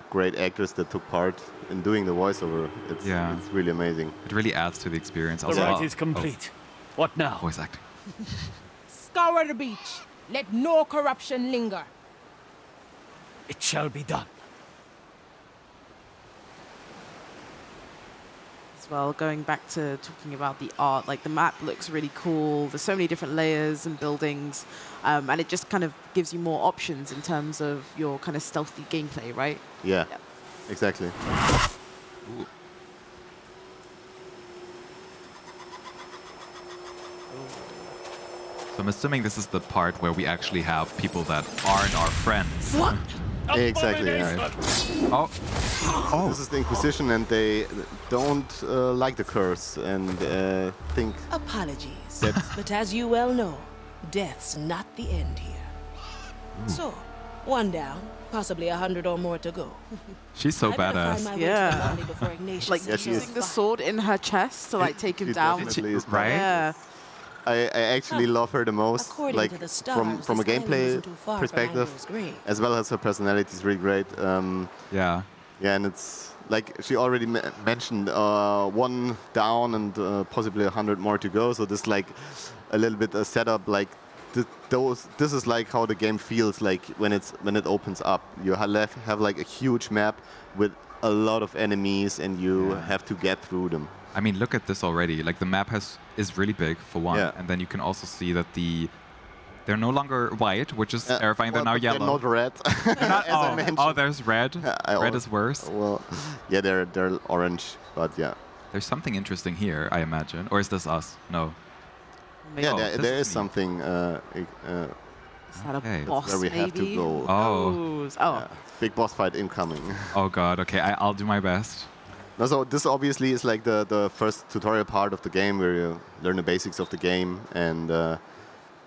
great actors that took part in doing the voiceover. It's really amazing. It really adds to the experience. The rite is complete. What now? Voice acting. Scour the beach. Let no corruption linger. It shall be done. As well, going back to talking about the art, like the map looks really cool. There's so many different layers and buildings, and it just kind of gives you more options in terms of your kind of stealthy gameplay, right? Yeah, exactly. Ooh. So I'm assuming this is the part where we actually have people that aren't our friends. What? Exactly. Yeah. Oh. This is the Inquisition, and they don't like the curse and think. Apologies. But as you well know, death's not the end here. So, one down, possibly 100 or more to go. She's so badass. Yeah. Like using the sword in her chest to like take him down. Definitely is right? Yeah. I actually love her the most, According like to the stars, from a this island gameplay isn't too far from perspective, Angel's grave. as well as her personality is really great. Yeah. Yeah, and it's like she already mentioned, one down and possibly 100 more to go. So this like a little bit a setup, like this is like how the game feels like when it opens up. You have like a huge map with a lot of enemies, and you have to get through them. I mean, look at this already. Like the map is really big for one, and then you can also see that they're no longer white, which is terrifying. They're now yellow. They're not red. They're not, as I mentioned. oh, there's red. Red is worse. Well, yeah, they're orange, but yeah. There's something interesting here, I imagine. Or is this us? No. Yeah, there is something. Is that a boss? Where we have to go. Oh. Yeah. Big boss fight incoming. Oh god. Okay, I'll do my best. No, so this obviously is like the first tutorial part of the game where you learn the basics of the game, and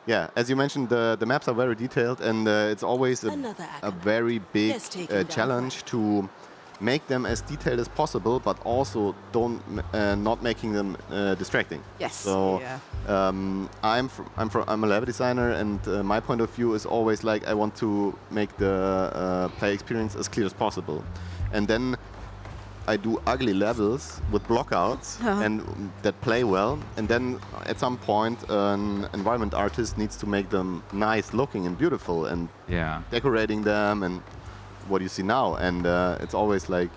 yeah, as you mentioned, the maps are very detailed, and it's always a very big challenge to make them as detailed as possible, but also not making them distracting. Yes. So I'm a level designer, and my point of view is always like I want to make the play experience as clear as possible, and then I do ugly levels with blockouts and that play well, and then at some point an environment artist needs to make them nice looking and beautiful and decorating them and what you see now, and it's always like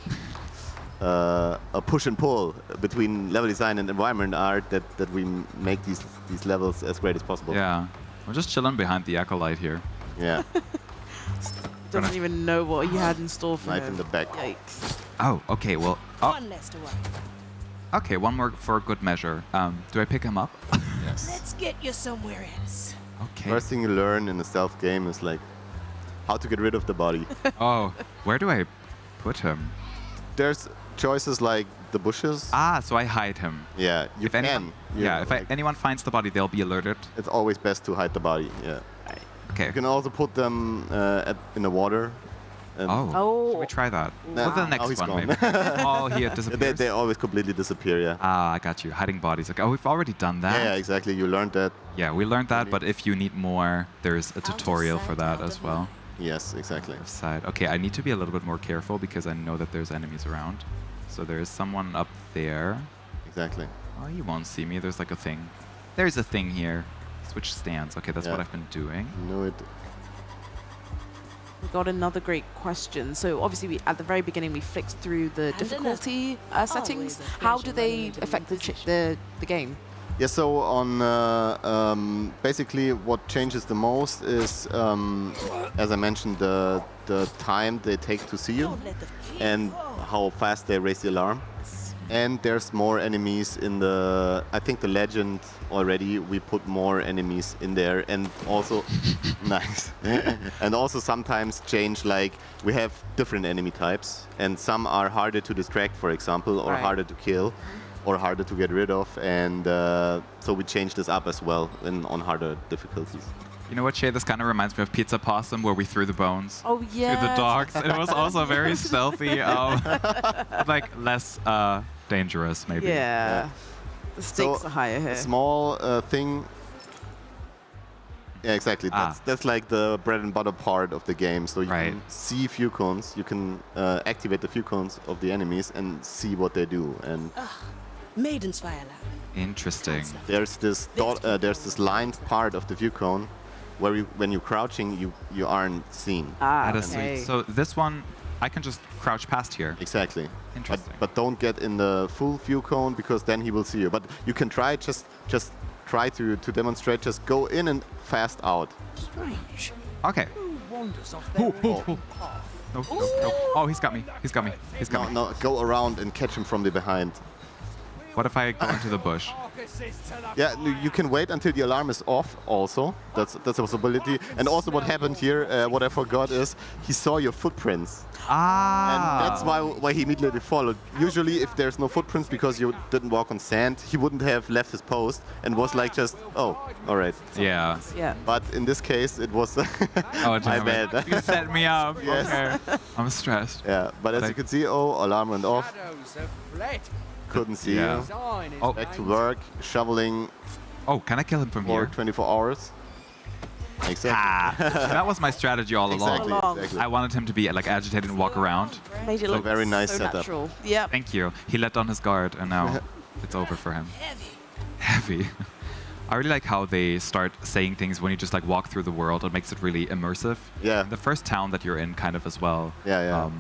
a push and pull between level design and environment art that we make these levels as great as possible. Yeah, we're just chilling behind the acolyte here. Yeah. Doesn't even know what he had in store for Knife him. in the back. Yikes. Oh, okay, well... One less to worry. Okay, one more for good measure. Do I pick him up? Yes. Let's get you somewhere else. Okay. First thing you learn in a stealth game is like how to get rid of the body. Oh, where do I put him? There's choices like the bushes. Ah, so I hide him. Yeah, you if can. Anyone, if anyone finds the body, they'll be alerted. It's always best to hide the body, yeah. Okay. You can also put them in the water. Should we try that? Nah, For the next he's one, gone. maybe. Oh, he disappears. They always completely disappear, yeah. Ah, I got you. Hiding bodies. Okay. Oh, we've already done that. Yeah, exactly. You learned that. Yeah, we learned that, but if you need more, there's a tutorial for that as well. Yes, exactly. Side. Okay, I need to be a little bit more careful because I know that there's enemies around. So there is someone up there. Exactly. Oh, you won't see me. There's like a thing. There's a thing here. Switch stands. Okay, that's what I've been doing. No, it. We got another great question. So obviously, at the very beginning, we flicked through the difficulty settings. How do they affect the game? Yeah, so on basically what changes the most is, as I mentioned, the time they take to see you and how fast they raise the alarm. And there's more enemies in the, I think the legend already, we put more enemies in there, and also, nice. And also sometimes change, like, we have different enemy types, and some are harder to distract, for example, or harder to kill, or harder to get rid of, and so we change this up as well on harder difficulties. You know what, Shay? This kind of reminds me of Pizza Possum, where we threw the bones to the dogs. It was also very stealthy, like less dangerous, maybe. Yeah. The stakes are higher here. A small thing. Yeah, exactly. That's like the bread and butter part of the game. So you can see few cones. You can activate the few cones of the enemies and see what they do. And Maiden's Firelap. Interesting. There's this lined part of the view cone where when you're crouching, you aren't seen. That is sweet. So this one, I can just crouch past here. Exactly. Interesting. But don't get in the full view cone, because then he will see you. But you can try, just try to demonstrate, just go in and fast out. Strange. Okay. No. Oh, he's got me. He's got me. He's got me. No, go around and catch him from the behind. What if I go into the bush? Yeah, you can wait until the alarm is off also. That's a possibility. And also what happened here, what I forgot is, he saw your footprints. And that's why he immediately followed. Usually if there's no footprints because you didn't walk on sand, he wouldn't have left his post and was like just, oh, all right. Yeah. But in this case, it was my bad. You set me up. Yes. Okay. I'm stressed. Yeah, but as you can see, alarm went off. Couldn't see you. Oh. Back to work, shoveling. Oh, can I kill him from here? 24 hours. Exactly. That was my strategy all along. Exactly. I wanted him to be like agitated and walk around. Made it look very nice so setup. natural. Yep. Thank you. He let down his guard, and now it's over for him. Heavy. I really like how they start saying things when you just like walk through the world. It makes it really immersive. Yeah. The first town that you're in, kind of as well. Yeah.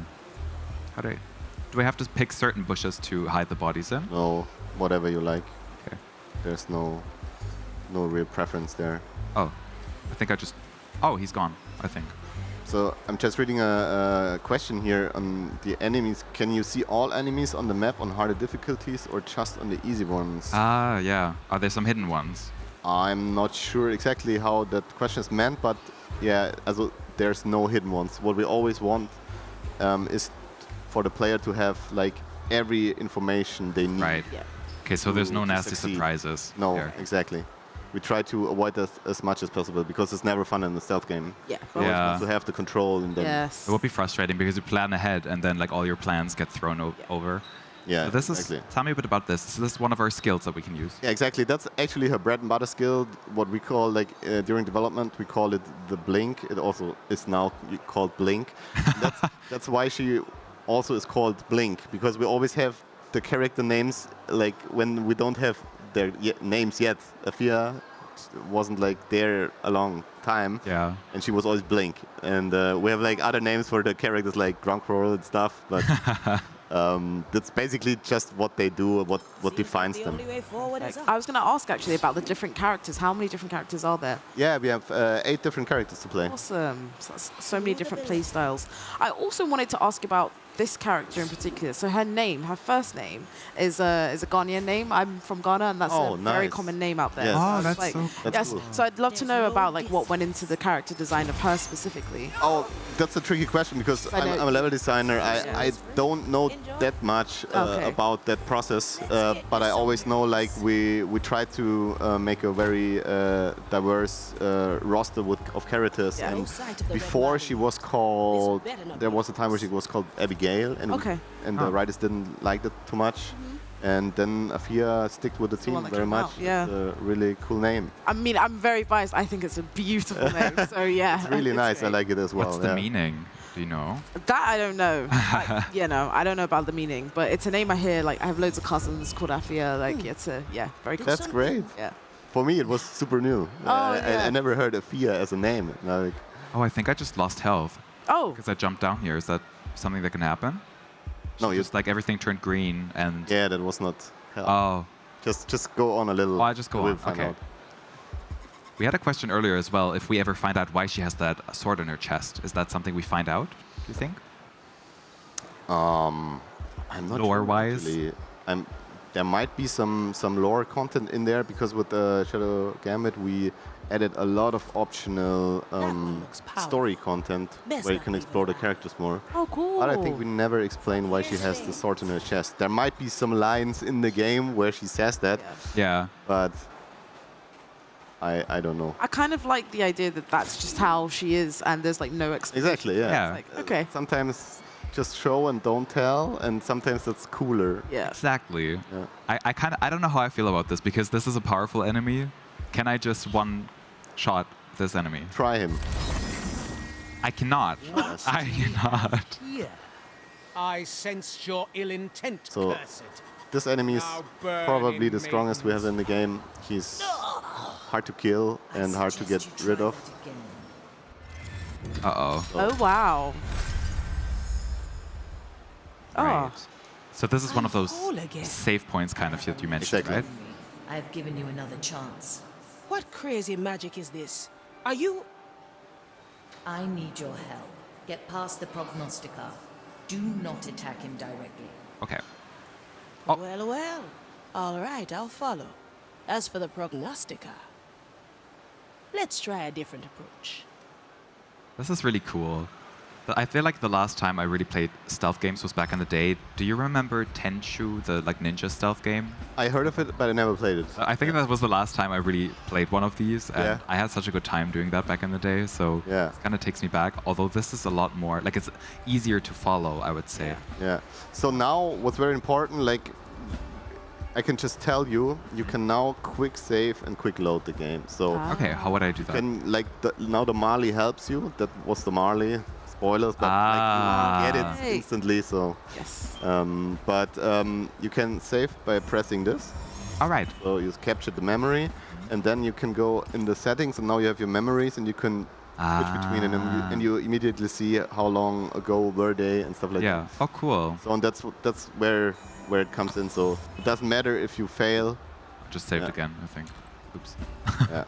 Do I have to pick certain bushes to hide the bodies in? No, whatever you like. Okay. There's no real preference there. Oh, I think I just. Oh, he's gone, I think. So I'm just reading a question here on the enemies. Can you see all enemies on the map on harder difficulties or just on the easy ones? Yeah. Are there some hidden ones? I'm not sure exactly how that question is meant, but yeah, there's no hidden ones. What we always want is for the player to have like every information they need. Right. Yeah. Okay, so there's no nasty surprises. No, here. exactly. We try to avoid that as much as possible because it's never fun in a stealth game. Yeah. To have the control and then. Yes. It would be frustrating because you plan ahead and then like all your plans get thrown over. Yeah. So this exactly. is. Tell me a bit about this. So this is one of our skills that we can use. Yeah, exactly. That's actually her bread and butter skill. What we call like during development, we call it the blink. It also is now called blink. That's why she also is called blink, because we always have the character names like when we don't have their names yet. Afia wasn't like there a long time. Yeah. And she was always blink. And we have like other names for the characters like Grunkroll and stuff, but that's basically just what they do, what defines them. I was going to ask actually about the different characters. How many different characters are there? Yeah, we have 8 different characters to play. Awesome. So many different play styles. I also wanted to ask about this character in particular. So her name, her first name, is a Ghanaian name. I'm from Ghana, and that's a very common name out there. Yes. Oh, So that's like, so cool. That's cool. So I'd love to know about like what went into the character design of her specifically. Oh, that's a tricky question because I'm a level designer. I don't know that much about that process, but I always know like we try to make a very diverse roster of characters. And before she was called, there was a time where she was called Abigail, and the writers didn't like that too much. And then Afia sticked with the team very much. Yeah. It's a really cool name. I mean, I'm very biased. I think it's a beautiful name. So yeah. It's really nice. I like it as well. What's the meaning? Do you know? That I don't know. I don't know about the meaning, but it's a name I hear. Like I have loads of cousins called Afia. Like it's very cool. That's great. Yeah. For me, it was super new. I never heard Afia as a name. Like, I think I just lost health. Oh. Because I jumped down here. Is that something that can happen? No, just like everything turned green and. Yeah, that was not. Hell. Oh. Just go on a little. Oh, I just go on. Find Okay. out. We had a question earlier as well. If we ever find out why she has that sword in her chest, is that something we find out? Do you think? I'm not Lore sure, wise. actually. there might be some lore content in there because with the Shadow Gambit we added a lot of optional story content where you can explore the characters more. Oh, cool. But I think we never explained why she has the sword in her chest. There might be some lines in the game where she says that. Yeah. But I don't know. I kind of like the idea that that's just how she is and there's like no explanation. Exactly, yeah. Yeah. Like, okay. Sometimes just show and don't tell, and sometimes that's cooler. Yeah. Exactly. Yeah. I don't know how I feel about this because this is a powerful enemy. Can I just one-shot this enemy? Try him. I cannot. Yes. I cannot. Here, I sensed your ill intent, So cursed. this enemy is Now burn probably in the strongest we have in the game. He's hard to kill and hard to get rid of. Uh-oh. Oh, wow. Right. So this is one of those whole again. save points kind of that you mentioned, Exactly. right? I've given you another chance. What crazy magic is this? Are you... I need your help. Get past the prognostica. Do not attack him directly. Okay. Well, well. All right, I'll follow. As for the prognostica, let's try a different approach. This is really cool. I feel like the last time I really played stealth games was back in the day. Do you remember Tenchu, the like ninja stealth game? I heard of it, but I never played it. I think that was the last time I really played one of these, and Yeah. I had such a good time doing that back in the day. So Yeah. it kind of takes me back. Although this is a lot more like it's easier to follow, I would say. Yeah. So now what's very important, like I can just tell you, you can now quick save and quick load the game. So Okay, how would I do that? can like now the Marley helps you. That was the Marley. Spoilers, but like, you get it Hey. instantly. So Yes. but you can save by pressing this. All right. So you capture the memory, and then you can go in the settings, and now you have your memories, and you can switch between them, and you immediately see how long ago were they and stuff like Yeah. that. Oh, cool. So and that's where it comes in. So it doesn't matter if you fail. Just saved Yeah. again, I think. Oops. Yeah.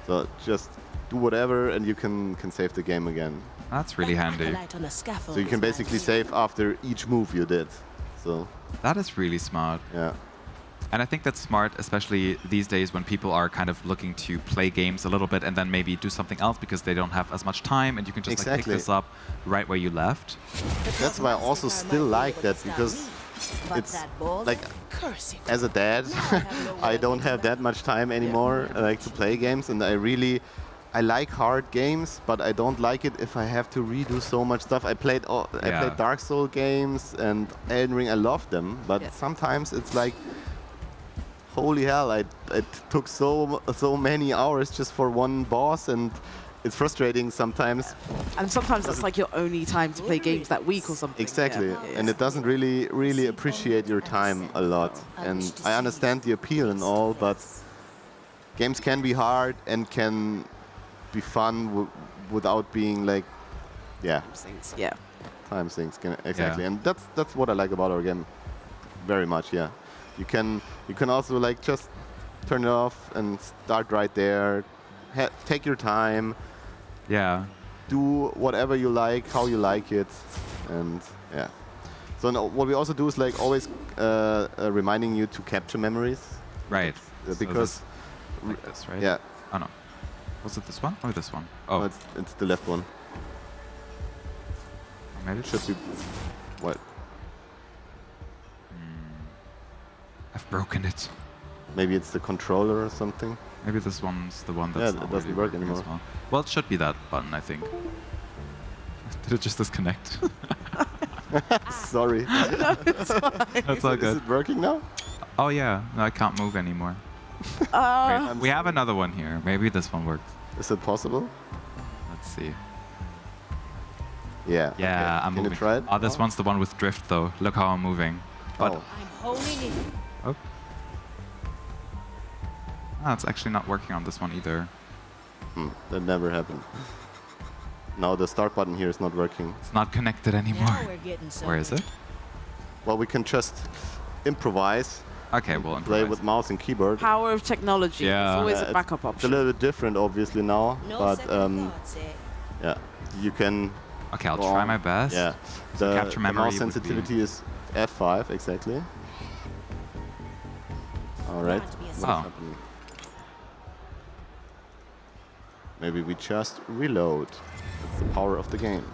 So just do whatever, and you can save the game again. That's really handy. Light on the scaffold So you can is my basically key. save after each move you did. So That is really smart. yeah. And I think that's smart, especially these days when people are kind of looking to play games a little bit and then maybe do something else because they don't have as much time, and you can just like, pick Exactly. this up right where you left. That's why I also still like that, because it's like as a dad, I don't have that much time anymore like to play games, and I like hard games, but I don't like it if I have to redo so much stuff. I played Dark Souls games and Elden Ring. I love them, but sometimes it's like, holy hell! It took so many hours just for one boss, and it's frustrating sometimes. And sometimes that's like your only time to play games that week or something. Exactly, Yeah. and it doesn't really appreciate your time a lot. And I understand the appeal and all, but games can be hard and can be fun without being like, yeah, Yeah. time sinks. Exactly, and that's what I like about our game very much. Yeah, you can also like just turn it off and start right there. Take your time. Yeah. Do whatever you like, how you like it, and yeah. So now what we also do is like always reminding you to capture memories. Right. Because like this, right? Yeah. Oh no. Was it this one or this one? Oh, No, it's the left one. Maybe it Should be what? I've broken it. Maybe it's the controller or something. Maybe this one's the one Yeah, that's it not doesn't really work working as anymore. well. Well, it should be that button, I think. Did it just disconnect? Sorry. No, it's fine. That's all Is good. it working now? Oh yeah, no, I can't move anymore. Oh. Wait, we have another one here. Maybe this one works. Is it possible? Let's see. Yeah. Yeah, okay. I'm Can moving. you try it? Oh, this one's the one with drift though. Look how I'm moving. But Oh. I'm honing in. oh. Ah, it's actually not working on this one either. That never happened. Now the start button here is not working. It's not connected anymore. Now we're getting Where is it? Well, we can just improvise. Okay, we'll Play improvise. with mouse and keyboard. Power of technology. Yeah. It's always a It's- backup It's a option. little bit different, obviously now, No but second thoughts, eh? yeah, you can. Okay, I'll go try on. my best. Yeah, So the, capture the memory mouse would be- sensitivity is F5 exactly. All right. Grant me a What is second. happening? Maybe we just reload. It's the power of the game.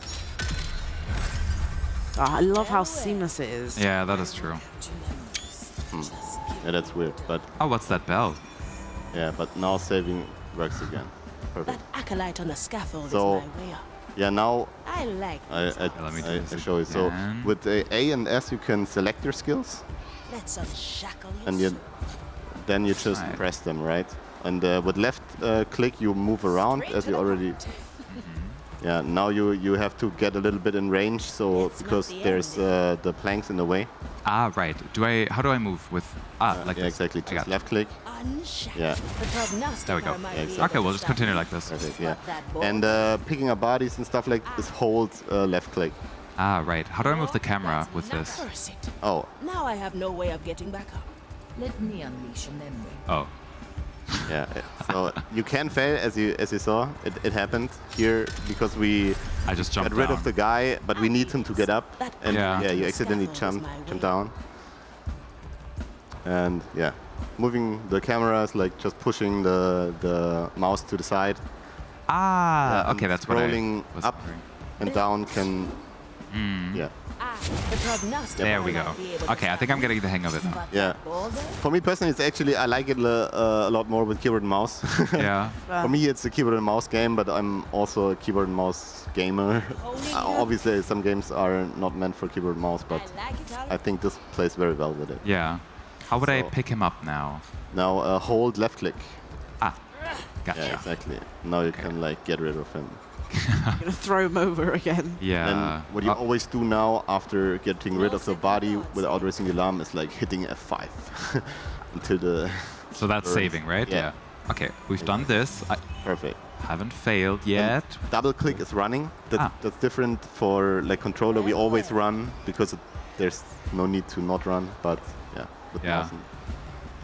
Oh, I love how seamless it is. Yeah, that is true. Yeah, that's weird, but Oh, what's that bell? yeah, but now saving works again. Perfect. Acolyte on the scaffold So- is my way up. Yeah, now I like I show you. So with the A and S, you can select your skills, Let's unshackle you. and then you just press them, right? And with left click, you move around, as you already. Yeah, now you have to get a little bit in range, so because there's the planks in the way. Ah, right. How do I move with? Like yeah, this. exactly. I got Just it. left click. Yeah. There we go. Yeah, exactly. Okay, we'll just continue like this. Perfect, yeah. And picking up bodies and stuff like this, hold left click. Ah, right. How do I move the camera with this? Perfect. Oh, Now I have no way of getting back up. Let me unleash a memory. Oh. yeah. So you can fail, as you saw. It happened here because we I just jumped got rid down. of the guy, but we need him to get up. And Yeah. you accidentally jump down. And yeah, moving the camera is like just pushing the mouse to the side. Ah, Yeah, okay, and that's what I scrolling was up wondering. and down can. Yeah. The prognostic There we might go. not be able to Okay, I think I'm getting the hang of it now. Yeah. For me personally, it's actually I like it a lot more with keyboard and mouse. Yeah. For me, it's a keyboard and mouse game, but I'm also a keyboard and mouse gamer. Obviously, some games are not meant for keyboard and mouse, but I think this plays very well with it. Yeah. How would I pick him up now? Now hold left click. Ah, gotcha. Yeah, exactly. Now you can like get rid of him. I'm gonna throw him over again. Yeah. And what you always do now after getting rid of the body without raising the alarm is like hitting F5 until the. So that's burns. saving, right? Yeah. Okay, we've done this. I Perfect. haven't failed yet. And double click is running. That's different for like controller. We always run because there's no need to not run. But yeah, with Yeah. mouse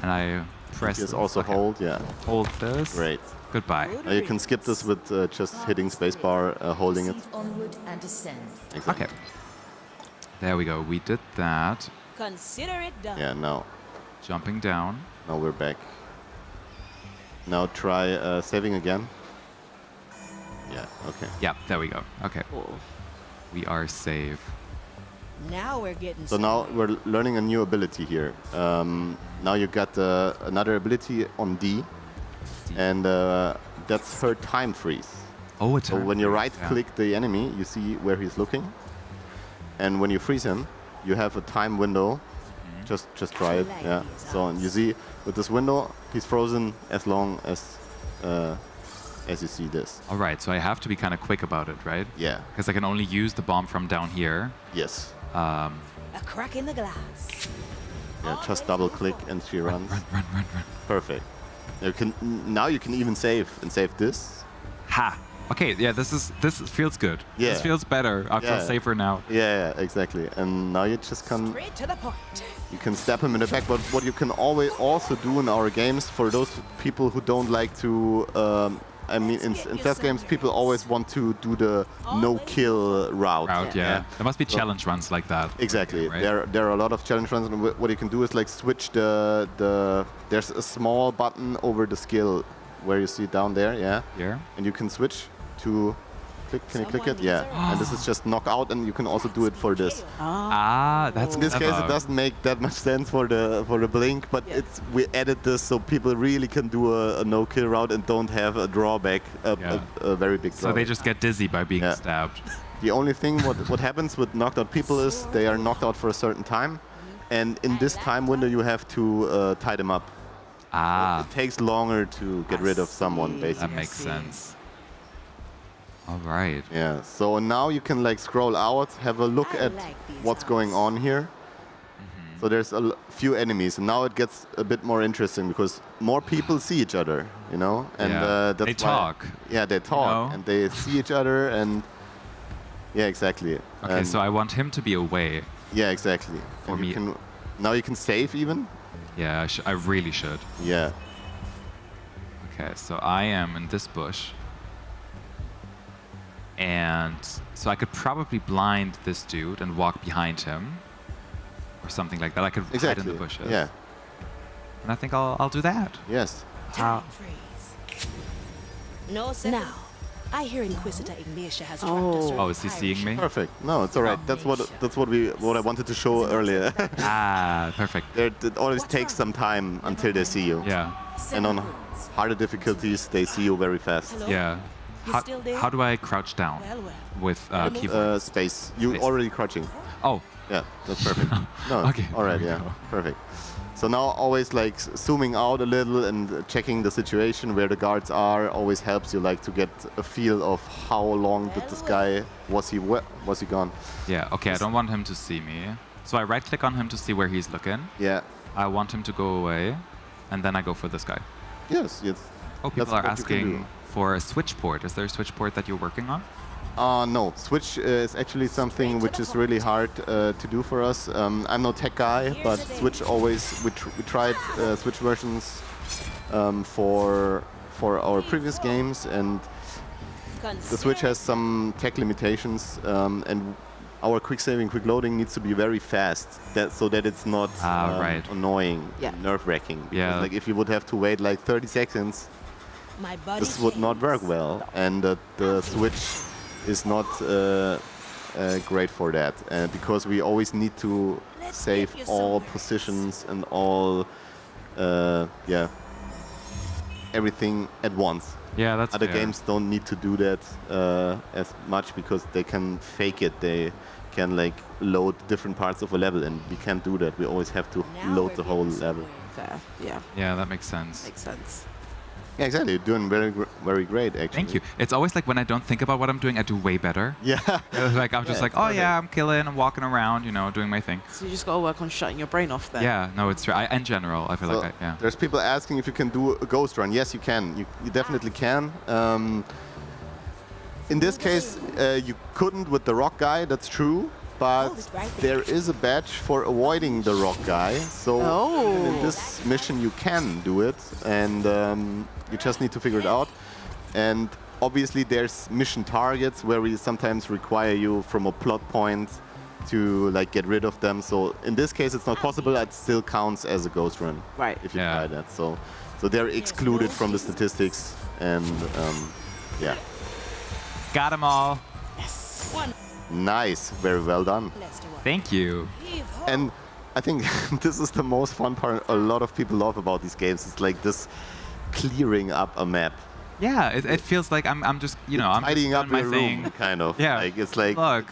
And I press. Just also okay. hold. Yeah. Hold this. Great. Goodbye. Now you can skip this with just hitting spacebar, holding it. Proceed onward and ascend. Okay. There we go. We did that. Consider it done. Yeah. Now. Jumping down. Now we're back. Now try saving again. Yeah. Okay. Yeah, there we go. Okay. We are safe. Now we're getting So now we're learning a new ability here. Now you got another ability on D, and that's her time freeze. Oh, a So time when you freeze, right-click the enemy, you see where he's looking, and when you freeze him, you have a time window. Just try it. Yeah. So and you see with this window, he's frozen as long as you see this. All right, so I have to be kind of quick about it, right? Yeah. Because I can only use the bomb from down here. Yes. a crack in the glass. Yeah, just double click and she runs. Run. Perfect. Now you can even save and save this. Ha! Okay, yeah, this feels good. Yeah. This feels better. I feel Yeah. safer now. Yeah, exactly. And now you just can Straight to the point. you can stab him in the back. But what you can always also do in our games, for those people who don't like to, I mean, in stealth games, people always want to do the no-kill route. Yeah. There must be So- challenge runs like that. Exactly. Right? There are a lot of challenge runs, and what you can do is like switch the. There's a small button over the skill where you see down there, yeah. Here. And you can switch to. Can you click it? Yeah. And this is just knockout, and you can also do it for this. Ah, that's In this case, clever. it doesn't make that much sense for the blink, but we added this so people really can do a no-kill route and don't have a drawback, a very big So drawback. they just get dizzy by being stabbed. The only thing what happens with knocked out people is they are knocked out for a certain time, and in this time window you have to tie them up. Ah. So it takes longer to get rid of someone, basically. That makes sense. All right. Yeah. So now you can like scroll out, have a look at what's going on here. So there's a few enemies, and now it gets a bit more interesting because more people see each other, you know, and Yeah. that's They why- talk. Yeah, they talk, know? and they see each other, and yeah, exactly. Okay, And so I want him to be away. yeah, exactly. For And me- you can, now you can save even. Yeah, I really should. Yeah. Okay, so I am in this bush. And so I could probably blind this dude and walk behind him. Or something like that. I could hide in Exactly. the bushes. Yeah. And I think I'll do that. Yes. How? No, now, I hear Inquisitor Ignatia has dropped Oh. a certain Oh, is he seeing me? Perfect. No, it's all right. That's what I wanted to show earlier. Ah, perfect. It always takes some time until they see you. Yeah. And on harder difficulties, they see you very fast. Hello? Yeah. You How, still there? how do I crouch down Well, well. with keyboard? Space. You Space. already crouching. Oh. Yeah, that's perfect. No. Okay, All right. there we Yeah. go. Perfect. So now always like zooming out a little and checking the situation where the guards are always helps you like to get a feel of how long did this guy was he gone. Yeah, okay, I don't want him to see me. So I right-click on him to see where he's looking. Yeah. I want him to go away, and then I go for this guy. Yes. Yes. Oh, people That's are what you can asking do. for a switch port. Is there a switch port that you're working on? No, Switch is actually something which is really hard to do for us. I'm no tech guy, but Switch always we tried Switch versions for our previous games, and the Switch has some tech limitations, and our quick saving, quick loading needs to be very fast, so that it's not right. annoying, Yeah. nerve-wracking. Because Yeah. like if you would have to wait like 30 seconds, My body this would not work well, and the Switch is not great for that, because we always need to save all positions and all, everything at once. Yeah, that's Other fair. games don't need to do that as much because they can fake it. They can like load different parts of a level, and we can't do that. We always have to load the whole level. Fair. Yeah. Yeah, that makes sense. Makes sense. Yeah, exactly. You're doing very great, actually. Thank you. It's always like when I don't think about what I'm doing, I do way better. Yeah. Like I'm just Yeah, like, it's oh perfect. yeah, I'm killing, I'm walking around, doing my thing. So you just got to work on shutting your brain off then. Yeah, no, it's true. In general, I feel So like yeah. There's people asking if you can do a ghost run. Yes, you can. You definitely can. In this case, you couldn't with the rock guy. That's true. But there is a badge for avoiding the rock guy. So in this mission, you can do it, and you just need to figure it out. And obviously, there's mission targets where we sometimes require you from a plot point to like get rid of them. So in this case, it's not possible. It still counts as a ghost run. Right. If you try that. So they're excluded from the statistics, and yeah. Got them all. Nice. Very well done. Thank you. And I think this is the most fun part a lot of people love about these games. It's like this clearing up a map. Yeah, it feels like I'm just, I'm tidying just up doing your my room, thing. kind of. Yeah. Like, it's like Look.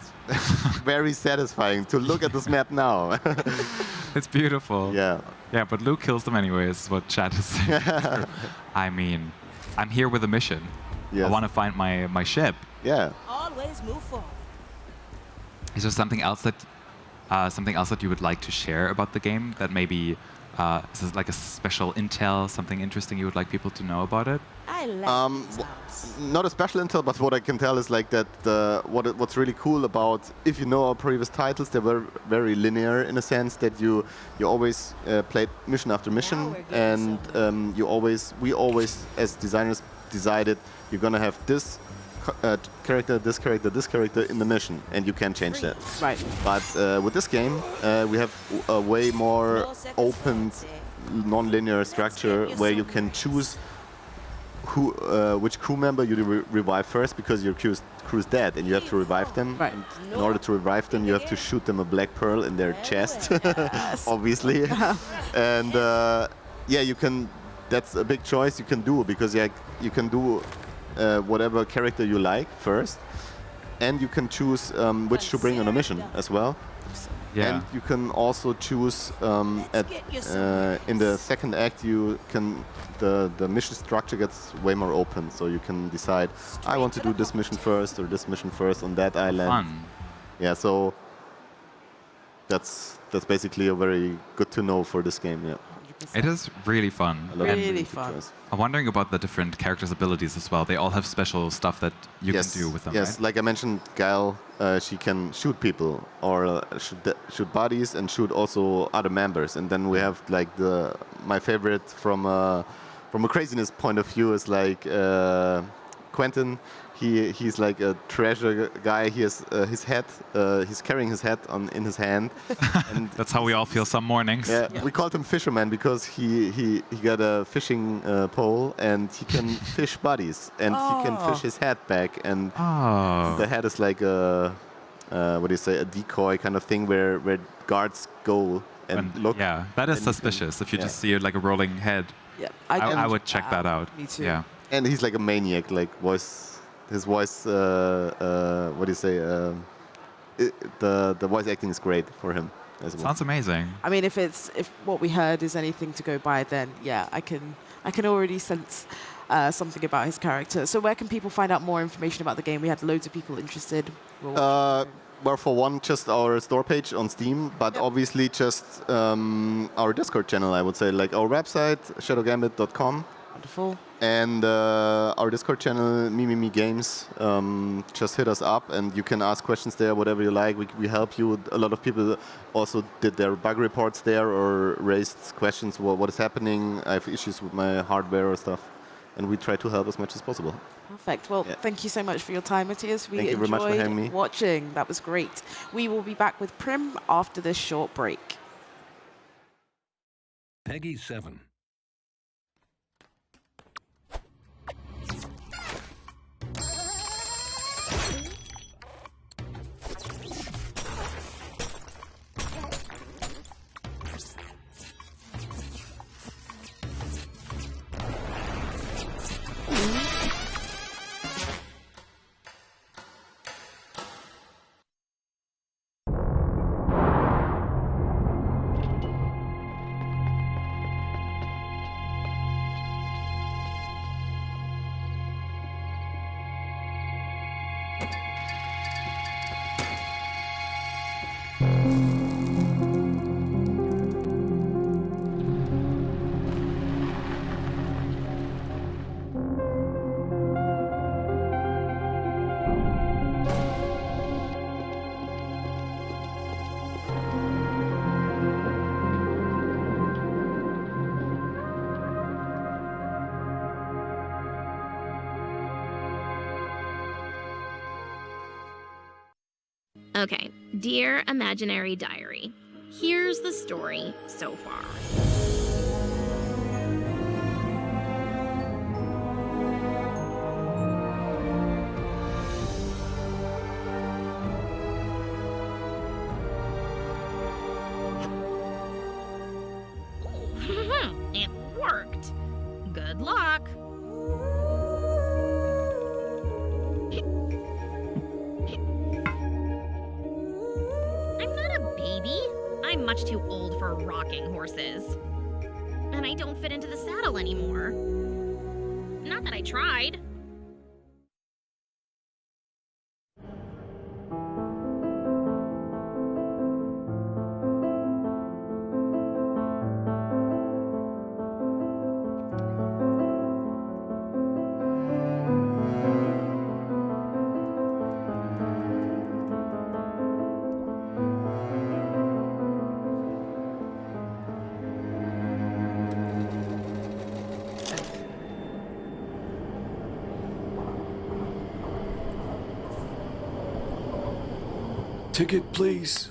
very satisfying to look at this map now. It's beautiful. Yeah. Yeah, but Luke kills them anyways, is what chat is saying. I mean, I'm here with a mission. Yes. I want to find my ship. Yeah. Always move forward. Is there something else that you would like to share about the game that maybe is this like a special intel, something interesting you would like people to know about it? I like Not a special intel, but what I can tell is like that what's really cool about, if you know our previous titles, they were very linear in a sense that you always played mission after mission, and we always as designers decided you're gonna have this character, this character, this character in the mission, and you can change that. Right. But with this game, we have a way more open, non-linear structure where you can choose which crew member you revive first, because your crew's dead and you have to revive them. Right. And in order to revive them, you have to shoot them a black pearl in their chest, obviously. And you can. That's a big choice you can do, because you can do whatever character you like first, and you can choose which to bring on a mission as well. Yeah. And you can also choose in the second act the mission structure gets way more open, so you can decide I want to do this mission first or this mission first on that island. Fun. Yeah, so that's basically a very good to know for this game. Yeah. It is really fun. I love Really it. fun. I'm wondering about the different characters' abilities as well. They all have special stuff that you Yes, can do with them, yes, right? like I mentioned, Gail, she can shoot people or shoot bodies and shoot also other members. And then we have like my favorite from a craziness point of view is like Quentin, he's like a treasure guy. He has his hat. He's carrying his hat in his hand. And that's how we all feel some mornings. Yeah, we called him Fisherman because he got a fishing pole and he can fish buddies and he can fish his hat back. And the hat is like a what do you say, a decoy kind of thing where guards go and look. Yeah, that is suspicious. If you just see it like a rolling head, I would check that out. Me too. Yeah. And he's like a maniac, like his voice, what do you say? The voice acting is great for him as well. Sounds amazing. I mean, if what we heard is anything to go by, then yeah, I can already sense something about his character. So where can people find out more information about the game? We had loads of people interested. Well, for one, just our store page on Steam, but obviously just our Discord channel, I would say, like our website, shadowgambit.com. Wonderful. And our Discord channel, Mimimi Games, just hit us up and you can ask questions there, whatever you like. We help you. A lot of people also did their bug reports there or raised questions, what is happening. I have issues with my hardware or stuff. And we try to help as much as possible. Perfect. Well, thank you so much for your time, Matthias. Thank you very much for having me. Watching. That was great. We will be back with Prim after this short break. Peggy 7. Okay, dear imaginary diary, here's the story so far. It worked. Good luck. I'm much too old for rocking horses. And I don't fit into the saddle anymore. Not that I tried. Ticket, please.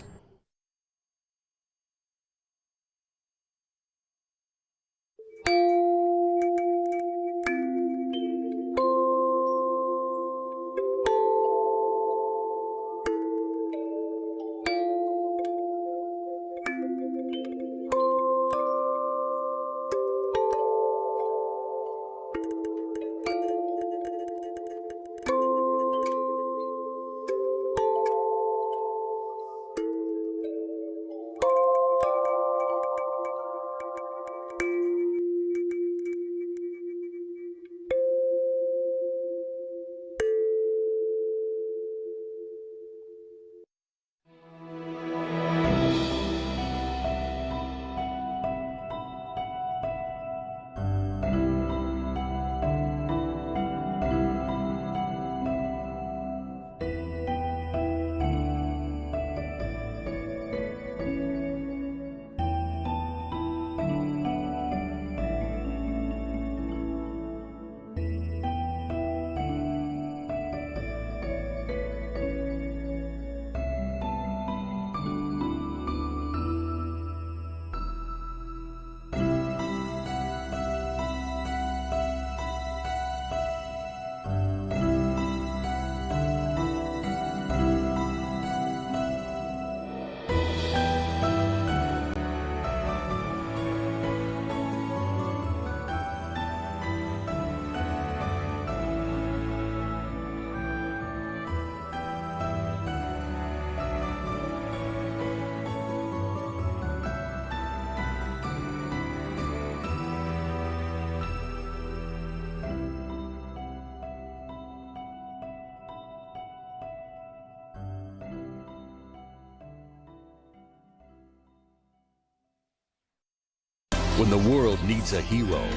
When the world needs a hero,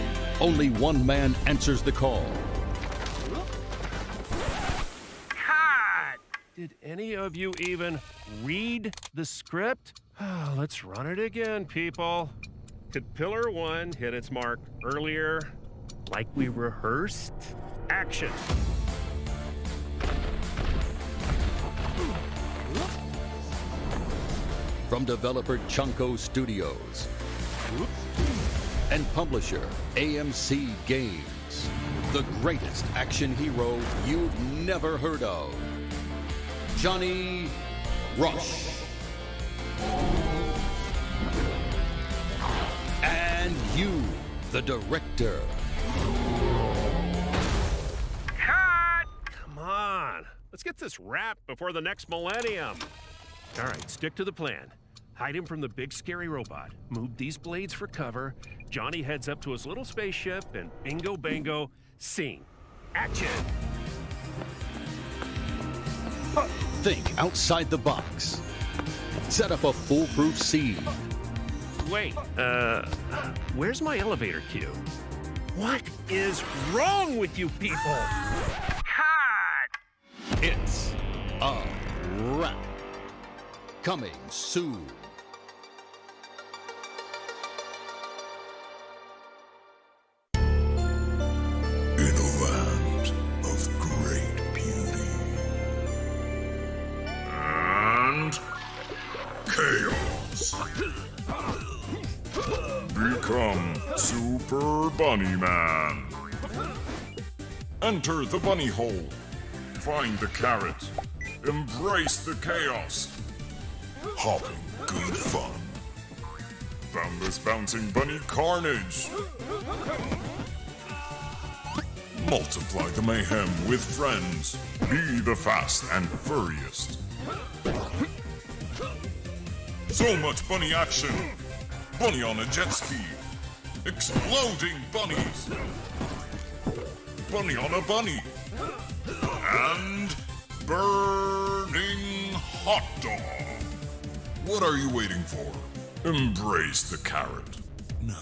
only one man answers the call. Cut! Did any of you even read the script? Let's run it again, people. Could Pillar 1 hit its mark earlier, like we rehearsed? Action! From developer Chunko Studios and publisher AMC Games, the greatest action hero you've never heard of, Johnny Rush. And you, the director. Cut! Come on, let's get this wrapped before the next millennium. All right, stick to the plan. Hide him from the big scary robot. Move these blades for cover. Johnny heads up to his little spaceship and bingo bango, scene. Action! Think outside the box. Set up a foolproof scene. Wait, where's my elevator cue? What is wrong with you people? Cut! It's a wrap. Coming soon. In a land of great beauty and chaos, become Super Bunny Man. Enter the bunny hole. Find the carrot. Embrace the chaos. Hopping good fun. Boundless bouncing bunny carnage. Multiply the mayhem with friends. Be the fast and furriest. So much bunny action. Bunny on a jet ski. Exploding bunnies. Bunny on a bunny. And burning hot dog. What are you waiting for? Embrace the carrot. Now.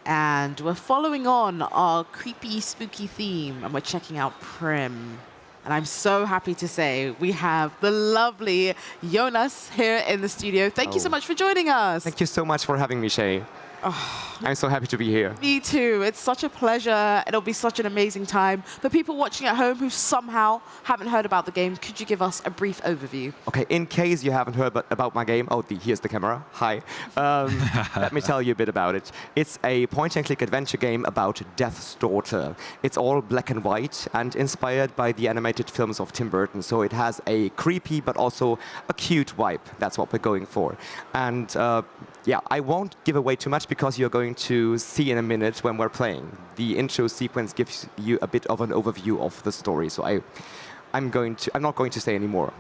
And we're following on our creepy, spooky theme, and we're checking out Prim. And I'm so happy to say we have the lovely Jonas here in the studio. Thank you so much for joining us. Thank you so much for having me, Shay. I'm so happy to be here. Me too. It's such a pleasure. It'll be such an amazing time. For people watching at home who somehow haven't heard about the game, could you give us a brief overview? Okay, in case you haven't heard about my game, here's the camera. Hi. Let me tell you a bit about it. It's a point-and-click adventure game about Death's Daughter. It's all black and white and inspired by the animated films of Tim Burton. So it has a creepy but also a cute vibe. That's what we're going for. And yeah, I won't give away too much because you're going to see in a minute when we're playing. The intro sequence gives you a bit of an overview of the story, so I'm not going to say any more.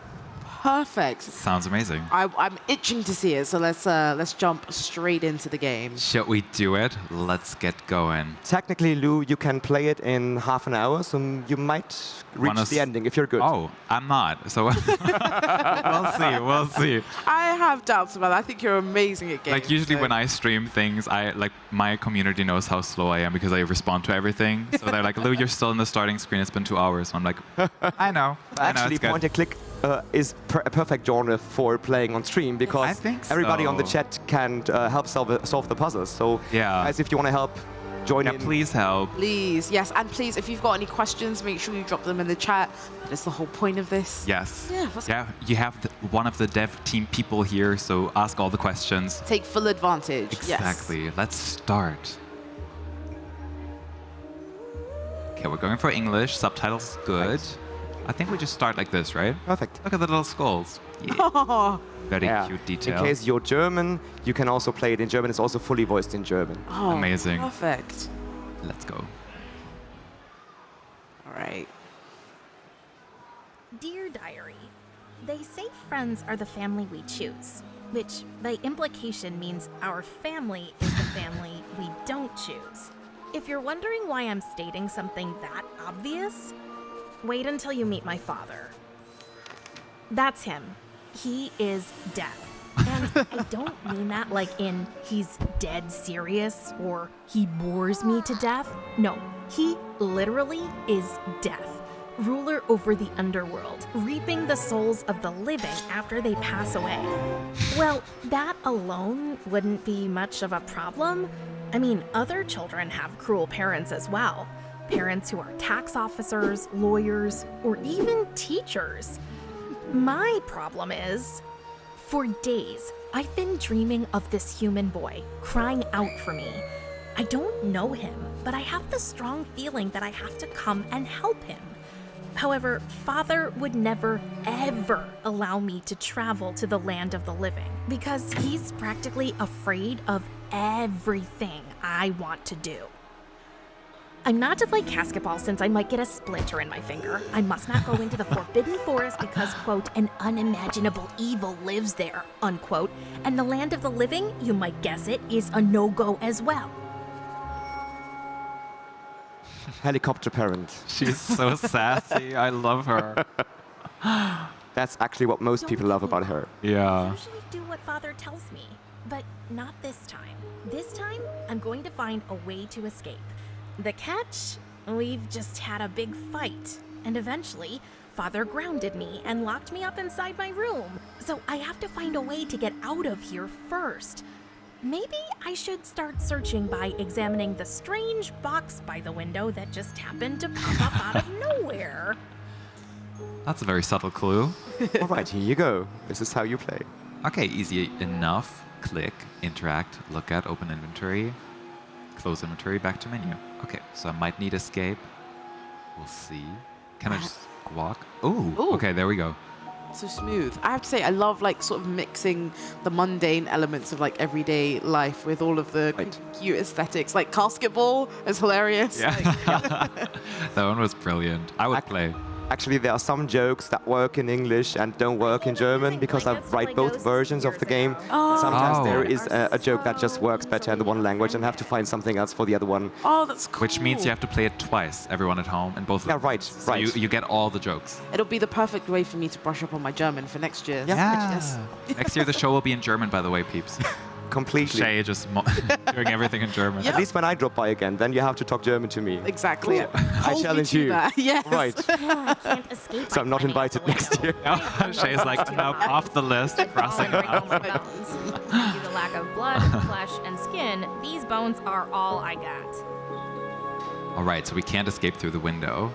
Perfect. Sounds amazing. I'm itching to see it, so let's jump straight into the game. Shall we do it? Let's get going. Technically, Lou, you can play it in half an hour, so you might reach the ending if you're good. Oh, I'm not, so we'll see. I have doubts about that. I think you're amazing at games. Like usually when I stream things, my community knows how slow I am because I respond to everything. So they're like, Lou, you're still in the starting screen. It's been 2 hours. So I'm like, I know. Actually, point and click is a perfect genre for playing on stream because I think everybody on the so. chat can help solve the puzzles. So, Yeah. guys, if you want to help, join in. Please help. Please, yes, and please, if you've got any questions, make sure you drop them in the chat. That is the whole point of this. Yes. Yeah, You have one of the dev team people here, so ask all the questions. Take full advantage. Exactly. Let's start. Okay, we're going for English. Subtitles good. I think we just start like this, right? Perfect. Look at the little skulls. Yes. Very cute detail. In case you're German, you can also play it in German. It's also fully voiced in German. Oh, Amazing. Perfect. Let's go. All right. Dear Diary, they say friends are the family we choose, which by implication means our family is the family we don't choose. If you're wondering why I'm stating something that obvious, wait until you meet my father. That's him. He is death. And I don't mean that like in he's dead serious or he bores me to death. No, he literally is death. Ruler over the underworld, reaping the souls of the living after they pass away. Well, that alone wouldn't be much of a problem. I mean, other children have cruel parents as well. Parents who are tax officers, lawyers, or even teachers. My problem is, for days, I've been dreaming of this human boy crying out for me. I don't know him, but I have the strong feeling that I have to come and help him. However, Father would never, ever allow me to travel to the land of the living because he's practically afraid of everything I want to do. I'm not to play basketball since I might get a splinter in my finger. I must not go into the Forbidden Forest because, quote, an unimaginable evil lives there, unquote. And the land of the living, you might guess it, is a no-go as well. Helicopter parent. She's so sassy. I love her. That's actually what most people love about her. Yeah. Usually do what Father tells me, but not this time. This time, I'm going to find a way to escape. The catch? We've just had a big fight, and eventually, Father grounded me and locked me up inside my room. So I have to find a way to get out of here first. Maybe I should start searching by examining the strange box by the window that just happened to pop up out of nowhere. That's a very subtle clue. All right, here you go. This is how you play. Okay, easy enough. Click, interact, look at, open inventory, close inventory, back to menu. Okay, so I might need escape. We'll see. Can I just walk? Ooh, okay, there we go. So smooth. I have to say, I love like sort of mixing the mundane elements of like everyday life with all of the cute aesthetics. Like basketball is hilarious. Yeah. Like, That one was brilliant. I would play. Actually, there are some jokes that work in English and don't work in German because I write both versions of the game. Sometimes there is a joke that just works better in the one language and have to find something else for the other one. Oh, that's cool. Which means you have to play it twice, everyone at home, in both languages. Yeah, So right. you get all the jokes. It'll be the perfect way for me to brush up on my German for next year. Yes. Next year the show will be in German, by the way, peeps. Completely. Shay just doing everything in German. At least when I drop by again, then you have to talk German to me. Exactly. Cool. I challenge you. Yes. Right. I can't escape. So I'm not invited next year. Shay's like, no, off the list, crossing it out. Due to the lack of blood, flesh, and skin, these bones are all I got. All right, so we can't escape through the window.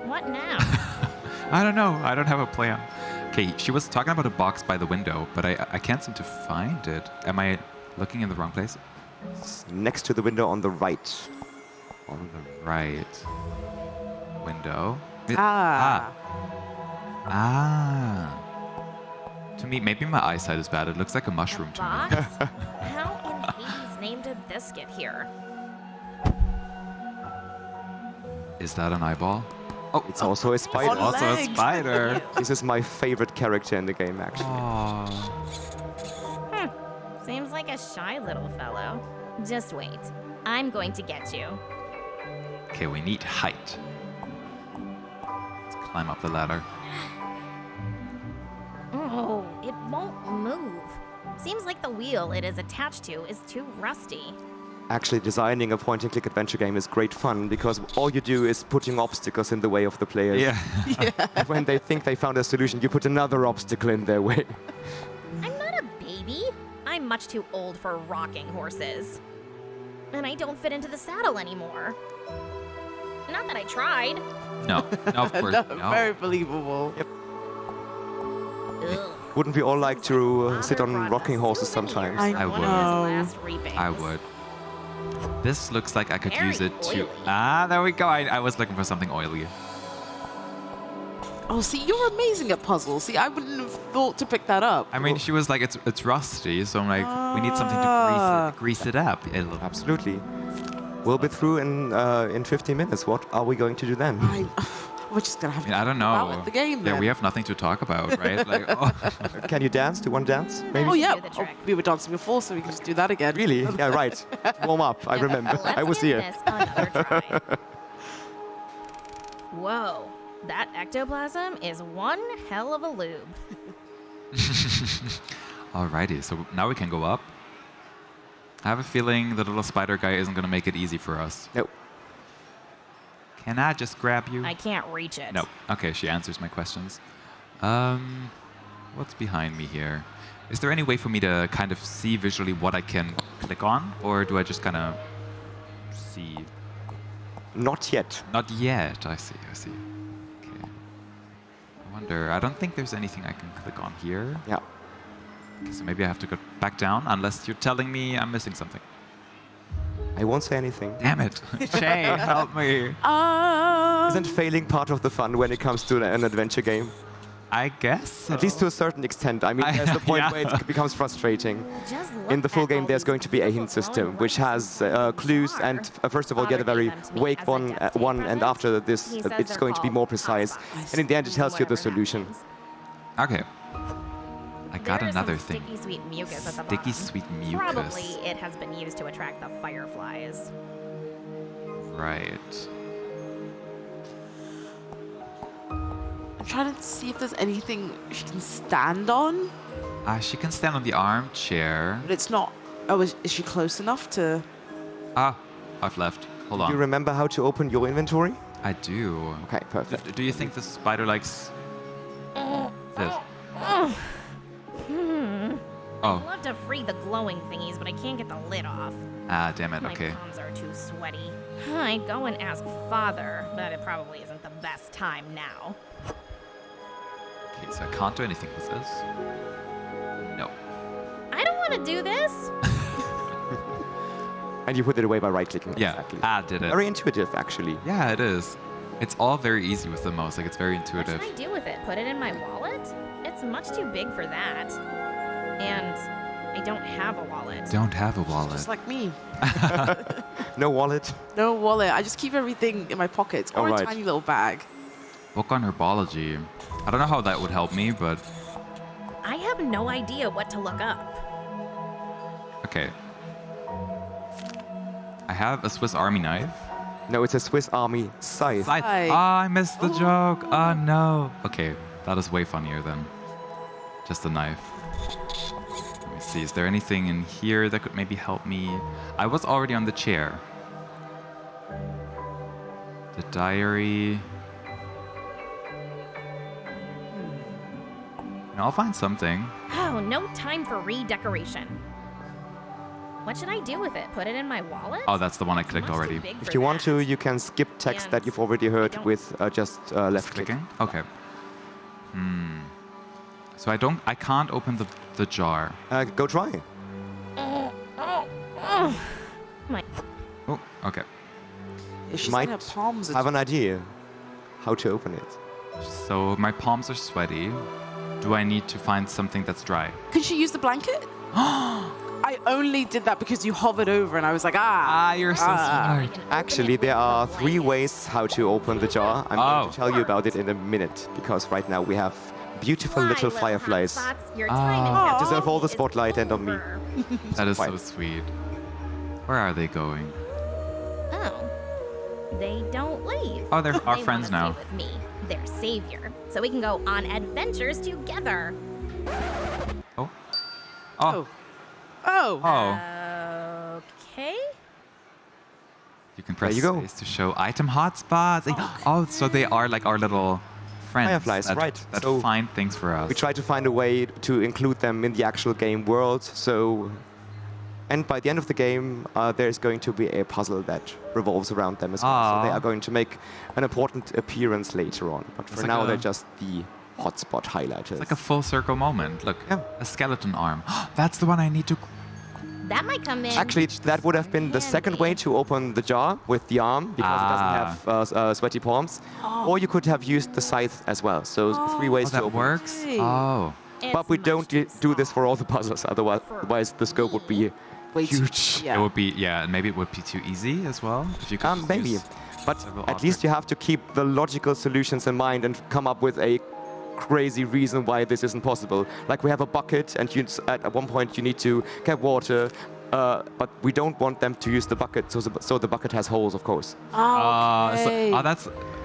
What now? I don't know. I don't have a plan. Okay, she was talking about a box by the window, but I can't seem to find it. Am I looking in the wrong place? It's next to the window on the right. On the right. Window. Ah. To me, maybe my eyesight is bad. It looks like a mushroom to me. Box? How in Hades' name did this get here? Is that an eyeball? Oh, it's also a spider. It's also a spider. This is my favorite character in the game, actually. Seems like a shy little fellow. Just wait. I'm going to get you. Okay, we need height. Let's climb up the ladder. Oh, it won't move. Seems like the wheel it is attached to is too rusty. Actually, designing a point-and-click adventure game is great fun because all you do is putting obstacles in the way of the players. Yeah. And when they think they found a solution, you put another obstacle in their way. I'm not a baby. I'm much too old for rocking horses. And I don't fit into the saddle anymore. Not that I tried. No, of course. No. Very believable. Yep. Ugh. Wouldn't we all like to sit on rocking horses sometimes? I would. Last reapings. I would. This looks like I could Very use it to... oily. Ah, there we go. I was looking for something oily. Oh, see, you're amazing at puzzles. See, I wouldn't have thought to pick that up. I mean, she was like, it's rusty, so I'm like, we need something to grease it up a little. Absolutely. We'll be through in 15 minutes. What are we going to do then? We're just gonna have I mean, I don't know. about the game, Yeah, then. we have nothing to talk about, right? Like, oh. Can you dance? Do one dance? Maybe? Oh, yeah. Oh, we were dancing before, so we can just do that again. Really? Yeah, right. Warm up. I remember. I was here. This another try. Whoa, that ectoplasm is one hell of a lube. Alrighty, so now we can go up. I have a feeling the little spider guy isn't going to make it easy for us. Nope. Can I just grab you? I can't reach it. No. Okay, she answers my questions. What's behind me here? Is there any way for me to kind of see visually what I can click on? Or do I just kind of see? Not yet. Not yet. I see. Okay. I wonder. I don't think there's anything I can click on here. Yeah. Okay, so maybe I have to go back down unless you're telling me I'm missing something. I won't say anything. Damn it. Shay, help me. Isn't failing part of the fun when it comes to an adventure game? I guess so. At least to a certain extent. I mean, there's the point where it becomes frustrating. In the full game, there's going to be a hint system, which has clues, and first of all, get a very vague one, and after this, it's going to be more precise. And in the end, it tells you the solution. Okay. I got There is another some thing. Sticky sweet mucus at the Sticky bottom. sweet mucus. Probably it has been used to attract the fireflies. Right. I'm trying to see if there's anything she can stand on, She can stand on the armchair. but it's not. Oh, is she close enough to? I've left. Hold Do you on. remember how to open your inventory? I do. Okay, perfect. Do you think the spider likes this? Oh. I'd love to free the glowing thingies, but I can't get the lid off. Ah, damn it. My Okay. palms are too sweaty. I'd go and ask Father, but it probably isn't the best time now. Okay, so I can't do anything with this. No. I don't want to do this. And you put it away by right-clicking. Yeah. Exactly. Did it. Very intuitive, actually. Yeah, it is. It's all very easy with the mouse. Like, it's very What intuitive. should I do with it? Put it in my wallet? It's much too big for that. And I don't have a wallet. Don't have a wallet. Just like me. No wallet? No wallet. I just keep everything in my pockets or Oh, a right. tiny little bag. Book on herbology. I don't know how that would help me, but I have no idea what to look up. okay. I have a Swiss Army knife. No, it's a Swiss Army scythe. Scythe. Ah, I missed the joke. Oh, no. Okay, that is way funnier than just a knife. Let me see. Is there anything in here that could maybe help me? I was already on the chair. The diary. No, I'll find something. Oh, no time for redecoration. What should I do with it? Put it in my wallet? Oh, that's the one I clicked already. If you want to, you can skip text that you've already heard with just left clicking. Okay. So I can't open the jar. Go try. My Oh, okay. She's Might in her palms. have an idea how to open it. So my palms are sweaty. Do I need to find something that's dry? Could she use the blanket? I only did that because you hovered over and I was like, you're so smart. Actually, there are 3 ways how to open the jar. I'm going to tell you about it in a minute, because right now we have beautiful little fireflies. Your time in They heaven deserve all the is spotlight and on me. That is Fine. so sweet. Where are they going? Oh. They don't leave. Oh, they're our They friends wanna now. stay with me, their savior, so we can go on adventures together. Oh. Oh. Okay. You can press There you go. space to show item hotspots. Oh, so they are like our little friends Fireflies, that, right. that So find things for us. We try to find a way to include them in the actual game world. So, and by the end of the game, there's going to be a puzzle that revolves around them as well. So they are going to make an important appearance later on. But for like now, a- they're just the hotspot highlighters. It's like a full circle moment. Look, a skeleton arm. That's the one I need to. That might come in. Actually, that would have been the second way to open the jar with the arm, because it doesn't have sweaty palms. Or you could have used the scythe as well. So 3 ways to that open works? it. Oh. But we don't do this for all the puzzles, otherwise the scope would be huge. It would be, and maybe it would be too easy as well. If you could Maybe. use But several at least you have to keep the logical solutions in mind and come up with a crazy reason why this isn't possible. Like we have a bucket, and at one point you need to get water, but we don't want them to use the bucket, so the bucket has holes, of course.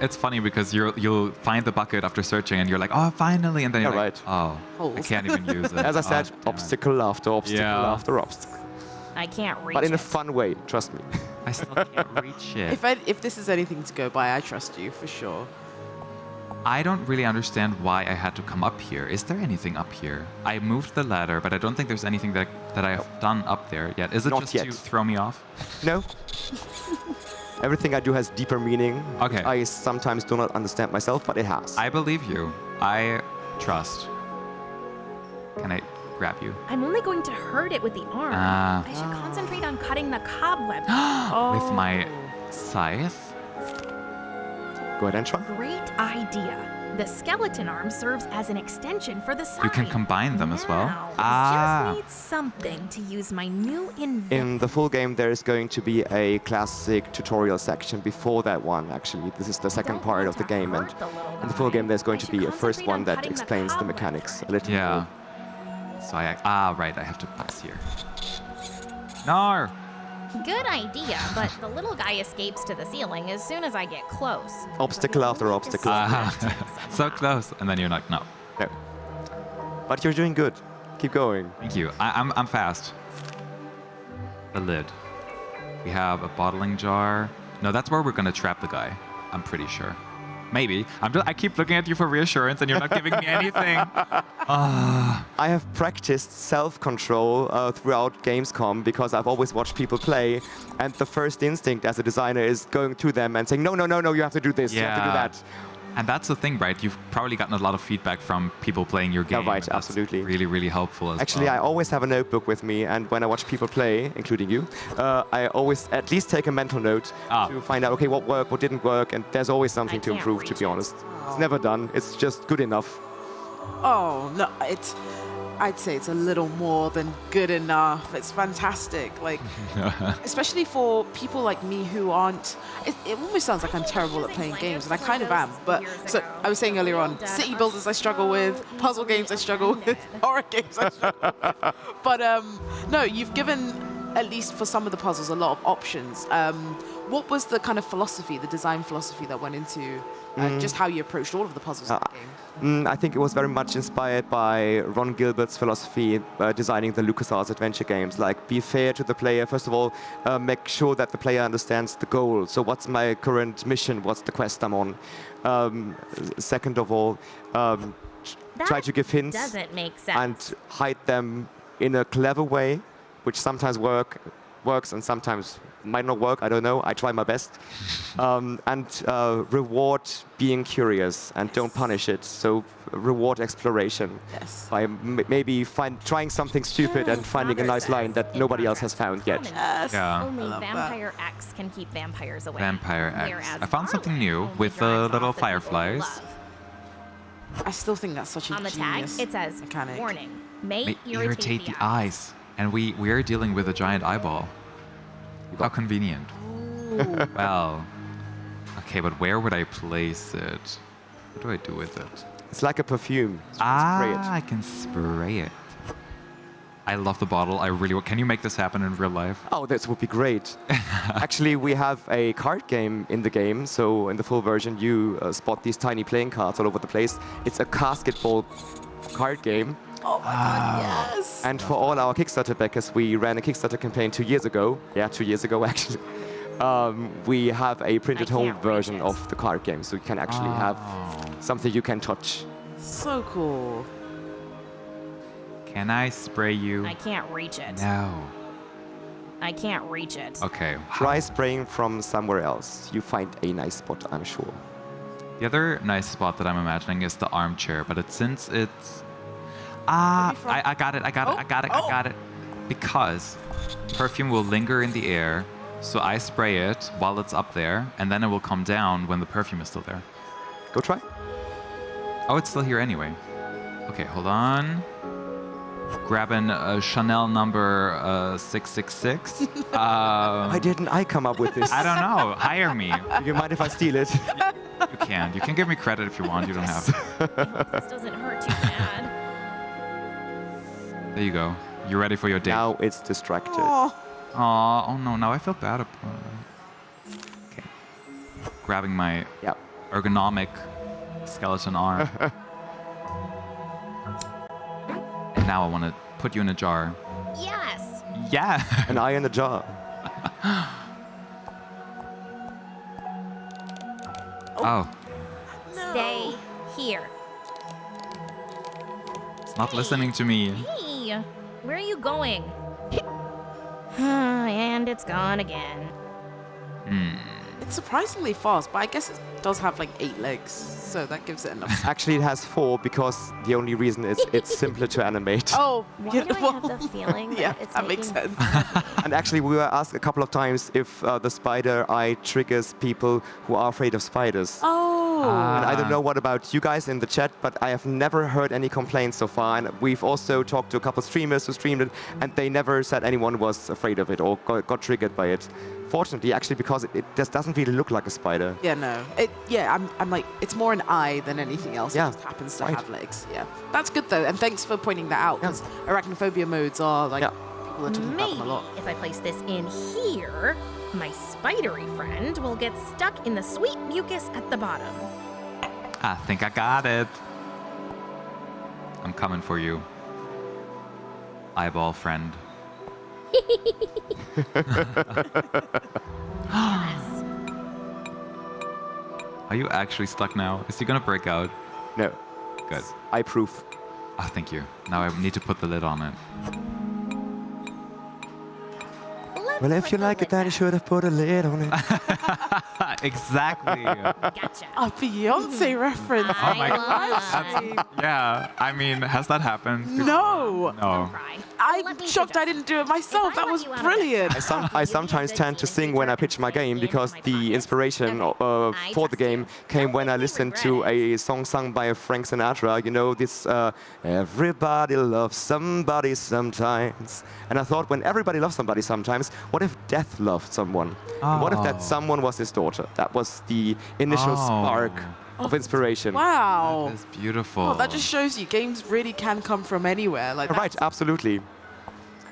It's funny because you'll find the bucket after searching, and you're like, oh, finally, and then you're like, oh, I can't even use it. As I said, Oh, obstacle after obstacle after obstacle. I can't reach But in a it. fun way, trust me. I still can't reach it. If this is anything to go by, I trust you for sure. I don't really understand why I had to come up here. Is there anything up here? I moved the ladder, but I don't think there's anything that I have done up there yet. Is it Not just yet. to throw me off? No. Everything I do has deeper meaning. Okay. I sometimes do not understand myself, but it has. I believe you. I trust. Can I grab you? I'm only going to hurt it with the arm. Ah. I should concentrate on cutting the cobweb. With my scythe? Go ahead and try. Great idea. The skeleton arm serves as an extension for the side. You can combine them as well. Just need something to use my new invention. In the full game, there is going to be a classic tutorial section before that one, actually. This is the second part of the game, and in the full game, there's going to be a first one that explains the mechanics a little more. So right, I have to pass here. No! Good idea, but the little guy escapes to the ceiling as soon as I get close. Obstacle after obstacle. So close, and then you're like, no. No. But you're doing good. Keep going. Thank you. I'm fast. The lid. We have a bottling jar. No, that's where we're gonna trap the guy. I'm pretty sure. Maybe. I keep looking at you for reassurance, and you're not giving me anything. I have practiced self-control throughout Gamescom because I've always watched people play, and the first instinct as a designer is going to them and saying, no, you have to do this, you have to do that. And that's the thing, right? You've probably gotten a lot of feedback from people playing your game. Yeah, right, and that's absolutely. Really, really helpful as Actually, well. I always have a notebook with me, and when I watch people play, including you, I always at least take a mental note to find out, okay, what worked, what didn't work, and there's always something to improve, to be honest. It's never done. It's just good enough. Oh, no, I'd say it's a little more than good enough. It's fantastic. Like, especially for people like me who aren't, it almost sounds like I'm terrible at playing games, and I kind of am. But so I was saying earlier on, city builders I struggle with, puzzle games I struggle with, horror games I struggle with. But no, you've given, at least for some of the puzzles, a lot of options. What was the kind of philosophy, the design philosophy that went into just how you approached all of the puzzles in the game? I think it was very much inspired by Ron Gilbert's philosophy designing the LucasArts adventure games. Like, be fair to the player. First of all, make sure that the player understands the goal. So what's my current mission? What's the quest I'm on? Second of all, try to give hints doesn't make sense. and hide them in a clever way, which sometimes works and sometimes might not work. I don't know. I try my best. And reward being curious and don't punish it. So reward exploration by maybe trying something stupid and finding a nice line that nobody else has found yet. Only Vampire X can keep vampires away. Vampire X. Whereas I found something new Marley with only the drives little off the people fireflies. love. I still think that's such a On the tag, genius it says, mechanic. warning, may May irritate the eyes. And we are dealing with a giant eyeball. How convenient. Well, okay, but where would I place it? What do I do with it? It's like a perfume. I can spray it. I love the bottle. I really can you make this happen in real life? Oh, this would be great. Actually, we have a card game in the game. So in the full version, you spot these tiny playing cards all over the place. It's a basketball card game. Oh my god, yes! And for all our Kickstarter backers, we ran a Kickstarter campaign 2 years ago. Yeah, 2 years ago, actually. we have a printed home can't version of the card game, so you can actually have something you can touch. So cool. Can I spray you? I can't reach it. No. I can't reach it. Okay. Try spraying from somewhere else. You find a nice spot, I'm sure. The other nice spot that I'm imagining is the armchair, but since it's... I got it. I got it. Because perfume will linger in the air, so I spray it while it's up there, and then it will come down when the perfume is still there. Go try. Oh, it's still here anyway. Okay, hold on. Grabbing Chanel number 666. Why didn't I come up with this? I don't know. Hire me. Do you mind if I steal it? You can. You can give me credit if you want. You don't have to. This doesn't hurt too bad. There you go. You ready for your date? Now it's distracted. Aw, oh no, now I feel bad about it. Okay. Grabbing my ergonomic skeleton arm. And now I want to put you in a jar. Yes. Yeah. An eye in a jar. Oh. Stay here. It's not listening to me. Hey, where are you going? And it's gone again. It's surprisingly fast, but I guess it does have like 8 legs, so that gives it enough. Actually, it has 4 because the only reason is it's simpler to animate. Oh, Why do I have the feeling that it's that makes sense. And actually, we were asked a couple of times if the spider eye triggers people who are afraid of spiders. Oh. And I don't know what about you guys in the chat, but I have never heard any complaints so far. And we've also talked to a couple of streamers who streamed it, and they never said anyone was afraid of it or got triggered by it. Fortunately, actually, because it just doesn't really look like a spider. Yeah, no. I'm like, it's more an eye than anything else. Yeah, It just happens to have legs. Yeah. That's good, though. And thanks for pointing that out, because arachnophobia modes are, like, people are talking about them a lot. Maybe if I place this in here, my spidery friend will get stuck in the sweet mucus at the bottom. I think I got it. I'm coming for you. Eyeball friend. Are you actually stuck now? Is he gonna break out? No. Good. Eye proof. Oh, thank you. Now I need to put the lid on it. Well, if you like it, then you should have put a lid on it. Exactly. Gotcha. A Beyonce reference. Oh my god. Yeah. I mean, has that happened? No. No. I'm shocked I didn't do it myself. That was brilliant. I sometimes tend to sing when I pitch my game because the inspiration for the game came when I listened to a song sung by Frank Sinatra. You know, this everybody loves somebody sometimes. And I thought, when everybody loves somebody sometimes, what if Death loved someone? And what if that someone was his daughter? That was the initial spark of inspiration. Wow. That is beautiful. Oh, that just shows you games really can come from anywhere. Like Right, absolutely.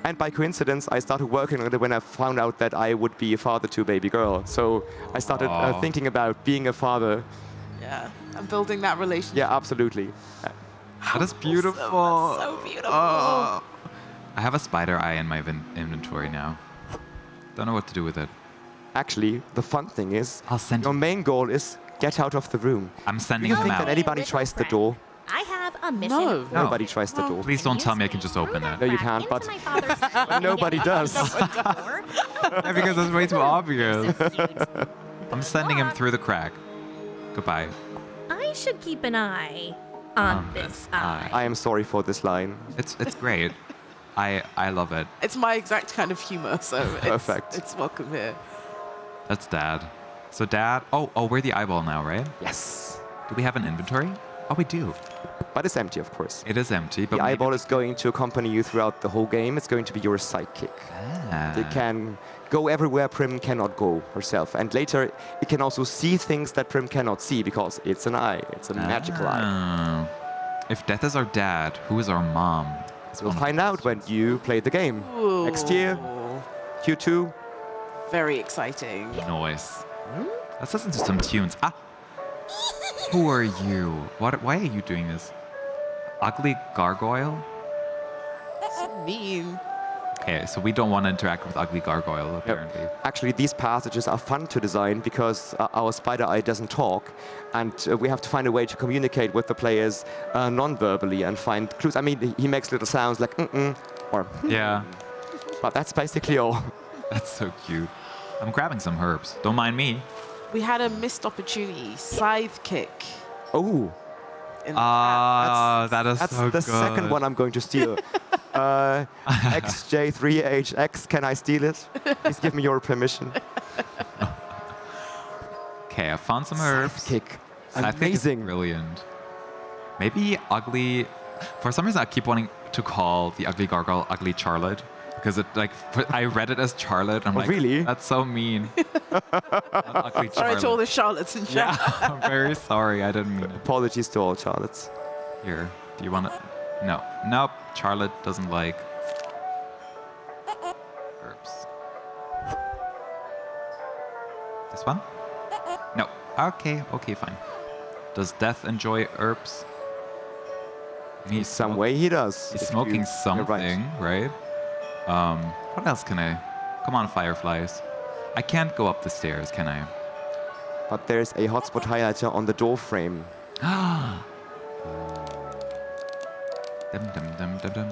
And by coincidence, I started working on it when I found out that I would be a father to a baby girl. So I started thinking about being a father. Yeah, and building that relationship. Yeah, absolutely. That is beautiful. Awesome. That's so beautiful. Oh. I have a spider eye in my inventory now. Don't know what to do with it. Actually, the fun thing is, I'll send your main goal is get out of the room. I'm sending Do you him think out. that anybody tries the door? I have a mission. No. Nobody tries the door. Please don't tell me I can just open it. No, you can't, but nobody does. Yeah, because it's way too obvious. I'm sending him through the crack. Goodbye. I should keep an eye on this eye. I am sorry for this line. It's great. I love it. It's my exact kind of humor, so Perfect. It's welcome here. That's Dad. So Dad, oh, we're the eyeball now, right? Yes. Do we have an inventory? Oh, we do. But it's empty, of course. It is empty, but The eyeball is going to accompany you throughout the whole game. It's going to be your sidekick. It can go everywhere Prim cannot go herself. And later, it can also see things that Prim cannot see because it's an eye. It's a magical eye. If Death is our dad, who is our mom? We'll find out when you play the game. Ooh. Next year, Q2. Very exciting. Noise. Let's listen to some tunes. Ah! Who are you? Why are you doing this? Ugly gargoyle? So mean. Okay, so we don't want to interact with Ugly Gargoyle, apparently. Actually, these passages are fun to design because our spider eye doesn't talk, and we have to find a way to communicate with the players non-verbally and find clues. I mean, he makes little sounds like mm-mm or Yeah. But that's basically all. That's so cute. I'm grabbing some herbs. Don't mind me. We had a missed opportunity. Scythe kick. Oh. That is That's so the good. second one I'm going to steal. XJ3HX, can I steal it? Please give me your permission. Okay, I found some herbs. Kick. I think it's brilliant. Maybe Ugly... For some reason, I keep wanting to call the Ugly Gargoyle Ugly Charlotte. Because it I read it as Charlotte. I'm like, really? That's so mean. Ugly Charlotte. Sorry to all the Charlottes in chat. Yeah, I'm very sorry. I didn't mean it. Apologies to all Charlottes. Here, do you want to? No. Nope. Charlotte doesn't like herbs. This one? No. Okay. Okay, fine. Does Death enjoy herbs? In some way he does. He's smoking something, right? What else can I? Come on, fireflies. I can't go up the stairs, can I? But there's a hotspot highlighter on the door frame. Dum, dum, dum, dum, dum.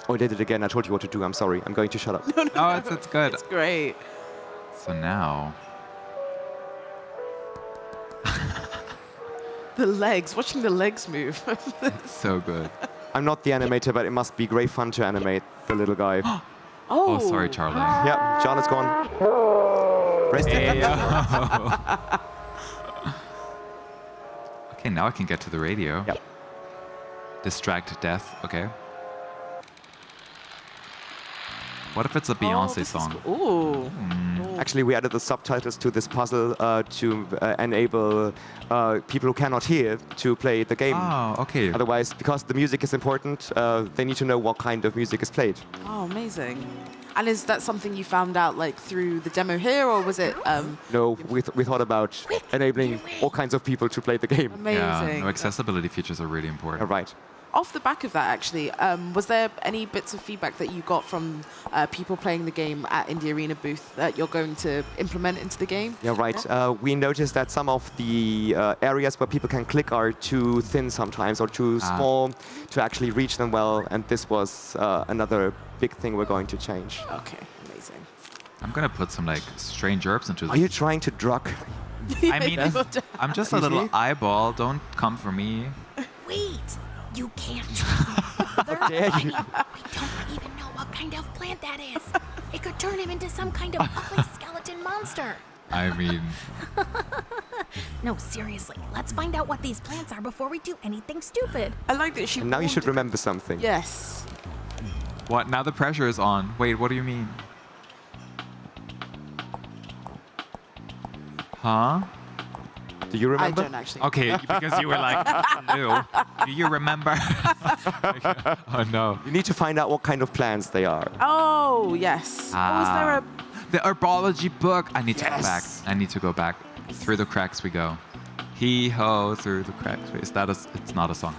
Oh, I did it again. I told you what to do. I'm sorry. I'm going to shut up. Oh, it's good. It's great. So now... The legs. Watching the legs move. It's so good. I'm not the animator, but it must be great fun to animate the little guy. Oh, sorry, Charlie. Yeah, Charlotte's gone. Rest it. Okay, now I can get to the radio. Yep. Distract Death. Okay. What if it's a Beyonce song? Ooh. Actually, we added the subtitles to this puzzle to enable people who cannot hear to play the game. Oh, okay. Otherwise, because the music is important, they need to know what kind of music is played. Oh, amazing. And is that something you found out like through the demo here, or was it? No, we thought about enabling all kinds of people to play the game. Amazing. Yeah, no, accessibility features are really important. All right. Off the back of that, actually, was there any bits of feedback that you got from people playing the game at Indie Arena booth that you're going to implement into the game? Yeah, right. We noticed that some of the areas where people can click are too thin sometimes or too small to actually reach them well, and this was another big thing we're going to change. Okay, amazing. I'm gonna put some like strange herbs into. Are you trying to drug? I mean, I'm just a little eyeball. Don't come for me. Wait, you can't. How dare you? We don't even know what kind of plant that is. It could turn him into some kind of ugly skeleton monster. I mean, No, seriously, let's find out what these plants are before we do anything stupid. I like that she. And now you should remember something. Yes. what? Now the pressure is on. Wait, what do you mean? Huh? Do you remember? I don't actually. Okay, because you were like, no. Do you remember? Oh no. You need to find out what kind of plants they are. Oh yes. Was there a? The herbology book. I need to go back. I need to go back. Through the cracks we go. Hee ho, through the cracks. Wait, is that a? It's not a song.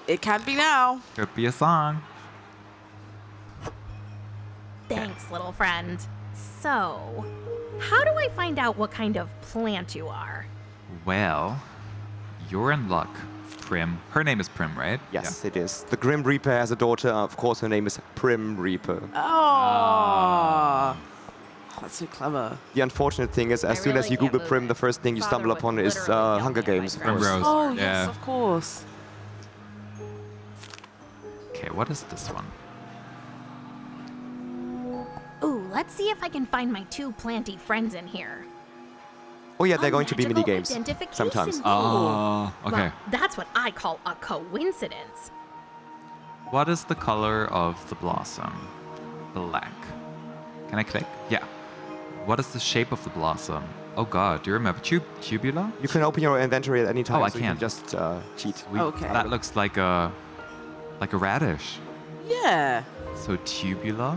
It can be now. Could be a song. Thanks, little friend. So, how do I find out what kind of plant you are? Well, you're in luck, Prim. Her name is Prim, right? Yes, it is. The Grim Reaper has a daughter. Of course, her name is Prim Reaper. Oh. That's so clever. The unfortunate thing is, as soon as you Google Prim, the first thing you stumble upon is Hunger Games. of course. Primrose. Oh yes, Yeah. of course. Okay, what is this one? Ooh, let's see if I can find my two planty friends in here. Oh yeah, they're going to be Magical mini games identification sometimes. tool. Oh, okay. Well, that's what I call a coincidence. What is the color of the blossom? Black. Can I click? Yeah. What is the shape of the blossom? Oh god, do you remember? Tubular? You can open your inventory at any time. Oh, I so can. You can just cheat. Okay. That looks like a radish. Yeah. So tubular?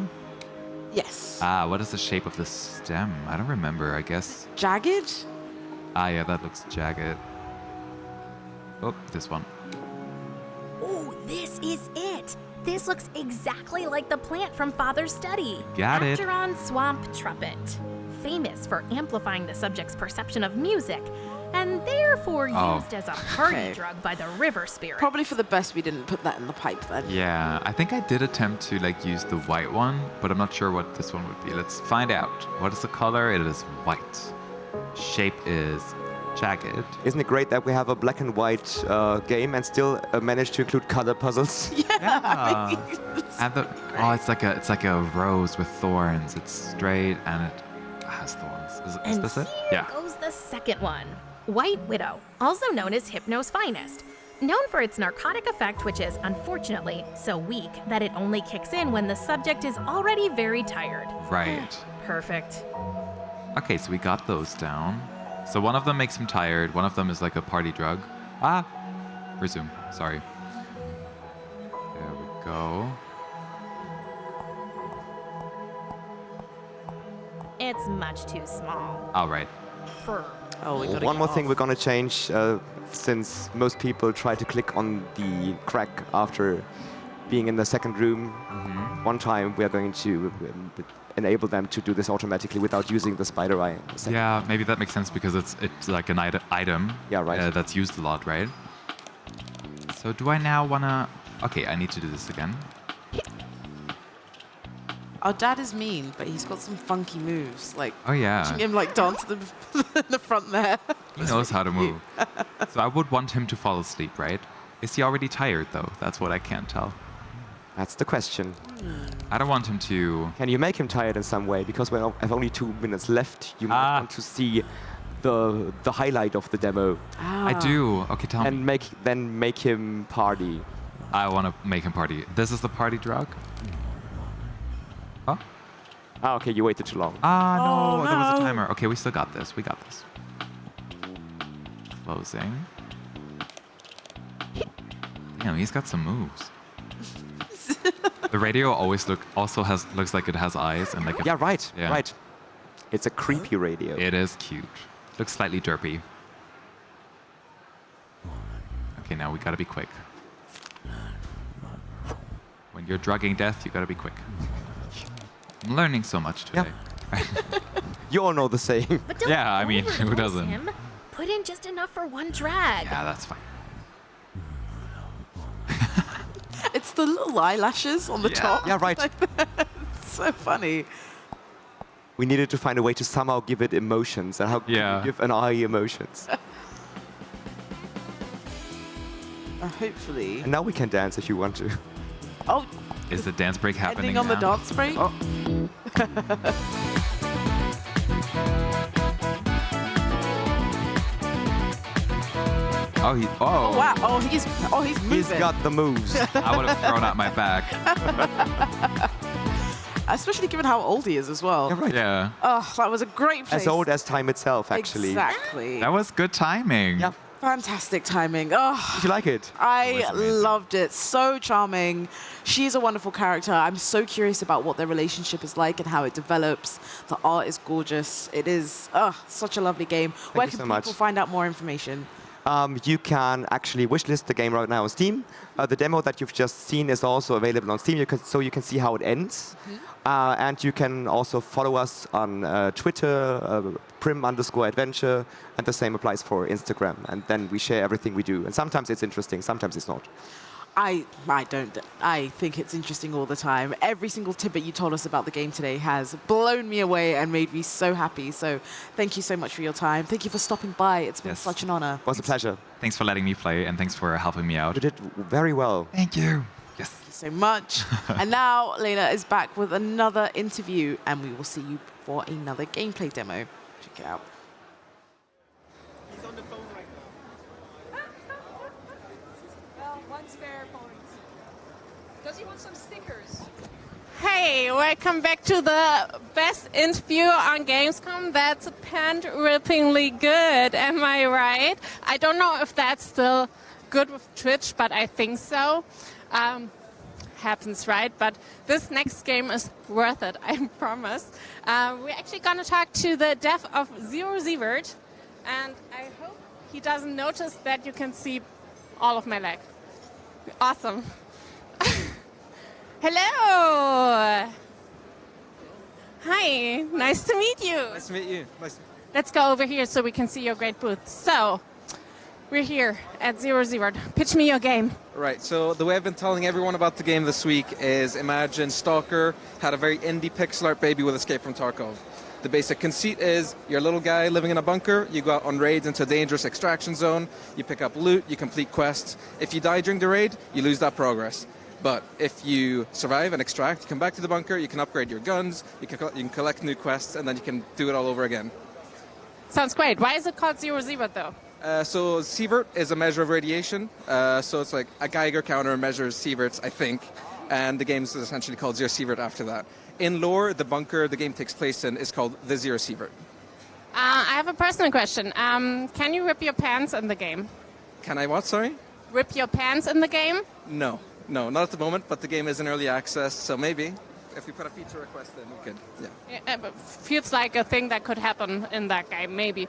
Yes. Ah, what is the shape of the stem? I don't remember, I guess. Jagged? Ah, yeah, that looks jagged. Oh, this one. Ooh, this is it. This looks exactly like the plant from Father's study. Got it. Acheron Swamp Trumpet. Famous for amplifying the subject's perception of music, and therefore used as a party drug by the river spirit. Probably for the best we didn't put that in the pipe then. Yeah, I think I did attempt to like use the white one, but I'm not sure what this one would be. Let's find out. What is the color? It is white. Shape is jagged. Isn't it great that we have a black and white game and still manage to include color puzzles? Yeah. And it's like a rose with thorns. It's straight and it has thorns. Is this it? Here goes the second one. White Widow, also known as Hypno's Finest. Known for its narcotic effect, which is, unfortunately, so weak that it only kicks in when the subject is already very tired. Right. Perfect. Okay, so we got those down. So one of them makes him tired. One of them is like a party drug. Resume. Sorry. There we go. It's much too small. All right. One more thing we're going to change, since most people try to click on the crack after being in the second room. One time we are going to enable them to do this automatically without using the spider eye. Yeah, maybe that makes sense because it's like an item. Yeah, right. That's used a lot, right? So do I now wanna? Okay, I need to do this again. Our dad is mean, but he's got some funky moves. Like, Oh, yeah. watching him like dance in the front there. He knows how to move. So I would want him to fall asleep, right? Is he already tired though? That's what I can't tell. That's the question. I don't want him to. Can you make him tired in some way? Because we have only 2 minutes left. You might want to see the highlight of the demo. I do. Okay, tell me. And make him party. I want to make him party. This is the party drug? Oh? Okay, you waited too long. No, there was a timer. Okay, we still got this. We got this. Closing. Damn, he's got some moves. The radio always looks like it has eyes and like. Right. It's a creepy radio. It is cute. Looks slightly derpy. Okay, now we gotta be quick. When you're drugging death, you gotta be quick. I'm learning so much today. You all know the saying. But don't Yeah, I mean, who overdose doesn't? him. Put in just enough for one drag. Yeah, that's fine. It's the little eyelashes on the top. Yeah, right. It's so funny. We needed to find a way to somehow give it emotions. And how can you give an eye emotions? Hopefully. And now we can dance if you want to. Oh. Is the dance break happening Ending on the now? dance break? Oh. Oh wow! Oh, he's moving. He's got the moves. I would have thrown out my bag. Especially given how old he is as well. Yeah. Oh, that was a great place. As old as time itself, actually. Exactly. That was good timing. Yeah. Fantastic timing. Oh, Did you like it? I loved it. So charming. She's a wonderful character. I'm so curious about what their relationship is like and how it develops. The art is gorgeous. It is such a lovely game. Where can people find out more information? You can actually wishlist the game right now on Steam. The demo that you've just seen is also available on Steam, so you can see how it ends. And you can also follow us on Twitter, prim_adventure, and the same applies for Instagram. And then we share everything we do. And sometimes it's interesting, sometimes it's not. I think it's interesting all the time. Every single tidbit you told us about the game today has blown me away and made me so happy. So thank you so much for your time. Thank you for stopping by. It's been such an honor. It was a pleasure. Thanks for letting me play and thanks for helping me out. You did very well. Thank you. Yes. Thank you so much. And now Lena is back with another interview and we will see you for another gameplay demo. Check it out. He's on the phone right now. Well, one spare point. Does he want some stickers? Hey, welcome back to the best interview on Gamescom. That's pant-rippingly good, am I right? I don't know if that's still good with Twitch, but I think so. Happens, right? But this next game is worth it, I promise. We're actually going to talk to the dev of Zero Zevert, and I hope he doesn't notice that you can see all of my leg. Awesome. Hello. Hi. Nice to meet you. Nice to meet you. Let's go over here so we can see your great booth. So, we're here at Zero Zero. Pitch me your game. Right, so the way I've been telling everyone about the game this week is imagine Stalker had a very indie pixel art baby with Escape from Tarkov. The basic conceit is you're a little guy living in a bunker, you go out on raids into a dangerous extraction zone, you pick up loot, you complete quests. If you die during the raid, you lose that progress. But if you survive and extract, you come back to the bunker, you can upgrade your guns, you can collect new quests, and then you can do it all over again. Sounds great. Why is it called Zero Zero though? So sievert is a measure of radiation. So it's like a Geiger counter measures sieverts, I think. And the game is essentially called Zero Sievert after that. In lore, the bunker the game takes place in is called the Zero Sievert. I have a personal question. Can you rip your pants in the game? Can I what, sorry? Rip your pants in the game? No, not at the moment, but the game is in early access, so maybe. If we put a feature request in, we could, yeah. But feels like a thing that could happen in that game, maybe.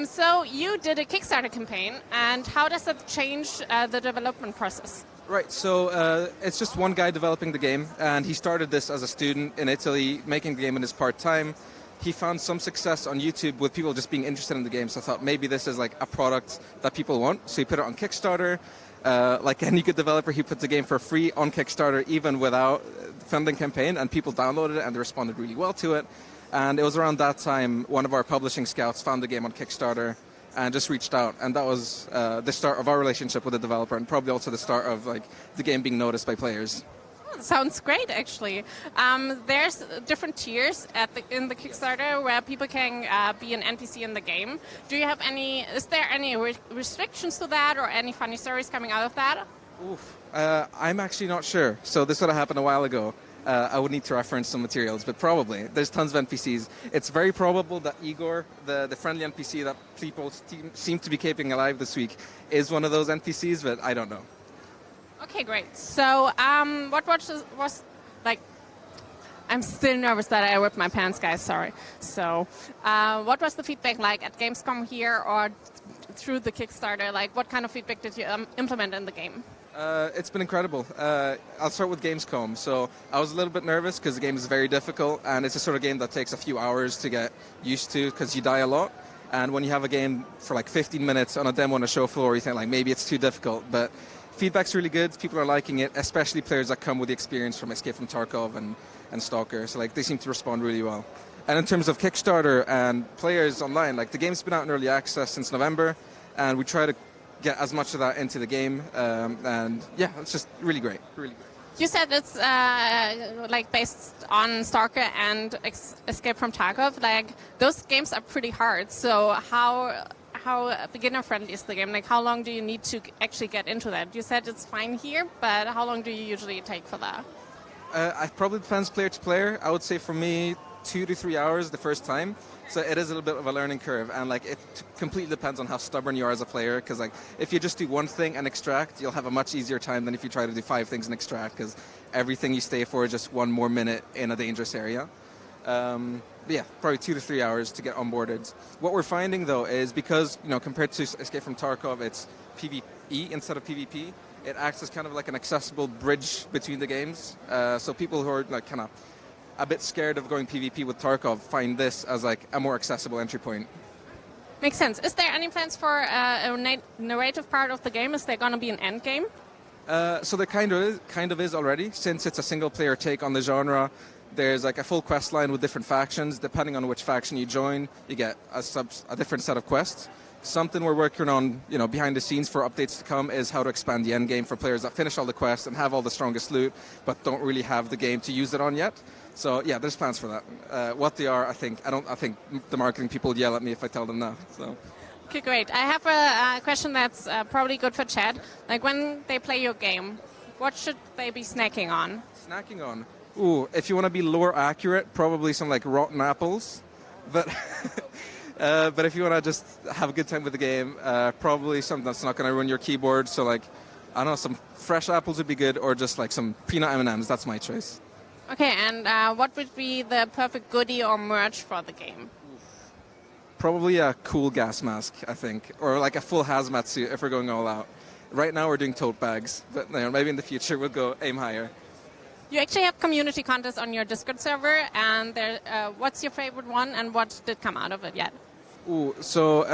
So you did a Kickstarter campaign, and how does that change the development process? Right, so it's just one guy developing the game, and he started this as a student in Italy, making the game in his part-time. He found some success on YouTube with people just being interested in the game, so I thought maybe this is like a product that people want. So he put it on Kickstarter. Like any good developer, he put the game for free on Kickstarter, even without funding campaign, and people downloaded it and they responded really well to it. And it was around that time one of our publishing scouts found the game on Kickstarter and just reached out, and that was the start of our relationship with the developer, and probably also the start of like the game being noticed by players. Sounds great, actually. There's different tiers in the Kickstarter where people can be an NPC in the game. Do you have is there any restrictions to that, or any funny stories coming out of that? Oof. I'm actually not sure. So this would have happened a while ago. I would need to reference some materials, but probably. There's tons of NPCs. It's very probable that Igor, the friendly NPC that people seem to be keeping alive this week, is one of those NPCs, but I don't know. Okay, great. So what was like... I'm still nervous that I ripped my pants, guys, sorry. So what was the feedback like at Gamescom here or through the Kickstarter? Like, what kind of feedback did you implement in the game? It's been incredible. I'll start with Gamescom. So I was a little bit nervous because the game is very difficult, and it's a sort of game that takes a few hours to get used to because you die a lot. And when you have a game for like 15 minutes on a demo on a show floor, you think like maybe it's too difficult. But feedback's really good. People are liking it, especially players that come with the experience from Escape from Tarkov and Stalker. So like they seem to respond really well. And in terms of Kickstarter and players online, like the game's been out in early access since November, and we try to get as much of that into the game, and yeah, it's just really great, really great. You said it's like based on Stalker and Escape from Tarkov. Like those games are pretty hard. So how beginner friendly is the game? Like how long do you need to actually get into that? You said it's fine here, but how long do you usually take for that? It probably depends player to player. I would say for me, 2 to 3 hours the first time. So it is a little bit of a learning curve, and like it completely depends on how stubborn you are as a player. Because like if you just do one thing and extract, you'll have a much easier time than if you try to do 5 things and extract. Because everything you stay for is just 1 more minute in a dangerous area. Yeah, probably 2 to 3 hours to get onboarded. What we're finding though is because compared to Escape from Tarkov, it's PvE instead of PvP. It acts as kind of like an accessible bridge between the games. So people who are like kind of a bit scared of going PvP with Tarkov find this as like a more accessible entry point. Makes sense. Is there any plans for a narrative part of the game? Is there going to be an end game? So there kind of is already, since it's a single player take on the genre. There's like a full quest line with different factions. Depending on which faction you join, you get a different set of quests. Something we're working on, behind the scenes for updates to come is how to expand the end game for players that finish all the quests and have all the strongest loot, but don't really have the game to use it on yet. So yeah, there's plans for that. What they are, I think the marketing people would yell at me if I tell them now. So. Okay, great. I have a question that's probably good for Chad. Like when they play your game, what should they be snacking on? Snacking on? Ooh, if you want to be lore accurate, probably some like rotten apples. But but if you want to just have a good time with the game, probably something that's not going to ruin your keyboard. So like, I don't know, some fresh apples would be good, or just like some peanut M&Ms. That's my choice. Okay, and what would be the perfect goodie or merch for the game? Probably a cool gas mask, I think, or like a full hazmat suit if we're going all out. Right now we're doing tote bags, but maybe in the future we'll go aim higher. You actually have community contests on your Discord server, and what's your favorite one, and what did come out of it yet? Ooh, so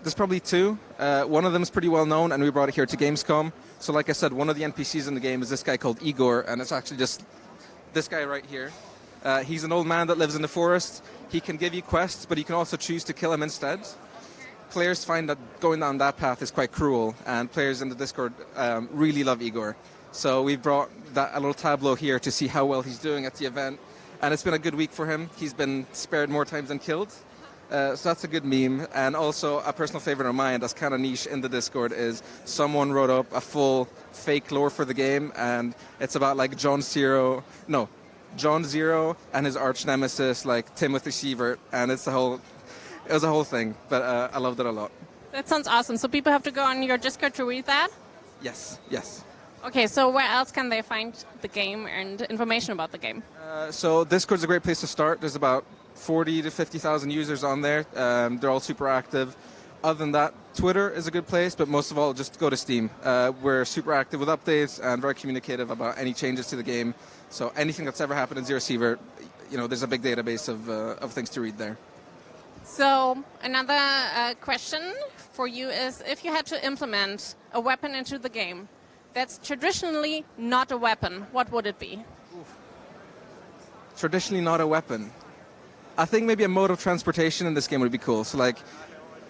there's probably two. One of them is pretty well known, and we brought it here to Gamescom. So like I said, one of the NPCs in the game is this guy called Igor, and it's actually just this guy right here. He's an old man that lives in the forest. He can give you quests, but you can also choose to kill him instead. Players find that going down that path is quite cruel, and players in the Discord really love Igor. So we've brought a little tableau here to see how well he's doing at the event, and it's been a good week for him. He's been spared more times than killed. So that's a good meme. And also a personal favorite of mine that's kind of niche in the Discord is someone wrote up a full fake lore for the game, and it's about like John Zero and his arch nemesis, like Timothy Sievert, and it was a whole thing, but I loved it a lot. That sounds awesome. So people have to go on your Discord to read that? Yes. Okay, so where else can they find the game and information about the game? So Discord's a great place to start. There's about 40 to 50,000 users on there. They're all super active. Other than that, Twitter is a good place, but most of all, just go to Steam. We're super active with updates and very communicative about any changes to the game. So anything that's ever happened in Zero Sievert, there's a big database of things to read there. So another question for you is, if you had to implement a weapon into the game that's traditionally not a weapon, what would it be? Traditionally not a weapon. I think maybe a mode of transportation in this game would be cool. So like,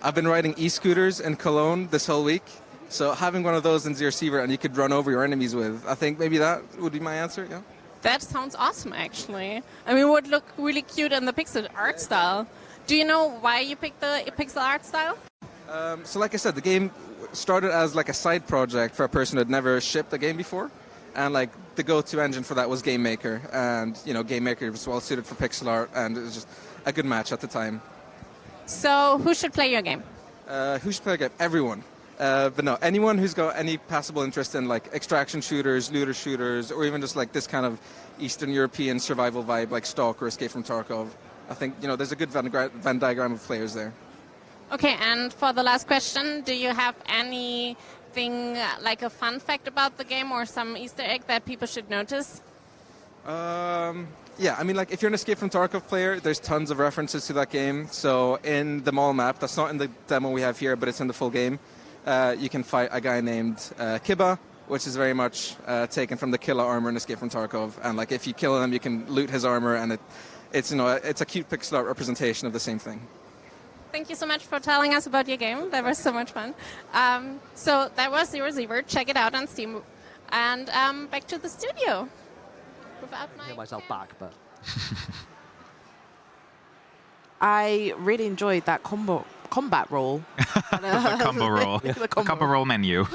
I've been riding e-scooters in Cologne this whole week. So having one of those in Zero Sievert and you could run over your enemies with, I think maybe that would be my answer, yeah. That sounds awesome, actually. I mean, it would look really cute in the pixel art style. Do you know why you picked the pixel art style? So like I said, the game started as like a side project for a person who had never shipped a game before. And like the go-to engine for that was Game Maker. And, Game Maker was well suited for pixel art, and it was just a good match at the time. So who should play your game? Who should play a game? Everyone. But no, anyone who's got any passable interest in like extraction shooters, looter shooters, or even just like this kind of Eastern European survival vibe like Stalk or Escape from Tarkov. I think, there's a good Venn diagram of players there. Okay, and for the last question, do you have anything like a fun fact about the game or some Easter egg that people should notice? Yeah, I mean, like, if you're an Escape from Tarkov player, there's tons of references to that game. So in the mall map, that's not in the demo we have here, but it's in the full game, you can fight a guy named Kiba, which is very much taken from the Killa armor in Escape from Tarkov. And, like, if you kill him, you can loot his armor, and it's a cute pixel art representation of the same thing. Thank you so much for telling us about your game. That was so much fun. So that was Zero Sievert. Check it out on Steam. And back to the studio. Without I get myself back, but I really enjoyed that combat roll. The combo roll. The combo roll menu.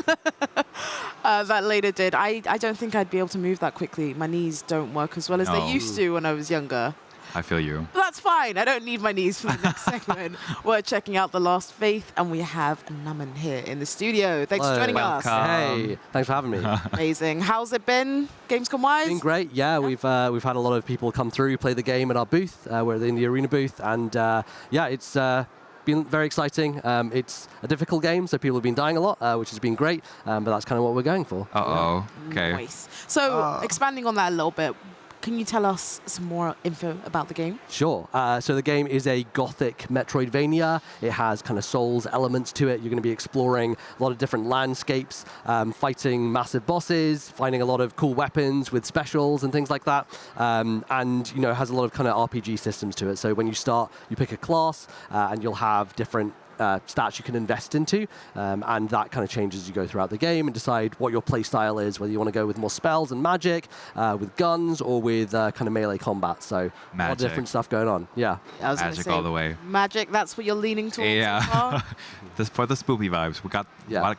That later did. I don't think I'd be able to move that quickly. My knees don't work as well as they used to when I was younger. I feel you. But that's fine. I don't need my knees for the next segment. We're checking out The Last Faith, and we have Naman here in the studio. Thanks for joining us. Hey, thanks for having me. Amazing. How's it been, Gamescom-wise? Been great. Yeah, we've had a lot of people come through, play the game at our booth. We're in the arena booth, and it's been very exciting. It's a difficult game, so people have been dying a lot, which has been great. But that's kind of what we're going for. Uh-oh. Okay. Nice. So, expanding on that a little bit, can you tell us some more info about the game? Sure. So the game is a gothic Metroidvania. It has kind of Souls elements to it. You're going to be exploring a lot of different landscapes, fighting massive bosses, finding a lot of cool weapons with specials and things like that. And, it has a lot of kind of RPG systems to it. So when you start, you pick a class, and you'll have different stats you can invest into, and that kind of changes as you go throughout the game and decide what your play style is, whether you want to go with more spells and magic, with guns, or with kind of melee combat. So a lot of different stuff going on. Yeah. I was magic say, all the way. Magic, that's what you're leaning towards? Yeah. For the spoopy vibes, we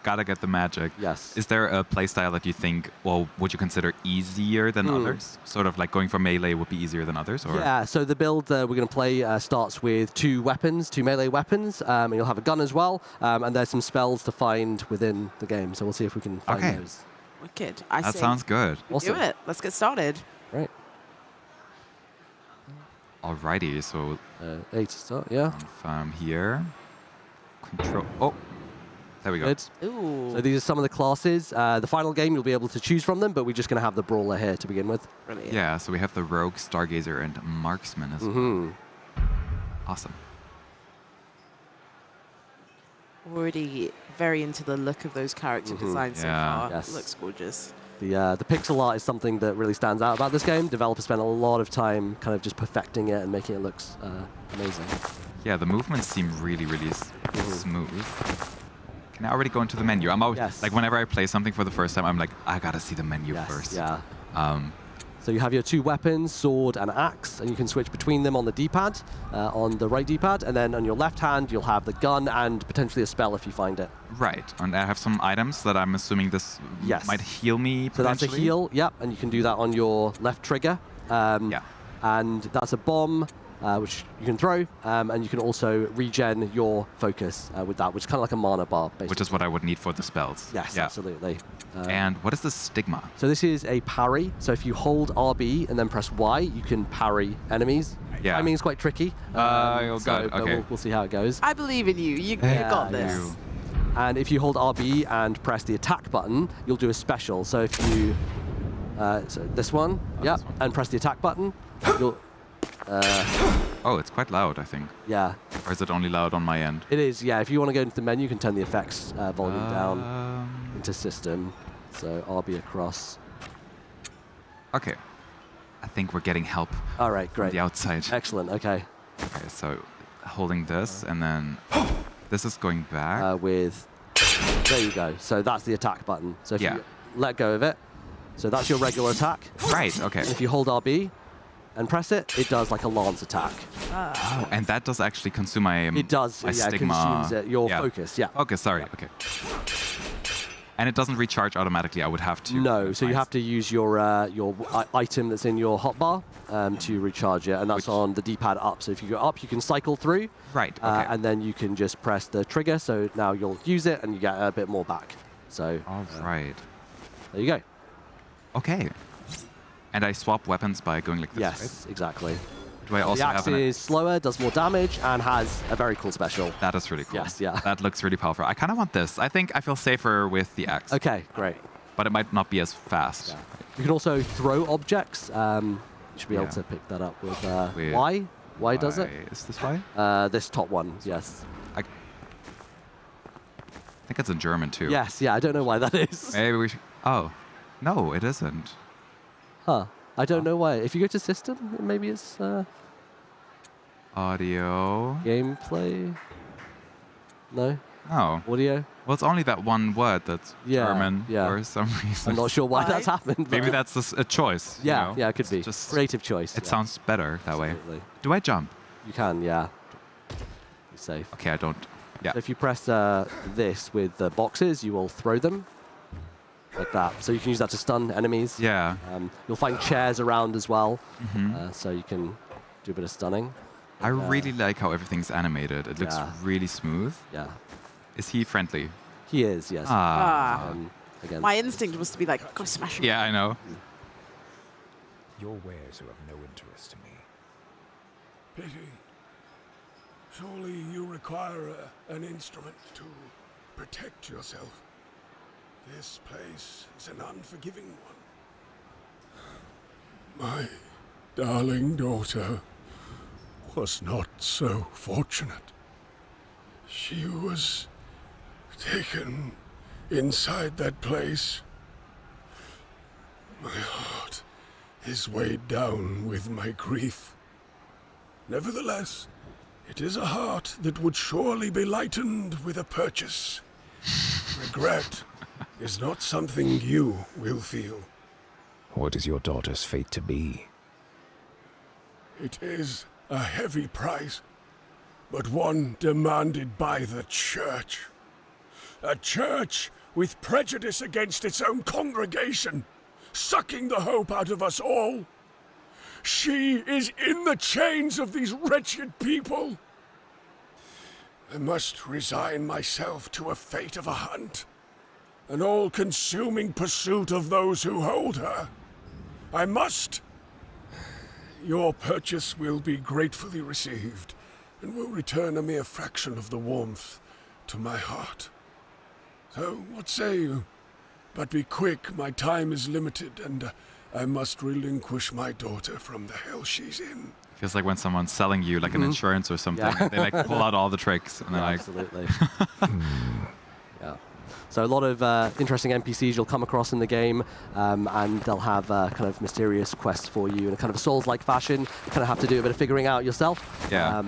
gotta get the magic. Yes. Is there a play style that you think, would you consider easier than others? Sort of like going for melee would be easier than others? Or? Yeah, so the build we're going to play starts with two melee weapons, and you'll have a gun as well, and there's some spells to find within the game, so we'll see if we can find those. Wicked. That sounds good. Awesome. Do it. Let's get started. Right. Alrighty, so... A to start, yeah. Confirm here. Control... Oh! There we go. Good. Ooh. So these are some of the classes. The final game, you'll be able to choose from them, but we're just going to have the Brawler here to begin with. Brilliant. Yeah, so we have the Rogue, Stargazer, and Marksman as well. Awesome. Already very into the look of those character designs so far. Yes. Looks gorgeous. The pixel art is something that really stands out about this game. Developers spent a lot of time kind of just perfecting it and making it look amazing. Yeah, the movements seem really, really smooth. Can I already go into the menu? I'm always, like, whenever I play something for the first time, I'm like, I gotta see the menu first. Yeah. So you have your two weapons, sword and axe, and you can switch between them on the D-pad, on the right D-pad, and then on your left hand, you'll have the gun and potentially a spell if you find it. Right, and I have some items that I'm assuming this might heal me. So that's a heal, yep, and you can do that on your left trigger. And that's a bomb, which you can throw, and you can also regen your focus with that, which is kind of like a mana bar, basically. Which is what I would need for the spells. Yes, absolutely. And what is the stigma? So this is a parry. So if you hold RB and then press Y, you can parry enemies. Yeah. Timing is quite tricky. Okay. We'll see how it goes. I believe in you. You got this. And if you hold RB and press the attack button, you'll do a special. So if you, so this one, and press the attack button, you'll. Oh, it's quite loud, I think. Yeah. Or is it only loud on my end? It is, yeah. If you want to go into the menu, you can turn the effects volume down into system. So RB across. Okay. I think we're getting help. All right, great. From the outside. Excellent, okay. Okay, so holding this, and then this is going back. There you go. So that's the attack button. So if you let go of it, so that's your regular attack. Right, okay. And if you hold RB and press it, it does like a lance attack. Oh, and that does actually consume my It does, my yeah, it stigma. consumes it, your focus, yeah. Okay, sorry, okay. And it doesn't recharge automatically, I would have to. No, so you have to use your item that's in your hotbar to recharge it, and that's on the D-pad up. So if you go up, you can cycle through. Right, okay. And then you can just press the trigger, so now you'll use it and you get a bit more back. So. All right. There you go. Okay. And I swap weapons by going like this, Yes, right? exactly. Do I also the have axe is slower, does more damage, and has a very cool special. That is really cool. Yes, yeah. That looks really powerful. I kind of want this. I think I feel safer with the axe. Okay, great. But it might not be as fast. Yeah. You can also throw objects. You should be able to pick that up with Y. Y does it. Is this Y? This top one, yes. I think it's in German too. Yes, yeah, I don't know why that is. Maybe we should. Oh, no, it isn't. Huh. I don't know why. If you go to system, maybe it's audio. Gameplay. No. Oh. Audio. Well, it's only that one word that's German for some reason. I'm not sure why that's happened. Maybe that's a choice. Yeah, you know? yeah, it could be. Just creative choice. It sounds better that way. Do I jump? You can, yeah. You're safe. Okay, I don't. Yeah. So if you press this with the boxes, you will throw them. Like that. So you can use that to stun enemies. Yeah. You'll find chairs around as well. So you can do a bit of stunning. I really like how everything's animated. It looks really smooth. Yeah. Is he friendly? He is, yes. Again. My instinct was to be like, go smash him. Yeah, I know. Your wares are of no interest to me. Pity. Surely you require an instrument to protect yourself. This place is an unforgiving one. My darling daughter was not so fortunate. She was taken inside that place. My heart is weighed down with my grief. Nevertheless, it is a heart that would surely be lightened with a purchase. Regret is not something you will feel. What is your daughter's fate to be? It is a heavy price, but one demanded by the Church. A church with prejudice against its own congregation, sucking the hope out of us all. She is in the chains of these wretched people. I must resign myself to a fate of a hunt, an all-consuming pursuit of those who hold her. I must. Your purchase will be gratefully received, and will return a mere fraction of the warmth to my heart. So, what say you? But be quick, my time is limited, and I must relinquish my daughter from the hell she's in. Feels like when someone's selling you like an insurance or something. Yeah. They like pull out all the tricks and they're like, absolutely. Yeah. So a lot of interesting NPCs you'll come across in the game, and they'll have kind of mysterious quests for you in a kind of a Souls-like fashion. You kind of have to do a bit of figuring out yourself. Yeah.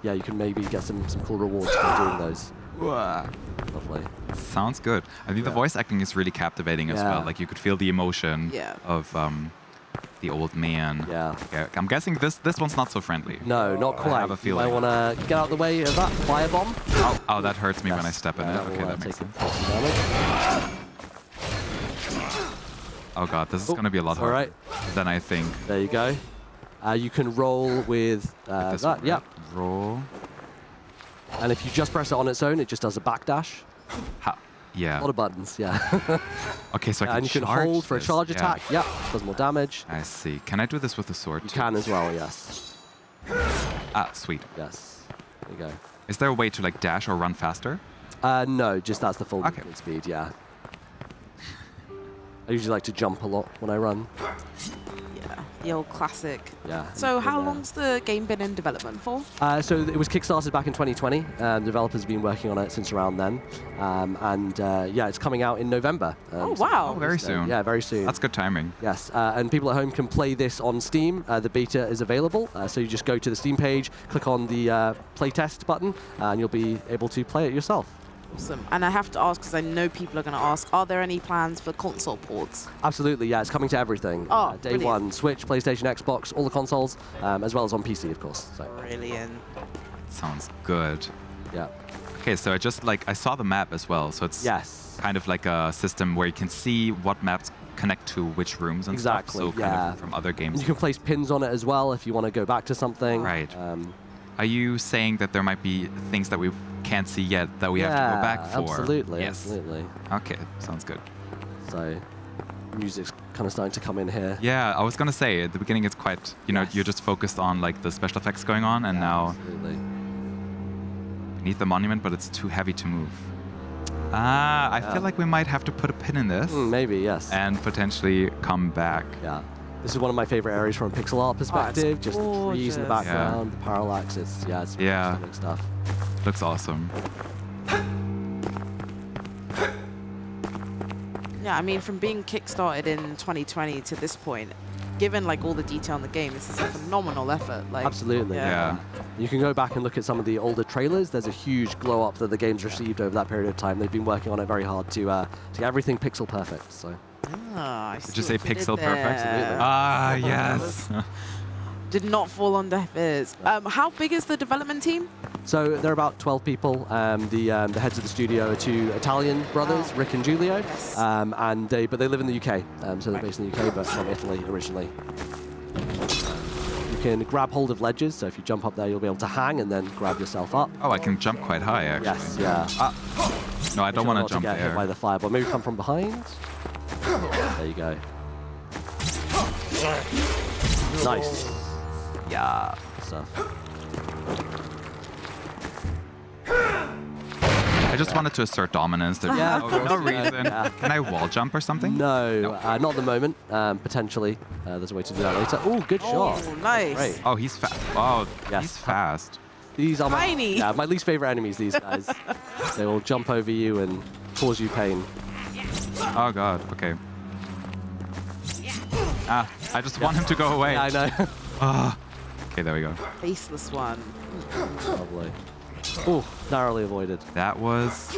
Yeah, you can maybe get some cool rewards for doing those. Lovely. Sounds good. I think the voice acting is really captivating as well. Like you could feel the emotion of the old man. Yeah. I'm guessing this one's not so friendly. No, not quite. I have a feeling. I want to get out of the way of that firebomb. Oh, that hurts me when I step in it. Okay, that makes sense. Oh god, this is going to be a lot harder than I think. There you go. You can roll with that. One, Yeah. right? Roll. And if you just press it on its own, it just does a backdash. Yeah. A lot of buttons, yeah. Okay, so I can and you can charge hold for a this. charge attack. Yeah, does more damage. I see. Can I do this with the sword? You can as well, yes. Ah, sweet. Yes. There you go. Is there a way to like dash or run faster? No, just that's the full movement speed, yeah. I usually like to jump a lot when I run. Yeah, the old classic. Yeah. So how long's the game been in development for? So it was kickstarted back in 2020. Developers have been working on it since around then. Yeah, it's coming out in November. Oh, wow. Oh, very soon. Yeah, very soon. That's good timing. Yes, and people at home can play this on Steam. The beta is available. So you just go to the Steam page, click on the playtest button, and you'll be able to play it yourself. Awesome. And I have to ask, because I know people are going to ask, are there any plans for console ports? Absolutely, yeah. It's coming to everything. Oh, Day brilliant. one, Switch, PlayStation, Xbox, all the consoles, as well as on PC, of course. So. Brilliant. Sounds good. Yeah. Okay, so I saw the map as well. So it's kind of like a system where you can see what maps connect to which rooms and Exactly, stuff. So kind of from other games. And you can place pins on it as well if you want to go back to something. Right. Are you saying that there might be things that we can't see yet that we have to go back for? Absolutely, Yes. absolutely. Okay, sounds good. So, music's kind of starting to come in here. Yeah, I was gonna say at the beginning it's quite, you're just focused on like the special effects going on, and now beneath the monument, but it's too heavy to move. I feel like we might have to put a pin in this. Maybe, yes. And potentially come back. Yeah. This is one of my favorite areas from a pixel art perspective. Just the trees in the gorgeous. background, the parallax. It's stunning stuff. Looks awesome. Yeah, I mean, from being kickstarted in 2020 to this point, given like all the detail in the game, this is a phenomenal effort. Like, Absolutely. Yeah. You can go back and look at some of the older trailers. There's a huge glow up that the game's received over that period of time. They've been working on it very hard to get everything pixel perfect. So. I Did you see say what you did pixel perfect? there. Ah, yes. Did not fall on deaf ears. How big is the development team? So there are about 12 people. The heads of the studio are two Italian brothers, Rick and Giulio, but they live in the UK. So they're based in the UK, but from Italy originally. You can grab hold of ledges. So if you jump up there, you'll be able to hang and then grab yourself up. Oh, I can jump quite high actually. Yes, yeah. No, I don't want to jump get hit there. by the fireball. Maybe come from behind. There you go. Nice. Yeah. Good stuff. I just wanted to assert dominance. There's no reason. Can I wall jump or something? No, not at the moment. Potentially. There's a way to do that later. Oh, good shot. Oh, nice. Great. Oh, he's fast. Oh, he's fast. These are Tiny. my least favorite enemies, these guys. They will jump over you and cause you pain. Oh, God. Okay. I just want him to go away. Yeah, I know. Okay, there we go. Faceless one. Lovely. Oh, narrowly avoided. That was...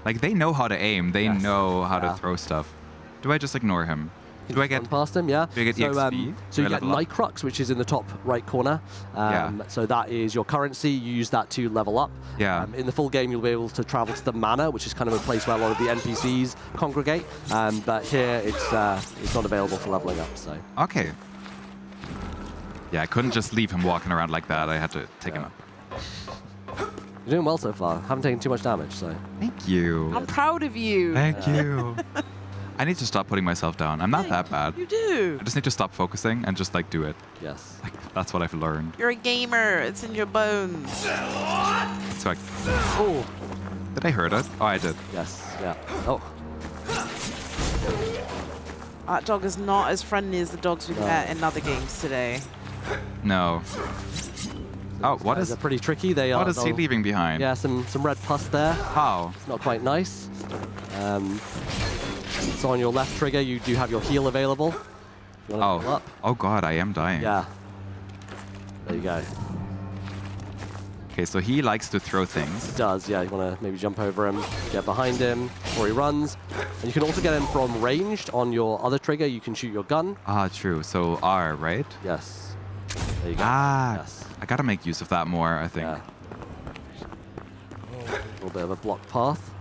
Like, they know how to aim. They know how to throw stuff. Do I just ignore him? Do I get past him? Yeah. Do I get EXP? So you Do I get level up? Nightcrux, which is in the top right corner. So that is your currency. You use that to level up. Yeah. In the full game, you'll be able to travel to the manor, which is kind of a place where a lot of the NPCs congregate. But here, it's not available for leveling up. So. Okay. Yeah, I couldn't just leave him walking around like that. I had to take him up. You're doing well so far. Haven't taken too much damage, so. Thank you. I'm proud of you. Thank you. I need to stop putting myself down. I'm not that bad. You do. I just need to stop focusing and just like do it. Yes. Like, that's what I've learned. You're a gamer. It's in your bones. So Oh. Did I hurt it? Oh, I did. Yes, yeah. Oh. That dog is not as friendly as the dogs we've met in other games today. No. Oh, what is... They're pretty tricky. They are. What is he leaving behind? Yeah, some red pus there. How? It's not quite nice. So on your left trigger, you do have your heal available. You wanna pull up? Oh god, I am dying. Yeah. There you go. Okay, so he likes to throw things. He does, yeah. You want to maybe jump over him, get behind him before he runs. And you can also get him from ranged on your other trigger. You can shoot your gun. Ah, true. So R, right? Yes. There you go. Ah, yes. I gotta make use of that more, I think. Yeah. A little bit of a blocked path.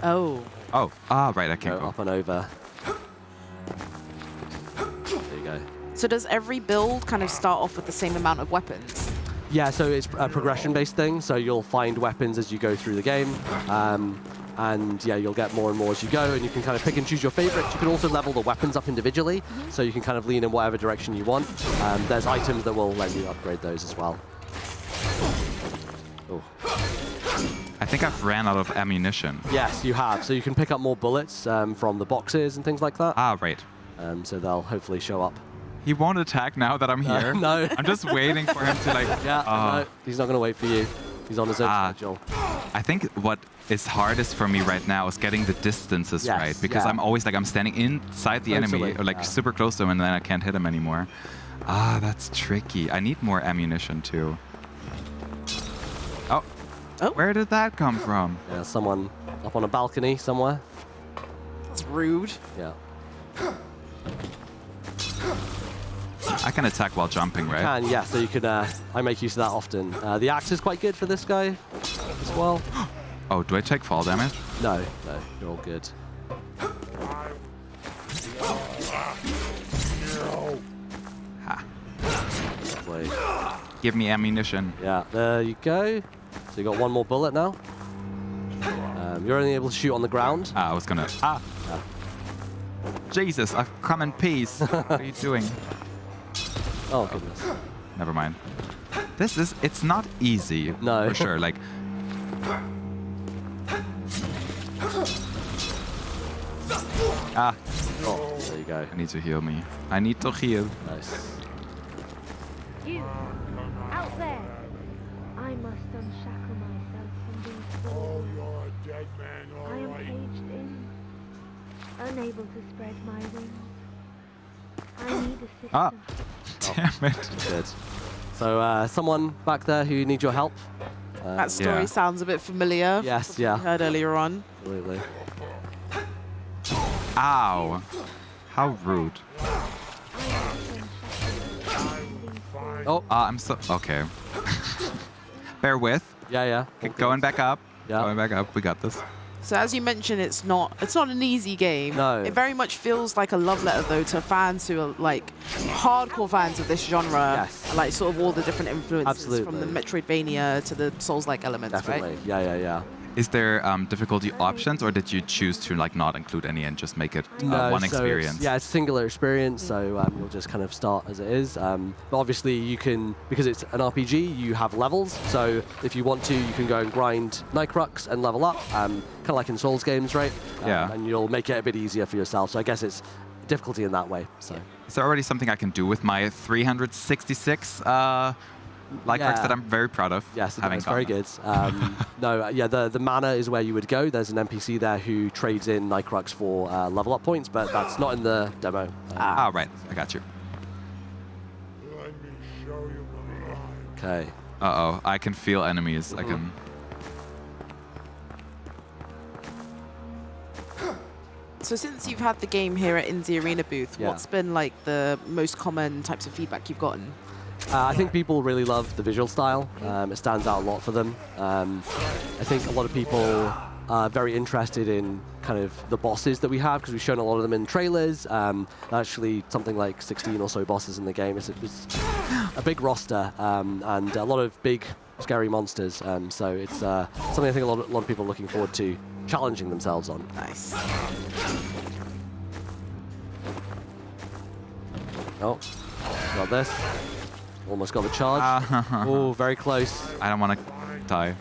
Oh. Oh, right, I can't go. Up and over. There you go. So does every build kind of start off with the same amount of weapons? Yeah, so it's a progression-based thing. So you'll find weapons as you go through the game. And yeah, you'll get more and more as you go, and you can kind of pick and choose your favorites. You can also level the weapons up individually, so you can kind of lean in whatever direction you want. There's items that will let you upgrade those as well. Oh. I think I've ran out of ammunition. Yes, you have. So you can pick up more bullets from the boxes and things like that. Ah, right. So they'll hopefully show up. He won't attack now that I'm here. No. I'm just waiting for him to like... Yeah, no, he's not going to wait for you. He's on his own schedule. I think what is hardest for me right now is getting the distances right, because I'm always like, I'm standing inside the enemy, or like super close to him, and then I can't hit him anymore. Ah, that's tricky. I need more ammunition too. Oh, where did that come from? Yeah, someone up on a balcony somewhere. That's rude. Yeah. I can attack while jumping, right? You can, yeah. So you could. I make use of that often. The axe is quite good for this guy as well. Oh, do I take fall damage? No, you're all good. Ha. Lovely. Give me ammunition. Yeah, there you go. So you got one more bullet now. You're only able to shoot on the ground. I was gonna. Yeah. Jesus, I've come in peace. What are you doing? Oh goodness. Never mind. It's not easy. No. For sure. Like. Ah. Oh, there you go. I need to heal me. I need to heal. Nice. You, out there. I must unshackle myself from these walls. Oh, you're a dead man, all I am right. caged in, unable to spread my wings. I need assistance. Ah. Damn it. Good. So someone back there who needs your help. That story sounds a bit familiar. Yes, yeah. We heard earlier on. Absolutely. Ow. How rude. Oh. I'm so... Okay. Bear with. Yeah. Going back up. Yeah. Going back up. We got this. So as you mentioned, it's not an easy game. No. It very much feels like a love letter though to fans who are like hardcore fans of this genre. Yes. Like sort of all the different influences Absolutely. from the Metroidvania to the Souls-like elements, Definitely. right? Yeah. Is there difficulty options, or did you choose to like not include any and just make it one so experience? it's a singular experience, so you'll just kind of start as it is. But obviously you can, because it's an RPG, you have levels. So if you want to, you can go and grind Nightcrux and level up, kind of like in Souls games, right? Yeah. And you'll make it a bit easier for yourself. So I guess it's difficulty in that way. So. Is there already something I can do with my 366 Nightcrux that I'm very proud of? Yes, having it's very good. The mana is where you would go. There's an NPC there who trades in Nightcrux for level up points, but that's not in the demo. Right. I got you. Let me show you my eye. Okay. Uh-oh. I can feel enemies. I can... So since you've had the game here at Indie Arena booth, Yeah. what's been like the most common types of feedback you've gotten? I think people really love the visual style. It stands out a lot for them. I think a lot of people are very interested in kind of the bosses that we have, because we've shown a lot of them in trailers. Actually, something like 16 or so bosses in the game. It's a big roster and a lot of big, scary monsters. So it's something I think a lot of people are looking forward to challenging themselves on. Nice. Oh, got this. Almost got the charge. Oh, very close. I don't want to die.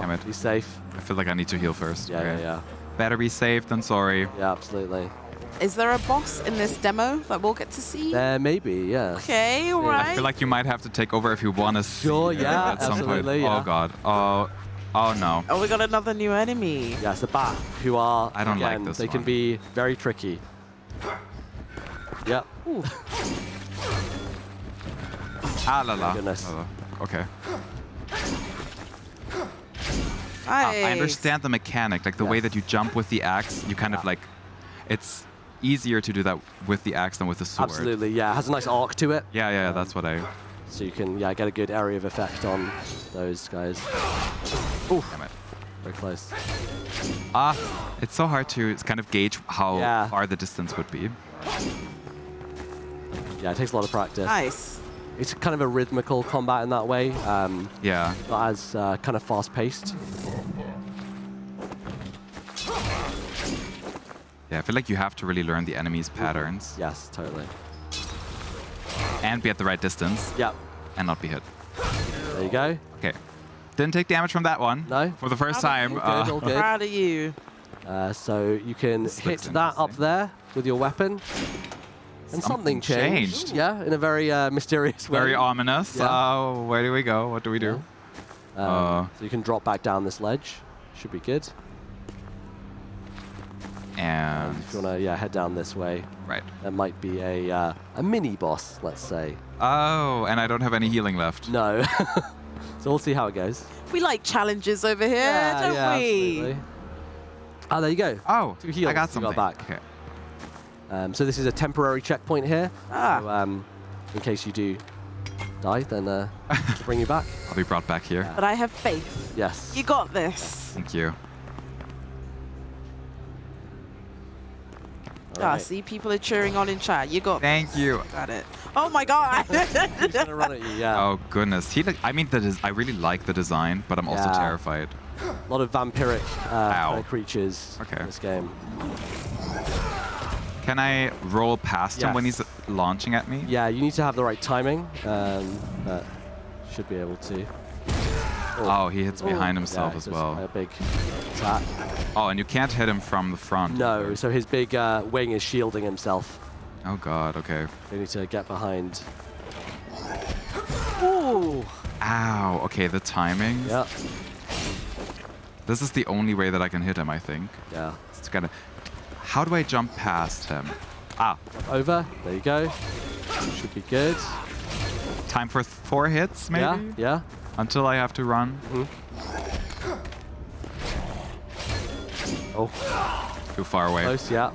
Damn it. Be safe. I feel like I need to heal first. Yeah, Okay. yeah. Better be safe than sorry. Yeah, absolutely. Is there a boss in this demo that we'll get to see? There may be, yes. Okay, all right. I feel like you might have to take over if you want to see Sure, it yeah, at some point. absolutely, yeah. Oh god. Oh no. Oh, we got another new enemy. Yeah, it's the bat, who are, I don't like again, this they can one. be very tricky. Yep. Ah la la. Goodness. Okay. Nice. I understand the mechanic, like the way that you jump with the axe, you kind of like, it's easier to do that with the axe than with the sword. Absolutely, yeah. It has a nice arc to it. Yeah, that's what I... So you can, get a good area of effect on those guys. Ooh, Damn it. very close. It's so hard to kind of gauge how Yeah. far the distance would be. Yeah, it takes a lot of practice. Nice. It's kind of a rhythmical combat in that way. Yeah. Not as kind of fast-paced. Yeah, I feel like you have to really learn the enemy's patterns. Yes, totally. And be at the right distance. Yep. And not be hit. There you go. Okay. Didn't take damage from that one. No. For the first time. All good. Proud of you. So you can hit that up there with your weapon. And something changed. Yeah, in a very mysterious way. Very ominous. Yeah. Where do we go? What do we do? So you can drop back down this ledge. Should be good. And if you want to head down this way, right, there might be a mini boss, let's say. Oh, and I don't have any healing left. No. So we'll see how it goes. We like challenges over here, don't we? Absolutely. Oh, there you go. Oh, 2 heals. I got you something. back. Okay. So this is a temporary checkpoint here. Ah. So, in case you do die, then we'll bring you back. I'll be brought back here. But I have faith. Yes. You got this. Thank you. See, people are cheering on in chat. You got Thank you. Got it. Oh my god. He's gonna run at you, yeah. Oh goodness. I mean, I really like the design, but I'm also terrified. A lot of vampiric kind of creatures Okay. in this game. Can I roll past him when Yes. he's launching at me? Yeah, you need to have the right timing, but should be able to. Oh, he hits behind himself yeah, as just well. A big attack. Oh, and you can't hit him from the front. No, so his big wing is shielding himself. Oh god, okay. You need to get behind. Ooh. Ow, okay, the timing. Yeah. This is the only way that I can hit him, I think. Yeah. It's kind of... How do I jump past him? Ah. Over. There you go. Should be good. Time for 4 hits, maybe? Yeah, yeah. Until I have to run. Oh. Too far away. Close, yeah.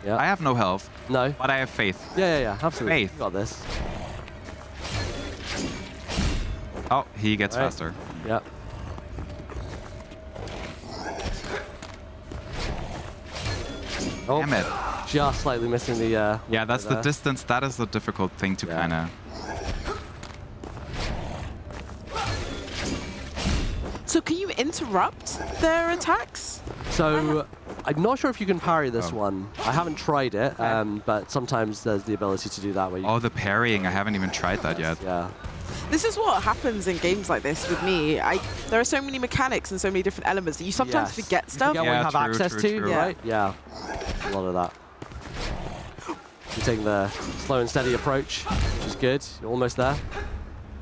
Yeah. I have no health. No. But I have faith. Yeah, absolutely. Faith. You got this. Oh, he gets Right. faster. Yep. Oh, Damn it. just slightly missing the... Yeah, that's the there. distance. That is the difficult thing to kind of... So can you interrupt their attacks? So I'm not sure if you can parry this one. I haven't tried it, but sometimes there's the ability to do that. Where you Oh, the parrying. I haven't even tried that yet. Yeah. This is what happens in games like this with me. There are so many mechanics and so many different elements that you sometimes forget You stuff. forget what you have access to, Yeah. right? Yeah. A lot of that. You're taking the slow and steady approach, which is good. You're almost there.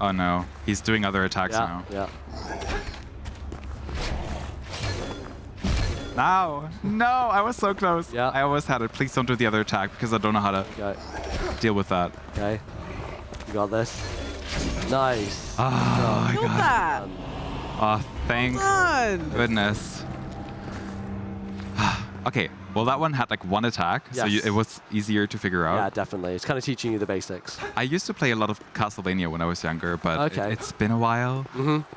Oh no, he's doing other attacks now. Yeah. No, I was so close. Yeah. I almost had it. Please don't do the other attack because I don't know how to deal with that. Okay. You got this. Nice. Oh my Killed god. that. Oh, thank Done. goodness. Okay, well that one had like 1 attack, so Yes. it was easier to figure out. Yeah, definitely. It's kind of teaching you the basics. I used to play a lot of Castlevania when I was younger, but Okay. it's been a while.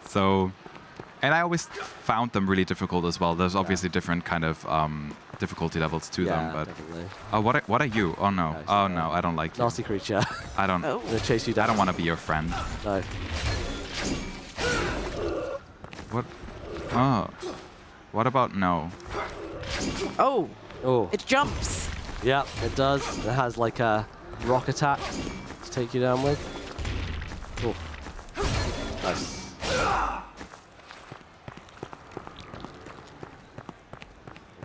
So, and I always found them really difficult as well. There's obviously different kind of difficulty levels to them, but definitely. oh, what are you? Oh no, oh no, I don't like you. Nasty creature. I don't. Oh. Gonna chase you down. I don't want to be your friend. No. What? Oh, what about no? Oh. Oh. It jumps. Yeah, it does. It has like a rock attack to take you down with. Oh. Nice.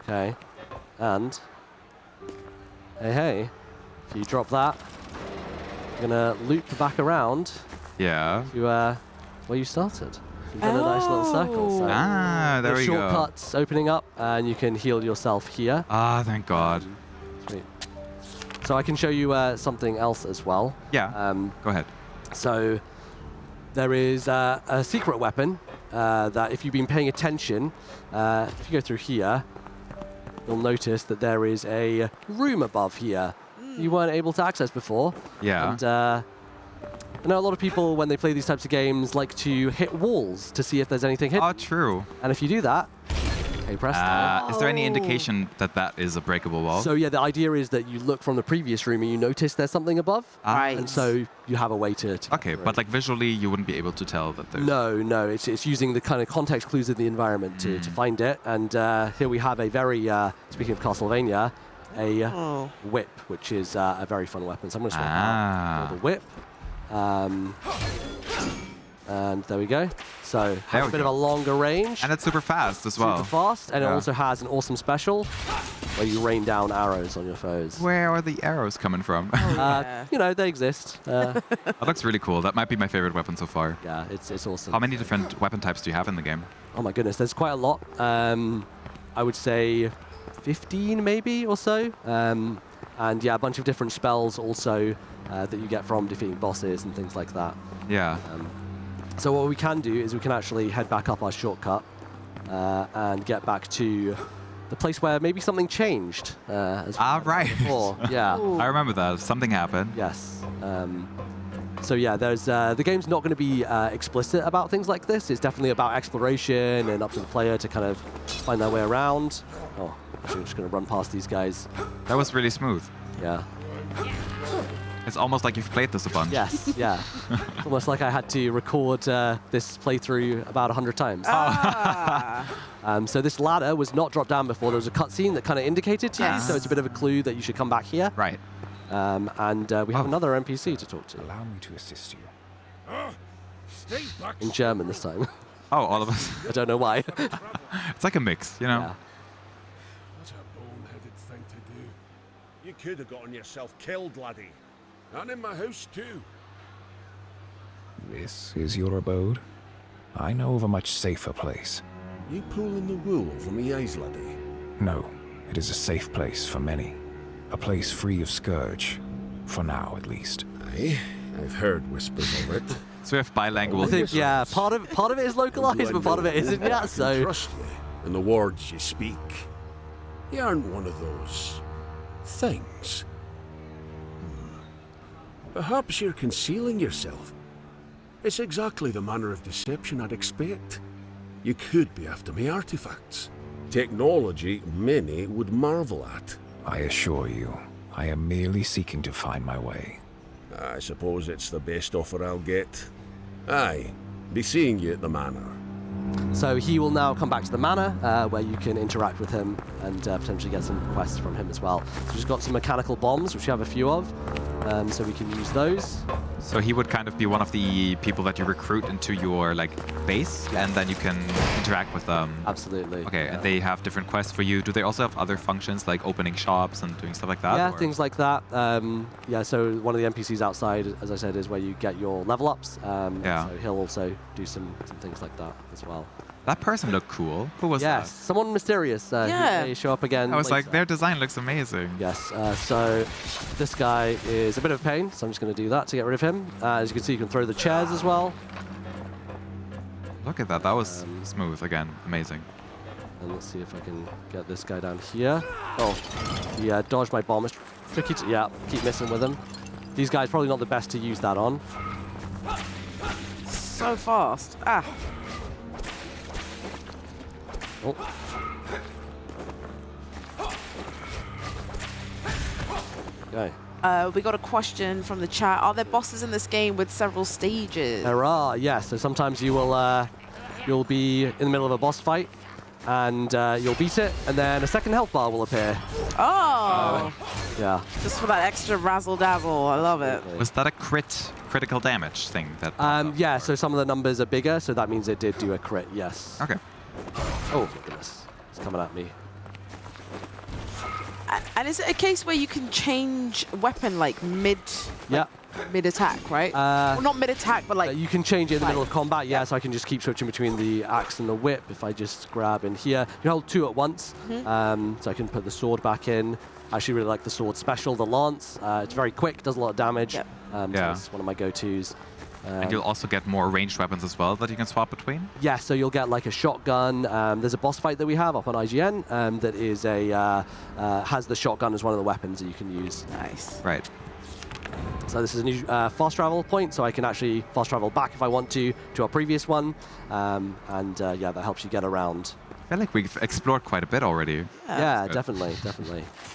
Okay. And hey, if you drop that, you're gonna loop back around Yeah. to where you started. You've done a nice little circle. So there we go. shortcuts opening up, and you can heal yourself here. Ah, thank God. Sweet. So I can show you something else as well. Yeah. Go ahead. So there is a secret weapon that if you've been paying attention, if you go through here, you'll notice that there is a room above here you weren't able to access before. Yeah. And I know a lot of people, when they play these types of games, like to hit walls to see if there's anything hidden. Oh, true. And if you do that, hey, presto. Is there any indication that that is a breakable wall? So yeah, the idea is that you look from the previous room and you notice there's something above. Right. And so you have a way to Okay, but like visually, you wouldn't be able to tell that there's... No, it's using the kind of context clues of the environment to find it. And here we have a very, speaking of Castlevania, a whip, which is a very fun weapon. So I'm going to swap out the whip. And there we go. So has a bit of a longer range. And it's super fast as well. Super fast. And it also has an awesome special where you rain down arrows on your foes. Where are the arrows coming from? You know, they exist. That looks really cool. That might be my favorite weapon so far. Yeah, it's awesome. How many different weapon types do you have in the game? Oh my goodness, there's quite a lot. I would say 15 maybe or so. And yeah, a bunch of different spells also that you get from defeating bosses and things like that. Yeah. So what we can do is we can actually head back up our shortcut and get back to the place where maybe something changed. Right. Before. Yeah. I remember that. Something happened. Yes. So yeah, there's the game's not going to be explicit about things like this. It's definitely about exploration and up to the player to kind of find their way around. Oh, actually, I'm just going to run past these guys. That was really smooth. Yeah. It's almost like you've played this a bunch. Yes, yeah. It's almost like I had to record this playthrough about 100 times. So this ladder was not dropped down before. There was a cutscene that kind of indicated to you, so it's a bit of a clue that you should come back here. Right. And we have another NPC to talk to. Allow me to assist you. Stay back. In German this time. Oh, all of us. I don't know why. It's like a mix, you know? Yeah. What a boneheaded thing to do. You could have gotten yourself killed, laddie. And in my house, too. This is your abode? I know of a much safer place. You pulling the wool over me eyes, laddie? No, it is a safe place for many. A place free of scourge. For now, at least. Aye, I've heard whispers of it. So we have bilingual. I think, yeah, part of it is localized, but part of it isn't yet, I so... trust you and the words you speak. You aren't one of those... things. Perhaps you're concealing yourself. It's exactly the manner of deception I'd expect. You could be after me artifacts. Technology many would marvel at. I assure you, I am merely seeking to find my way. I suppose it's the best offer I'll get. Aye, be seeing you at the manor. So he will now come back to the manor, where you can interact with him and potentially get some quests from him as well. So we've got some mechanical bombs, which we have a few of, so we can use those. So he would kind of be one of the people that you recruit into your like base, and then you can interact with them. Absolutely. Okay, yeah. And they have different quests for you. Do they also have other functions like opening shops and doing stuff like that? Yeah, or? things like that. Yeah, so one of the NPCs outside, as I said, is where you get your level ups. Yeah. So he'll also do some things like that as well. That person looked cool. Who was that? Yes, someone mysterious. Yeah. Who may show up again. I was later. like, their design looks amazing. Yes, so this guy is a bit of a pain, so I'm just going to do that to get rid of him. As you can see, you can throw the chairs as well. Look at that. That was smooth again. Amazing. And let's see if I can get this guy down here. Oh, yeah, dodged my bomb. It's tricky to, yeah, keep missing with him. These guys probably not the best to use that on. So fast. Ah. Oh. Okay. We got a question from the chat. Are there bosses in this game with several stages? There are, yes. So sometimes you will, you'll be in the middle of a boss fight, and you'll beat it, and then a second health bar will appear. Oh. Yeah. Just for that extra razzle dazzle. I love it. Was that a critical damage thing? That. Yeah. So some of the numbers are bigger, so that means it did do a crit. Yes. Okay. Oh my goodness, it's coming at me. And is it a case where you can change weapon like mid attack, right? Well, not mid attack, but like you can change it in the middle of combat. Yeah, so I can just keep switching between the axe and the whip. If I just grab in here, you can hold 2 at once. So I can put the sword back in. I actually really like the sword special, the lance. It's very quick, does a lot of damage. So it's one of my go-tos. And you'll also get more ranged weapons as well that you can swap between? Yeah, so you'll get like a shotgun. There's a boss fight that we have up on IGN that is has the shotgun as one of the weapons that you can use. Nice. Right. So this is a new fast travel point, so I can actually fast travel back if I want to our previous one. Yeah, that helps you get around. I feel like we've explored quite a bit already. Yeah, definitely.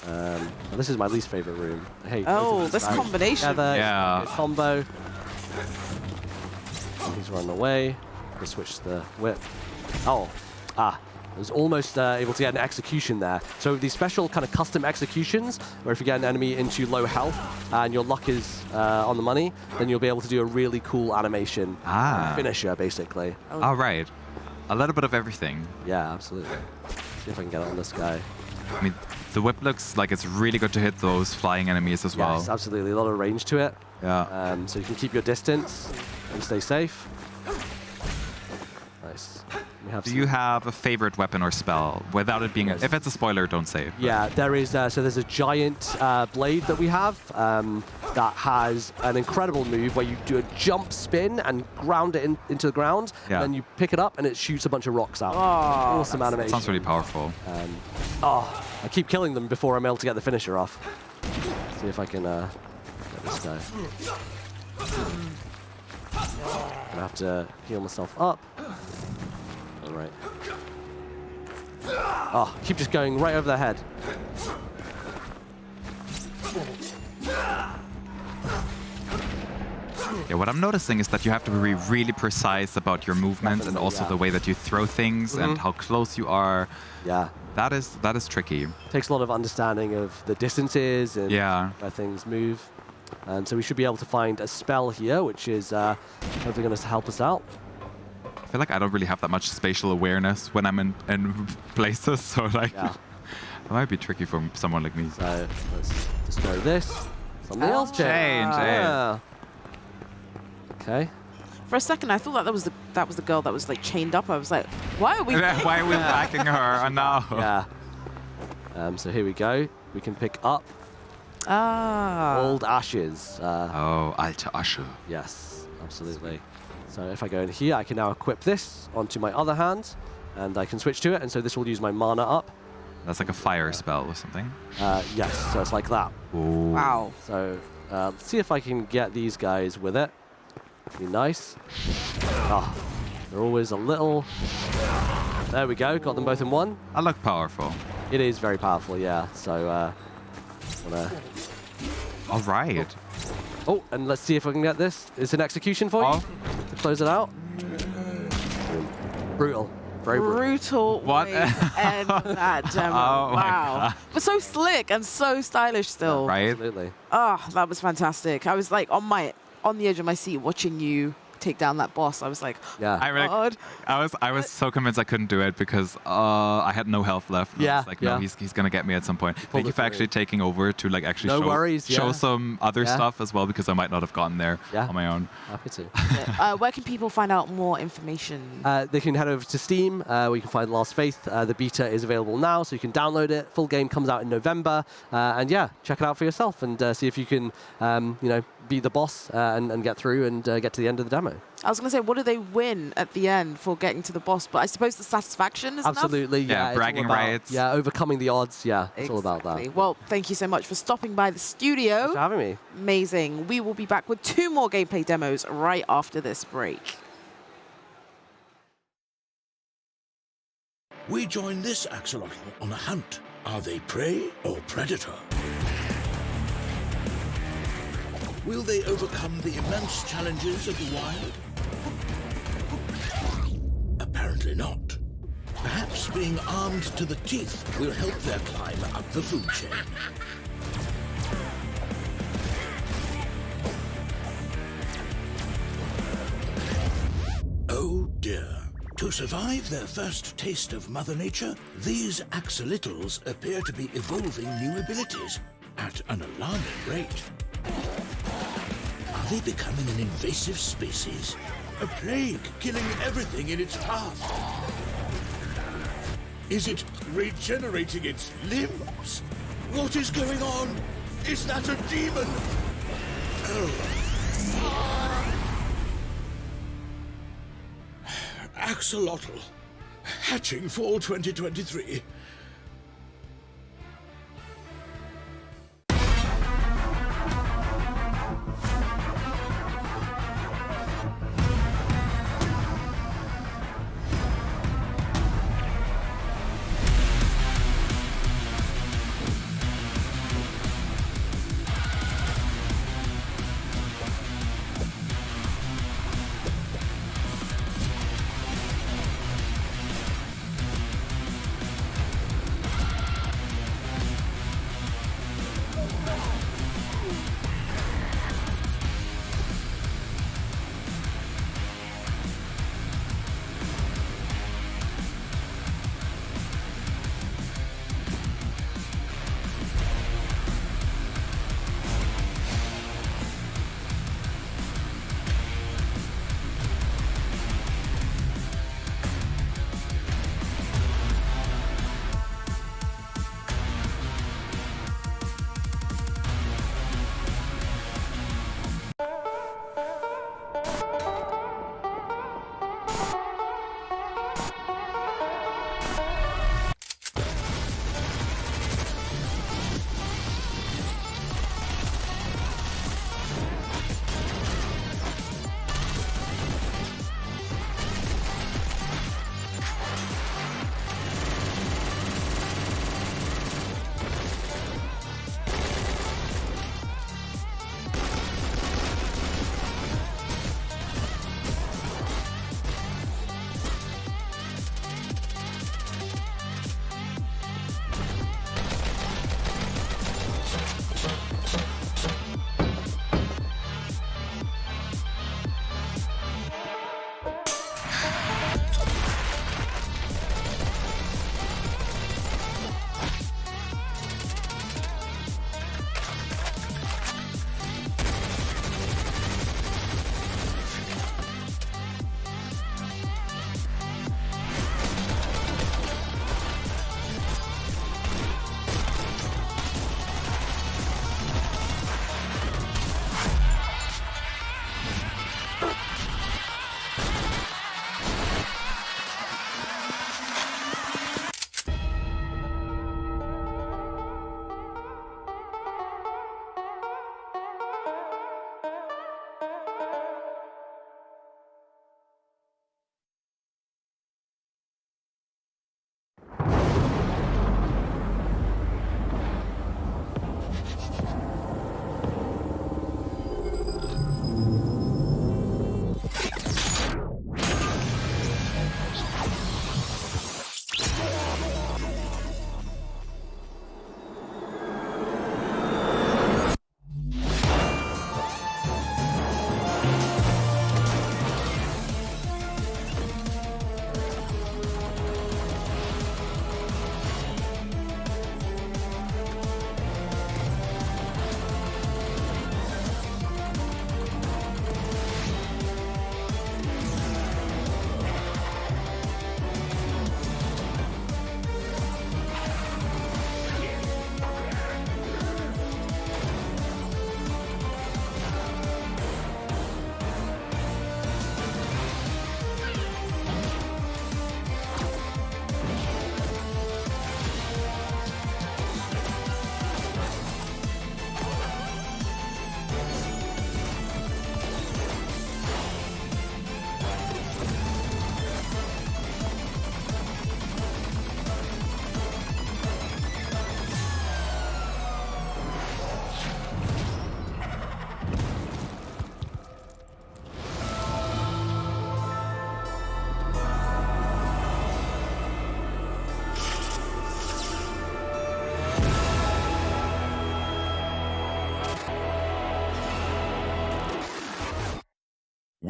Well, this is my least favorite room. Hey. This combination. Together, combo. He's running away. Let's switch the whip. I was almost able to get an execution there. So these special kind of custom executions, where if you get an enemy into low health and your luck is on the money, then you'll be able to do a really cool animation finisher, basically. All right. A little bit of everything. Yeah, absolutely. See if I can get it on this guy. I mean, the whip looks like it's really good to hit those flying enemies as well. Yes, absolutely. A lot of range to it. Yeah. So you can keep your distance and stay safe. Nice. Do you have a favorite weapon or spell without it being? If it's a spoiler, don't say it. Yeah, there is. So there's a giant blade that we have that has an incredible move where you do a jump spin and ground it into the ground. Yeah. And then you pick it up and it shoots a bunch of rocks out. Awesome animation. Sounds really powerful. I keep killing them before I'm able to get the finisher off. See if I can get this guy. I'm gonna have to heal myself up. All right. Keep just going right over their head. Yeah, what I'm noticing is that you have to be really precise about your movement and also the way that you throw things and how close you are. Yeah. That is tricky. Takes a lot of understanding of the distances and where things move. And so we should be able to find a spell here, which is hopefully going to help us out. I feel like I don't really have that much spatial awareness when I'm in places, so like it might be tricky for someone like me. So let's destroy this. Something else change. Okay. For a second, I thought that was the girl that was like chained up. I was like, why are we? Why are we backing her? Oh no. Yeah. So here we go. We can pick up Old Ashes. Alte Asche. Yes, absolutely. So if I go in here, I can now equip this onto my other hand, and I can switch to it, and so this will use my mana up. That's like a fire spell or something? Yes, so it's like that. Ooh. Wow. So let's see if I can get these guys with it. Be nice. They're always a little... There we go, got them both in one. I look powerful. It is very powerful, yeah. So, all right. Oh, and let's see if I can get this. It's an execution for you to close it out. Brutal. Very brutal. What? Way to end that demo. Oh my God. But so slick and so stylish still. Right? Absolutely. That was fantastic. I was like on the edge of my seat watching you take down that boss. I was like, I was so convinced I couldn't do it because I had no health left. And I was like, no, he's gonna get me at some point. Thank you for actually taking over to like actually show some other stuff as well, because I might not have gotten there on my own. Happy to. Where can people find out more information? They can head over to Steam, where you can find Last Faith. The beta is available now, so you can download it. Full game comes out in November, and check it out for yourself and see if you can, beat the boss and get through and get to the end of the demo. I was going to say, what do they win at the end for getting to the boss? But I suppose the satisfaction is Absolutely, enough? bragging rights. Yeah, overcoming the odds. Yeah, it's all about that. Well, thank you so much for stopping by the studio. Thanks for having me. Amazing. We will be back with 2 more gameplay demos right after this break. We join this axolotl on a hunt. Are they prey or predator? Will they overcome the immense challenges of the wild? Apparently not. Perhaps being armed to the teeth will help their climb up the food chain. Oh dear. To survive their first taste of Mother Nature, these axolotls appear to be evolving new abilities at an alarming rate. Are they becoming an invasive species? A plague killing everything in its path? Is it regenerating its limbs? What is going on? Is that a demon? Axolotl. Hatching fall 2023.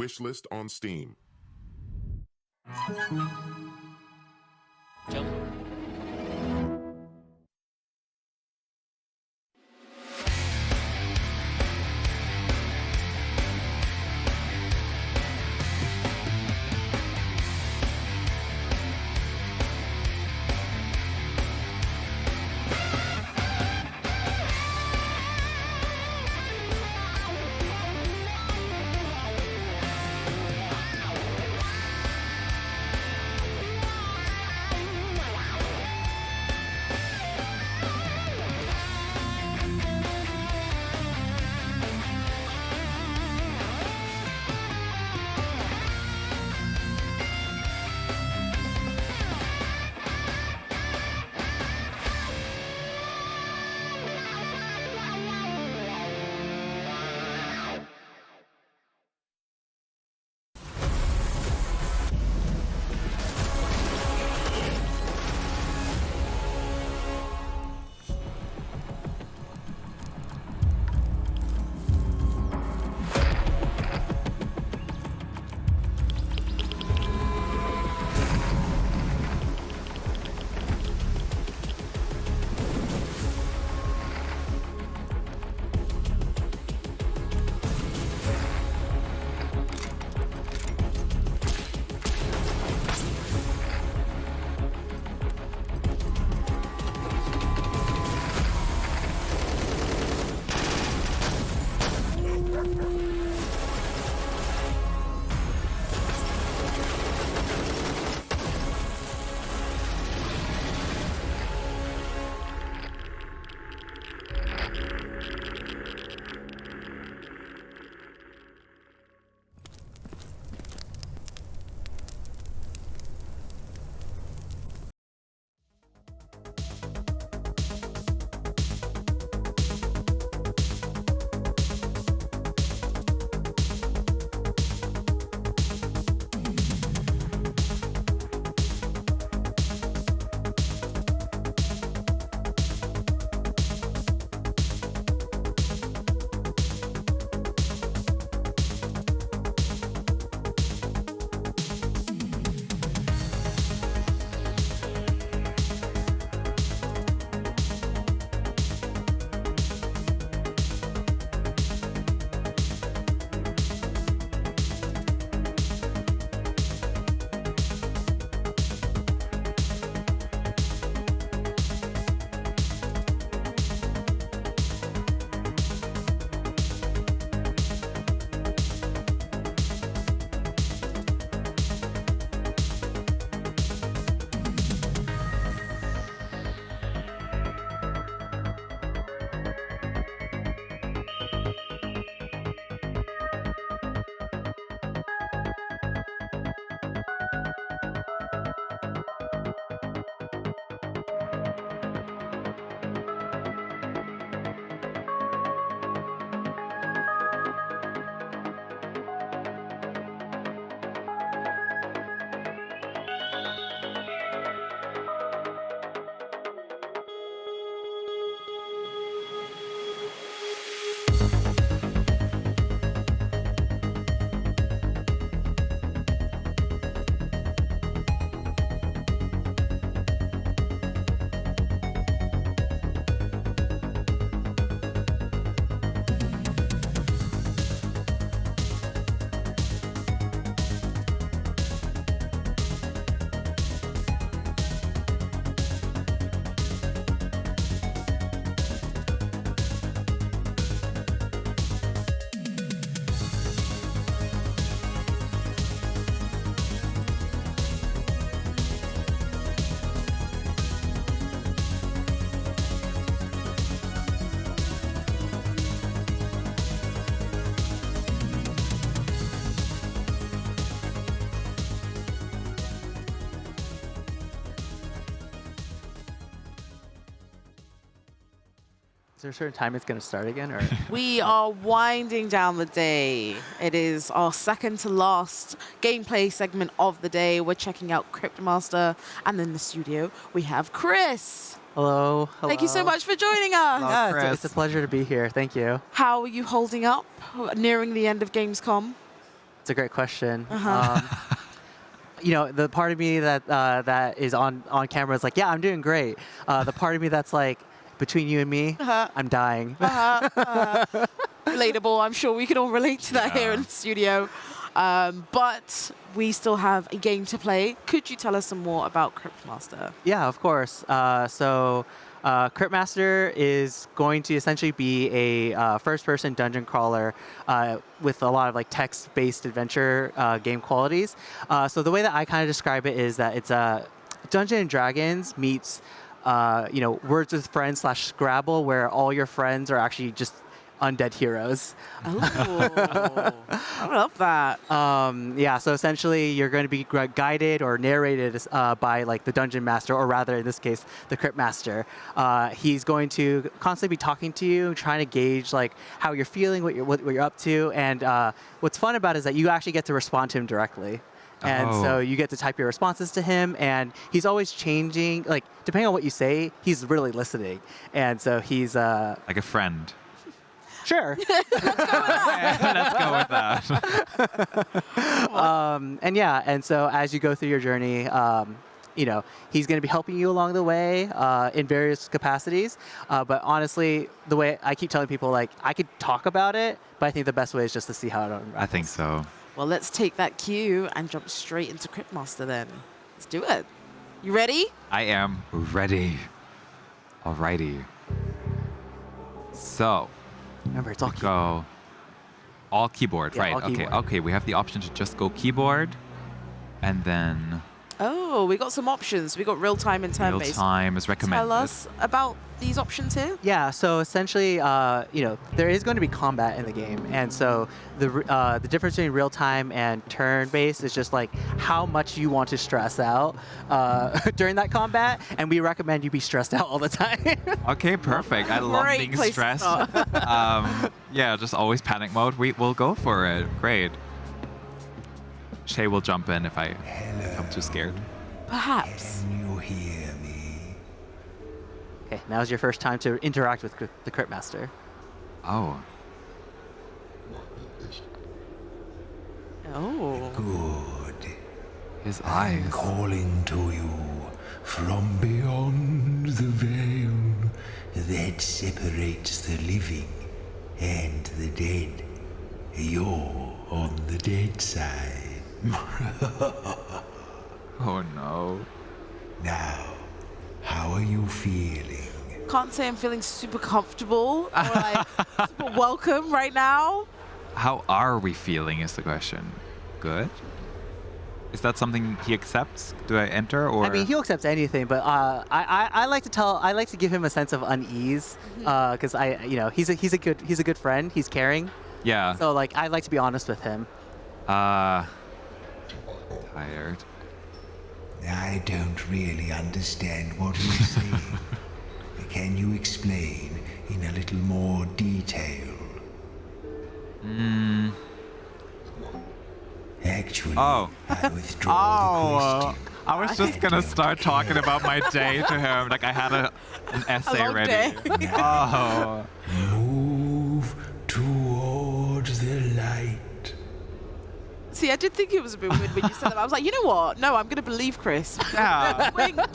Wishlist on Steam. Is there a certain time it's going to start again? Or We are winding down the day. It is our second to last gameplay segment of the day. We're checking out Cryptmaster, and in the studio we have Chris. Hello. Thank you so much for joining us. Yeah, it's a pleasure to be here. Thank you. How are you holding up nearing the end of Gamescom? It's a great question. the part of me that is on camera is like, yeah, I'm doing great. The part of me that's like, between you and me, I'm dying. Relatable. I'm sure we can all relate to that here in the studio. But we still have a game to play. Could you tell us some more about Cryptmaster? Yeah, of course. Cryptmaster is going to essentially be a first-person dungeon crawler with a lot of like text-based adventure game qualities. So the way that I kind of describe it is that it's a Dungeons and Dragons meets Words with Friends / Scrabble, where all your friends are actually just undead heroes. Oh, I love that. So essentially you're going to be guided or narrated by like the dungeon master, or rather in this case, the Crypt Master. He's going to constantly be talking to you, trying to gauge like how you're feeling, what you're up to. And what's fun about it is that you actually get to respond to him directly. And so you get to type your responses to him, and he's always changing. Like, depending on what you say, he's really listening. And so he's like a friend. Sure. Let's go with that. And so as you go through your journey, he's going to be helping you along the way in various capacities. But honestly, the way I keep telling people, like, I could talk about it, but I think the best way is just to see how it unravels. I think so. Well, let's take that cue and jump straight into Cryptmaster then. Let's do it. You ready? I am ready. Alrighty. So, remember, it's all go all keyboard, Yeah, right? all Okay, keyboard. okay. We have the option to just go keyboard, and then Oh, we got some options. We got real-time and real turn-based. time is recommended. Tell us about these options here. Yeah, so essentially, there is going to be combat in the game, and so the difference between real time and turn based is just like how much you want to stress out during that combat, and we recommend you be stressed out all the time. Okay, perfect. I love Great being place to stressed. start. Yeah, just always panic mode. We'll go for it. Great. Shay will jump in if I'm too scared. Perhaps. You hear me? Okay, now's your first time to interact with the Crypt Master. Oh. Oh. Good. His I'm eyes. calling to you from beyond the veil that separates the living and the dead. You're on the dead side. Oh no. Now, how are you feeling? Can't say I'm feeling super comfortable or like super welcome right now. How are we feeling is the question. Good? Is that something he accepts? Do I enter or? I mean, he'll accept anything, but I like to give him a sense of unease because he's a good friend. He's caring. Yeah. So like I like to be honest with him. Tired. I don't really understand what you're saying. Can you explain in a little more detail? Actually, I withdraw the question. I was just gonna start talking about my day to him. Like I had an essay long ready. day. Oh. Move towards the light. See, I did think it was a bit weird when you said that. I was like, you know what? No, I'm going to believe Chris. Yeah. We were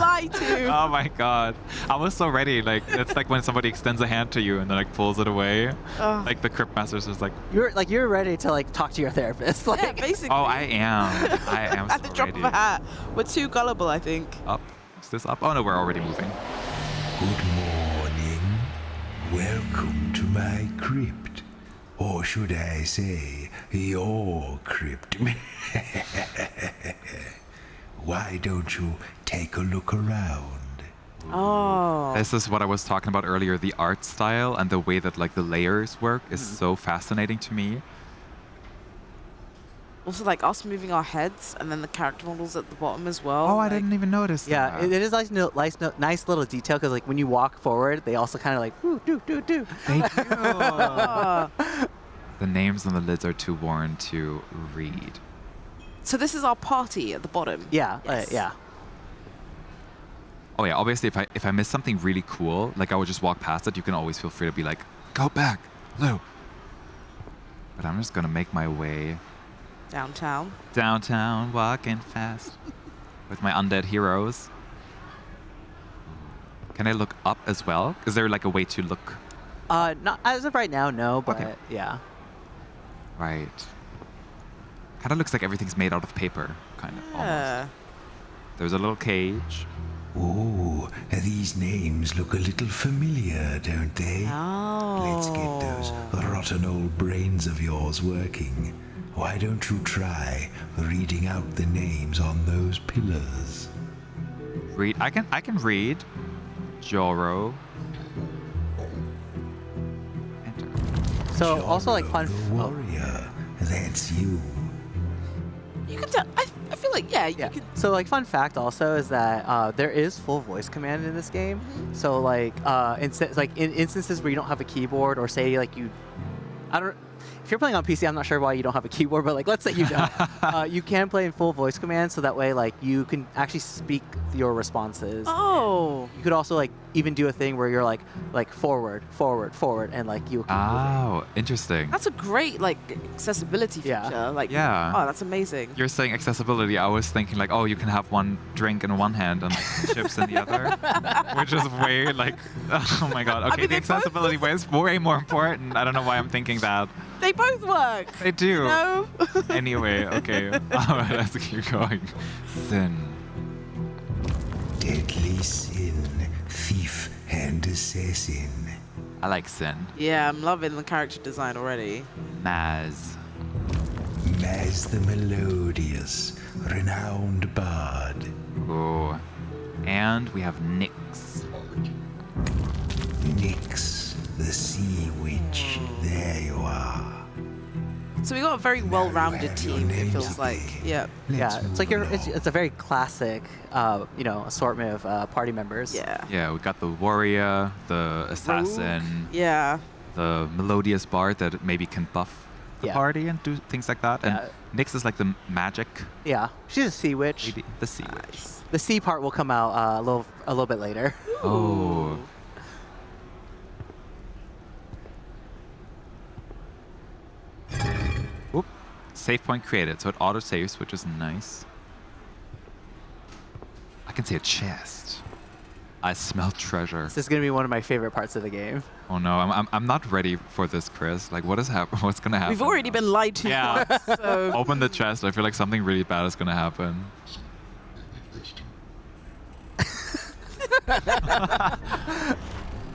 lied to. Oh my god. I was so ready. Like it's like when somebody extends a hand to you and then like pulls it away. Oh. Like the Crypt Master's just like You're ready to like talk to your therapist. Like, Yeah, basically. oh, I am At the so drop ready. of a hat. We're too gullible, I think. Up. Is this up? Oh no, we're already moving. Good morning. Welcome to my crypt. Or should I say, your crypt. Why don't you take a look around? Oh. This is what I was talking about earlier. The art style and the way that like the layers work is so fascinating to me. Also, like us moving our heads and then the character models at the bottom as well. Oh, I like, didn't even notice Yeah, that. it is like nice little detail because like when you walk forward, they also kind of like woo, do. Thank you. Ah. The names on the lids are too worn to read. So this is our party at the bottom. Yeah, Yes. yeah. Oh yeah, obviously if I miss something really cool, like I would just walk past it, you can always feel free to be like, go back, Lou. But I'm just gonna make my way Downtown. Downtown, walking fast with my undead heroes. Can I look up as well? Is there like a way to look? Not as of right now, no, but Okay. yeah. Right. Kind of looks like everything's made out of paper, kind of. Almost. There's a little cage. Oh, these names look a little familiar, don't they? Oh. Let's get those rotten old brains of yours working. Why don't you try reading out the names on those pillars? Read. I can read. Joro. So also like fun. Warrior, that's you. You can tell. I feel like you can. So like fun fact also is that there is full voice command in this game. So like in instances where you don't have a keyboard, or say like if you're playing on PC, I'm not sure why you don't have a keyboard, but like let's say you don't, you can play in full voice command, so that way like you can actually speak your responses. Oh. You could also like even do a thing where you're like forward, forward, forward, and like you. Oh, interesting. That's a great like accessibility feature. Like Yeah. Oh, that's amazing. You're saying accessibility. I was thinking like, oh, you can have one drink in one hand and like chips in the other, which is way like, oh my god. Okay, mean, the accessibility way is way more important. I don't know why I'm thinking that. They both work. They do. No. Anyway, okay. Alright, let's keep going. Sin. Deadly sin, thief and assassin. I like Sin. Yeah, I'm loving the character design already. Maz. Maz the melodious, renowned bard. Oh. And we have Nyx. Nyx, the sea witch. There you are. So we got a very well-rounded team. It feels like. Yeah. Yeah, it's like it's a very classic, assortment of party members. Yeah. Yeah, we got the warrior, the assassin. Yeah. The melodious bard that maybe can buff the Yeah. party and do things like that. And Nyx is like the magic. Yeah, she's a sea witch. Lady. The sea witch. The sea part will come out a little bit later. Oh. Oop. Save point created, so it auto saves, which is nice. I can see a chest. I smell treasure. This is gonna be one of my favorite parts of the game. Oh no, I'm not ready for this, Chris. Like, what is what's gonna happen? We've already been lied to. Yeah. once, so. Open the chest. I feel like something really bad is gonna happen.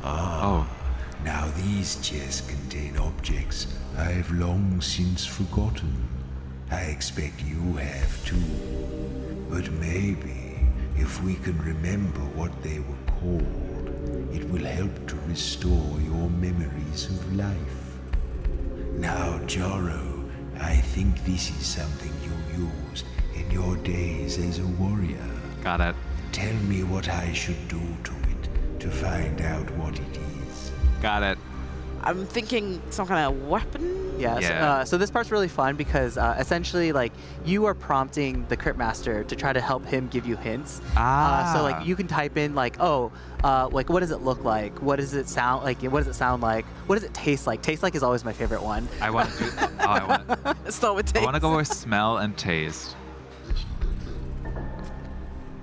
Oh. Now these chests contain objects I've long since forgotten. I expect you have too. But maybe, if we can remember what they were called, it will help to restore your memories of life. Now, Joro, I think this is something you used in your days as a warrior. Got it. Tell me what I should do to it to find out what it is. Got it. I'm thinking some kind of weapon. Yeah. So this part's really fun because essentially, like, you are prompting the Crypt Master to try to help him give you hints. So like you can type in like, like what does it look like? What does it sound like? What does it sound like? What does it taste like? Taste like is always my favorite one. I want to. Start with taste. I want to go with smell and taste.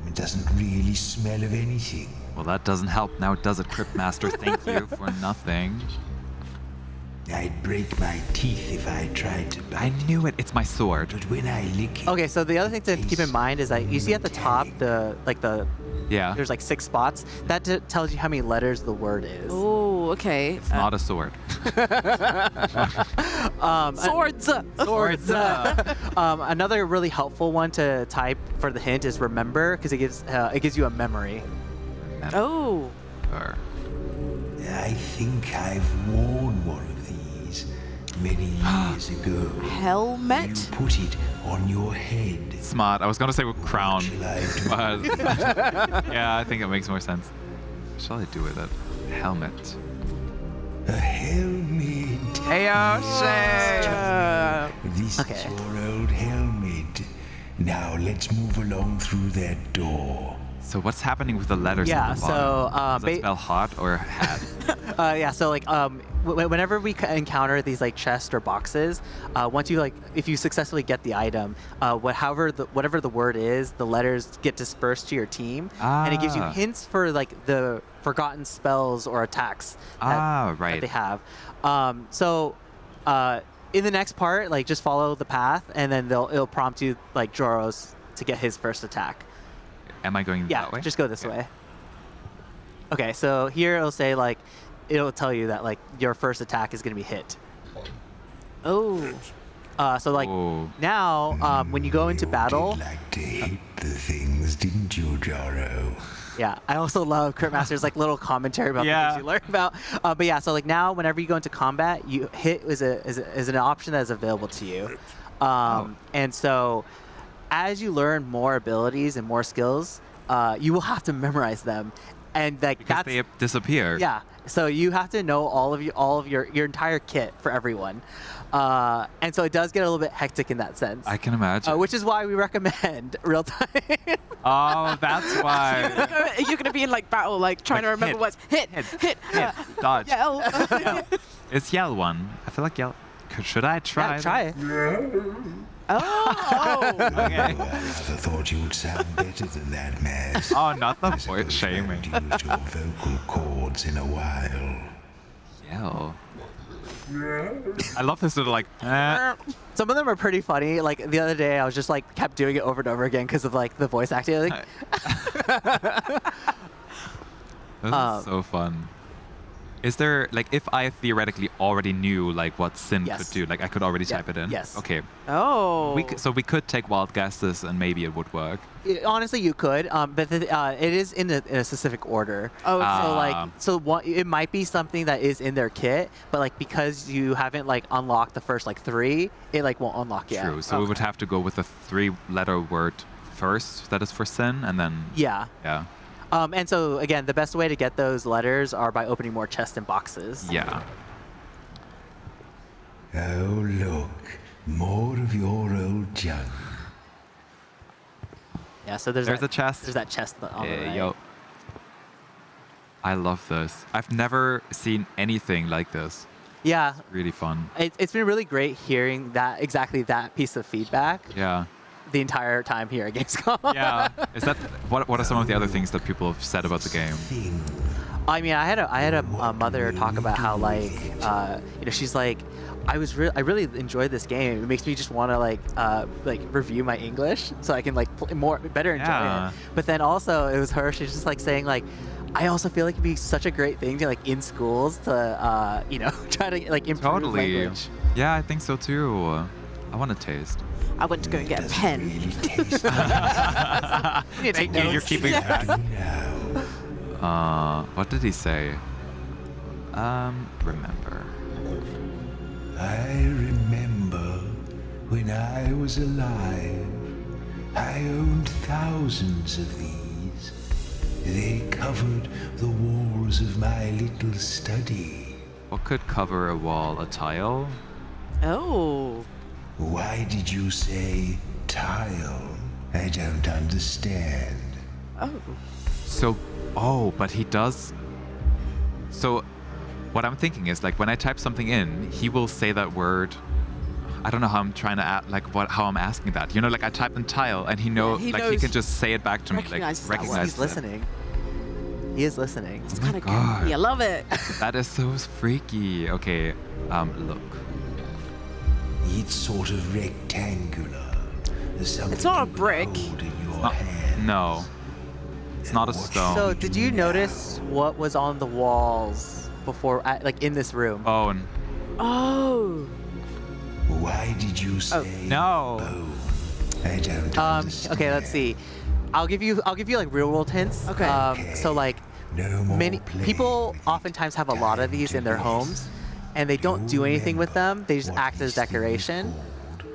It doesn't really smell of anything. Well, that doesn't help now, does it, Crypt Master? Thank you for nothing. I'd break my teeth if I tried to bite. I knew it. It's my sword. But when I lick it, Okay, so the other thing to keep in mind is that you see at the top Yeah. there's like 6 spots. That tells you how many letters the word is. Oh, okay. It's not a sword. Swords. Swords. Another really helpful one to type for the hint is remember, because it gives you a memory. Oh. I think I've worn one of these many years ago. Helmet? You put it on your head. Smart. I was gonna say crown, but yeah, I think it makes more sense. What shall I do with it? Helmet. A helmet. Heyo, Shay! This is your old helmet. Now let's move along through that door. So what's happening with the letters Yeah, at the so, bottom? Does it spell hot or hat? Yeah, so like whenever we encounter these like chests or boxes, once you like, if you successfully get the item, whatever the word is, the letters get dispersed to your team, and it gives you hints for like the forgotten spells or attacks that they have. In the next part, like just follow the path, and then it'll prompt you like Joros to get his first attack. Am I going that way? Just go this way. Okay, so here it'll say like, it'll tell you that like your first attack is gonna be hit. Oh. So like now, when you go into battle. Did like to hit the things, didn't you, Joro? Yeah, I also love Cryptmaster's like little commentary about the things you learn about. But yeah, so like now, whenever you go into combat, you hit is an option that is available to you. And so, as you learn more abilities and more skills, you will have to memorize them, and like because they disappear. Yeah, so you have to know all of your entire kit for everyone. And so it does get a little bit hectic in that sense. I can imagine. Which is why we recommend real time. Oh, that's why. You're going to be in like battle, like trying to remember what's hit, dodge. Yell. It's yell one. I feel like yell. Should I try? Yeah, try it. Oh. Okay. Well, I thought you would sound better than that, Maz. Oh, not the voice shaming. I haven't used your vocal cords in a while. Yell. I love this little like. Some of them are pretty funny. Like the other day, I was just like kept doing it over and over again because of like the voice acting. Like, this is so fun. Is there like if I theoretically already knew like what Sin could do, like I could already type it in? Yes. Okay. Oh. So we could take wild guesses and maybe it would work. Honestly, you could, but it is in a specific order. Oh, it might be something that is in their kit, but like because you haven't like unlocked the first like 3, it like won't unlock yet. True. So we would have to go with a 3-letter word first. That is for Sin, and then. Yeah. Yeah. And so again, the best way to get those letters are by opening more chests and boxes. Yeah. Oh, look. More of your old junk. Yeah, so there's a chest. There's that chest on the right. Yo. I love this. I've never seen anything like this. Yeah. It's really fun. It's been really great hearing exactly that piece of feedback. Yeah. The entire time here at Gamescom. Yeah. Is that what are some of the other things that people have said about the game? I mean, I had a mother talk about how like she's like, I really enjoyed this game. It makes me just want to like review my English so I can like better enjoy it. But then also it was her. She's just like saying like, I also feel like it'd be such a great thing to like in schools to try to like improve language. Yeah, I think so too. I want to taste. I went to go and get a pen. Thank you. You're keeping track. What did he say? Remember. I remember when I was alive. I owned thousands of these. They covered the walls of my little study. What could cover a wall? A tile? Oh. Why did you say tile? I don't understand. Oh. But he does. So, what I'm thinking is like when I type something in, he will say that word. I don't know how I'm trying to how I'm asking that. You know, like I type in tile, and he can just say it back to me, like recognize. He's listening. He is listening. It's kind of creepy. I love it. That is so freaky. Okay, look. It's sort of rectangular. It's not a brick. No. It's not a stone. So, did you notice what was on the walls before, like in this room? Bone. Oh. Why did you say no? Bone? I don't understand. Okay, let's see. I'll give you like real world hints. Okay. So like many people oftentimes have a lot of these in their homes, and they don't do anything with them. They just act as decoration.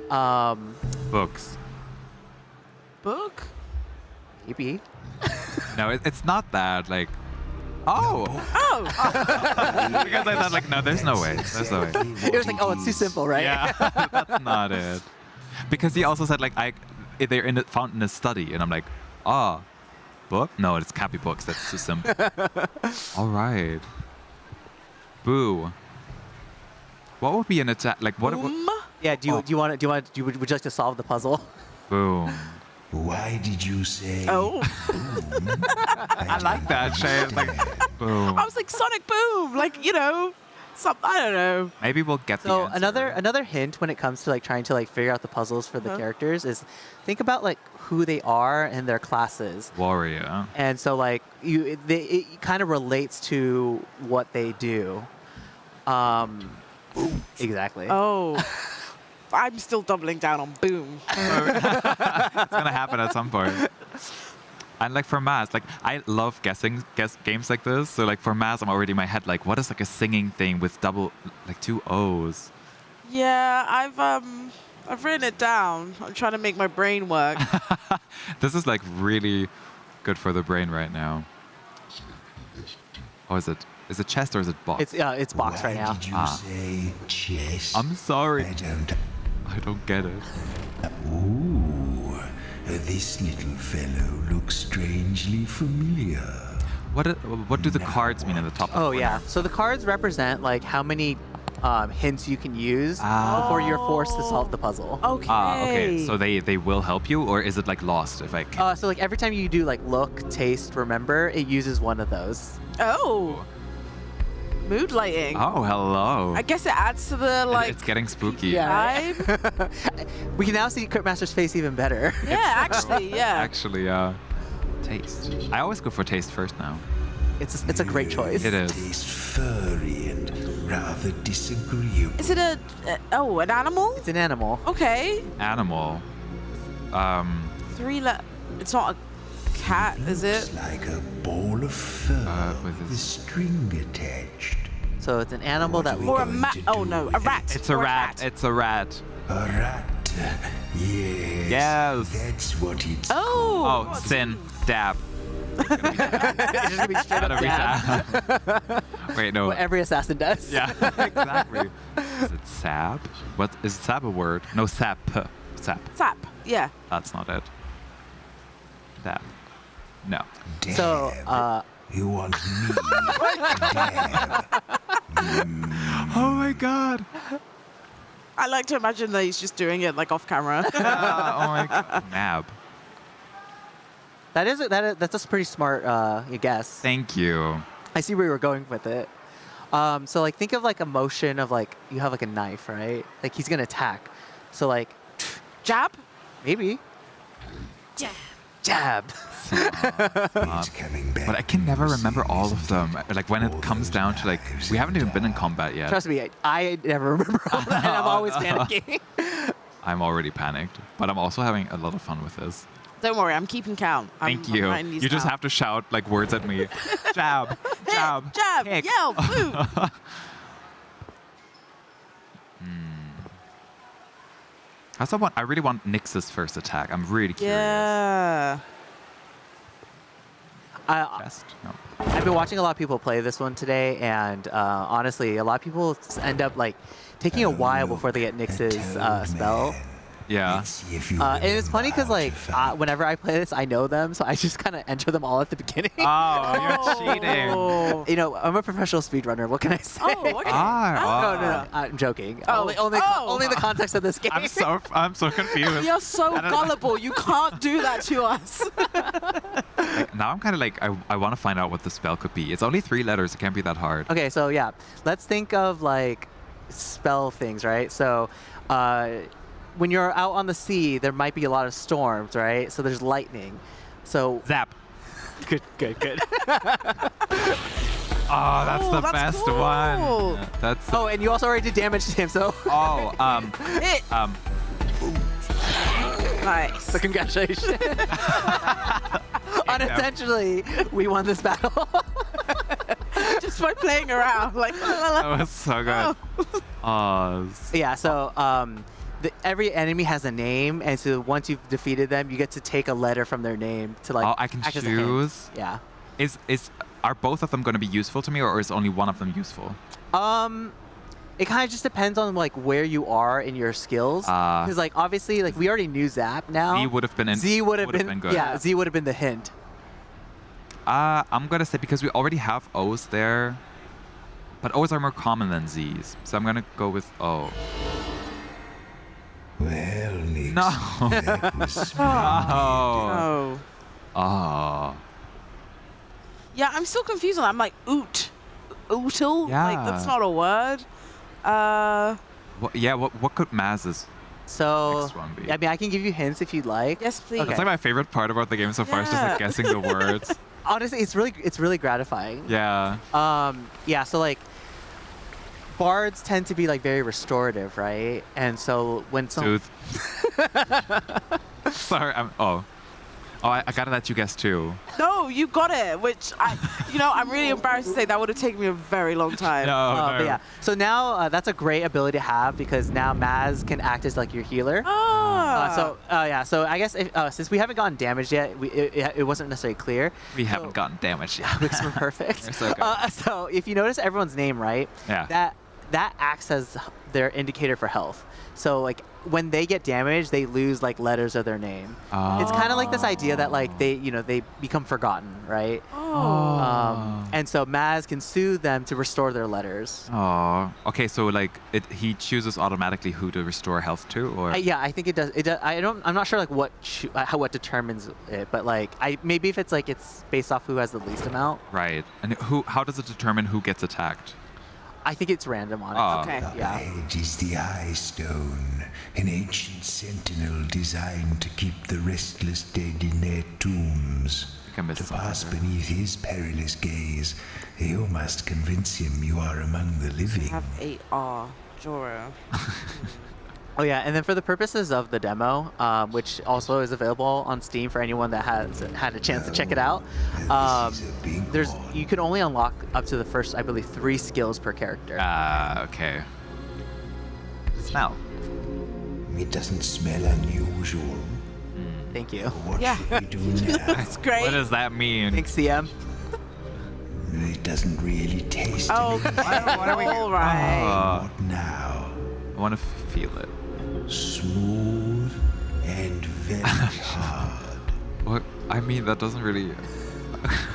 Books. Book? Maybe. No, it's not that. Like, Oh. Because I thought like, no, there's no way. There's no way. It was like, oh, it's too simple, right? Yeah, that's not it. Because he also said like, they're found in a study, and I'm like, book? No, it can't be books. That's too simple. All right. Boo. What would be an attack? Like what? Yeah. Would you like to solve the puzzle? Boom. Why did you say? Oh. I like that, Shay. It's like, boom. I was like Sonic Boom, like I don't know. Maybe we'll get the So answer. another hint when it comes to like trying to like figure out the puzzles for the characters is think about like who they are and their classes. Warrior. And so like it kind of relates to what they do. Exactly. Oh. I'm still doubling down on Boom. It's gonna happen at some point. And like for Maz, like I love guess games like this. So like for Maz, I'm already in my head like, what is like a singing thing with two O's? Yeah, I've written it down. I'm trying to make my brain work. This is like really good for the brain right now. Oh, is it chest or is it box? It's box right now. Did you say chest? I'm sorry. I don't get it. Ooh, this little fellow looks strangely familiar. What do the cards mean in the top? Oh yeah. So the cards represent like how many hints you can use before you're forced to solve the puzzle. Okay. Okay. So they will help you, or is it like lost if I can? So like every time you do like look, taste, remember, it uses one of those. Oh. Mood lighting. Oh, hello. I guess it adds to the like. It's getting spooky. Vibe. We can now see Cryptmaster's face even better. Yeah, actually, yeah. Actually, taste. I always go for taste first now. It's a great choice. It is. Taste furry and rather disagreeable. Is it an animal? It's an animal. Okay. Animal. It's not a cat, is it? It's like a ball of fur with string attached. So it's an animal that we. Or a a rat. It's a rat. It's a rat. A rat. Yes. Yes. That's what it's Oh. Oh, sin. Dab. It's just gonna be straight up dab. Wait, no. What every assassin does. Yeah, exactly. Is it sap? What is sap a word? No, sap. Sap. Sap. Yeah. That's not it. Dab. No. So, You want me? Oh my god. I like to imagine that he's just doing it like off camera. Oh my god. Nab. That's a pretty smart guess. Thank you. I see where you were going with it. So like think of like a motion of like you have like a knife, right? Like he's gonna attack. So like jab? Maybe. Jab. Jab. But I can never remember all of them. Like when it comes down to like, we haven't even been in combat yet. Trust me, I never remember all that, and I'm always panicking. I'm already panicked, but I'm also having a lot of fun with this. Don't worry, I'm keeping count. Thank you. You just have to shout like words at me. Jab, jab, jab, kick. yell, boo. I really want Nyx's first attack. I'm really curious. Yeah. I've been watching a lot of people play this one today, and honestly, a lot of people end up like taking a while before they get Nyx's spell. Yeah. And it's funny because like whenever I play this, I know them, so I just kind of enter them all at the beginning. Oh, you're cheating. You know, I'm a professional speedrunner. What can I say? Oh, okay. No, I'm joking. Only the context of this game. I'm so confused. You're so gullible. You can't do that to us. Like, now I'm kind of like, I want to find out what the spell could be. It's only 3 letters. It can't be that hard. Okay, so yeah, let's think of like spell things, right? So when you're out on the sea, there might be a lot of storms, right? So there's lightning. So zap. Good. Oh, that's the best cool. one. That's. Oh, and you also already did damage to him, so. Oh, Hit. Nice. So congratulations. Unintentionally, we won this battle. Just by playing around, like. That was so good. Oh. Yeah. So every enemy has a name, and so once you've defeated them, you get to take a letter from their name to like. Oh, I can act as a hint. choose. Yeah. Are both of them going to be useful to me, or is only one of them useful? It kind of just depends on like where you are in your skills. Because like obviously like we already knew Zap now. Z would have been good. Yeah, Z would have been the hint. I'm gonna say because we already have O's there. But O's are more common than Z's, so I'm gonna go with O. Well, Nix, No. that was splendid. Oh. Oh. Yeah, I'm still confused on that. I'm like, oot. Ootle? Yeah. Like, that's not a word. What could Maz's So, next one be? I mean, I can give you hints if you'd like. Yes, please. That's like my favorite part about the game so far, is just like guessing the words. Honestly, it's really gratifying. Yeah. Yeah. So like, bards tend to be like very restorative, right? And so when Sooth. Sorry, I gotta let you guess too. No, you got it, which I'm really embarrassed to say that would have taken me a very long time. But yeah. So now that's a great ability to have because now Maz can act as like your healer. So I guess since we haven't gotten damaged yet, it wasn't necessarily clear. We haven't gotten damaged yet. Which is perfect. You're so good. So if you notice everyone's name, right? Yeah. That acts as their indicator for health. So like when they get damaged, they lose like letters of their name. It's kind of like this idea that like they become forgotten, right? And so Maz can soothe them to restore their letters. Oh. Okay, so like he chooses automatically who to restore health to, or Yeah, I think it does. I'm not sure like what determines it, but like maybe if it's like it's based off who has the least amount. right? And how does it determine who gets attacked? I think it's random on it. Oh. Okay. Yeah. It is the Eye Stone, an ancient sentinel designed to keep the restless dead in their tombs. I missed To pass something beneath his perilous gaze, you must convince him you are among the living. Have 8R, Joro. Oh yeah, and then for the purposes of the demo, which also is available on Steam for anyone that has had a chance to check it out, you can only unlock up to the first, I believe, 3 skills per character. Okay. Smell. It doesn't smell unusual. Thank you. What should we do now? That's great. What does that mean? Thanks, CM. It doesn't really taste Oh, all right. What now? I want to feel it. Smooth and very hard. What? I mean, that doesn't really.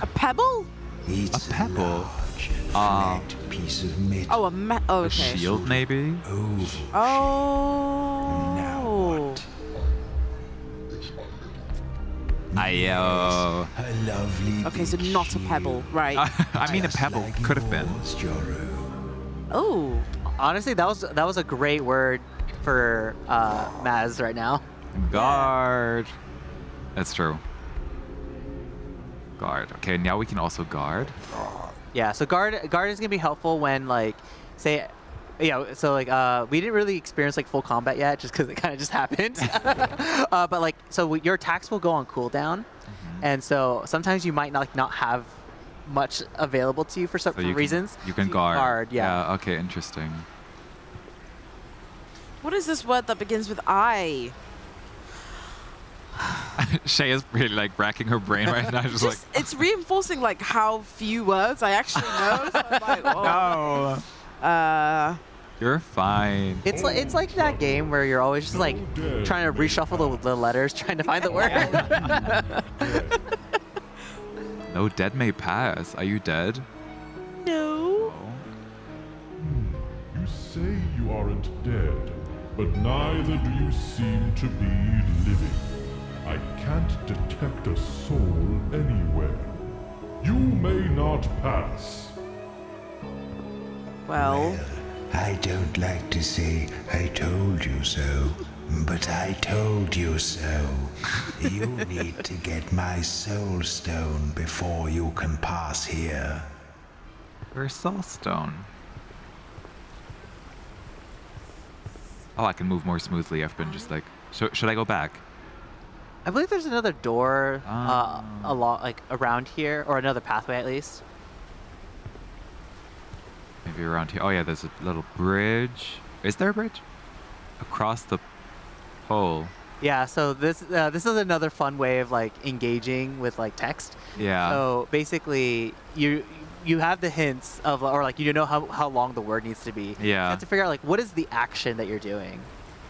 A pebble? It's a pebble. flat piece of metal. Oh, A okay. shield, maybe? Oh. Now what? Ayo. A lovely. Okay, so not a pebble, right? I mean, a pebble could have been. Oh. Honestly, that was a great word for Maz right now. Guard. That's true. Guard. Okay, now we can also guard. Yeah, so guard is gonna be helpful when like, say, so like we didn't really experience like full combat yet, just because it kind of just happened. But like, so your attacks will go on cooldown, and so sometimes you might not have much available to you for some reasons. You can So guard. yeah. Okay, interesting. What is this word that begins with I? Shay is really like racking her brain right now, just like. It's reinforcing like how few words I actually know. So I'm like, oh. No. You're fine. It's like that game where you're always just like trying to reshuffle the letters, trying to find the word. No, dead may pass. Are you dead? No. You say you aren't dead, but neither do you seem to be living. I can't detect a soul anywhere. You may not pass. Well, I don't like to say I told you so, but I told you so. You need to get my soul stone before you can pass here. Where's Soul Stone? Oh, I can move more smoothly. I've been just like. Should I go back? I believe there's another door along like around here, or another pathway at least. Maybe around here. Oh yeah, there's a little bridge. Is there a bridge? Across the pole. Yeah, so this is another fun way of like engaging with like text. Yeah. So basically, you have the hints of, or like you know how long the word needs to be. Yeah. You have to figure out like what is the action that you're doing.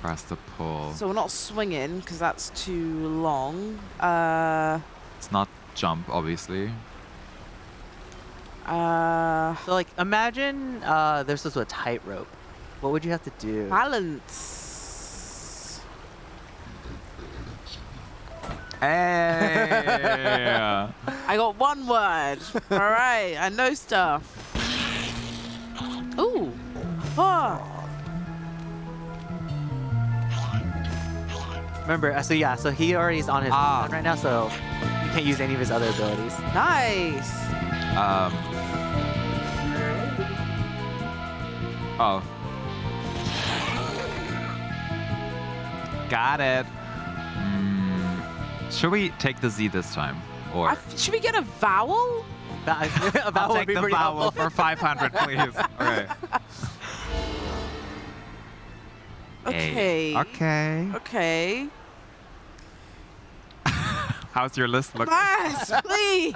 Across the pole. so we're not swinging because that's too long. It's not jump, obviously. So like, imagine there's this a tightrope. What would you have to do? Balance. Hey. I got one word. All right, I know stuff. Ooh. Oh. Remember, so yeah, so he already is on his run right now, so he can't use any of his other abilities. Nice. Oh. Got it. Should we take the Z this time? Or Should we get a vowel? A vowel I'll would take be the pretty vowel helpful. for 500, please. Okay. Okay. Okay. Okay. How's your list look? Mass, please.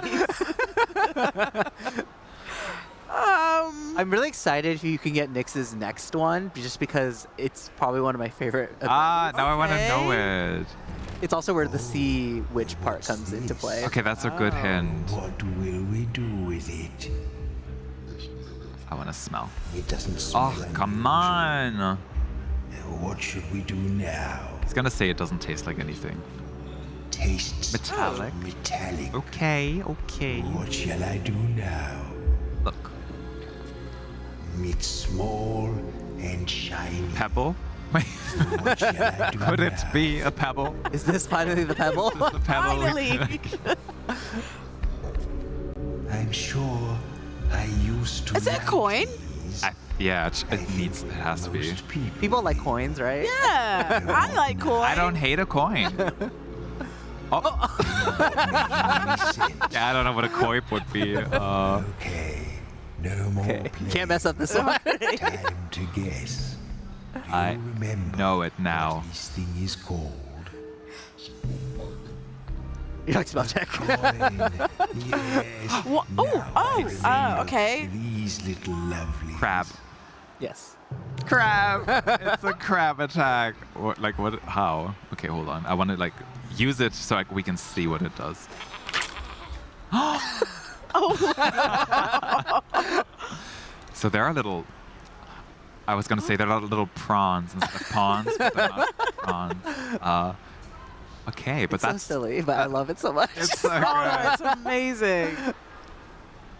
I'm really excited if you can get Nyx's next one, just because it's probably one of my favorite. Now I want to know it. It's also where the sea witch part comes into play. Okay, that's a good hint. What will we do with it? I want to smell. It doesn't smell. Oh, come on. What should we do now? He's gonna say it doesn't taste like anything. Tastes Metallic. metallic. Okay. What shall I do now? Look. It's small and shiny. Pebble? What shall I do Could it now? be a pebble? Is this finally the pebble? Is this the pebble? Finally. I'm sure I used to. Is it a coin? Yeah, it has to be. People like coins, right? Yeah, I like coin. I don't hate a coin. Oh. Yeah, I don't know what a coin would be. Okay, no more. Okay. Can't mess up this one. Time to guess. I know it now. This thing is called. You like spell check? Yes. What? Oh, okay. These little lovely. Crab. Yes. Crab. It's a crab attack. What? Like what? How? Okay, hold on. I want to like use it so we can see what it does. So there are little. I was gonna say there are little prawns instead of pawns, but they're not prawns. Okay, but It's so that's silly, but I love it so much. It's so good. Oh, it's amazing.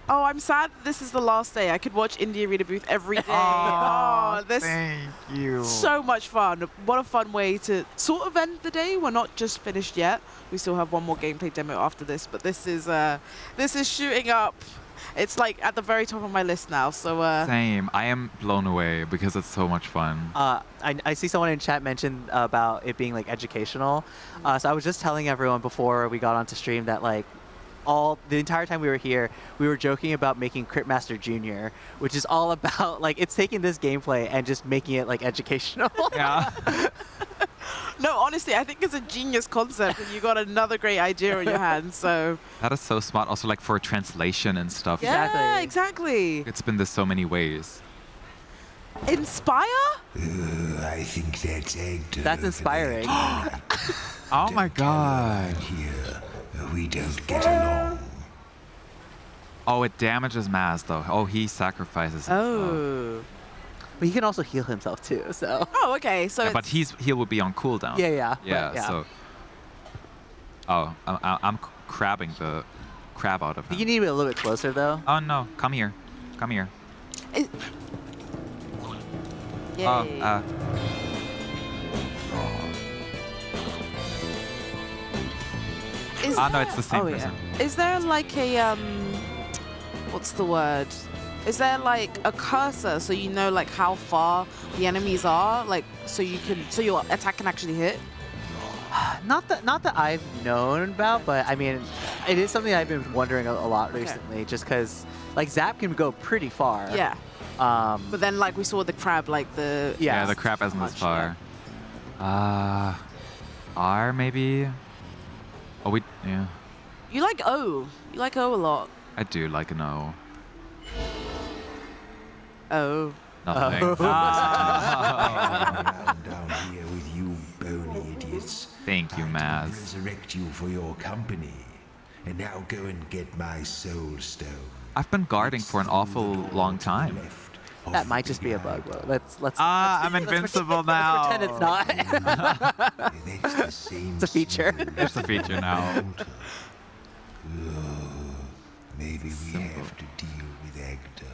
Oh, I'm sad that this is the last day. I could watch Indie Arena Booth every day. Oh, this thank you. So much fun. What a fun way to sort of end the day. We're not just finished yet. We still have one more gameplay demo after this, but this is shooting up. It's like at the very top of my list now. So Same. I am blown away because it's so much fun. I see someone in chat mentioned about it being like educational. So I was just telling everyone before we got onto stream that like the entire time we were here, we were joking about making Cryptmaster Jr., which is all about like it's taking this gameplay and just making it like educational. Yeah. No, honestly, I think it's a genius concept, and you got another great idea on your hands. So That is so smart. Also, like for translation and stuff. yeah, exactly. It's been this so many ways. Inspire? I think that's egged. That's inspiring. Oh my god. Here, we don't get along. Oh, it damages Maz though. Oh, he sacrifices. Oh. But he can also heal himself too. So. Oh, okay. So Yeah, but it's- he will be on cooldown. Yeah. Yeah. But, yeah. So. Oh, I'm crabbing the crab out of I think him. you need to be a little bit closer though. Oh no! Come here. Come here. Yay. Oh. No, it's the same oh, person. Yeah. Is there like a what's the word? Is there like a cursor so you know like how far the enemies are, like so your attack can actually hit? Not that I've known about, but I mean, it is something I've been wondering a lot recently, just because like Zap can go pretty far. Yeah. But then like we saw the crab, like the Yeah, the crab isn't as far. R maybe. Oh, yeah. You like O. You like O a lot. I do like an O. Oh. Nothing. Around down here with you bony idiots. Thank you, Maz. Resurrect you for your company. And now go and get my soul stone. I've been guarding for an awful long time. That might just be a bug. Let's. I'm invincible now. Pretend it's not. It's a feature. It's a feature now. Maybe we have to deal with Agda.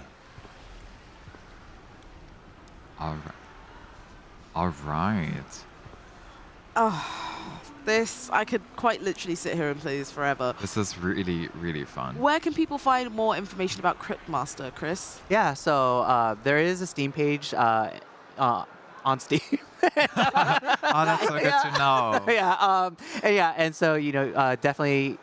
All right. Oh, this, I could quite literally sit here and play this forever. This is really, really fun. Where can people find more information about Cryptmaster, Chris? Yeah, so there is a Steam page on Steam. Oh, that's so good to know. And so, definitely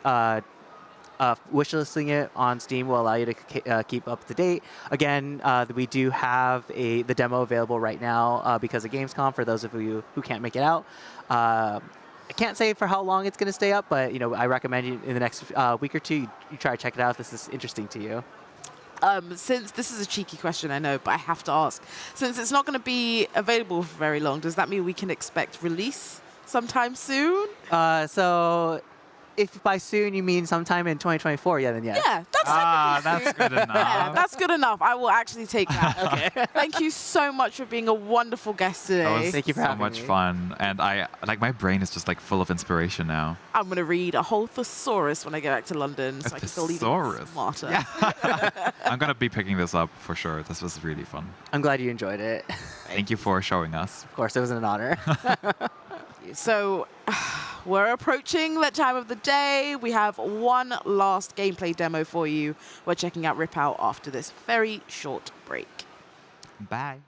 wishlisting it on Steam will allow you to keep up to date. Again, we do have the demo available right now because of Gamescom for those of you who can't make it out. I can't say for how long it's going to stay up, but I recommend you in the next week or two you try to check it out if this is interesting to you. Since this is a cheeky question, I know, but I have to ask. Since it's not going to be available for very long, does that mean we can expect release sometime soon? So if by soon you mean sometime in 2024, then yes. Yeah, that's good enough. Yeah, that's good enough. I will actually take that. Okay. Thank you so much for being a wonderful guest today. That was Thank you for so much fun, and my brain is just full of inspiration now. I'm gonna read a whole thesaurus when I get back to London, so I can feel even smarter. Yeah. I'm gonna be picking this up for sure. This was really fun. I'm glad you enjoyed it. Thank you for showing us. Of course, it was an honor. So we're approaching that time of the day. We have one last gameplay demo for you. We're checking out Rip Out after this very short break. Bye.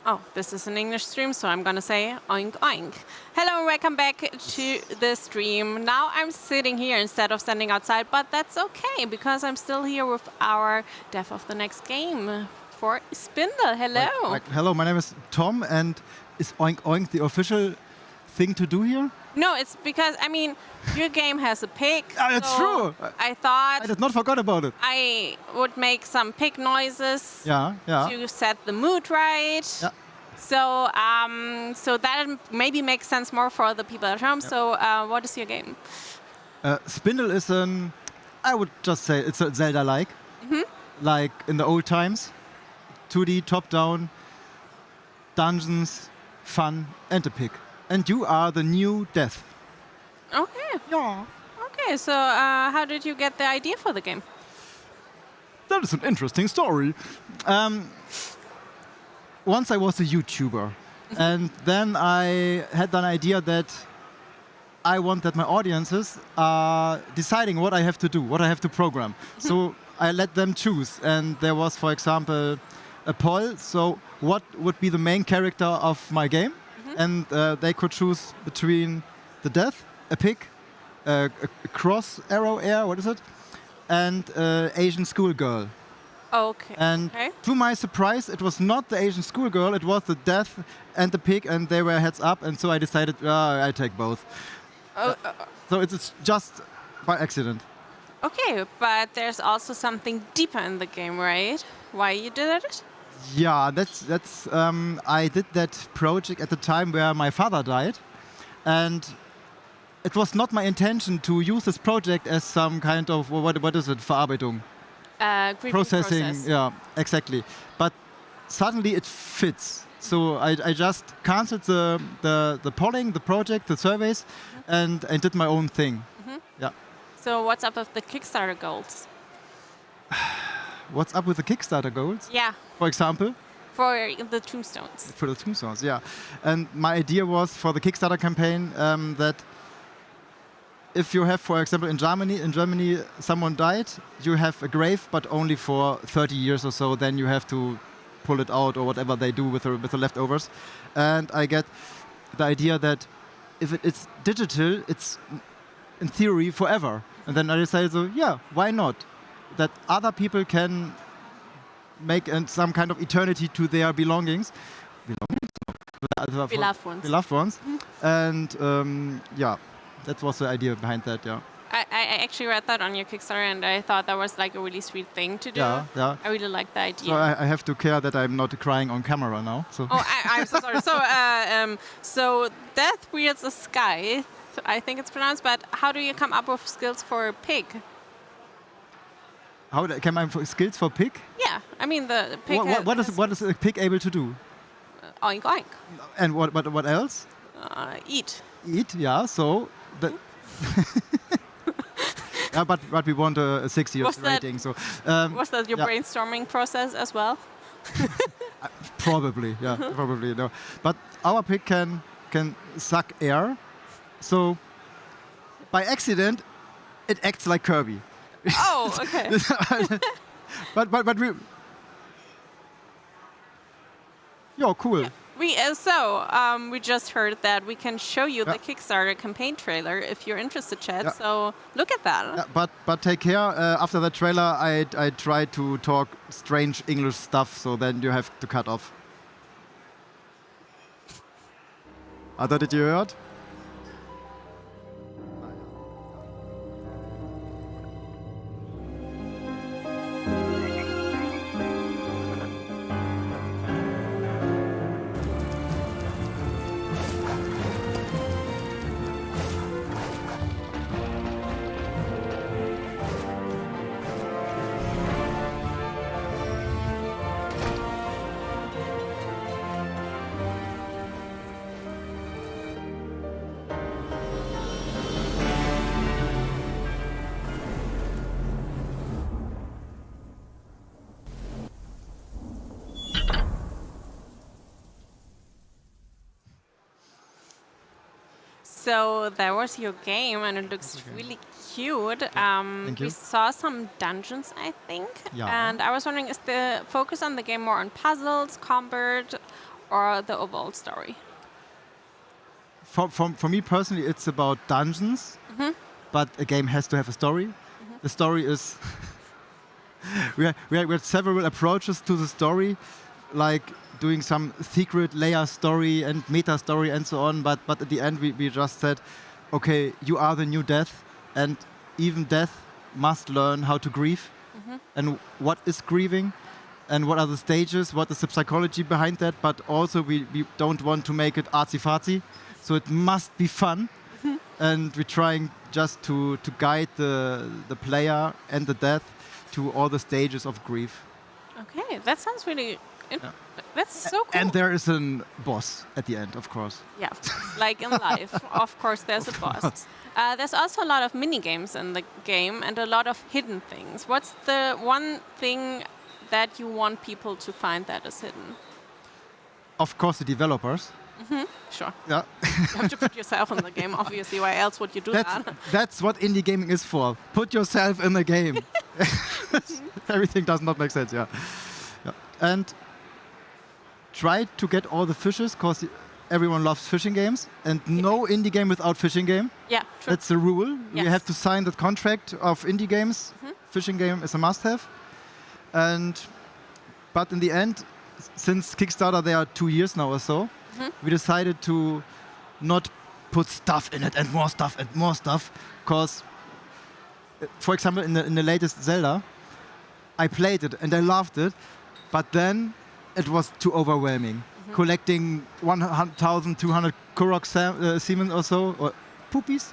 Oh, this is an English stream, so I'm gonna say oink oink. Hello and welcome back to the stream. Now I'm sitting here instead of standing outside, but that's okay because I'm still here with our Death of the Next Game for Spindle. Hello. Hello, my name is Tom, and is oink oink the official thing to do here? No, it's because, your game has a pig. That's true. I thought I did not forget about it. I would make some pig noises Yeah. to set the mood right. Yeah. So that maybe makes sense more for the people at home. So what is your game? Spindle is I would just say it's a Zelda-like. Like in the old times. 2D, top-down, dungeons, fun, and a pig. And you are the new Death. Okay. Yeah. Okay, so how did you get the idea for the game? That is an interesting story. Once I was a YouTuber, and then I had an idea that I want that my audiences are deciding what I have to do, what I have to program. So I let them choose. And there was, for example, a poll. So what would be the main character of my game? And they could choose between the death, a pig, a cross arrow air, what is it? And Asian schoolgirl. Okay. And to my surprise, it was not the Asian schoolgirl, it was the death and the pig, and they were heads up, and so I decided I take both. So it's just by accident. Okay, but there's also something deeper in the game, right? Why you did it? Yeah, that's I did that project at the time where my father died, and it was not my intention to use this project as some kind of what is it, Verarbeitung? Processing, process. yeah, exactly. But suddenly it fits. So I just cancelled the polling, the project, the surveys, and did my own thing. Yeah. So what's up with the Kickstarter goals? What's up with the Kickstarter goals? Yeah. For example? For the tombstones. For the tombstones, yeah. And my idea was for the Kickstarter campaign that if you have, for example, in Germany, someone died, you have a grave, but only for 30 years or so. Then you have to pull it out or whatever they do with the leftovers. And I get the idea that if it's digital, it's in theory forever. And then I decided, so yeah, why not? That other people can make some kind of eternity to their belongings. Beloved ones. Beloved ones. And yeah, that was the idea behind that, yeah. I actually read that on your Kickstarter, and I thought that was like a really sweet thing to do. Yeah. I really like the idea. So I have to care that I'm not crying on camera now. So. Oh, I'm so sorry. So Death wields a scythe, I think it's pronounced, but how do you come up with skills for a pig? How can I skills for pig? Yeah, I mean the pig. What is a pig able to do? Oink oink. And what else? Eat. Eat, yeah. So yeah, but we want a 6 years rating. So was that your brainstorming process as well? Probably, yeah, probably no. But our pig can suck air, so by accident it acts like Kirby. Oh, okay. but we. Yo, cool. Yeah. We just heard that we can show you the Kickstarter campaign trailer if you're interested, Chad. Yeah. So look at that. Yeah, but take care. After the trailer, I try to talk strange English stuff, so then you have to cut off. Hattet ihr gehört? So that was your game, and it looks really cute. Thank you. We saw some dungeons, I think. Yeah. And I was wondering, is the focus on the game more on puzzles, combat, or the overall story? For me personally, it's about dungeons, but a game has to have a story. The story is... we had several approaches to the story, like doing some secret layer story and meta story and so on, but at the end we just said, okay, you are the new Death, and even Death must learn how to grieve, and what is grieving, and what are the stages, what is the psychology behind that, but also we don't want to make it artsy-fartsy, so it must be fun, and we're trying just to guide the player and the Death to all the stages of grief. Okay, that sounds really... That's so cool. And there is a boss at the end, of course. Yeah, like in life, of course, there's a boss. There's also a lot of mini games in the game and a lot of hidden things. What's the one thing that you want people to find that is hidden? Of course, the developers. Sure. Yeah. You have to put yourself in the game, obviously. Why else would you do that? That's what indie gaming is for. Put yourself in the game. Everything does not make sense, yeah. And try to get all the fishes, because everyone loves fishing games, and no indie game without fishing game. Yeah, true. That's the rule. Yes. You have to sign that contract of indie games. Fishing game is a must-have. But in the end, since Kickstarter, there are 2 years now or so, we decided to not put stuff in it and more stuff, because, for example, in the latest Zelda, I played it and I loved it, but then it was too overwhelming. Collecting 1,200 Korok semen or so, or poopies,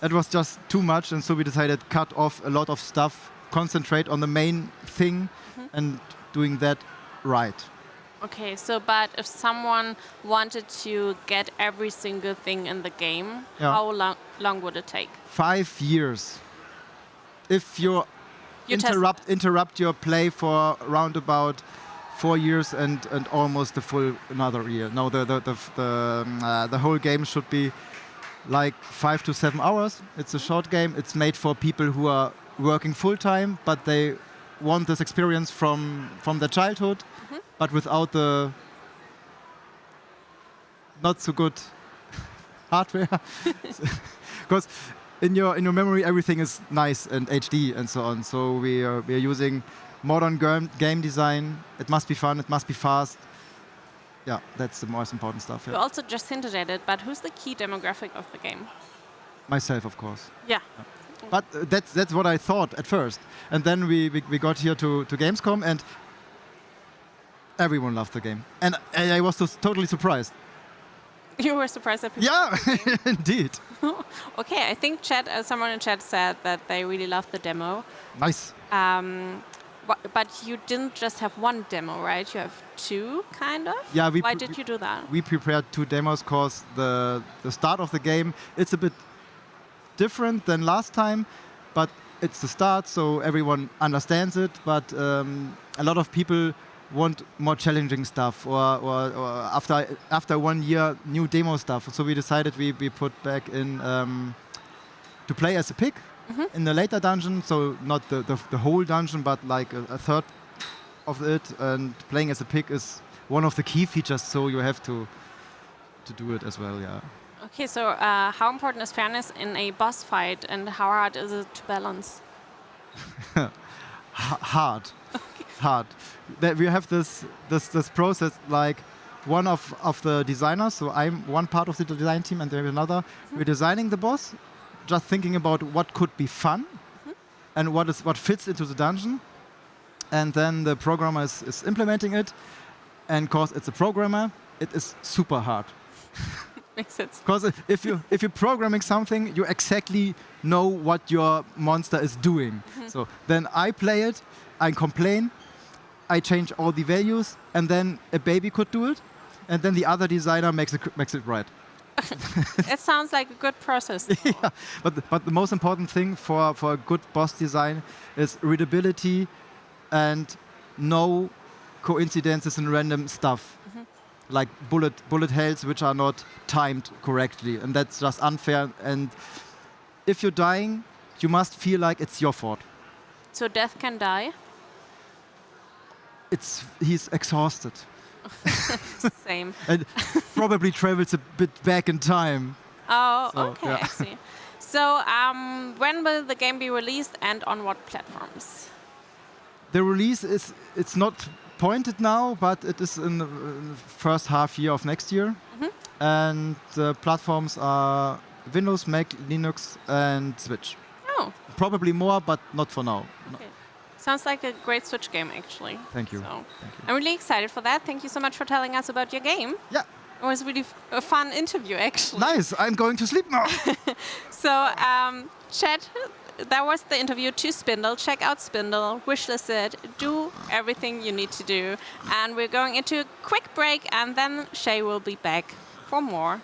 it was just too much, and so we decided cut off a lot of stuff, concentrate on the main thing, and doing that right. Okay, so but if someone wanted to get every single thing in the game, Yeah. how long would it take? 5 years. If you You interrupt your play for around about 4 years and almost the full another year. No, the whole game should be like 5 to 7 hours. It's a short game. It's made for people who are working full time, but they want this experience from their childhood, but without the not so good hardware. Because in your memory, everything is nice and HD and so on. So we are using modern game design. It must be fun. It must be fast. Yeah, that's the most important stuff. You Yeah. also just hinted at it, but who's the key demographic of the game? Myself, of course. Yeah. But that's what I thought at first. And then we got here to Gamescom, and everyone loved the game. And I was totally surprised. You were surprised that people Yeah, indeed. Okay, I think someone in chat said that they really loved the demo. Nice. But you didn't just have one demo, right? You have two, kind of? Yeah, Why did you do that? We prepared 2 demos because the start of the game, it's a bit different than last time, but it's the start, so everyone understands it. But a lot of people want more challenging stuff, or after 1 year, new demo stuff. So we decided we put back in to play as a pig in the later dungeon, so not the whole dungeon, but like a third of it. And playing as a pig is one of the key features, so you have to do it as well, yeah. Okay, so how important is fairness in a boss fight, and how hard is it to balance? Hard. We have this process, like one of the designers, so I'm one part of the design team and there is another. We're designing the boss, just thinking about what could be fun and what fits into the dungeon. And then the programmer is implementing it. And because it's a programmer, it is super hard. Makes sense. Because if you're programming something, you exactly know what your monster is doing. So then I play it, I complain, I change all the values, and then a baby could do it, and then the other designer makes it right. It sounds like a good process. Yeah, but the most important thing for a good boss design is readability and no coincidences and random stuff. Like bullet hells which are not timed correctly, and that's just unfair. And if you're dying, you must feel like it's your fault. So Death can die? He's exhausted. Same. And probably travels a bit back in time. Oh, So, okay, yeah. I see. So when will the game be released and on what platforms? The release it's not pointed now, but it is in the first half year of next year. And the platforms are Windows, Mac, Linux, and Switch. Oh. Probably more, but not for now. No. Okay. Sounds like a great Switch game, actually. Thank you. So, Thank you. I'm really excited for that. Thank you so much for telling us about your game. Yeah. It was really a fun interview, actually. Nice. I'm going to sleep now. So, chat, that was the interview to Spindle. Check out Spindle, wishlist it, do everything you need to do. And we're going into a quick break, and then Shay will be back for more.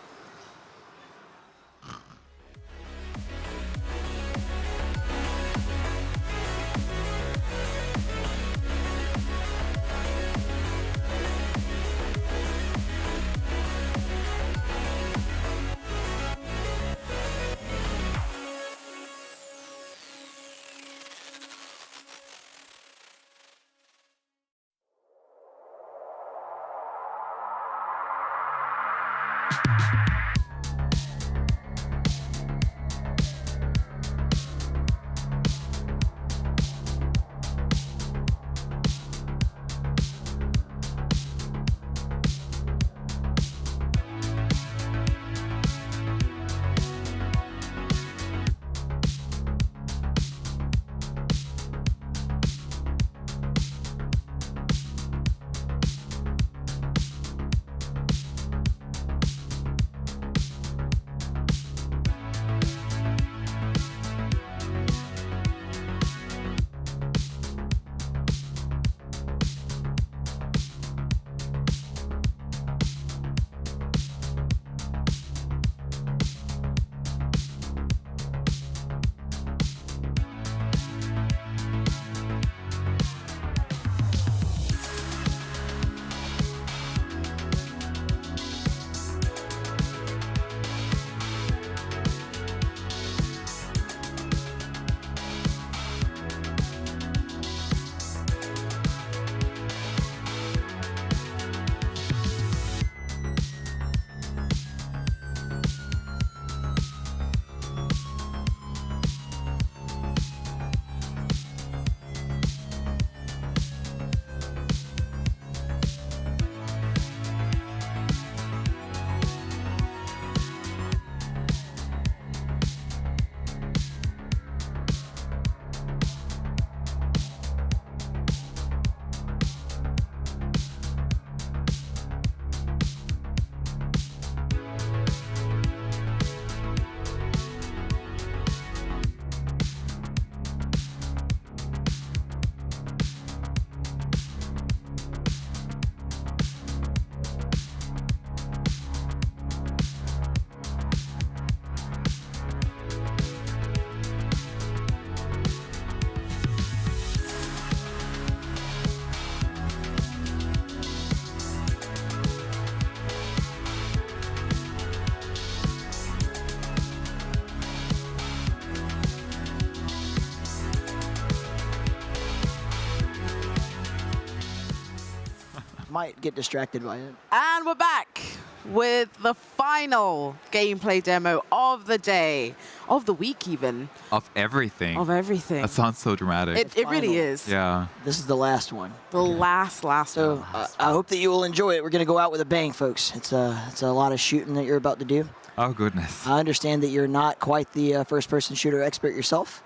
Might get distracted by it. And we're back with the final gameplay demo of the day, of the week even. Of everything. Of everything. That sounds so dramatic. It really is. Yeah. This is the last one. The last So one. I hope that you will enjoy it. We're going to go out with a bang, folks. It's a lot of shooting that you're about to do. Oh, goodness. I understand that you're not quite the first-person shooter expert yourself.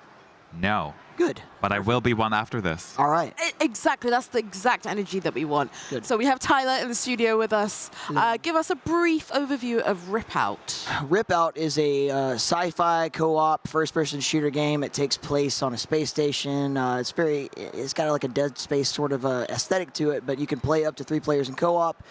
No. Good. But I will be one after this. All right. Exactly. That's the exact energy that we want. Good. So we have Tyler in the studio with us. Give us a brief overview of Rip Out. Rip Out is a sci-fi co-op first-person shooter game. It takes place on a space station. It's got like a Dead Space sort of aesthetic to it, but you can play up to 3 players in co-op.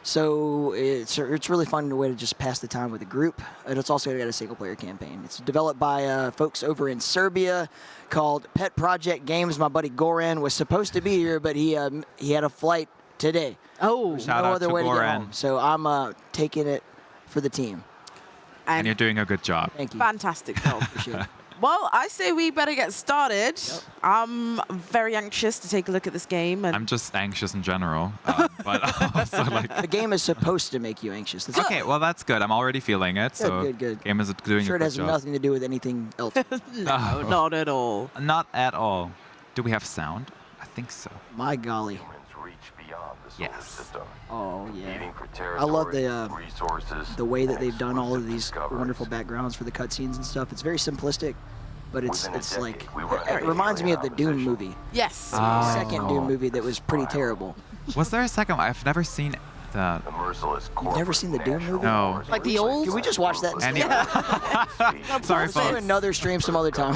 So it's really fun way to just pass the time with a group. And it's also got a single-player campaign. It's developed by folks over in Serbia called Pet Project Games. My buddy Goran was supposed to be here, but he had a flight today. Oh, There's Shout no out other to way to get Goran. home. So I'm taking it for the team. And you're doing a good job. Thank you. Fantastic job. Appreciate it. Well, I say we better get started. I'm very anxious to take a look at this game. And I'm just anxious in general. But also like... The game is supposed to make you anxious. That's Okay, well, that's good. I'm already feeling it. So good. game is doing Sure, a it good has job. nothing to do with anything else. No, not at all. Not at all. Do we have sound? I think so. My golly. Yes. Oh yeah. I love the way that they've done all of these wonderful backgrounds for the cutscenes and stuff. It's very simplistic, but it's like it reminds me of the Doom movie. Yes. The second Doom movie that was pretty terrible. Was there a second one? I've never seen that. You've never seen the Doom movie? No. Like the old? Can we just watch that instead? Sorry, Let's do folks. another stream some other time.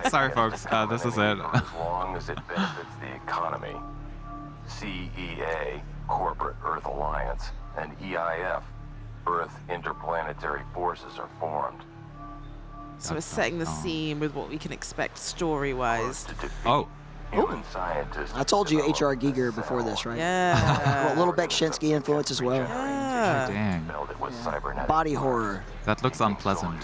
Sorry, folks. This is it. As long as it benefits the economy. CEA, Corporate Earth Alliance, and EIF, Earth Interplanetary Forces are formed. So we're setting the scene with what we can expect story-wise. Oh. Human scientists. I told you H.R. Giger before this, right? Yeah. A little Beksinski influence as well. Yeah. Dang. Body horror. That looks unpleasant.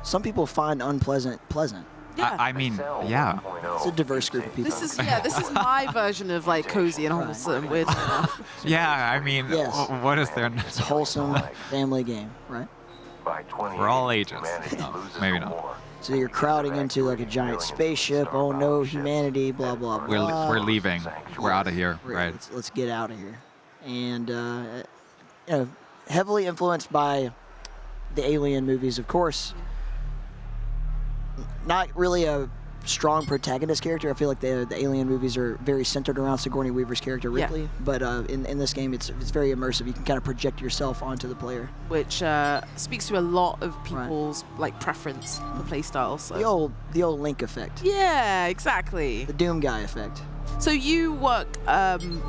Some people find unpleasant pleasant. I mean, yeah. It's a diverse group of people. This is my version of like cozy and wholesome. Weird enough. Yeah, I mean, Yes. what is there? It's a wholesome family game, right? For all ages. No, maybe not. So you're crowding into like a giant spaceship. Oh no, humanity, blah blah blah. We're leaving. We're out of here, right? Let's get out of here. And heavily influenced by the Alien movies, of course. Not really a strong protagonist character. I feel like the Alien movies are very centered around Sigourney Weaver's character Ripley. Yeah. But in this game, it's very immersive. You can kind of project yourself onto the player. Which speaks to a lot of people's like preference for play styles. So. The old Link effect. Yeah, exactly. The Doom guy effect. So you work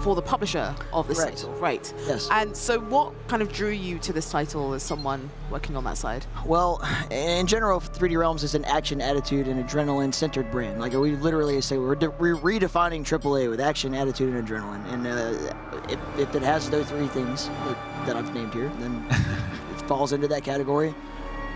for the publisher of this Correct. title, right? Yes. And so what kind of drew you to this title as someone working on that side? Well, in general, 3D Realms is an action, attitude, and adrenaline-centered brand. Like we literally say, we're redefining AAA with action, attitude, and adrenaline. And if it has those three things that I've named here, then it falls into that category.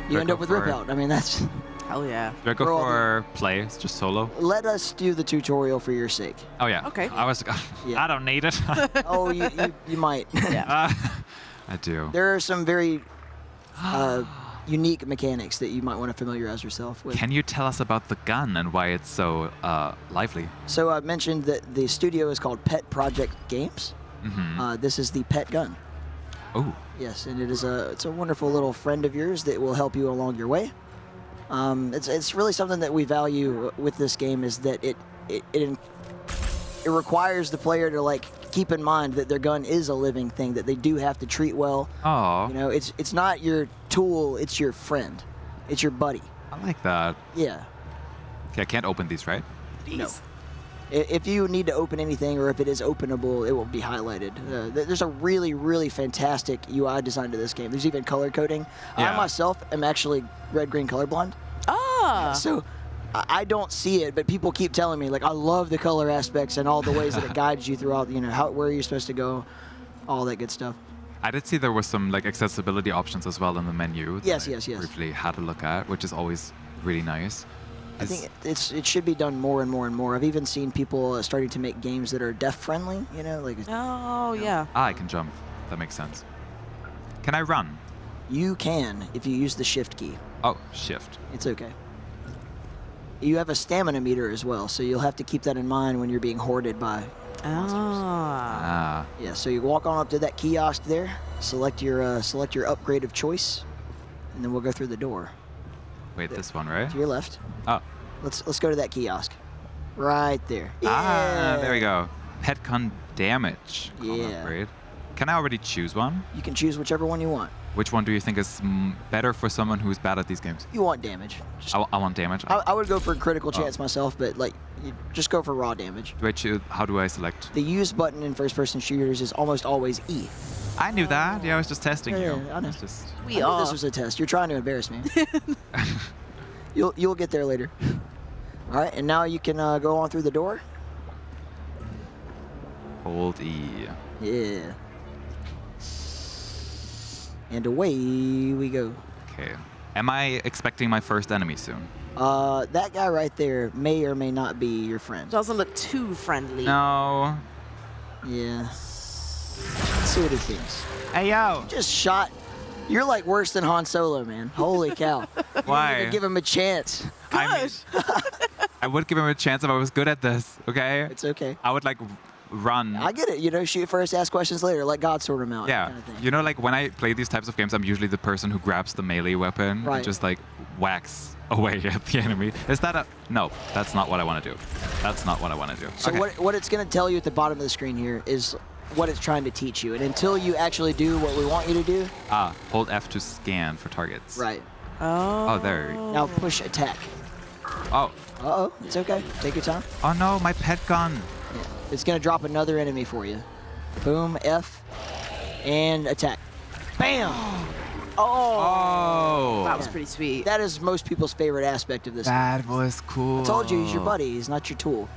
You end up with Rip Out. I mean, that's... Hell yeah. Do I go for play? It's just solo? Let us do the tutorial for your sake. Oh, yeah. Okay. I was. I don't need it. Oh, you might. Yeah. I do. There are some very unique mechanics that you might want to familiarize yourself with. Can you tell us about the gun and why it's so lively? So I mentioned that the studio is called Pet Project Games. Mm-hmm. This is the Pet Gun. Oh. Yes, and it's a wonderful little friend of yours that will help you along your way. It's really something that we value with this game is that it requires the player to like keep in mind that their gun is a living thing that they do have to treat well. Oh. You know, it's not your tool, it's your friend, it's your buddy. I like that. Yeah. Okay, I can't open these, right? No. If you need to open anything or if it is openable, it will be highlighted. There's a really, really fantastic UI design to this game. There's even color coding. Yeah. I myself am actually red-green colorblind. Ah. So I don't see it, but people keep telling me, like, I love the color aspects and all the ways that it guides you throughout, where you're supposed to go, all that good stuff. I did see there was some like accessibility options as well in the menu. that Yes, I yes, yes. Briefly had a look at, which is always really nice. I think it should be done more and more and more. I've even seen people starting to make games that are deaf-friendly, like... Oh, yeah. I can jump. That makes sense. Can I run? You can if you use the shift key. Oh, shift. It's okay. You have a stamina meter as well, so you'll have to keep that in mind when you're being hoarded by monsters. Ah. Yeah, so you walk on up to that kiosk there, select your upgrade of choice, and then we'll go through the door. Wait, this one, right? To your left. Oh. Let's go to that kiosk. Right there. Ah, Yeah. there we go. Pet gun damage. Yeah. Upgrade. Can I already choose one? You can choose whichever one you want. Which one do you think is better for someone who's bad at these games? You want damage. I want damage. I would go for critical chance myself, but you just go for raw damage. Do I choose? How do I select? The use button in first-person shooters is almost always E. I knew that. Yeah, I was just testing you. I know. It's just... I knew this was a test. You're trying to embarrass me. You'll get there later. All right, and now you can go on through the door. Hold E. Yeah. And away we go. Okay. Am I expecting my first enemy soon? That guy right there may or may not be your friend. Doesn't look too friendly. No. Yeah. Let's see what he thinks. Hey, yo. Just shot. You're like worse than Han Solo, man. Holy cow. Why? You didn't give him a chance. I would give him a chance if I was good at this, okay? It's okay. I would, like, run. I get it. Shoot first, ask questions later. Let God sort them out. Yeah. Kind of thing. You know, like, when I play these types of games, I'm usually the person who grabs the melee weapon Right. and just, like, whacks away at the enemy. Is that a... No, that's not what I want to do. That's not what I want to do. So Okay. what it's going to tell you at the bottom of the screen here is what it's trying to teach you. And until you actually do what we want you to do... Hold F to scan for targets. Right. Oh, there. Now push attack. Oh. Uh-oh. It's okay. Take your time. Oh, no, my pet gun. Yeah. It's going to drop another enemy for you. Boom, F, and attack. Bam! Oh. That was pretty sweet. That is most people's favorite aspect of this. That was cool. I told you, he's your buddy. He's not your tool.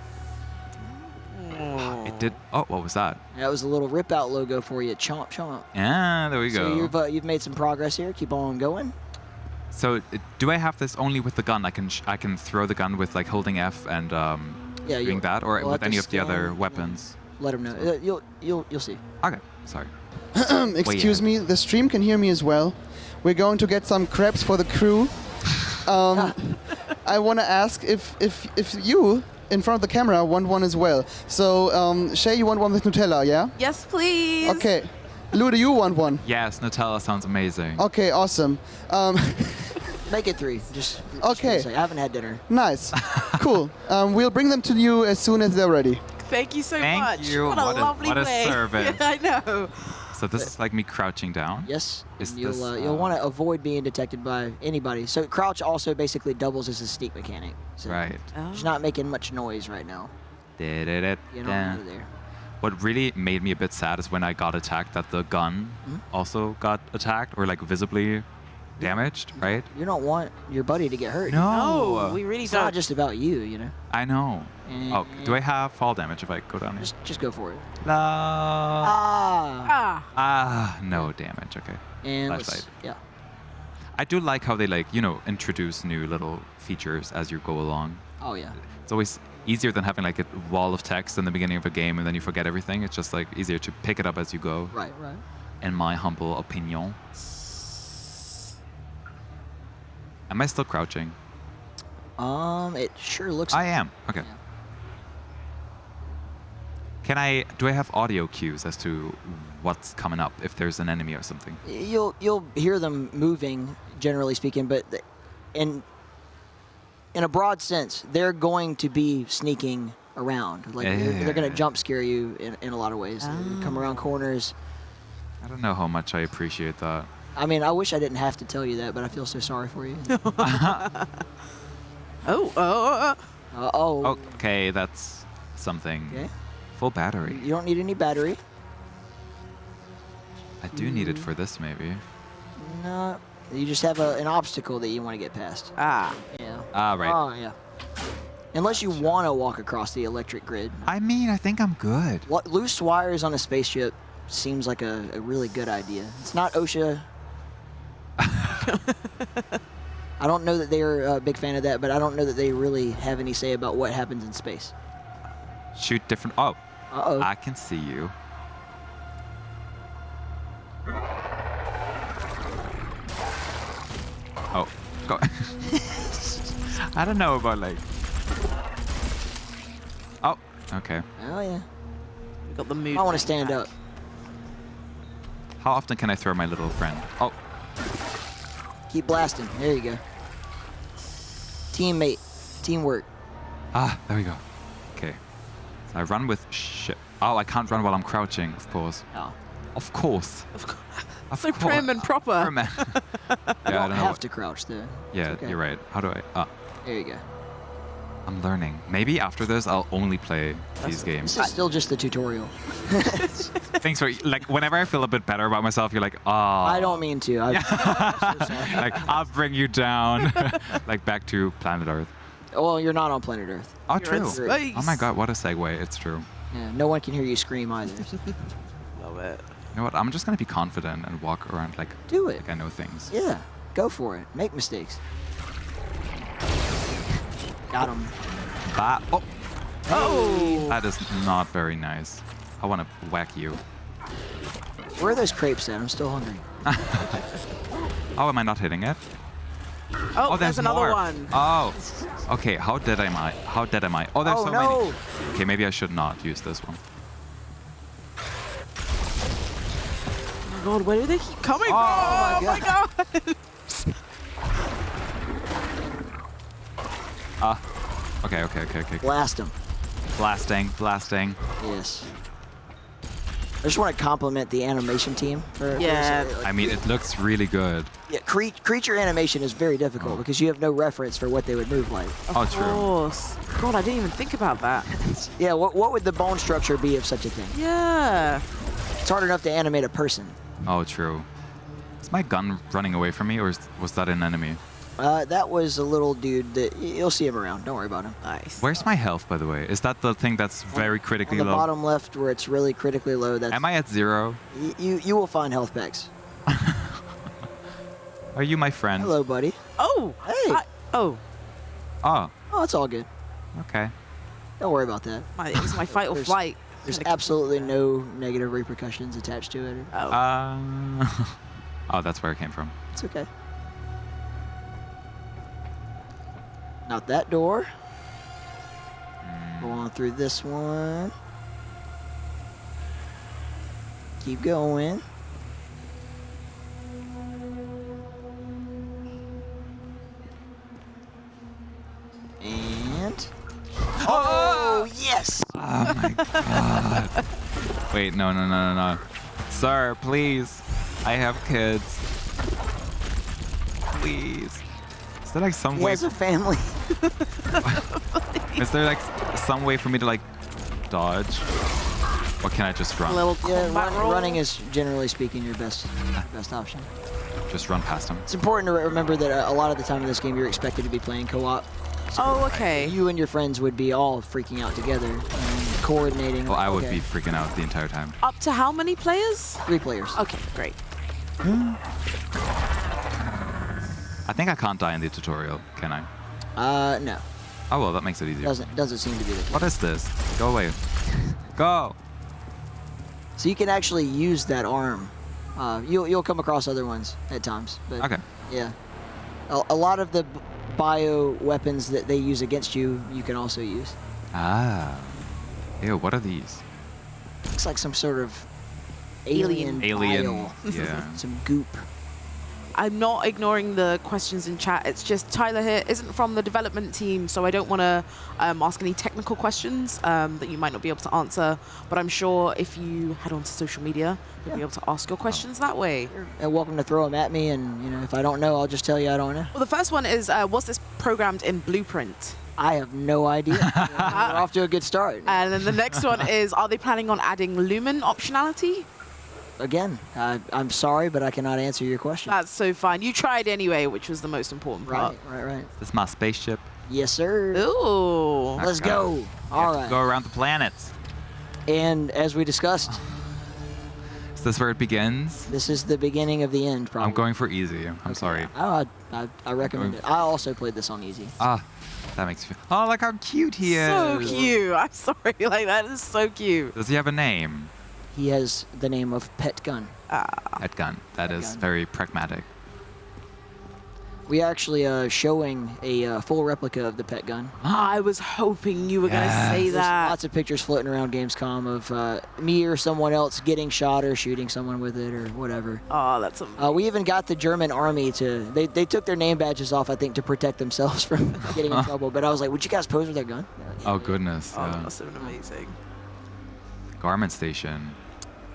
It did... Oh, what was that? That was a little Rip Out logo for you. Chomp, chomp. Yeah, there we go. So you've made some progress here. Keep on going. So do I have this only with the gun? I can throw the gun with like holding F and doing that, or you'll with have any to of the other stand, weapons? Let them know. You'll see. Okay, sorry. Excuse me, the stream can hear me as well. We're going to get some crepes for the crew. I want to ask if you, in front of the camera, want one as well. So, Shay, you want one with Nutella, yeah? Yes, please. Okay. Lou, do you want one? Yes, Nutella sounds amazing. Okay, awesome. Make it 3. Just okay. I haven't had dinner. Nice. Cool. We'll bring them to you as soon as they're ready. Thank you so Thank much. you. What a lovely what a way. service. I know. So this is like me crouching down? Yes. Is You'll this, you'll want to avoid being detected by anybody. So crouch also basically doubles as a sneak mechanic. So right. Just not making much noise right now. Get on out of there. What really made me a bit sad is when I got attacked that the gun also got attacked or like visibly damaged, right? You don't want your buddy to get hurt. No. We really It's don't. not just about you, you know. I know. Oh, do I have fall damage if I go down here? Just go for it. No damage. Okay. And Flashlight. yeah. I do like how they introduce new little features as you go along. Oh yeah. It's always easier than having like a wall of text in the beginning of a game and then you forget everything. It's just like easier to pick it up as you go. Right. In my humble opinion. Am I still crouching? It sure looks. I am. Okay. Do I have audio cues as to what's coming up if there's an enemy or something? You'll hear them moving, generally speaking, but in a broad sense, they're going to be sneaking around. Like they're going to jump scare you in a lot of ways. They come around corners. I don't know how much I appreciate that. I mean, I wish I didn't have to tell you that, but I feel so sorry for you. Okay, that's something. Okay. Full battery. You don't need any battery. I do need it for this, maybe. No, you just have an obstacle that you want to get past. Yeah. Right. Oh, yeah. Unless you want to walk across the electric grid. I mean, I think I'm good. Loose wires on a spaceship seems like a really good idea. It's not OSHA. I don't know that they're a big fan of that, but I don't know that they really have any say about what happens in space. Shoot different. Oh. Uh-oh. I can see you. Oh. Go. I don't know about like. Oh. Okay. Oh yeah. We got the move. I want to stand up. How often can I throw my little friend? Oh. Keep blasting. There you go. Teammate. Teamwork. There we go. Okay. So I run with shit. Oh, I can't run while I'm crouching, of course. Oh. Of course. So prim and proper. Yeah, You I don't don't know. have to crouch though. Yeah, okay. you're right. How do I? There you go. I'm learning. Maybe after this, I'll only play these games. This is still just the tutorial. Thanks for like. Whenever I feel a bit better about myself, you're like, oh. I don't mean to. I'm so sorry. Like I'll bring you down, like back to planet Earth. Well, you're not on planet Earth. Oh, You're in true. space. Oh my God, what a segue. It's true. Yeah, no one can hear you scream either. Love it. You know what? I'm just gonna be confident and walk around like. Do it. Like I know things. Yeah, go for it. Make mistakes. Got him. Oh. Oh. That is not very nice. I want to whack you. Where are those crepes at? I'm still hungry. Oh, am I not hitting it? Oh, there's another more. one. Oh. Okay, how dead am I? How dead am I? Oh, there's Oh, so no. many. Okay, maybe I should not use this one. Oh my God, where do they keep coming from? Oh my God. Okay. Blast him. Blasting. Yes. I just want to compliment the animation team for Yeah. for, I mean, it looks really good. yeah, creature animation is very difficult because you have no reference for what they would move like. Oh, true. Of course. God, I didn't even think about that. Yeah, what would the bone structure be of such a thing? Yeah. It's hard enough to animate a person. Oh, true. Is my gun running away from me, or was that an enemy? That was a little dude that you'll see him around. Don't worry about him. Nice. Where's my health, by the way? Is that the thing that's very critically On the low? bottom left where it's really critically low, that's Am I at 0? you will find health packs. Are you my friend? Hello, buddy. Oh. Hey. Oh. Oh. Oh, it's all good. Okay. Don't worry about that. It was my fight or flight. There's absolutely no negative repercussions attached to it. Oh, that's where it came from. It's okay. Not that door. Go on through this one. Keep going. And... Oh, yes! Oh my god. Wait, no. Sir, please. I have kids. Please. Is there like some He way? has a family. Is there like some way for me to like dodge? Or can I just run? Running is generally speaking your best option. Just run past him. It's important to remember that a lot of the time in this game you're expected to be playing co-op. Oh, okay. You and your friends would be all freaking out together and coordinating. Well, I would be freaking out the entire time. Up to how many players? 3 players. Okay, great. I think I can't die in the tutorial, can I? No. Oh well, that makes it easier. Doesn't seem to be the case. What is this? Go away. Go. So you can actually use that arm. You'll come across other ones at times. But Okay. Yeah. A lot of the bio weapons that they use against you, you can also use. Ah. Ew, what are these? Looks like some sort of alien bile. Yeah. Some goop. I'm not ignoring the questions in chat. It's just Tyler here isn't from the development team, so I don't want to ask any technical questions that you might not be able to answer. But I'm sure if you head onto social media, you'll be able to ask your questions that way. You're welcome to throw them at me, and if I don't know, I'll just tell you I don't know. Well, the first one is, was this programmed in Blueprint? I have no idea. We're off to a good start. And then the next one is, are they planning on adding Lumen optionality? Again, I'm sorry, but I cannot answer your question. That's so fine. You tried anyway, which was the most important part. Right. This is my spaceship. Yes, sir. Ooh. Let's go. All right. Go around the planets. And as we discussed, Is this where it begins? this is the beginning of the end, probably. I'm going for easy. I'm sorry. I recommend it. I also played this on easy. Ah, that makes me feel. Oh, look how cute he is. So cute. I'm sorry. Like, that is so cute. Does he have a name? He has the name of Pet Gun. Pet Gun. That is very pragmatic. We are actually showing a full replica of the Pet Gun. I was hoping you were going to say There's that. lots of pictures floating around Gamescom of me or someone else getting shot or shooting someone with it or whatever. Oh, that's amazing. We even got the German army to... They took their name badges off, I think, to protect themselves from getting in trouble. But I was like, would you guys pose with their gun? Oh, goodness. Oh, that must have been amazing. Garment station.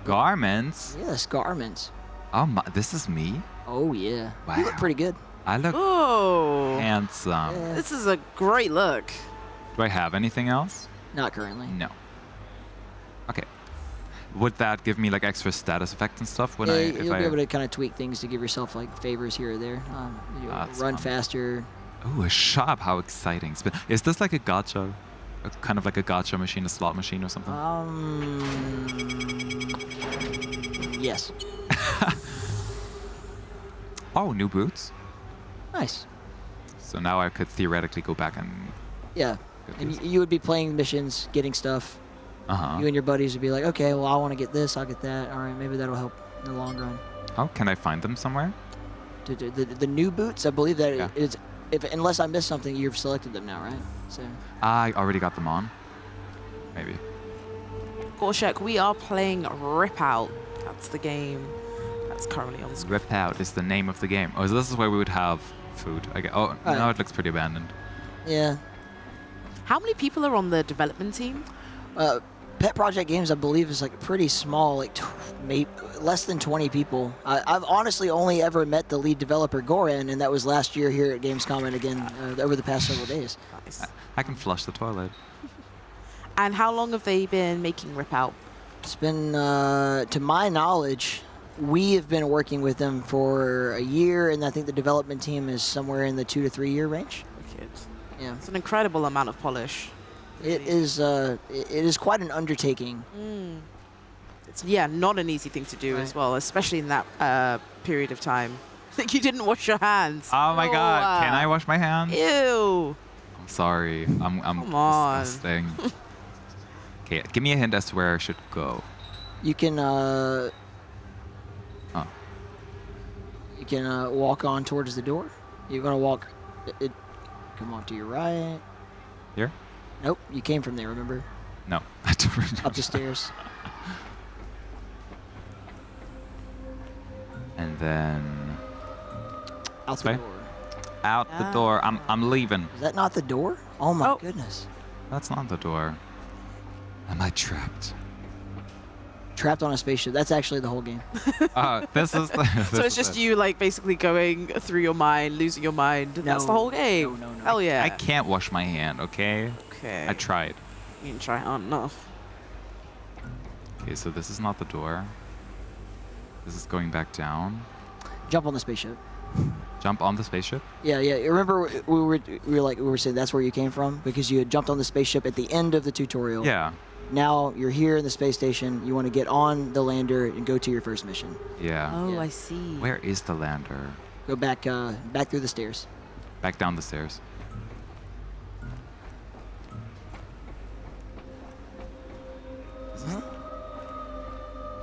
Garments? Yes, garments. Oh, my, this is me? Oh, yeah. Wow. You look pretty good. I look Oh. handsome. This is a great look. Do I have anything else? Not currently. No. Okay. Would that give me like extra status effects and stuff when You'll be able to kind of tweak things to give yourself like favors here or there. Run faster. Ooh, a shop. How exciting. Is this like a gacha? Kind of like a gacha machine, a slot machine or something? Yes. Oh, new boots. Nice. So now I could theoretically go back and... Yeah. And you would be playing missions, getting stuff. Uh-huh. You and your buddies would be like, okay, well, I want to get this, I'll get that. All right, maybe that'll help in the long run. Oh, can I find them somewhere? The new boots, I believe that is... unless I missed something, you've selected them now, right? So. I already got them on. Maybe. Gorshek, we are playing Rip Out. That's the game that's currently on the screen. Rip Out is the name of the game. Oh, so this is where we would have food. Oh, now it looks pretty abandoned. Yeah. How many people are on the development team? Pet Project Games, I believe, is like pretty small, like maybe less than 20 people. I've honestly only ever met the lead developer, Goran, and that was last year here at Gamescom and again over the past several days. Nice. I can flush the toilet. And how long have they been making Rip Out? It's been, to my knowledge, we have been working with them for a year, and I think the development team is somewhere in the 2 to 3 year range. Wicked. Yeah. It's an incredible amount of polish. It is quite an undertaking. It's not an easy thing to do as well, especially in that period of time. You didn't wash your hands. Oh my god, can I wash my hands? Ew. I'm sorry. I'm Come on. disgusting. Okay, give me a hint as to where I should go. You can Oh. you can walk on towards the door. You're gonna walk. Come on to your right. Here? Nope, you came from there. Remember? No, I don't remember. Up the stairs. And then Out the Okay. door. out the door. I'm leaving. Is that not the door? Oh my goodness. That's not the door. Am I trapped? Trapped on a spaceship. That's actually the whole game. This is the. So it's just you, like, basically going through your mind, losing your mind. And that's the whole game. No. Hell yeah. I can't wash my hand, okay? Okay. I tried. You can try hard enough. Okay, so this is not the door. This is going back down. Jump on the spaceship. Jump on the spaceship? Yeah. Remember we were saying that's where you came from because you had jumped on the spaceship at the end of the tutorial. Yeah. Now you're here in the space station. You want to get on the lander and go to your first mission. Yeah. Oh, I see. Where is the lander? Go back through the stairs. Back down the stairs.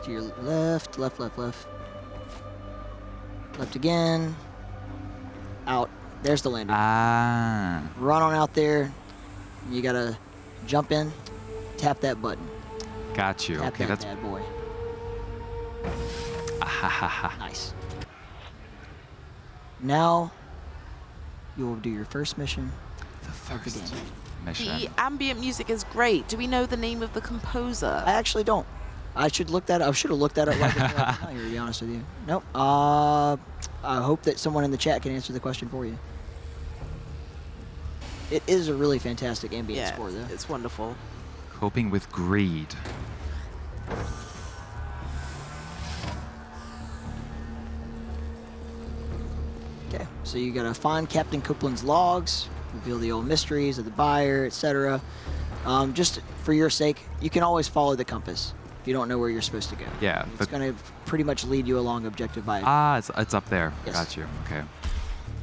To your left. Left again. Out. There's the lander. Ah. Run on out there. You gotta jump in. Tap that button. Got you. Tap Okay, that that's. bad boy. Nice. Now you will do your first mission. The first game. mission. The ambient music is great. Do we know the name of the composer? I actually don't. I should look that up. I should have looked that up right before I came out here, to be honest with you. Nope. I hope that someone in the chat can answer the question for you. It is a really fantastic ambient score, though. It's wonderful. Coping with greed. Okay, so you gotta find Captain Copeland's logs, reveal the old mysteries of the buyer, etc. Just for your sake, you can always follow the compass if you don't know where you're supposed to go. Yeah. It's gonna pretty much lead you along objective by. It's up there. Yes. Got you. Okay.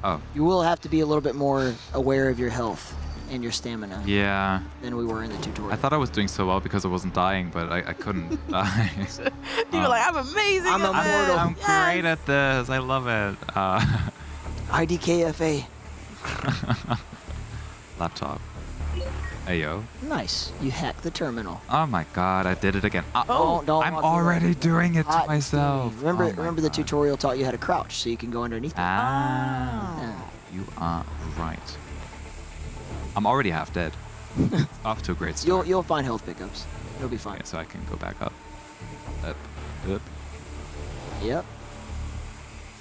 Oh. You will have to be a little bit more aware of your health and your stamina Yeah. than we were in the tutorial. I thought I was doing so well because I wasn't dying, but I couldn't die. You were like, I'm amazing. I'm at immortal. I'm this. great at this. I love it. IDKFA. Laptop. Ayo. Nice. You hacked the terminal. Oh my god, I did it again. Don't I'm walk through already that. doing it to Hot myself. steam. Remember, Oh my remember the tutorial taught you how to crouch, so you can go underneath it. Ah. You are right. I'm already half dead. Off to a great start. You'll find health pickups. It'll be fine. Okay, so I can go back up. Up. Yep.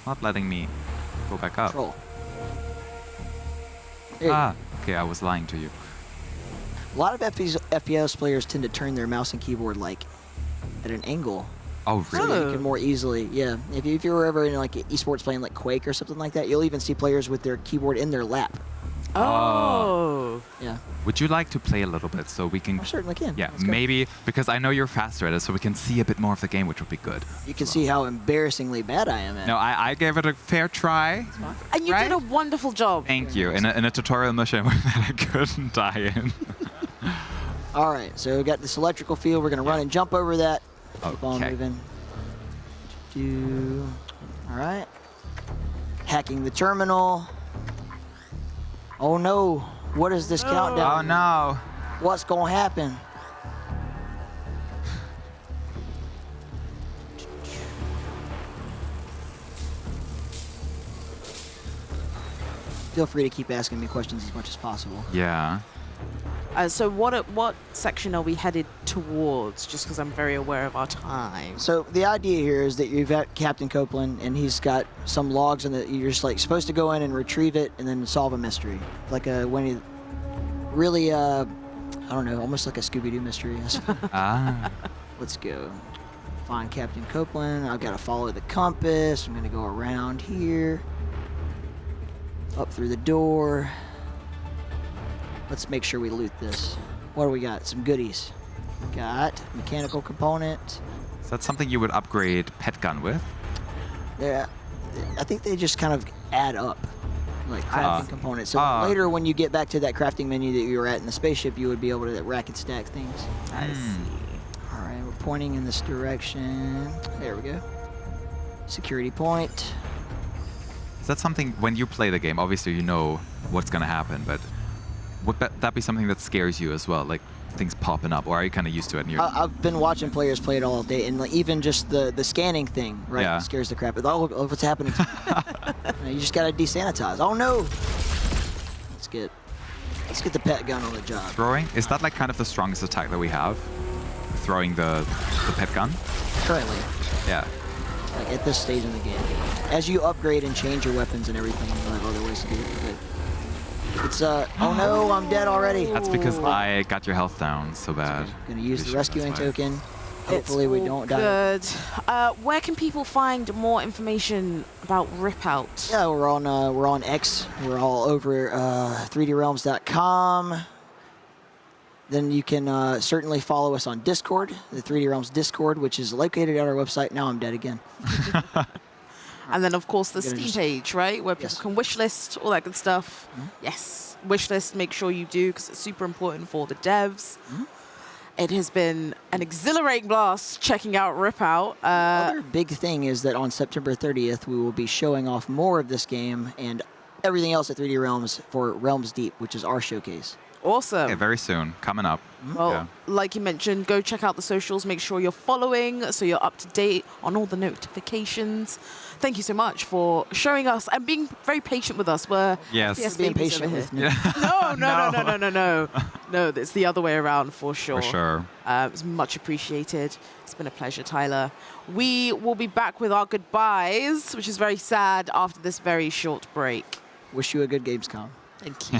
Not letting me go back up. Control. There you go. Okay, I was lying to you. A lot of FPS players tend to turn their mouse and keyboard like at an angle. Oh, So really? you can more easily, yeah. If you were ever in like esports playing like Quake or something like that, you'll even see players with their keyboard in their lap. Oh. Yeah. Would you like to play a little bit so we can? I certainly can. Yeah, Let's go. maybe because I know you're faster at it, so we can see a bit more of the game, which would be good. You can see how embarrassingly bad I am at No, I gave it a fair try. And you did a wonderful job. Thank you. In a tutorial mission that I couldn't die in. All right, so we got this electrical field. We're gonna run and jump over that. Keep on Okay. moving. All right. Hacking the terminal. Oh no! What is this countdown? Oh no! What's gonna happen? Feel free to keep asking me questions as much as possible. Yeah. So what section are we headed towards? Just because I'm very aware of our time. So the idea here is that you've got Captain Copeland, and he's got some logs, and you're just like supposed to go in and retrieve it, and then solve a mystery, like when he really, I don't know, almost like a Scooby-Doo mystery. Ah. Let's go. Find Captain Copeland. I've got to follow the compass. I'm gonna go around here, up through the door. Let's make sure we loot this. What do we got? Some goodies. Got mechanical component. Is that something you would upgrade pet gun with? Yeah. I think they just kind of add up, like crafting components. So later, when you get back to that crafting menu that you were at in the spaceship, you would be able to rack and stack things. I see. All right, we're pointing in this direction. There we go. Security point. Is that something, when you play the game, obviously you know what's going to happen, but would that be something that scares you as well, like things popping up, or are you kind of used to it? And I've been watching players play it all day, and like, even just the scanning thing, right, Yeah. scares the crap. Oh, what's happening? You just gotta desanitize. Oh no! Let's get the pet gun on the job. Throwing, is that like kind of the strongest attack that we have? Throwing the pet gun? Currently, Yeah. like at this stage in the game, as you upgrade and change your weapons and everything, you'll have other ways to do it. But it's oh no, I'm dead already. That's because I got your health down so bad. Gonna use the Pretty sure rescuing that's why. token. Hopefully we don't die. Good. Where can people find more information about Rip Out? Yeah, we're on X. We're all over 3drealms.com. Then you can certainly follow us on Discord, the 3D Realms Discord, which is located at our website. Now I'm dead again. And then, of course, the We're gonna Steam just- page, right? Where people can wish list, all that good stuff. Yes, wish list, make sure you do, because it's super important for the devs. It has been an exhilarating blast checking out Rip Out. Other big thing is that on September 30th, we will be showing off more of this game and everything else at 3D Realms for Realms Deep, which is our showcase. Awesome. Yeah, very soon, coming up. Well, Yeah. like you mentioned, go check out the socials. Make sure you're following so you're up to date on all the notifications. Thank you so much for showing us and being very patient with us. We're Yes. FPS Being babies patient over with here. me. No. No, it's the other way around for sure. For sure. It's much appreciated. It's been a pleasure, Tyler. We will be back with our goodbyes, which is very sad after this very short break. Wish you a good Gamescom. Thank you.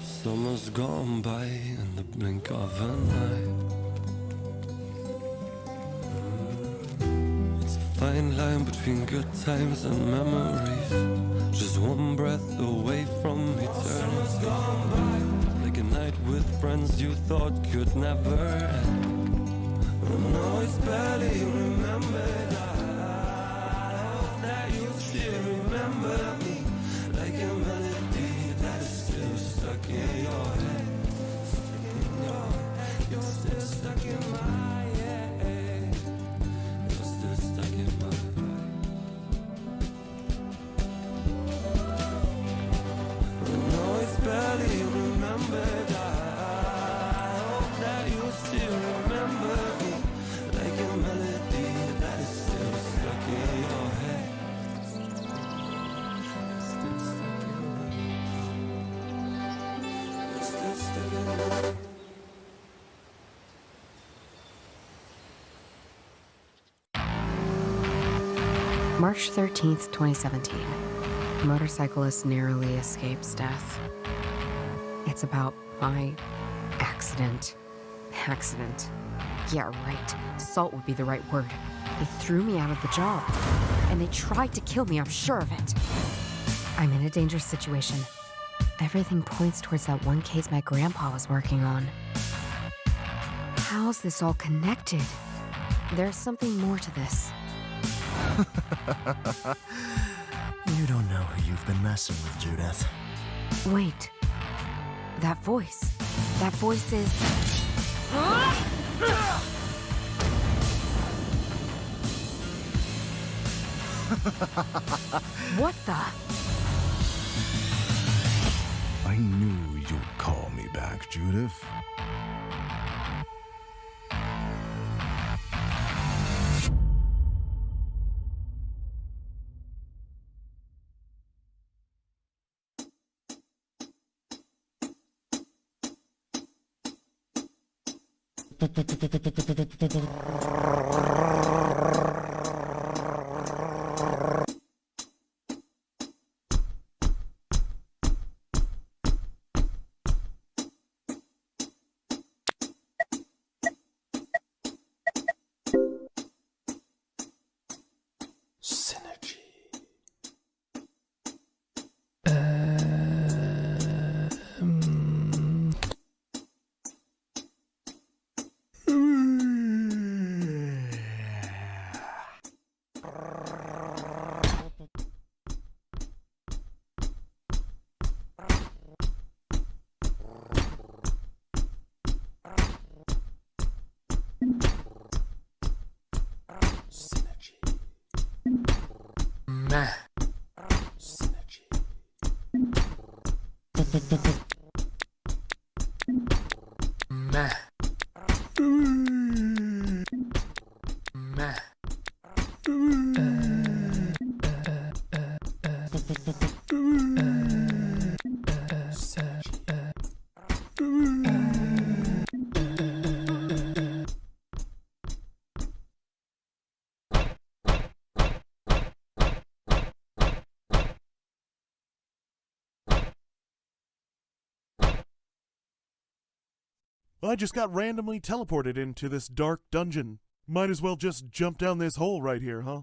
Summer's gone by in the blink of an eye. It's a fine line between good times and memories. Just one breath away from eternity. Like a night with friends you thought could never end. Oh no, it's barely remembered. I hope that you still remember me. Like a melody that is still stuck in your head. You're still stuck in my head. You're still stuck in my head. Oh no, it's barely remembered. I hope that you still remember me. Like a melody that is still stuck in your head. Still stuck in my head. You're still stuck in my head. March 13th, 2017. A motorcyclist narrowly escapes death. It's about my accident. Accident. Yeah, right. Assault would be the right word. They threw me out of the job. And they tried to kill me, I'm sure of it. I'm in a dangerous situation. Everything points towards that one case my grandpa was working on. How's this all connected? There's something more to this. You don't know who you've been messing with, Judith. Wait. That voice. That voice is... What the? I knew you'd call me back, Judith. I just got randomly teleported into this dark dungeon. Might as well just jump down this hole right here, huh?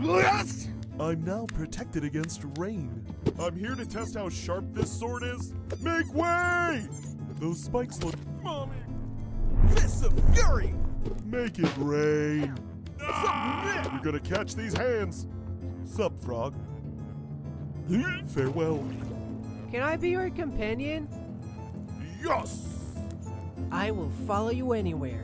Yes! I'm now protected against rain. I'm here to test how sharp this sword is. Make way! Those spikes look... Mommy! Fists of fury! Make it rain! You're gonna catch these hands! Sup, frog? Farewell. Can I be your companion? Yes! I will follow you anywhere.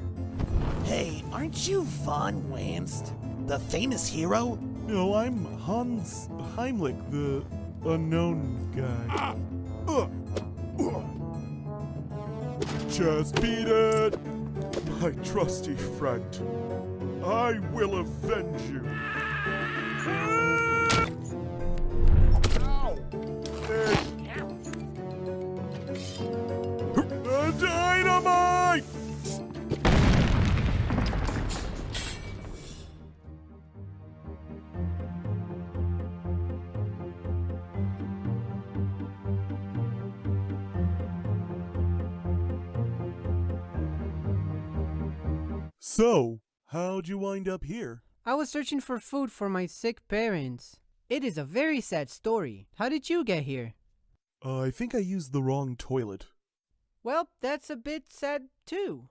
Hey, aren't you Von Wanst, the famous hero? No, I'm Hans Heimlich, the unknown guy. Just beat it! My trusty friend. I will avenge you. Dynamite! So, how'd you wind up here? I was searching for food for my sick parents. It is a very sad story. How did you get here? I think I used the wrong toilet. Well, that's a bit sad too.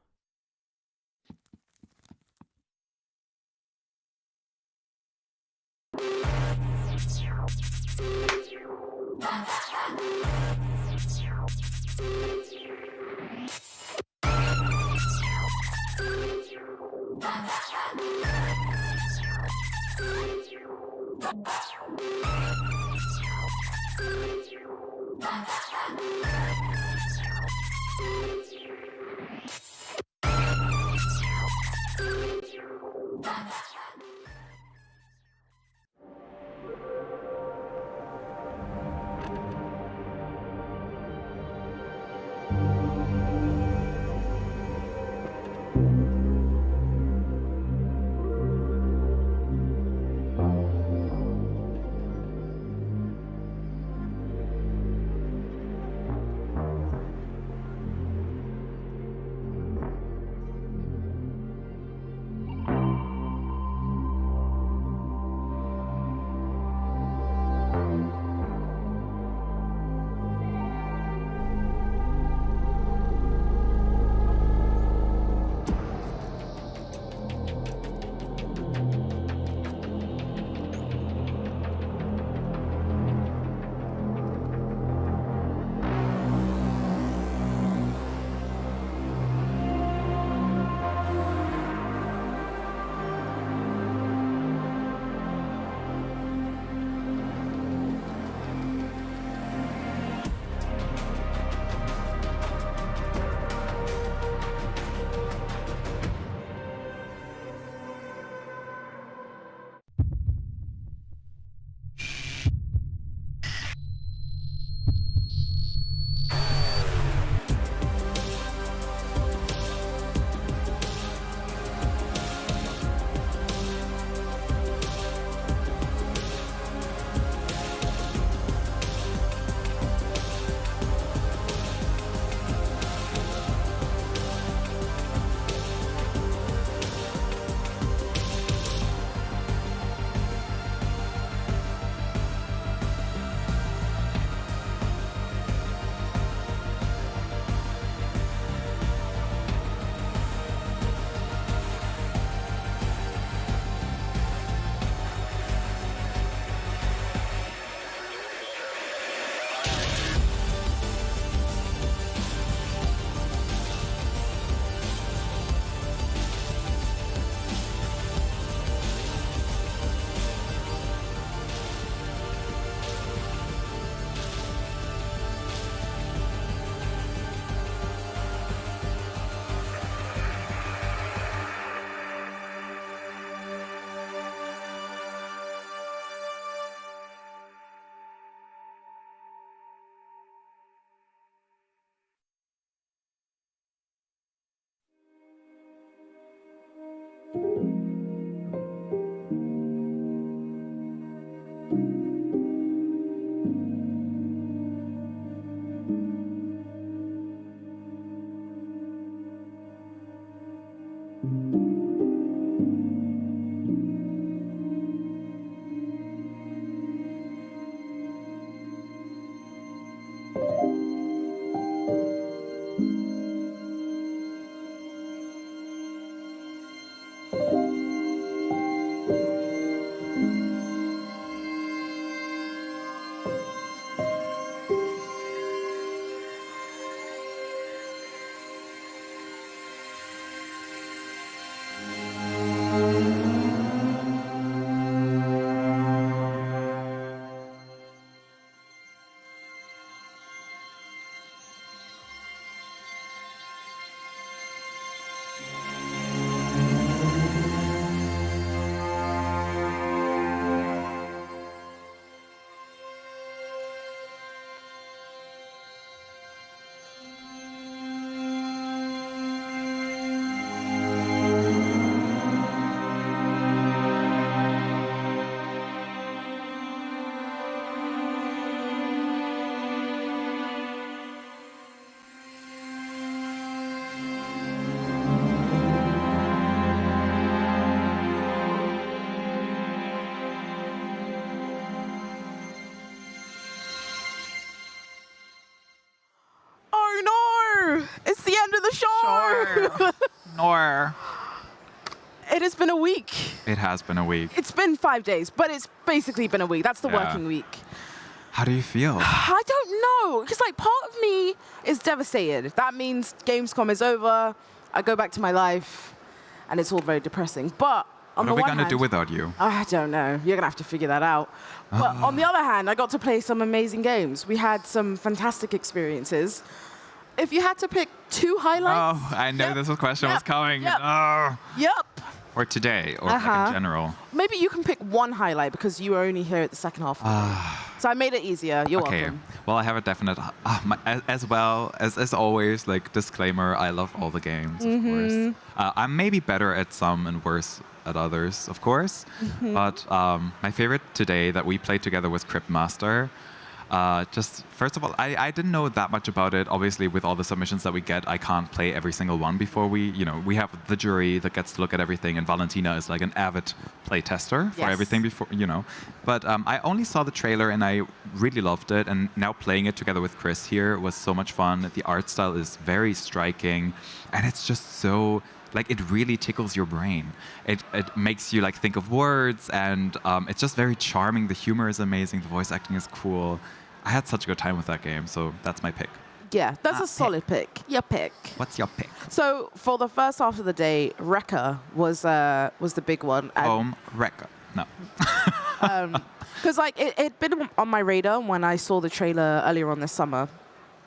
It's the end of the show. Nor. It has been a week. It has been a week. It's been 5 days, but it's basically been a week. That's the Yeah. working week. How do you feel? I don't know, because like part of me is devastated. That means Gamescom is over. I go back to my life, and it's all very depressing. But on What the are we one going to hand, do without you? I don't know. You're gonna have to figure that out. But on the other hand, I got to play some amazing games. We had some fantastic experiences. If you had to pick 2 highlights, Oh, I know this question was coming. Yep. Oh. Yep. Or today, or like in general. Maybe you can pick one highlight because you were only here at the second half. So I made it easier. You're Okay. welcome. Well, I have a definite, as well as always, like disclaimer. I love all the games, of Mhm. course. I'm maybe better at some and worse at others, of course. Mhm. But my favorite today that we played together was Cryptmaster. Just first of all, I didn't know that much about it. Obviously, with all the submissions that we get, I can't play every single one before we have the jury that gets to look at everything, and Valentina is like an avid play tester for Yes. everything before. But I only saw the trailer and I really loved it. And now playing it together with Chris here was so much fun. The art style is very striking, and it's just so. Like, it really tickles your brain. It makes you like think of words, and it's just very charming. The humor is amazing. The voice acting is cool. I had such a good time with that game, so that's my pick. Yeah, that's a solid pick. Your pick. What's your pick? So for the first half of the day, Rekka was the big one. Home Wrecker. No. Because like it'd been on my radar when I saw the trailer earlier on this summer.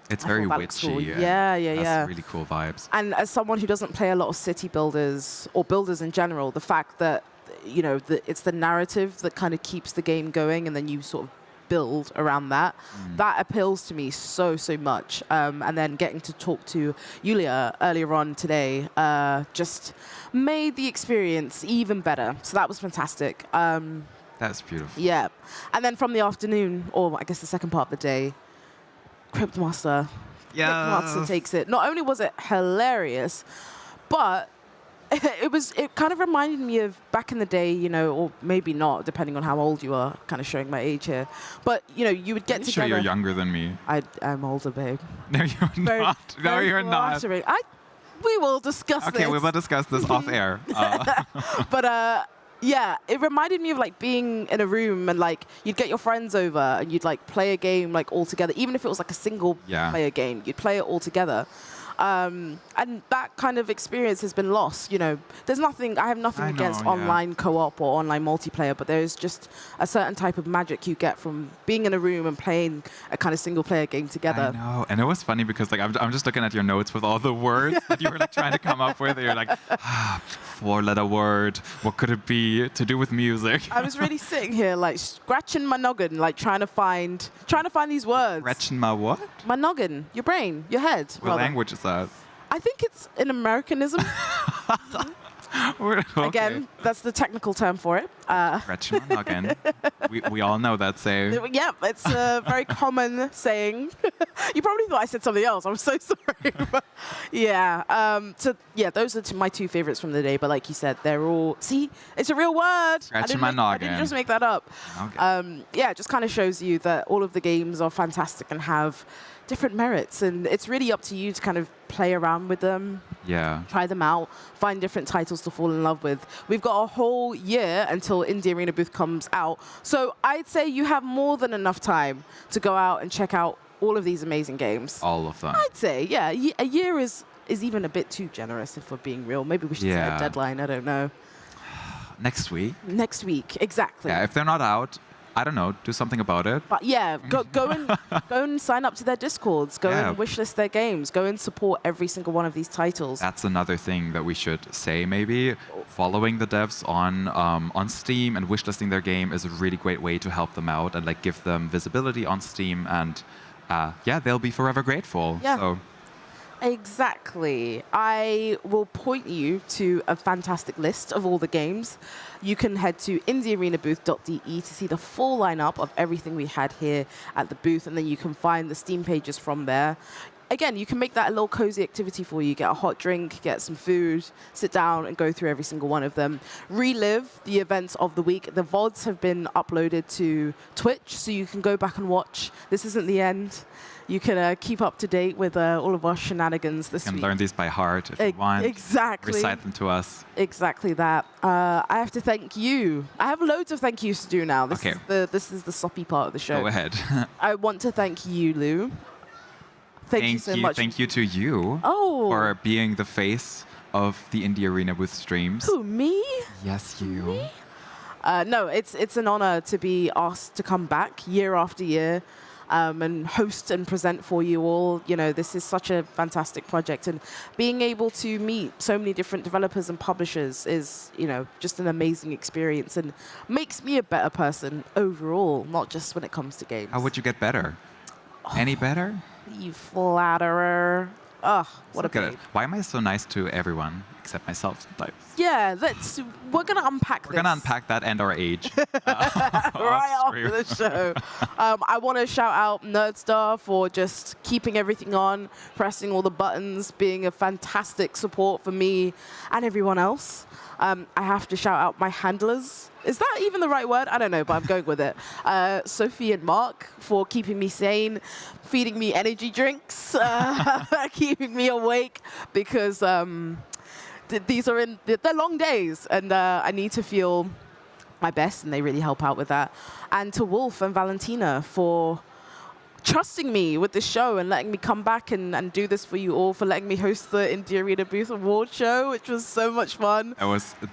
It's I very thought that looked witchy. cool. Yeah, Yeah. Has really cool vibes. And as someone who doesn't play a lot of city builders or builders in general, the fact that it's the narrative that kind of keeps the game going, and then you sort of build around that. That appeals to me so much. And then getting to talk to Yulia earlier on today just made the experience even better. So that was fantastic. That's beautiful. Yeah. And then from the afternoon, or I guess the second part of the day, Cryptmaster. Yes. Cryptmaster takes it. Not only was it hilarious, but it kind of reminded me of back in the day, or maybe not, depending on how old you are, kind of showing my age here. But, you would get Are you together. sure you're younger than me? I'm older, babe. No, you're not. No, Very you're not. flattering. We will discuss this. Okay, we will discuss this off air. But yeah, it reminded me of like being in a room and like you'd get your friends over and you'd like play a game like all together, even if it was like a single player game, you'd play it all together. And that kind of experience has been lost. There's nothing. I have nothing against online co-op or online multiplayer, but there's just a certain type of magic you get from being in a room and playing a kind of single-player game together. I know, and it was funny because like I'm just looking at your notes with all the words that you were like trying to come up with. And you're like, 4-letter word. What could it be to do with music? I was really sitting here like scratching my noggin, like trying to find these words. Scratching my what? My noggin, your brain, your head. What rather. language is that? I think it's an Americanism. Okay. Again, that's the technical term for it. Scratching my noggin. We all know that saying. Yeah, it's a very common saying. You probably thought I said something else. I'm so sorry. But yeah. Those are my 2 favorites from the day. But like you said, they're all. See, it's a real word. Scratching my I noggin. didn't just make that up. Okay. Yeah, it just kind of shows you that all of the games are fantastic and have different merits, and it's really up to you to kind of play around with them. Yeah. Try them out, find different titles to fall in love with. We've got a whole year until Indie Arena Booth comes out. So I'd say you have more than enough time to go out and check out all of these amazing games. All of them. I'd say, yeah. A year is even a bit too generous if we're being real. Maybe we should set a deadline. I don't know. Next week? Next week, exactly. Yeah, if they're not out, I don't know, do something about it. But yeah, go and sign up to their Discords. Go and wishlist their games. Go and support every single one of these titles. That's another thing that we should say maybe. Following the devs on Steam and wishlisting their game is a really great way to help them out and like give them visibility on Steam, and they'll be forever grateful. Yeah. So. Exactly. I will point you to a fantastic list of all the games. You can head to indiearenabooth.de to see the full lineup of everything we had here at the booth, and then you can find the Steam pages from there. again, you can make that a little cozy activity for you. Get a hot drink, get some food, sit down and go through every single one of them. Relive the events of the week. The VODs have been uploaded to Twitch, so you can go back and watch. This isn't the end. You can keep up to date with all of our shenanigans this You can week. learn these by heart if you want. Exactly. Recite them to us. Exactly that. I have to thank you. I have loads of thank yous to do now. This, Okay. this is the soppy part of the show. Go ahead. I want to thank you, Lou. Thank you so much. Thank you to you for being the face of the Indie Arena booth streams. Who, me? Yes, you. No, it's an honor to be asked to come back year after year and host and present for you all. You know, this is such a fantastic project, and being able to meet so many different developers and publishers is, you know, just an amazing experience and makes me a better person overall, not just when it comes to games. How would you get better? Any better? You flatterer. Ugh, what a Good. babe. Why am I so nice to everyone except myself sometimes? Yeah, we're going to unpack We're going to unpack that and our age. right after the show. I want to shout out Nerdstar for just keeping everything on, pressing all the buttons, being a fantastic support for me and everyone else. I have to shout out my handlers. Is that even the right word? I don't know, but I'm going with it. Sophie and Mark for keeping me sane, feeding me energy drinks, keeping me awake, because these are they're long days, and I need to feel my best, and they really help out with that. And to Wolf and Valentina for trusting me with this show and letting me come back and do this for you all, for letting me host the Indie Arena Booth Award show, which was so much fun.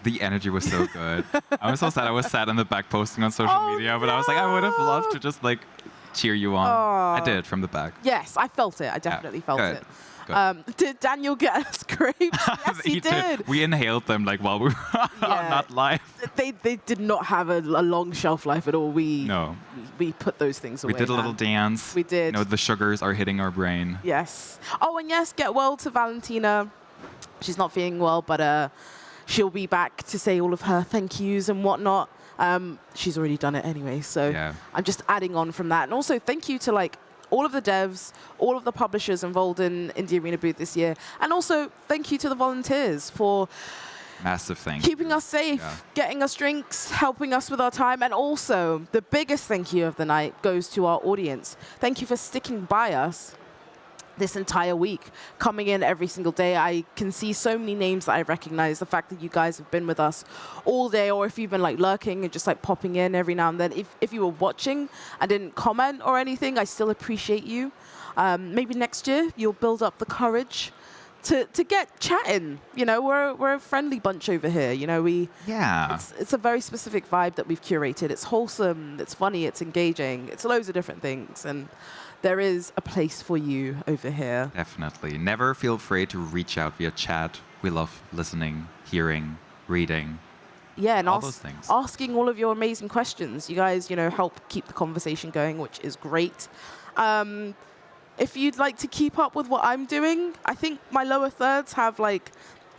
The energy was so good. I was so sad. I was sad in the back posting on social media, but I was like, I would have loved to just like cheer you on. I did from the back. Yes, I felt it. I definitely felt good. it. Did Daniel get us grapes? Yes, he did. We inhaled them like while we were not live. They did not have a long shelf life at all. We put those things away. We did a little dance. We did. You know, the sugars are hitting our brain. Yes. Oh, and yes, get well to Valentina. She's not feeling well, but she'll be back to say all of her thank yous and whatnot. She's already done it anyway, so I'm just adding on from that. And also, thank you to like all of the devs, all of the publishers involved in Indie Arena Booth this year, and also thank you to the volunteers for massive thing. Keeping us safe, getting us drinks, helping us with our time, and also the biggest thank you of the night goes to our audience. Thank you for sticking by us this entire week, coming in every single day. I can see so many names that I recognize. The fact that you guys have been with us all day, or if you've been like lurking and just like popping in every now and then. If you were watching and didn't comment or anything, I still appreciate you. Maybe next year you'll build up the courage to get chatting. You know, we're a friendly bunch over here. You know, it's a very specific vibe that we've curated. It's wholesome, it's funny, it's engaging, it's loads of different things, and there is a place for you over here. Definitely. Never feel afraid to reach out via chat. We love listening, hearing, reading. Yeah, and all those things. Asking all of your amazing questions. You guys, you know, help keep the conversation going, which is great. If you'd like to keep up with what I'm doing, I think my lower thirds have like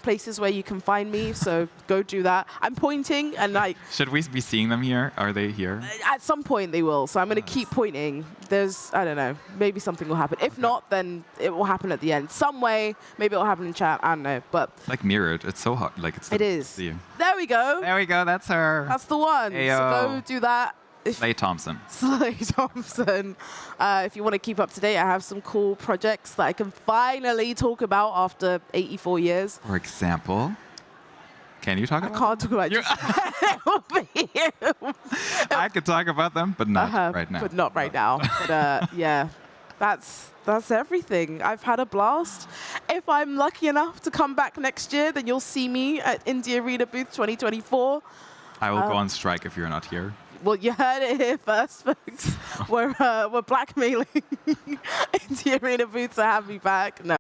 places where you can find me, so go do that. I'm pointing and like... Should we be seeing them here? Are they here? At some point they will, so I'm going to keep pointing. There's, I don't know, maybe something will happen. If not, then it will happen at the end. Some way, maybe it will happen in chat, I don't know, but... It's like mirrored. It's so hot. Like It is. There we go. There we go. That's her. That's the one. Ayo. So go do that. Slay Thompson. Slay Thompson. If you want to keep up to date, I have some cool projects that I can finally talk about after 84 years. For example, can you talk about I can't talk about I could talk about them, but not right now. But not right now. But yeah, that's everything. I've had a blast. If I'm lucky enough to come back next year, then you'll see me at Indie Arena Booth 2024. I will go on strike if you're not here. Well, you heard it here first, folks. We're blackmailing Indie Arena Booth to have me back. No.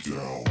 down.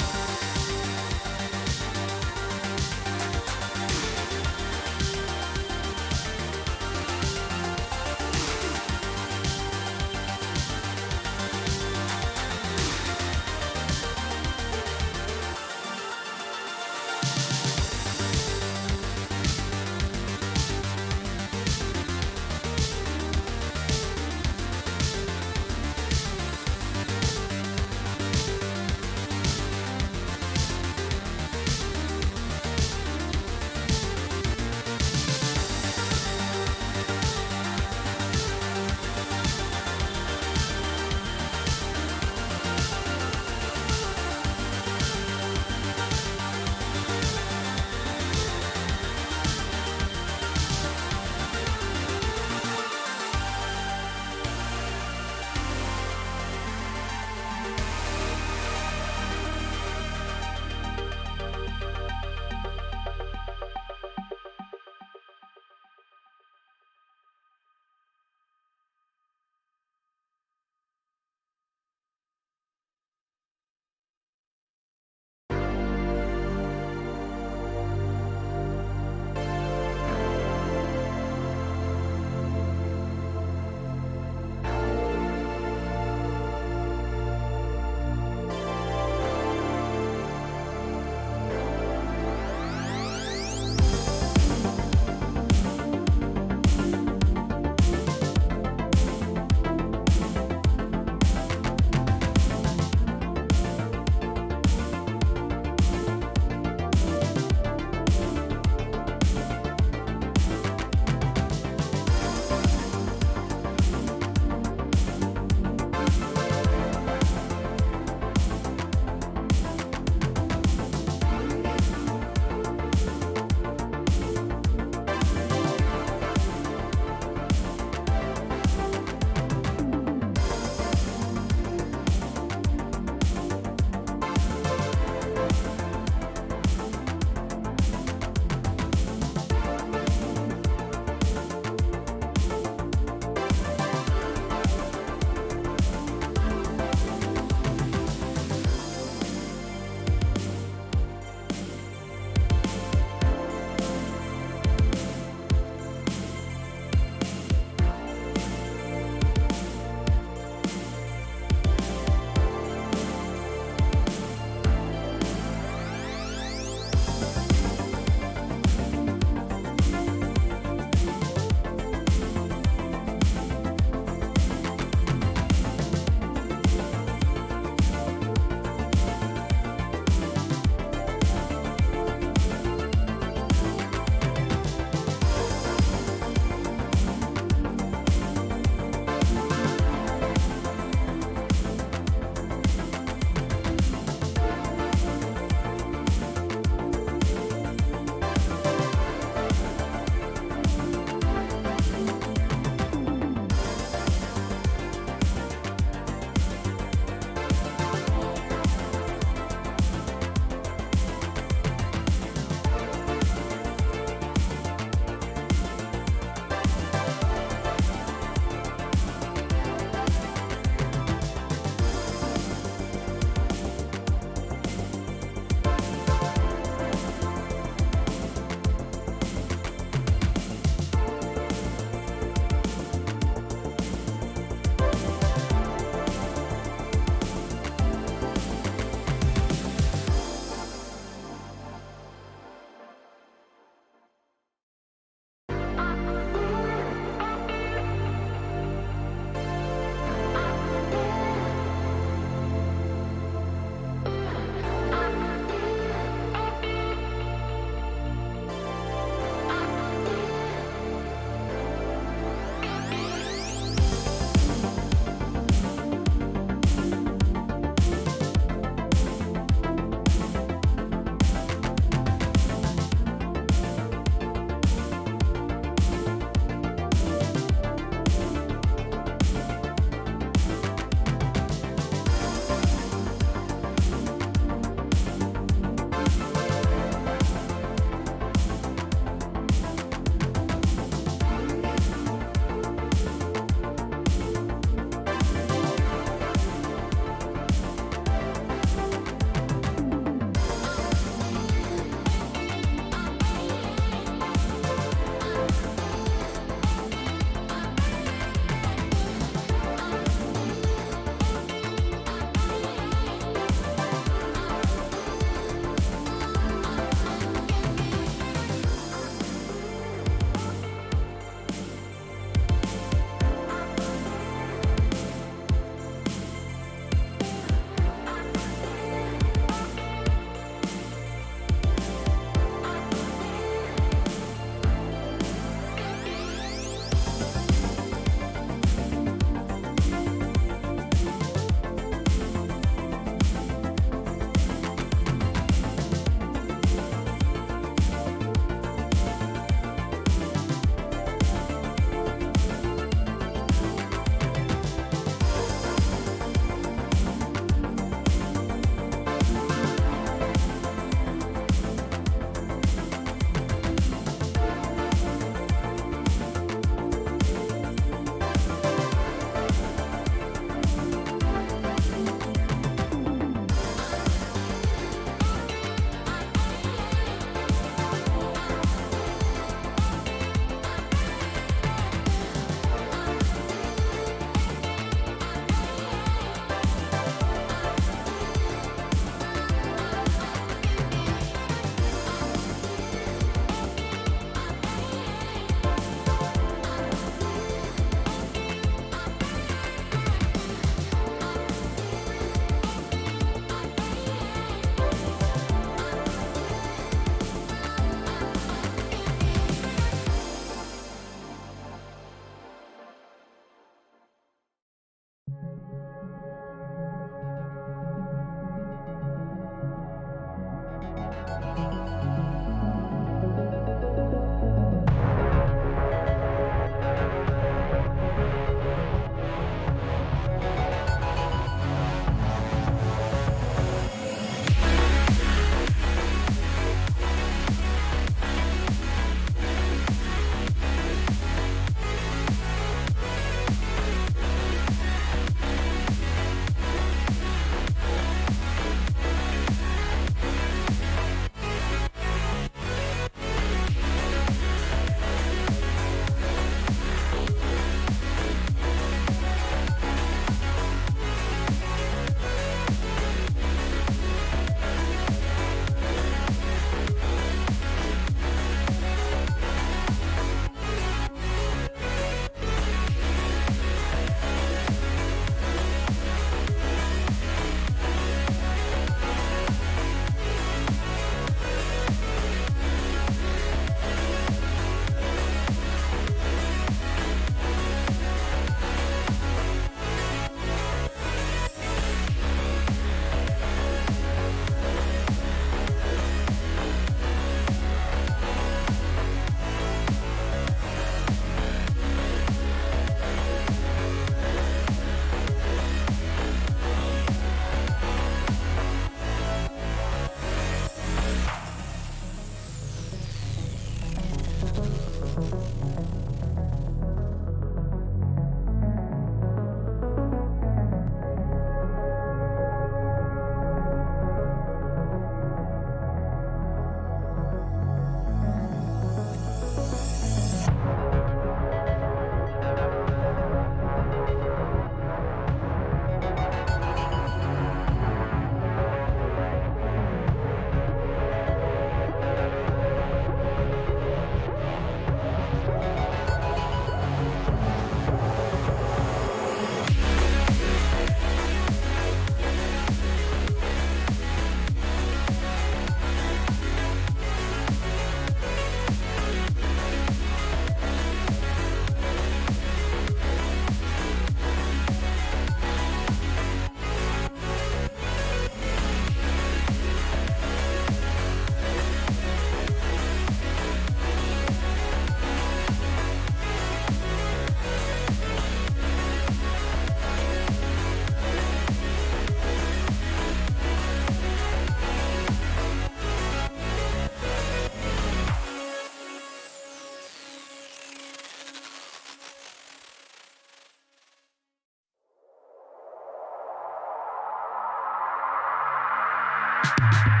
Bye.